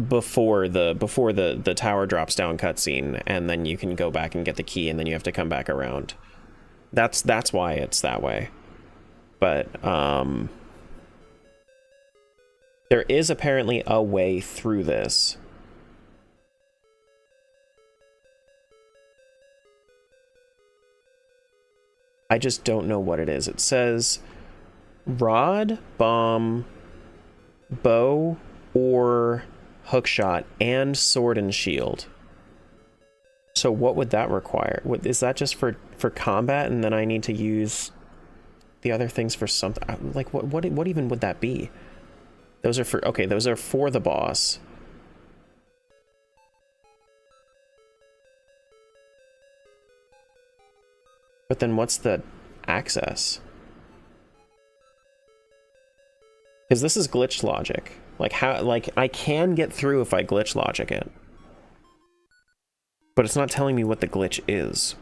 before the tower drops down cutscene, and then you can go back and get the key, and then you have to come back around. That's why it's that way. But there is apparently a way through this. I just don't know what it is. It says rod, bomb, bow, or hookshot, and sword and shield. So what would that require? Is that just for combat, and then I need to use the other things for something? Like, what even would that be? Those are for... Okay, those are for the boss. But then what's the access? Because this is glitch logic. Like, how... Like, I can get through if I glitch logic it. But it's not telling me what the glitch is.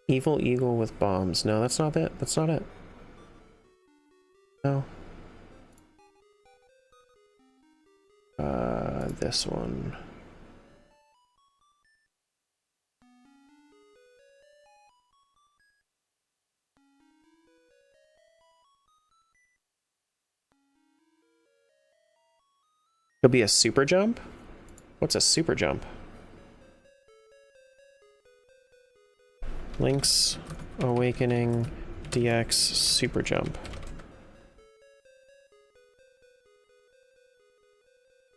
Evil eagle with bombs. No, that's not it. That's not it. No. This one. It'll be a super jump? What's a super jump? Link's Awakening DX super jump.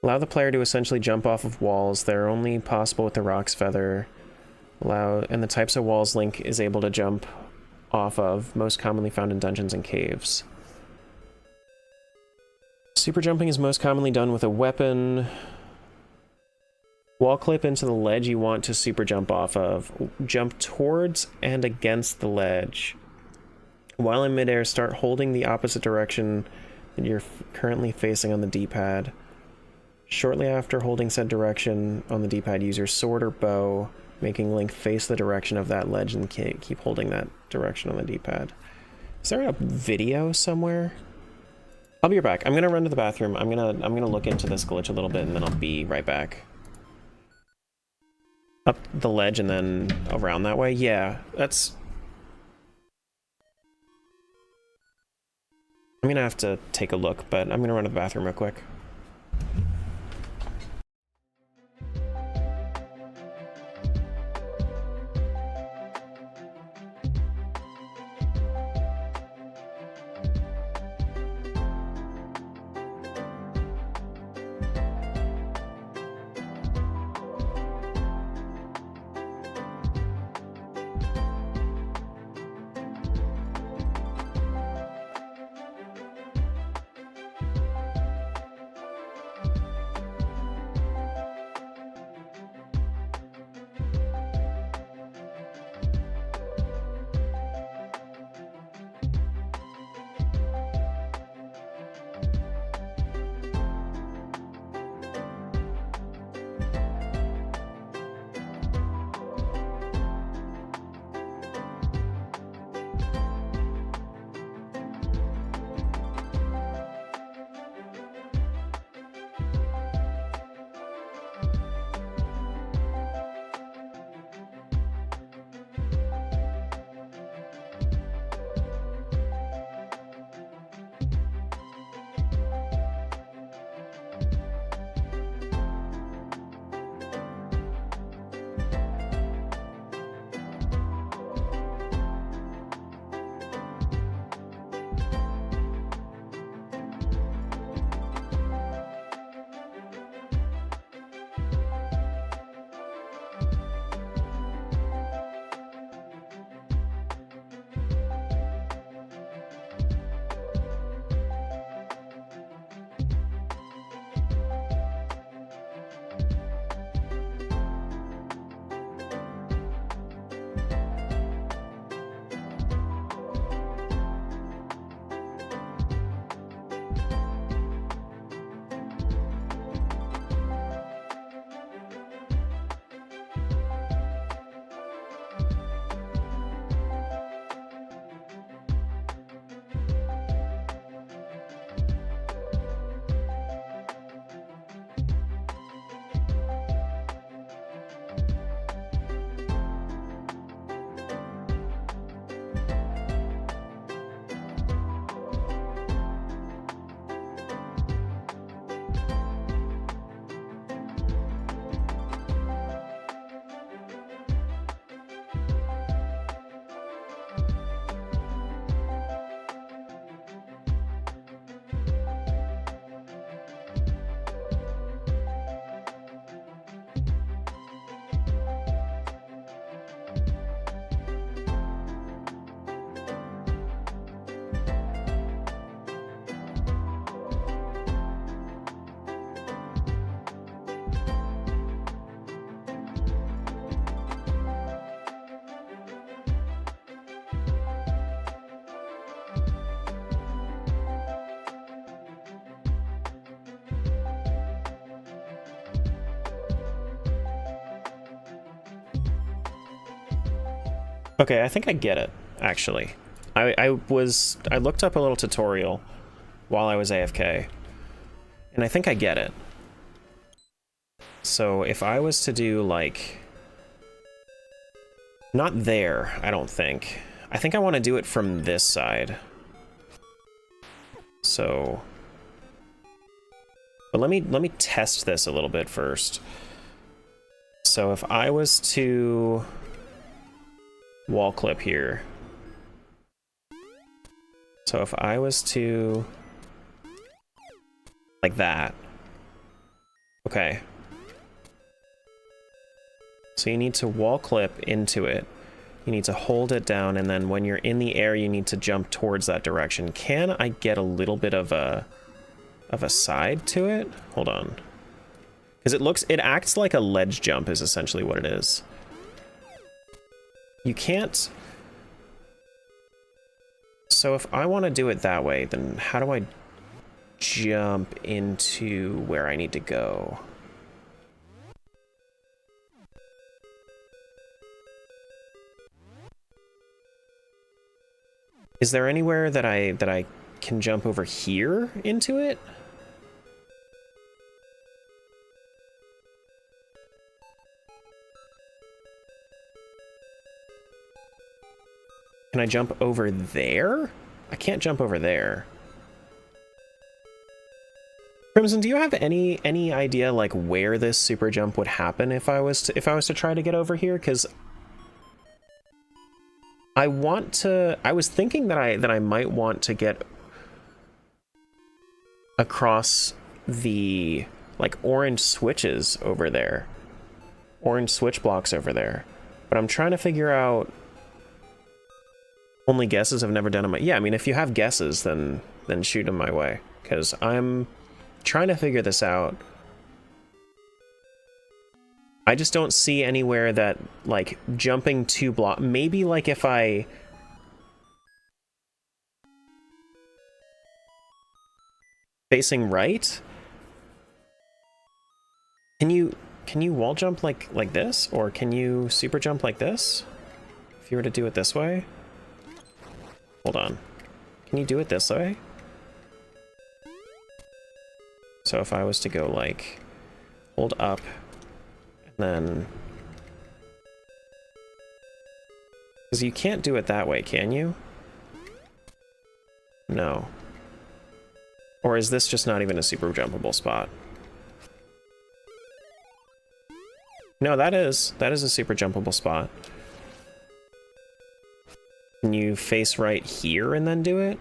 Allow the player to essentially jump off of walls. They're only possible with the Rock's Feather. And the types of walls Link is able to jump off of, most commonly found in dungeons and caves. Super jumping is most commonly done with a weapon. Wall clip into the ledge you want to super jump off of. Jump towards and against the ledge. While in midair, start holding the opposite direction that you're currently facing on the D-pad. Shortly after holding said direction on the D-pad, use your sword or bow, making Link face the direction of that ledge and keep holding that direction on the D-pad. Is there a video somewhere? I'll be right back. I'm gonna run to the bathroom. I'm gonna look into this glitch a little bit, and then I'll be right back. Up the ledge and then around that way? Yeah, that's... I'm gonna have to take a look, but I'm gonna run to the bathroom real quick. Okay, I think I get it, actually. I looked up a little tutorial while I was AFK, and I think I get it. So if I was to do, like... Not there, I don't think. I think I want to do it from this side. So... But let me test this a little bit first. So if I was to wall clip here. So if I was to like that. Okay. So you need to wall clip into it. You need to hold it down, and then when you're in the air, you need to jump towards that direction. Can I get a little bit of a side to it? Hold on. Because it acts like a ledge jump is essentially what it is. You can't... So if I want to do it that way, then how do I jump into where I need to go? Is there anywhere that I can jump over here into it? Can I jump over there? I can't jump over there. Crimson, do you have any idea like where this super jump would happen if I was to try to get over here? Because I was thinking that I might want to get across the like orange switches over there. Orange switch blocks over there. But I'm trying to figure out. Only guesses, I've never done them. Yeah, I mean, if you have guesses, then shoot them my way. Because I'm trying to figure this out. I just don't see anywhere that, like, jumping 2 blocks... Maybe, like, if I... Facing right? Can you wall jump like this? Or can you super jump like this? If you were to do it this way? Hold on. Can you do it this way? So if I was to go like hold up and then, because you can't do it that way, can you? No. Or is this just not even a super jumpable spot? No, that is a super jumpable spot. Can you face right here and then do it?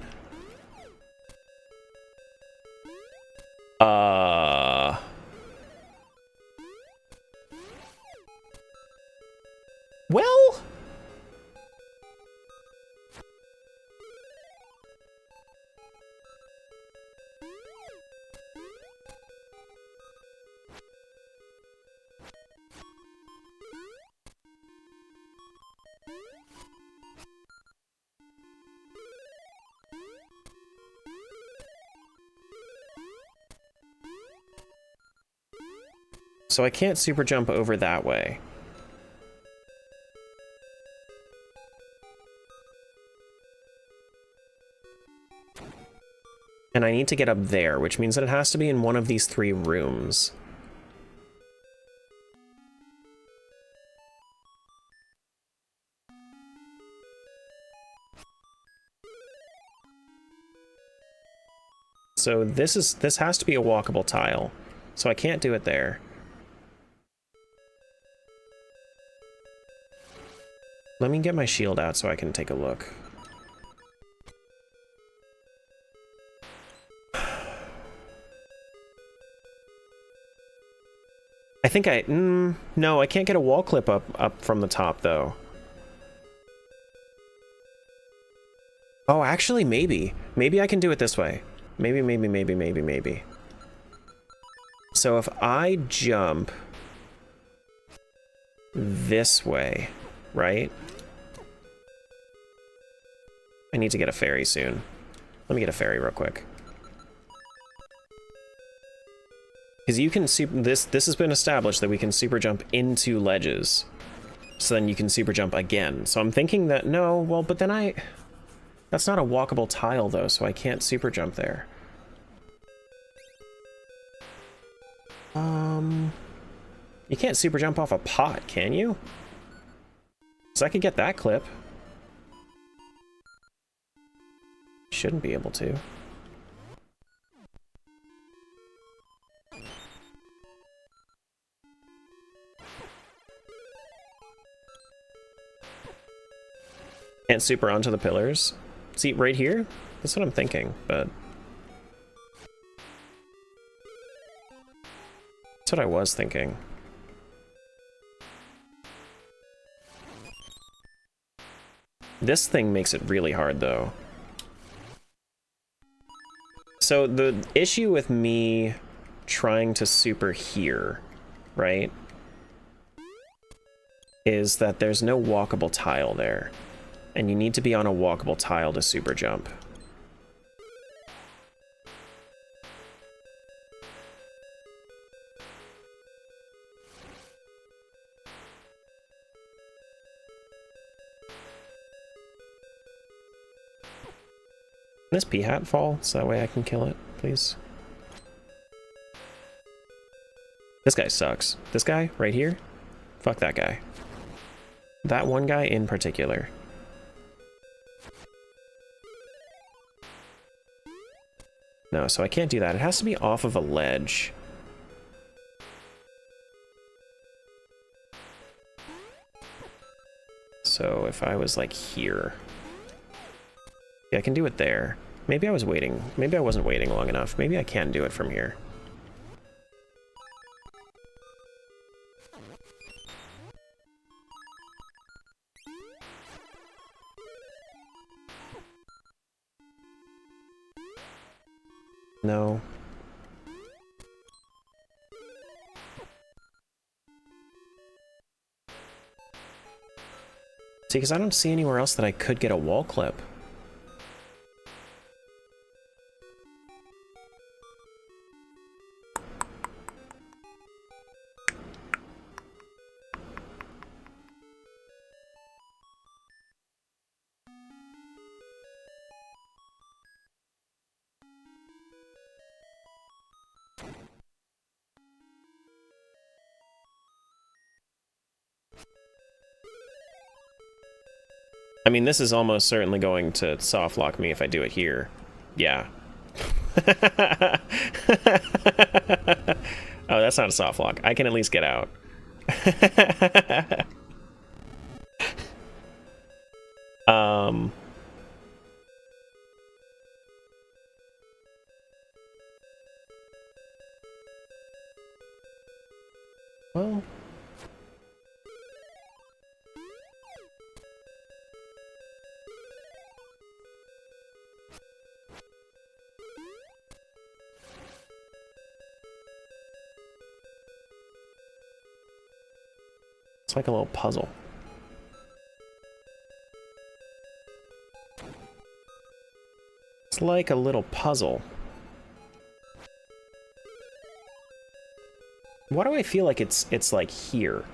Well... So I can't super jump over that way. And I need to get up there, which means that it has to be in one of these 3 rooms. So this has to be a walkable tile. So I can't do it there. Let me get my shield out so I can take a look. I think no, I can't get a wall clip up from the top though. Oh, actually, maybe. Maybe I can do it this way. Maybe. So if I jump this way, right? I need to get a ferry soon. Let me get a ferry real quick. Because you can this has been established that we can super jump into ledges. So then you can super jump again. So I'm thinking that, no, well, but then that's not a walkable tile though, so I can't super jump there. You can't super jump off a pot, can you? So I could get that clip. Shouldn't be able to. Can't super onto the pillars. See, right here? That's what I'm thinking, but... That's what I was thinking. This thing makes it really hard, though. So the issue with me trying to super here, right, is that there's no walkable tile there. And you need to be on a walkable tile to super jump. Can this pea-hat fall so that way I can kill it, please? This guy sucks. This guy right here? Fuck that guy. That one guy in particular. No, so I can't do that. It has to be off of a ledge. So if I was like here. Yeah, I can do it there. Maybe I was waiting. Maybe I wasn't waiting long enough. Maybe I can do it from here. No. See, because I don't see anywhere else that I could get a wall clip. I mean, this is almost certainly going to soft lock me if I do it here. Yeah. Oh, that's not a soft lock. I can at least get out. Well... It's like a little puzzle. It's like a little puzzle. Why do I feel like it's like here?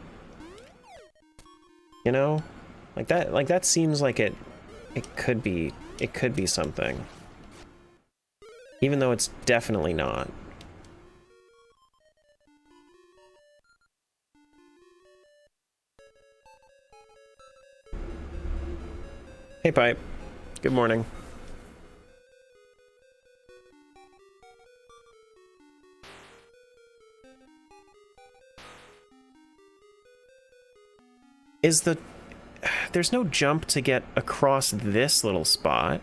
You know? Like that seems like it could be something. Even though it's definitely not. Hey, Pipe. Good morning. There's no jump to get across this little spot.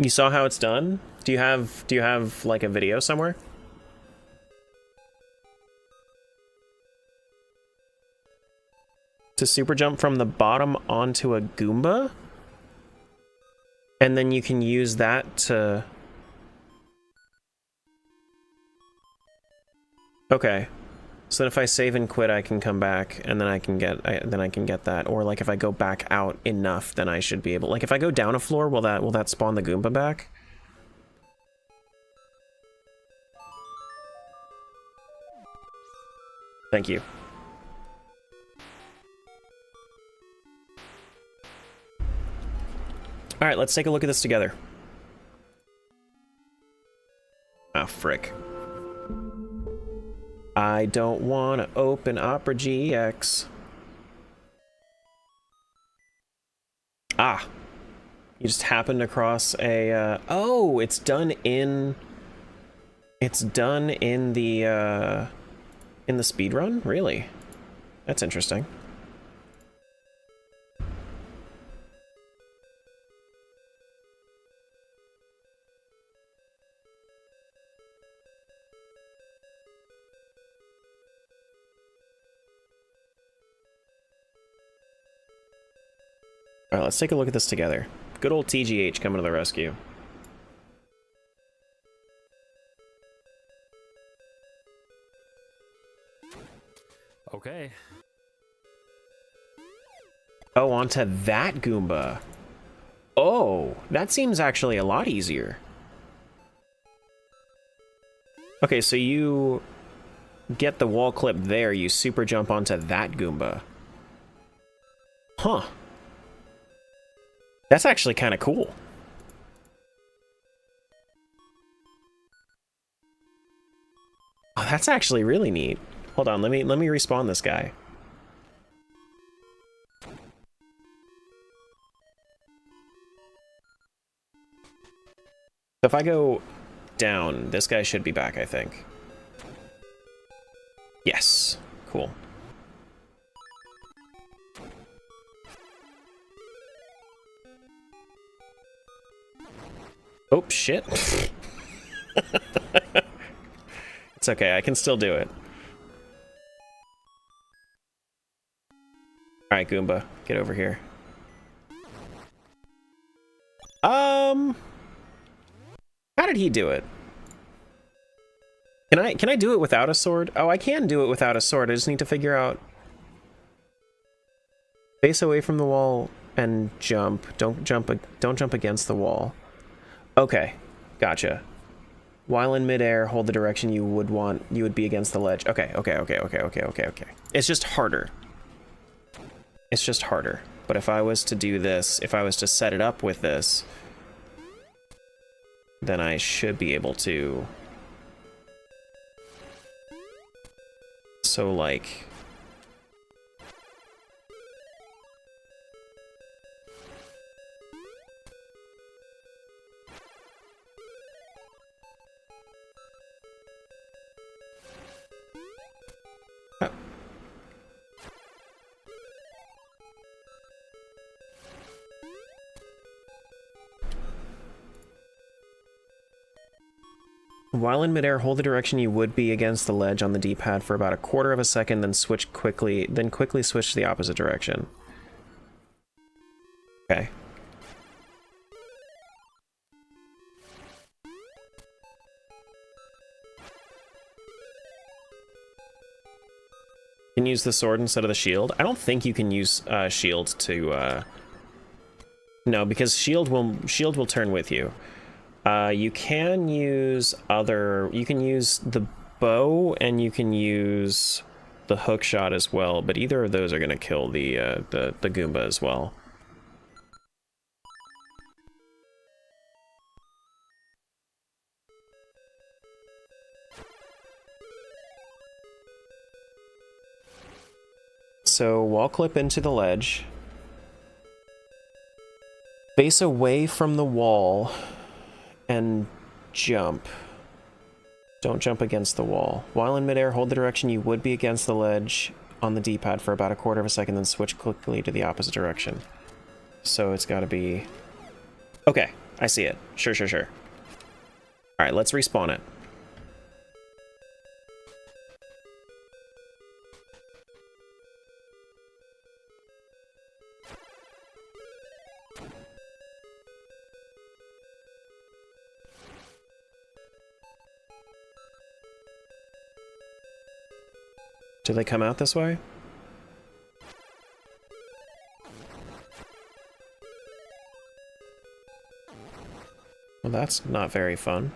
You saw how it's done? Do you have like a video somewhere? To super jump from the bottom onto a Goomba? And then you can use that to... Okay. So then if I save and quit, I can come back, and then I can get that. Or like if I go back out enough, then I should be able. Like if I go down a floor, will that spawn the Goomba back? Thank you. All right, let's take a look at this together. Ah, frick. I don't want to open Opera GX. Ah. You just happened across a... oh, it's done in... It's done in the speedrun? Really? That's interesting. Alright, let's take a look at this together. Good old TGH coming to the rescue. Okay. Oh, onto that Goomba. Oh, that seems actually a lot easier. Okay, so you get the wall clip there, you super jump onto that Goomba. Huh. That's actually kind of cool. Oh, that's actually really neat. Hold on, let me respawn this guy. So if I go down, this guy should be back, I think. Yes. Cool. Oh, shit. It's okay, I can still do it. Alright, Goomba, get over here. How did he do it? Can I do it without a sword? Oh, I can do it without a sword. I just need to figure out... Face away from the wall and jump. Don't jump against the wall. Okay, gotcha. While in midair, hold the direction you would be against the ledge. Okay. It's just harder. It's just harder. But if I was to do this, if I was to set it up with this, then I should be able to... So, like... While in midair, hold the direction you would be against the ledge on the D-pad for about a quarter of a second, then quickly switch to the opposite direction. Okay. You can use the sword instead of the shield. I don't think you can use shield to no, because shield will turn with you. You can use you can use the bow and you can use the hook shot as well, but either of those are going to kill the Goomba as well. So wall clip into the ledge. Face away from the wall. And jump. Don't jump against the wall. While in midair, hold the direction you would be against the ledge on the D-pad for about a quarter of a second, then switch quickly to the opposite direction. So it's got to be... Okay, I see it. Sure, sure, sure. All right, let's respawn it. Do they come out this way? Well, that's not very fun.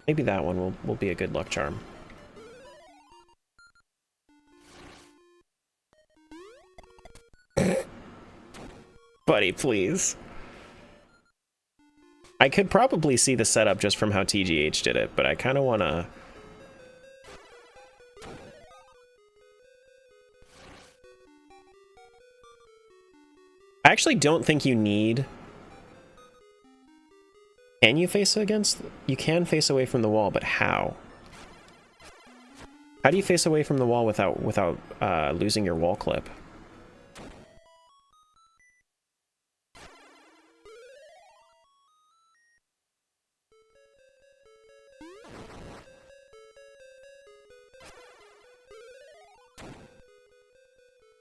Maybe that one will be a good luck charm. Buddy, please. I could probably see the setup just from how TGH did it, but I kind of want to... I actually don't think you need... Can you face against... You can face away from the wall, but how? How do you face away from the wall without losing your wall clip?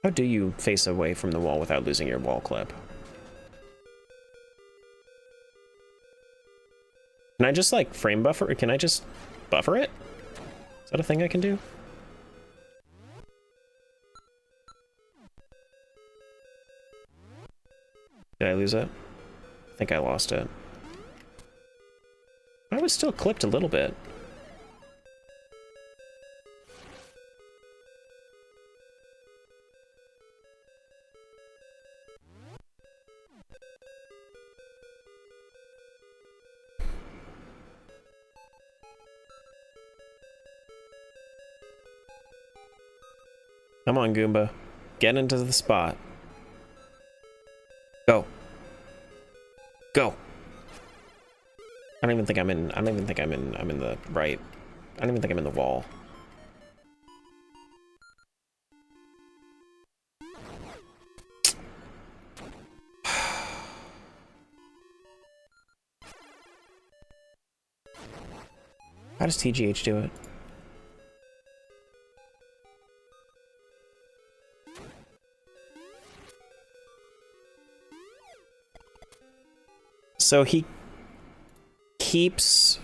How do you face away from the wall without losing your wall clip? Can I just, like, frame buffer? Can I just buffer it? Is that a thing I can do? Did I lose it? I think I lost it. I was still clipped a little bit. Come on, Goomba. Get into the spot. Go. Go. I don't even think I'm in the right. I don't even think I'm in the wall. How does TGH do it? So he keeps...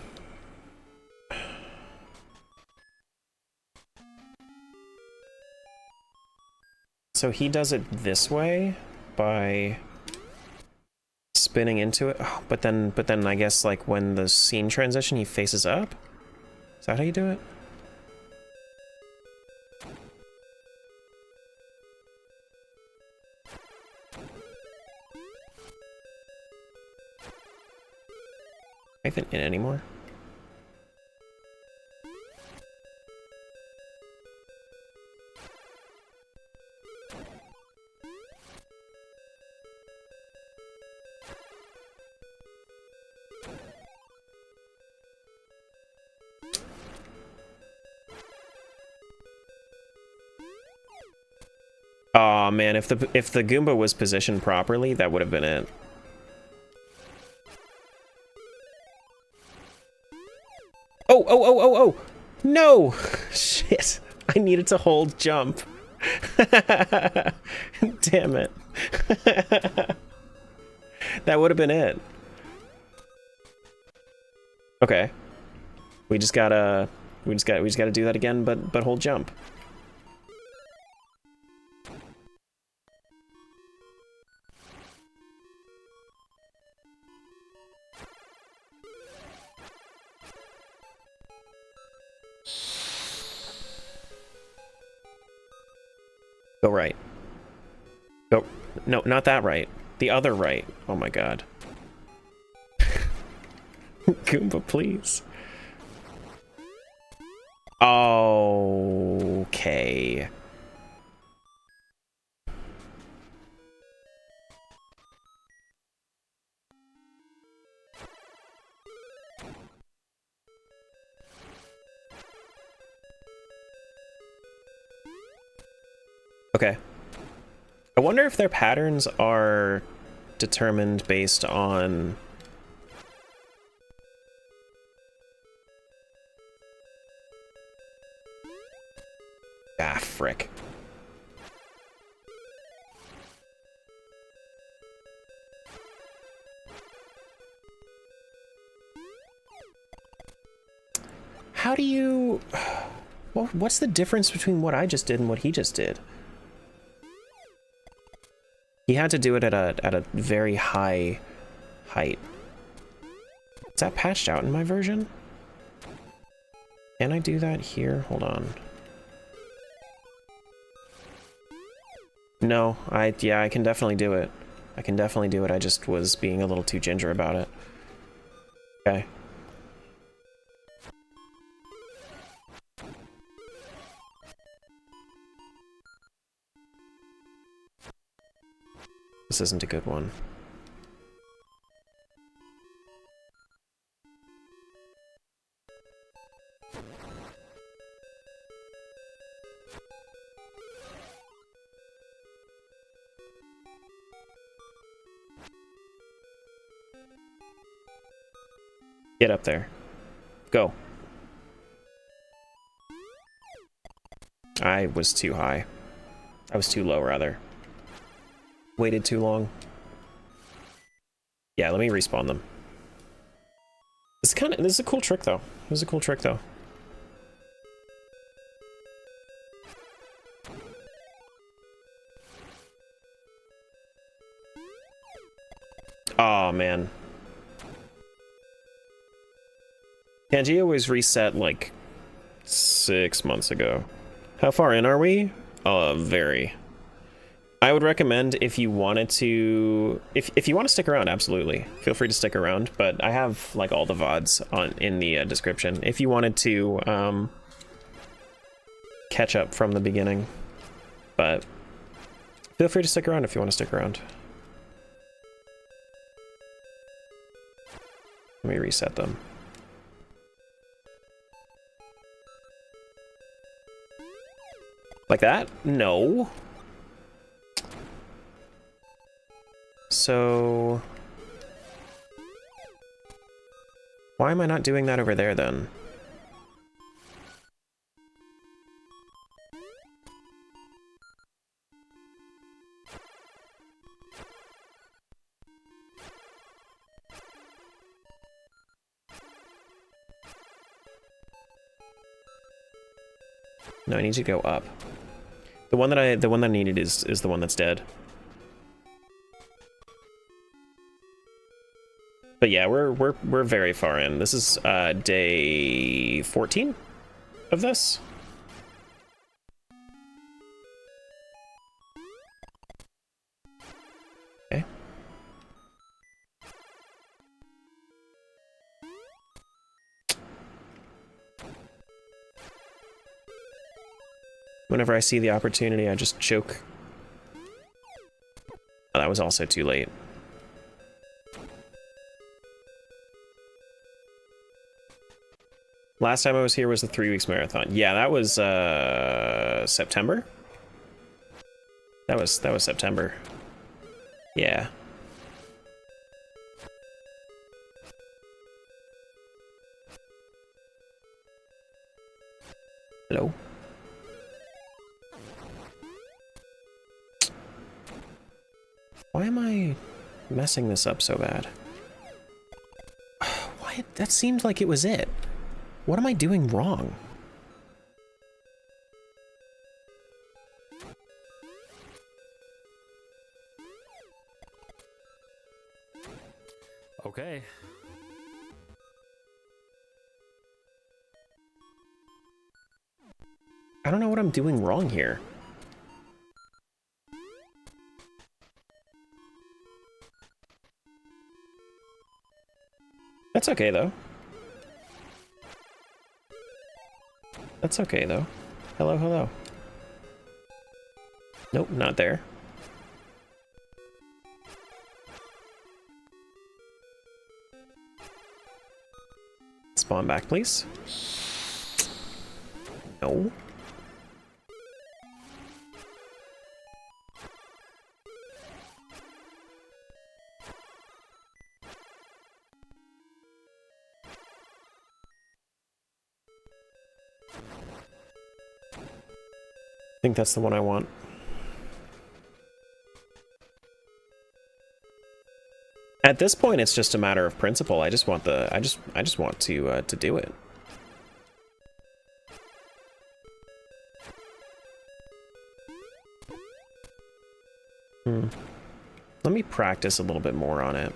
So he does it this way by spinning into it. Oh, but then I guess like when the scene transition, he faces up? Is that how you do it? I haven't in anymore. Oh man, if the Goomba was positioned properly, that would have been it. Oh! No! Shit. I needed to hold jump. Damn it. That would have been it. Okay. We just gotta do that again, but hold jump. Go right. Go. No, not that right. The other right. Oh my god. Goomba, please. Okay. Okay. I wonder if their patterns are determined based on... Ah, frick. How do you... Well, what's the difference between what I just did and what he just did? He had to do it at a very high height. Is that patched out in my version? Can I do that here? Hold on. No, yeah, I can definitely do it. I can definitely do it. I just was being a little too ginger about it. Okay. This isn't a good one. Get up there. Go. I was too high. I was too low, rather. Waited too long. Yeah, let me respawn them. This is a cool trick, though. This is a cool trick, though. Oh man. Pangea was reset like 6 months ago. How far in are we? Very. I would recommend if you wanted to, if you want to stick around, absolutely. Feel free to stick around, but I have like all the VODs in the description. If you wanted to catch up from the beginning, but feel free to stick around if you want to stick around. Let me reset them. Like that? No. So... why am I not doing that over there, then? No, I need to go up. The one that I needed is the one that's dead. But yeah, we're very far in. This is day 14 of this. Okay. Whenever I see the opportunity, I just choke. Oh, that was also too late. Last time I was here was the 3 weeks marathon. Yeah, that was September. That was September. Yeah. Hello. Why am I messing this up so bad? Why? That seemed like it was it. What am I doing wrong? Okay. I don't know what I'm doing wrong here. That's okay, though. That's okay, though. Hello, hello. Nope, not there. Spawn back, please. No. think that's the one I want. At this point, it's just a matter of principle. I just want the I just want to do it. Let me practice a little bit more on it.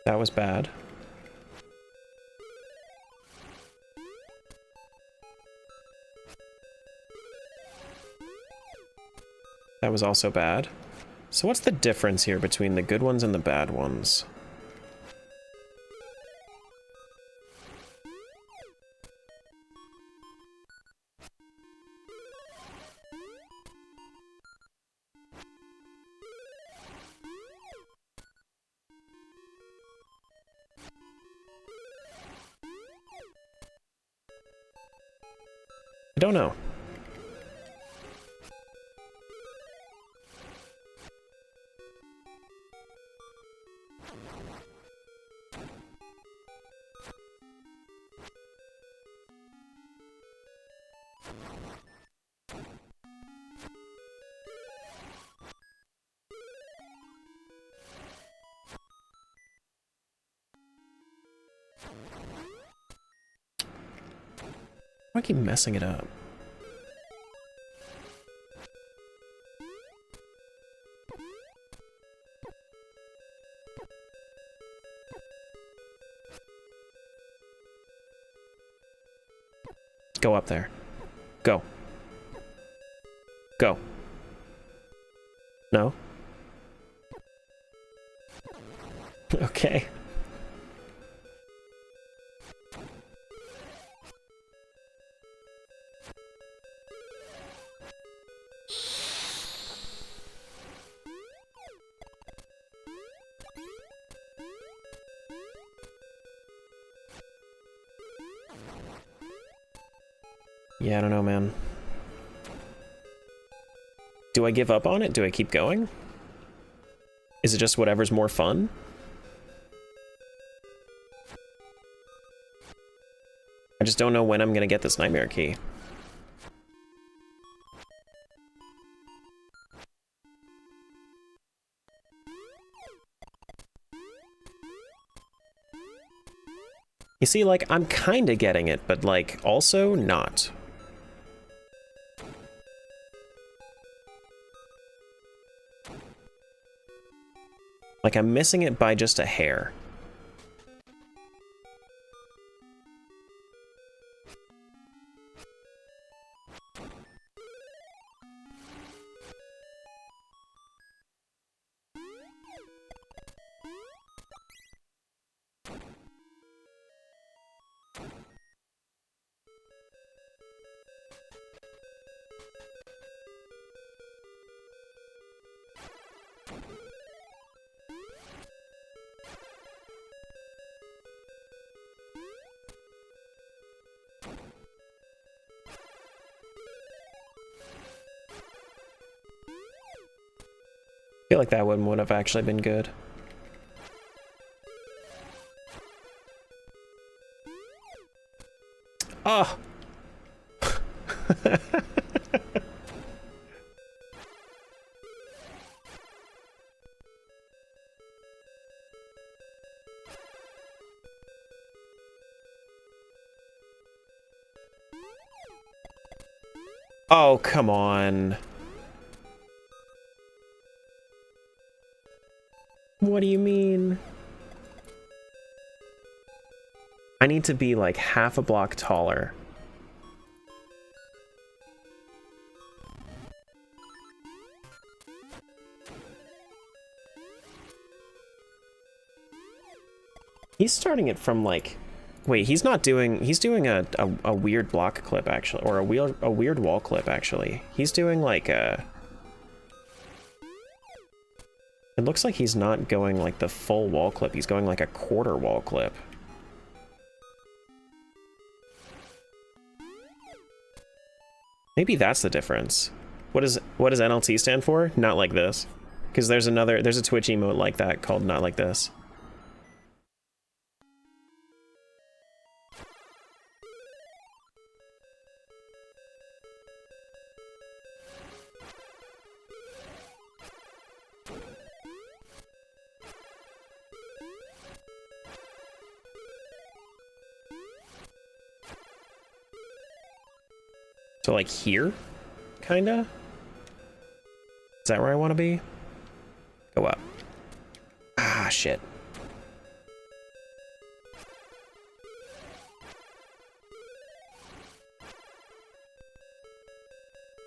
That was bad. That was also bad. So what's the difference here between the good ones and the bad ones? I don't know. I keep messing it up. Go up there. Go. Go. No? Okay. Yeah, I don't know, man. Do I give up on it? Do I keep going? Is it just whatever's more fun? I just don't know when I'm gonna get this nightmare key. You see, like, I'm kinda getting it, but, like, also not. Like, I'm missing it by just a hair. I feel like that one would have actually been good. Oh! Oh, come on. What do you mean? I need to be like half a block taller. He's starting it from like, wait, he's not doing, he's doing a weird block clip actually, or a weird wall clip actually. He's doing like a, it looks like he's not going like the full wall clip, he's going like a quarter wall clip. Maybe that's the difference. What does NLT stand for? Not like this. Because there's a Twitch emote like that called Not Like This. So like here, kinda? Is that where I want to be? Go up. Ah, shit.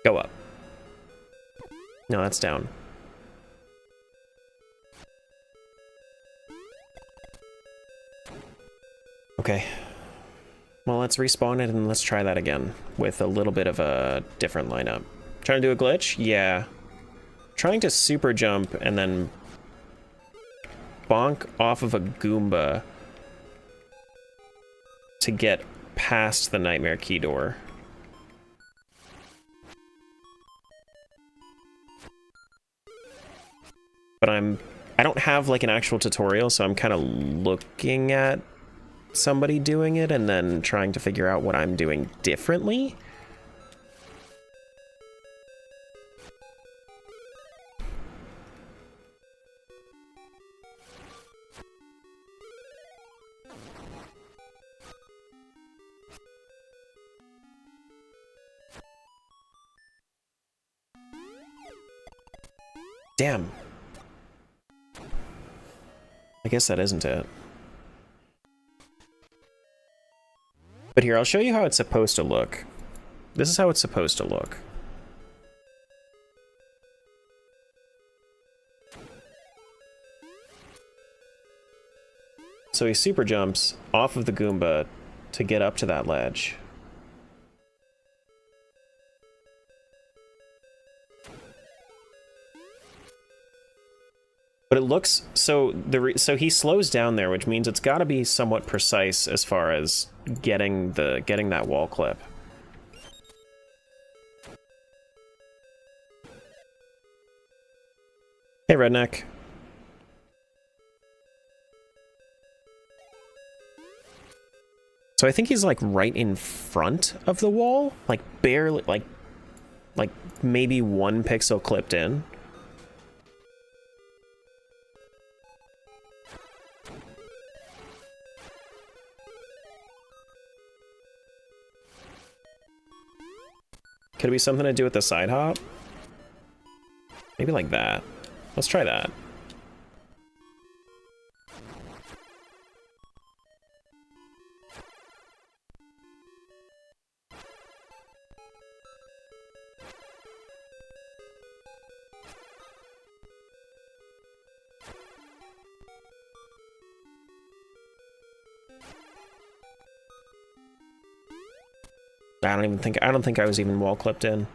Go up. No, that's down. Okay. Well, let's respawn it and let's try that again with a little bit of a different lineup. Trying to do a glitch? Yeah. Trying to super jump and then bonk off of a Goomba to get past the Nightmare Key door. But I don't have like an actual tutorial, so I'm kind of looking at somebody doing it and then trying to figure out what I'm doing differently. Damn. I guess that isn't it. But here, I'll show you how it's supposed to look. This is how it's supposed to look. So he super jumps off of the Goomba to get up to that ledge. But it looks so so he slows down there, which means it's got to be somewhat precise as far as getting that wall clip. Hey, redneck. So I think he's like right in front of the wall, like barely, like maybe 1 pixel clipped in. Could it be something to do with the side hop? Maybe like that. Let's try that. I don't think I was even wall clipped in.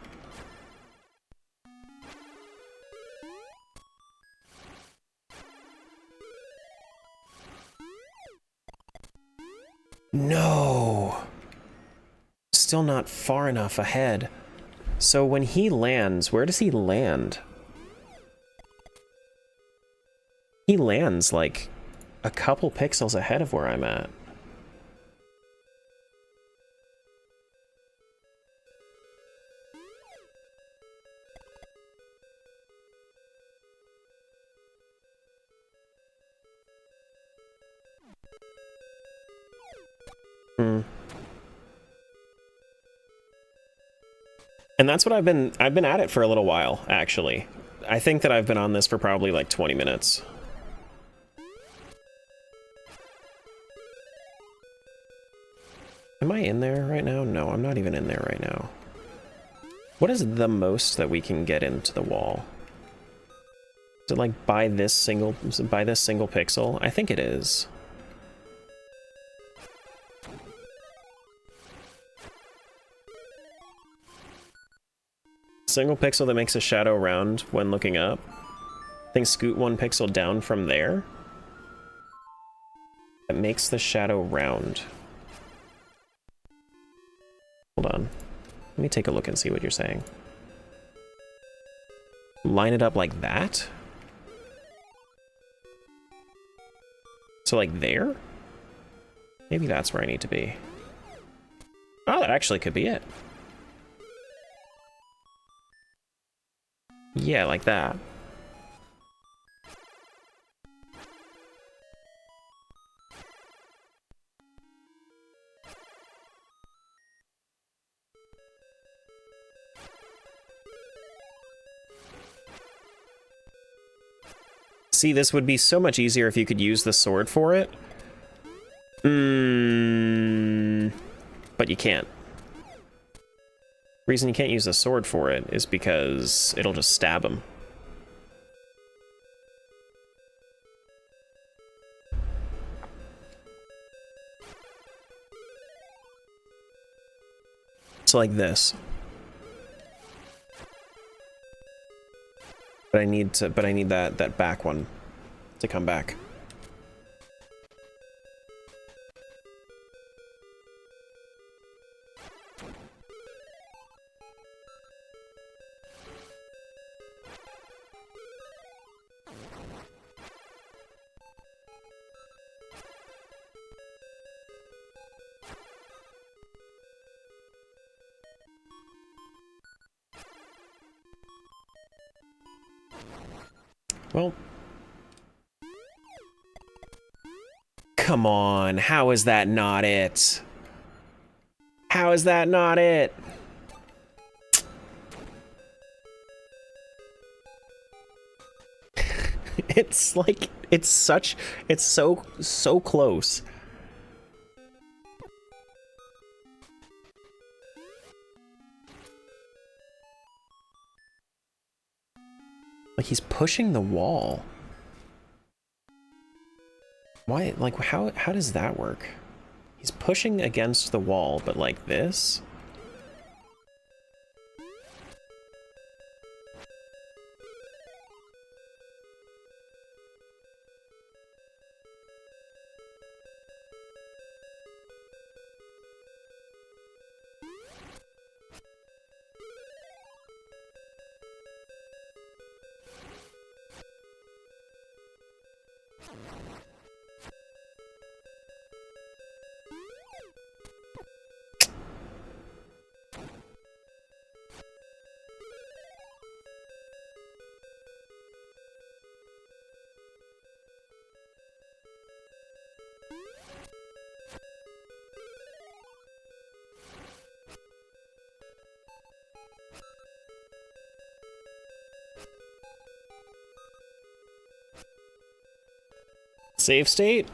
No. Still not far enough ahead. So when he lands, where does he land? He lands like a couple pixels ahead of where I'm at. And that's what I've been at it for a little while, actually. I think that I've been on this for probably like 20 minutes. Am I in there right now? No, I'm not even in there right now. What is the most that we can get into the wall? Is it like by this single pixel? I think it is. Single pixel that makes a shadow round when looking up. I think scoot 1 pixel down from there. That makes the shadow round. Hold on. Let me take a look and see what you're saying. Line it up like that? So like there? Maybe that's where I need to be. Oh, that actually could be it. Yeah, like that. See, this would be so much easier if you could use the sword for it. But you can't. Reason you can't use the sword for it is because it'll just stab him. So like this. But I need that back one to come back. Well, come on, how is that not it? How is that not it? It's like, it's so close. Like, he's pushing the wall. Why, like, how does that work? He's pushing against the wall, but like this? Save state?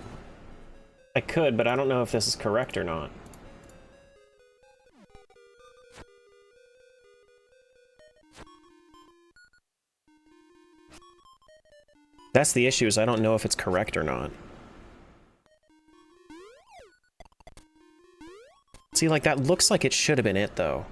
I could, but I don't know if this is correct or not. That's the issue, is I don't know if it's correct or not. See, like, that looks like it should have been it, though.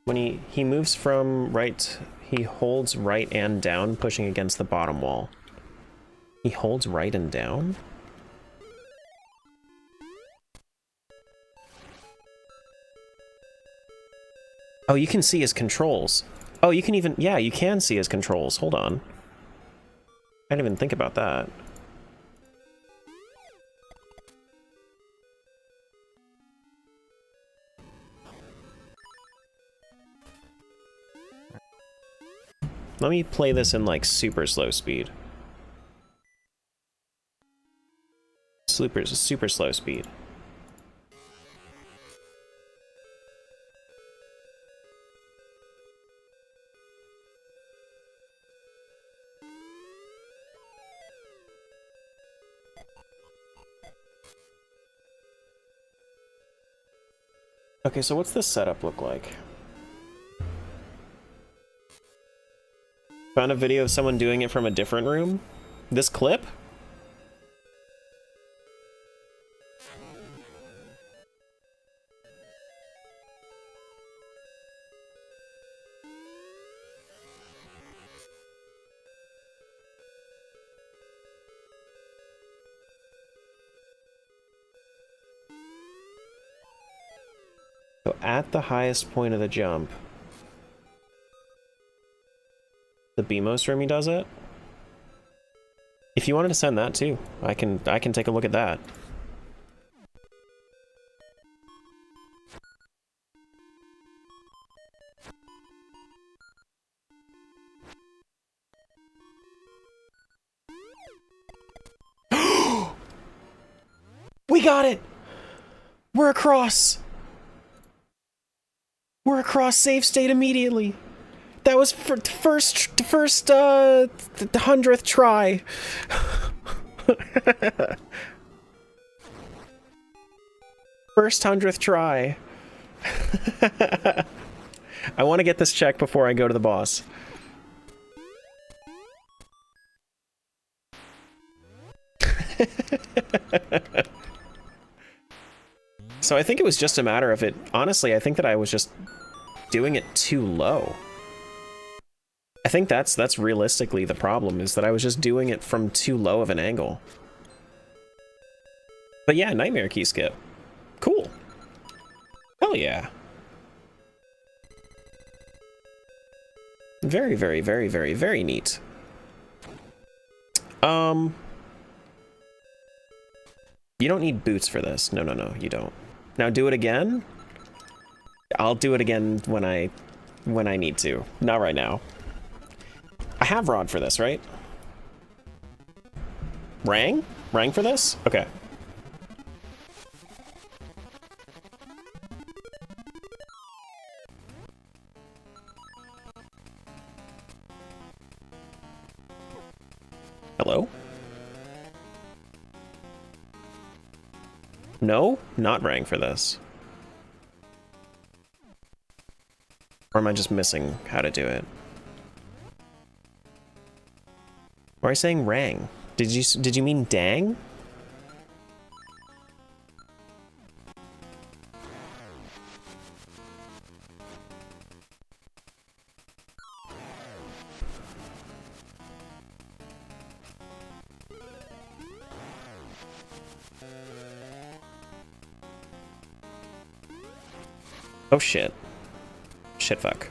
When he moves from right, he holds right and down, pushing against the bottom wall. He holds right and down? Oh, you can see his controls. Oh, you can even, yeah, you can see his controls. Hold on. I didn't even think about that. Let me play this in, like, super slow speed. Super slow speed. Okay, so what's this setup look like? Found a video of someone doing it from a different room? This clip? So at the highest point of the jump, the BMO room he does it. If you wanted to send that too, I can take a look at that. We got it! We're across! We're across save state immediately! That was for first 100th try. First 100th try. I want to get this check before I go to the boss. So I think it was just a matter of it. Honestly, I think that I was just doing it too low. I think that's realistically the problem, is that I was just doing it from too low of an angle. But yeah, Nightmare Key skip. Cool. Hell yeah. Very, very, very, very, very neat. You don't need boots for this. No, no, no, you don't. Now do it again. I'll do it again when I need to. Not right now. I have Rod for this, right? Rang? Rang for this? Okay. Hello? No? Not Rang for this. Or am I just missing how to do it? Or are you saying Rang? Did you mean dang? Oh shit. Shit fuck.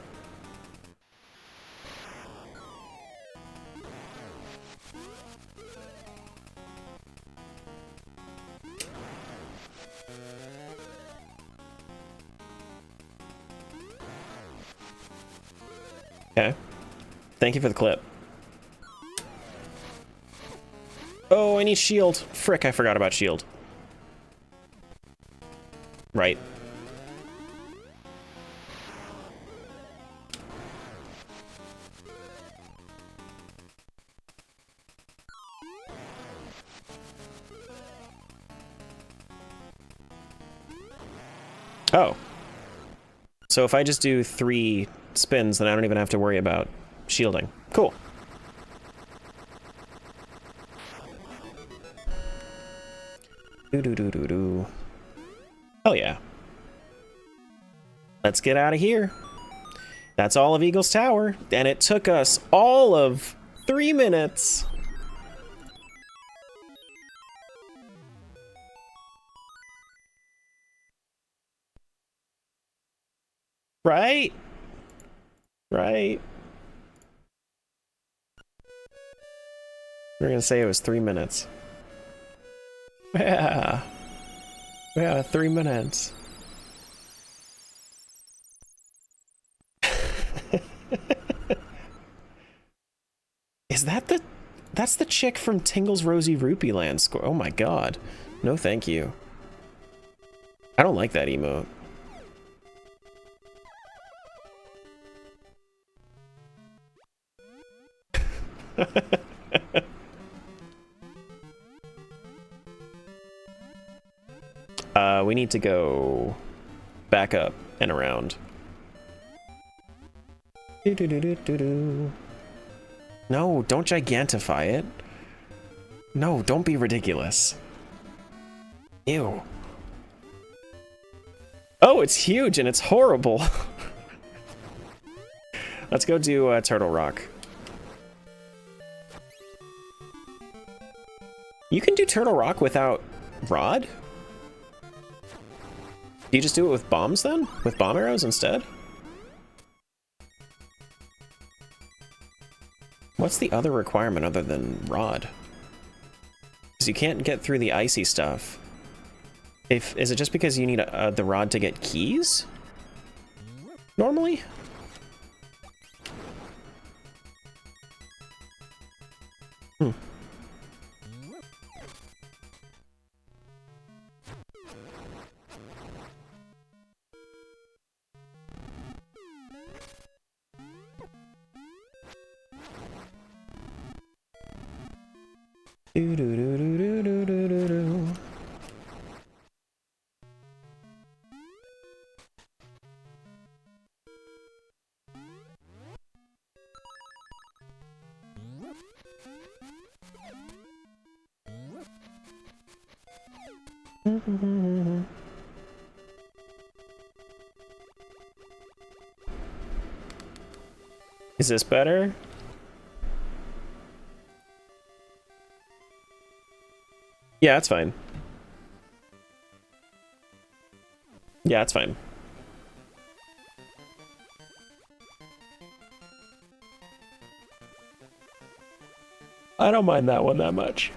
Okay. Thank you for the clip. Oh, I need shield. Frick, I forgot about shield. Right. Oh. So if I just do 3 spins, then I don't even have to worry about shielding. Cool. Do. Hell yeah. Let's get out of here. That's all of Eagle's Tower, and it took us all of 3 minutes. Right? Right. We're gonna say it was 3 minutes. Yeah. Yeah, 3 minutes. Is that the... That's the chick from Tingle's Rosy Rupee Land score. Oh my god. No thank you. I don't like that emote. We need to go back up and around. No, don't gigantify it. No, don't be ridiculous. Ew. Oh, it's huge and it's horrible. Let's go do Turtle Rock. You can do Turtle Rock without Rod? Do you just do it with bombs then? With bomb arrows instead? What's the other requirement other than rod? Because you can't get through the icy stuff. Is it just because you need the rod to get keys? Normally? Hmm. Do do do do do do do do. Is this better? Yeah, it's fine. Yeah, it's fine. I don't mind that one that much.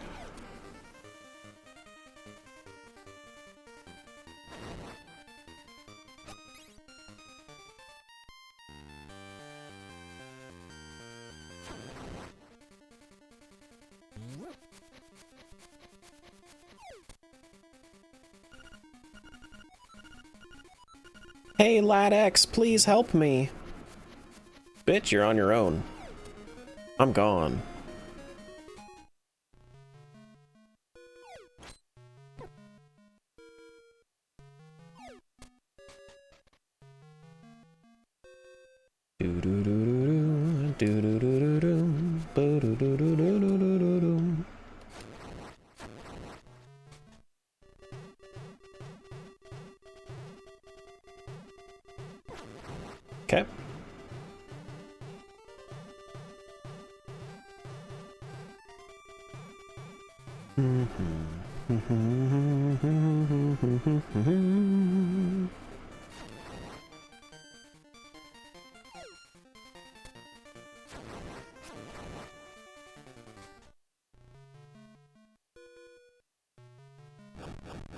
Hey, LADX, please help me. Bitch, you're on your own. I'm gone. Do do do do do do do do do do do do do do do do. Okay.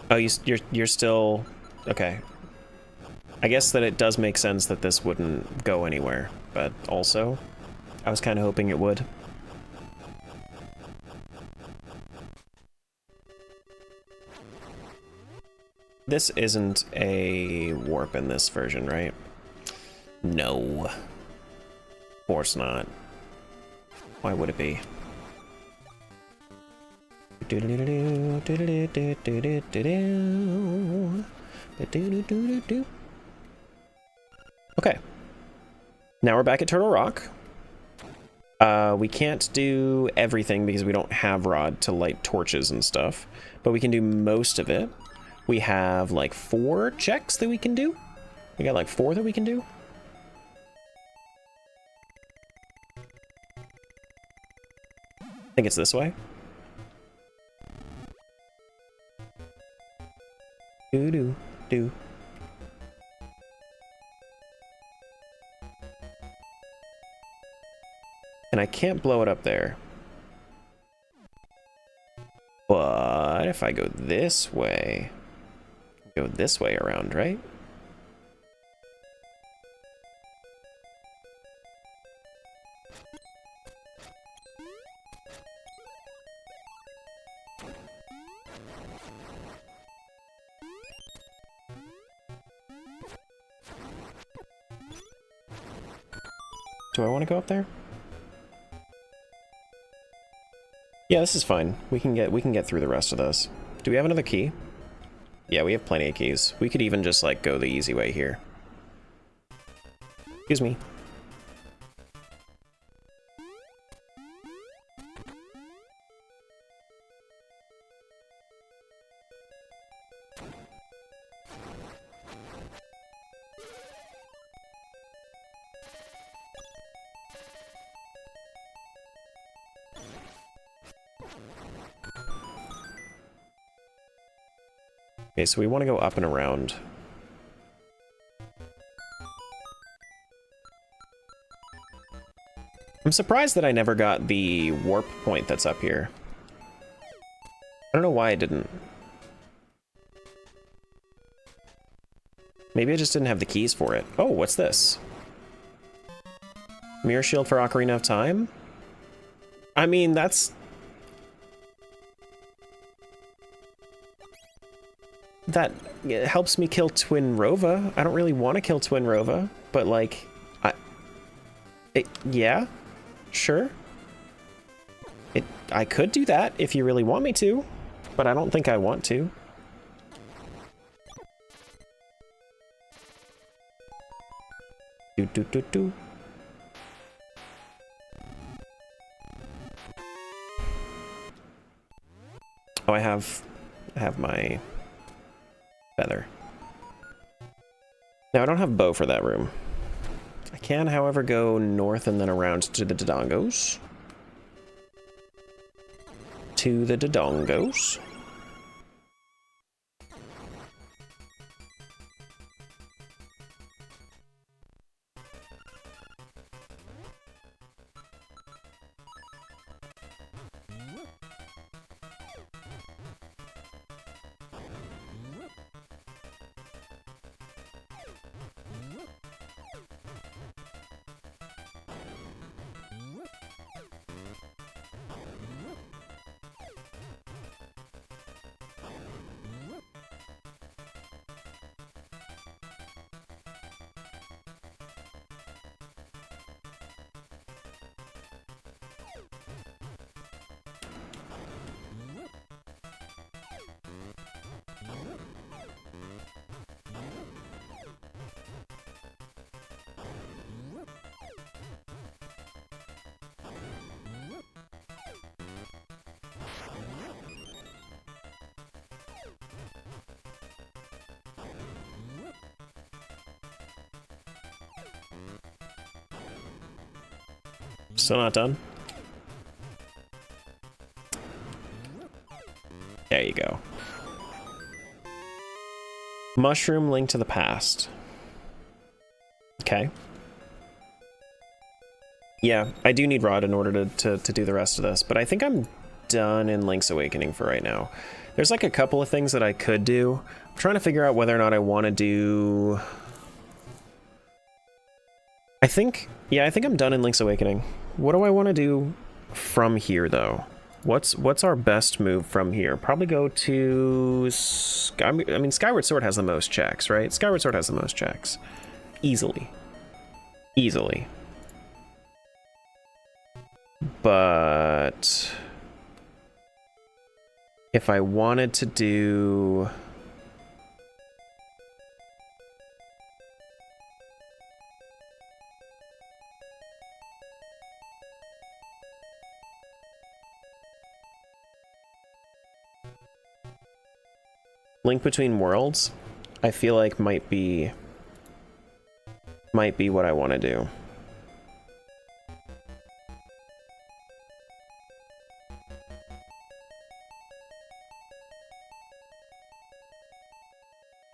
Oh, you're still okay. I guess that it does make sense that this wouldn't go anywhere, but also, I was kind of hoping it would. This isn't a warp in this version, right? No. Of course not. Why would it be? Okay. Now we're back at Turtle Rock. We can't do everything because we don't have rod to light torches and stuff, but we can do most of it. We have like 4 checks that we can do. We got like 4 that we can do. I think it's this way. Do do do. And I can't blow it up there. But if I go this way around, right? Do I want to go up there? Yeah, this is fine. We can get through the rest of this. Do we have another key? Yeah, we have plenty of keys. We could even just like go the easy way here. Excuse me. Okay, so we want to go up and around. I'm surprised that I never got the warp point that's up here. I don't know why I didn't. Maybe I just didn't have the keys for it. Oh, what's this? Mirror shield for Ocarina of Time? I mean, that's... That helps me kill Twin Rova. I don't really want to kill Twin Rova, but like... yeah, sure. I could do that if you really want me to, but I don't think I want to. Do. Oh, I have my feather. Now I don't have bow for that room. I can, however, go north and then around to the Dodongos. To the Dodongos. Still not done? There you go. Mushroom Link to the Past. Okay. Yeah, I do need Rod in order to do the rest of this, but I think I'm done in Link's Awakening for right now. There's like a couple of things that I could do. I'm trying to figure out whether or not I want to do... I think I'm done in Link's Awakening. What do I want to do from here, though? What's our best move from here? Probably go to... I mean, Skyward Sword has the most checks, right? Skyward Sword has the most checks. Easily. Easily. But... if I wanted to do... Link Between Worlds, I feel like might be what I want to do.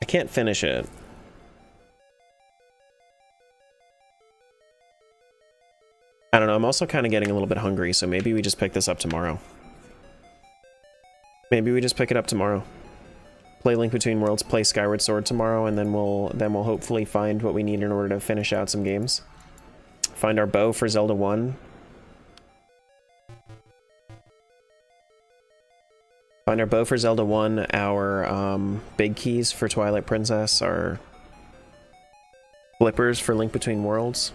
I can't finish it. I don't know, I'm also kind of getting a little bit hungry, so maybe we just pick this up tomorrow. Maybe we just pick it up tomorrow. Play Link Between Worlds, play Skyward Sword tomorrow, and then we'll hopefully find what we need in order to finish out some games. Find our bow for Zelda 1. Find our bow for Zelda 1, our big keys for Twilight Princess, our flippers for Link Between Worlds.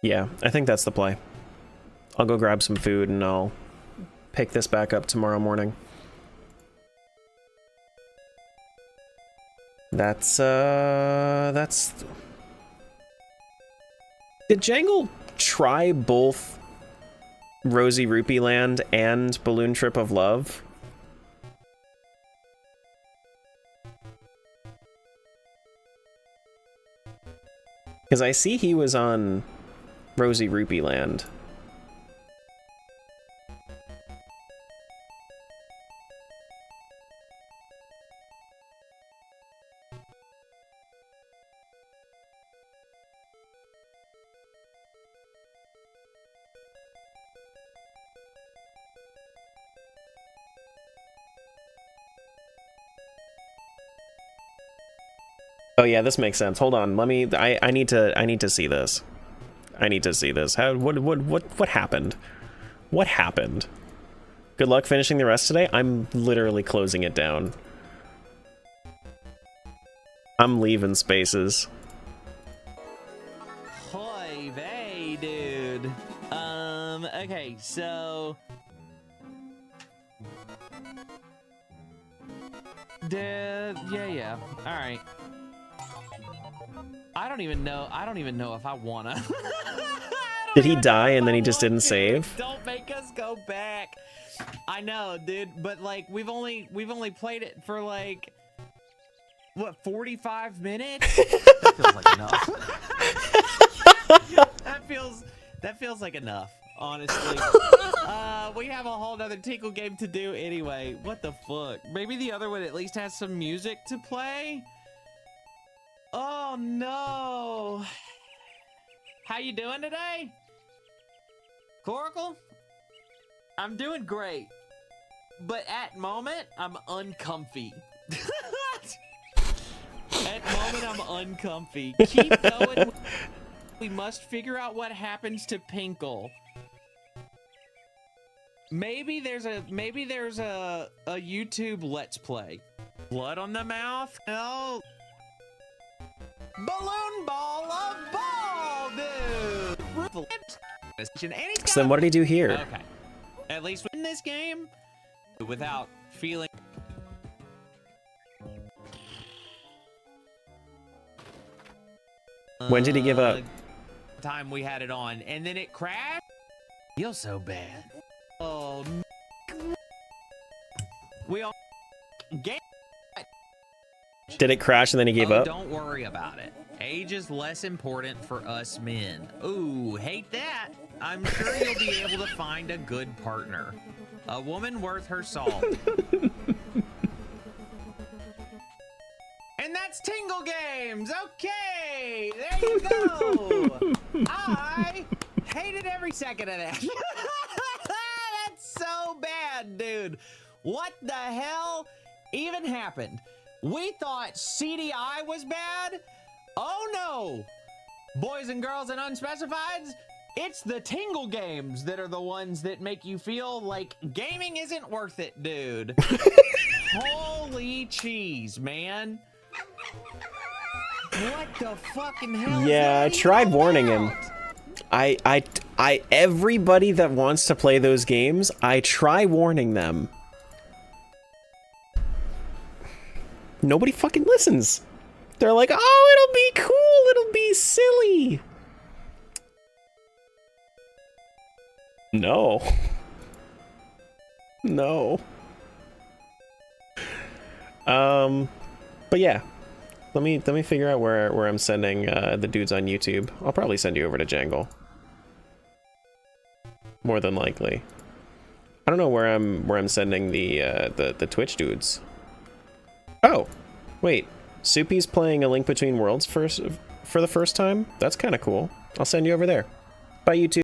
Yeah, I think that's the play. I'll go grab some food and I'll pick this back up tomorrow morning. That's... Did Jangle try both Rosy Rupee Land and Balloon Trip of Love? Because I see he was on Rosy Rupee Land. Oh yeah, this makes sense. Hold on, let me. I need to see this. I need to see this. How? What happened? What happened? Good luck finishing the rest today. I'm literally closing it down. I'm leaving Spaces. Hoy vey, dude. Okay, so yeah. All right. I don't even know if I wanna. Did he die and then he just didn't save? Don't make us go back. I know, dude, but like we've only played it for like what, 45 minutes? That feels like enough. that feels like enough, honestly. We have a whole nother Tinkle game to do anyway. What the fuck? Maybe the other one at least has some music to play? Oh no. How you doing today? Coracle? I'm doing great. But at moment, I'm uncomfy. At moment, I'm uncomfy. Keep going. We must figure out what happens to Pinkle. Maybe there's a YouTube Let's Play. Blood on the mouth? No. Balloon ball of ball, dude. So then what did he do here? Okay. At least in this game, without feeling. When did he give up? Time we had it on, and then it crashed. Feels so bad. Oh. We all game. Did it crash and then he gave up? Don't worry about it. Age is less important for us men. Ooh, hate that. I'm sure you'll be able to find a good partner. A woman worth her salt. And that's Tingle Games. Okay, there you go. I hated every second of that. That's so bad, dude. What the hell even happened? We thought CDI was bad? Oh no! Boys and girls and unspecifieds, it's the Tingle Games that are the ones that make you feel like gaming isn't worth it, dude. Holy cheese, man. What the fucking hell? Yeah, I tried warning him. Everybody that wants to play those games, I try warning them. Nobody fucking listens. They're like, oh, it'll be cool, it'll be silly. No. No. But yeah. Let me figure out where I'm sending the dudes on YouTube. I'll probably send you over to Jangle. More than likely. I don't know where I'm sending the Twitch dudes. Oh, wait. Soupy's playing A Link Between Worlds for the first time? That's kind of cool. I'll send you over there. Bye, YouTube.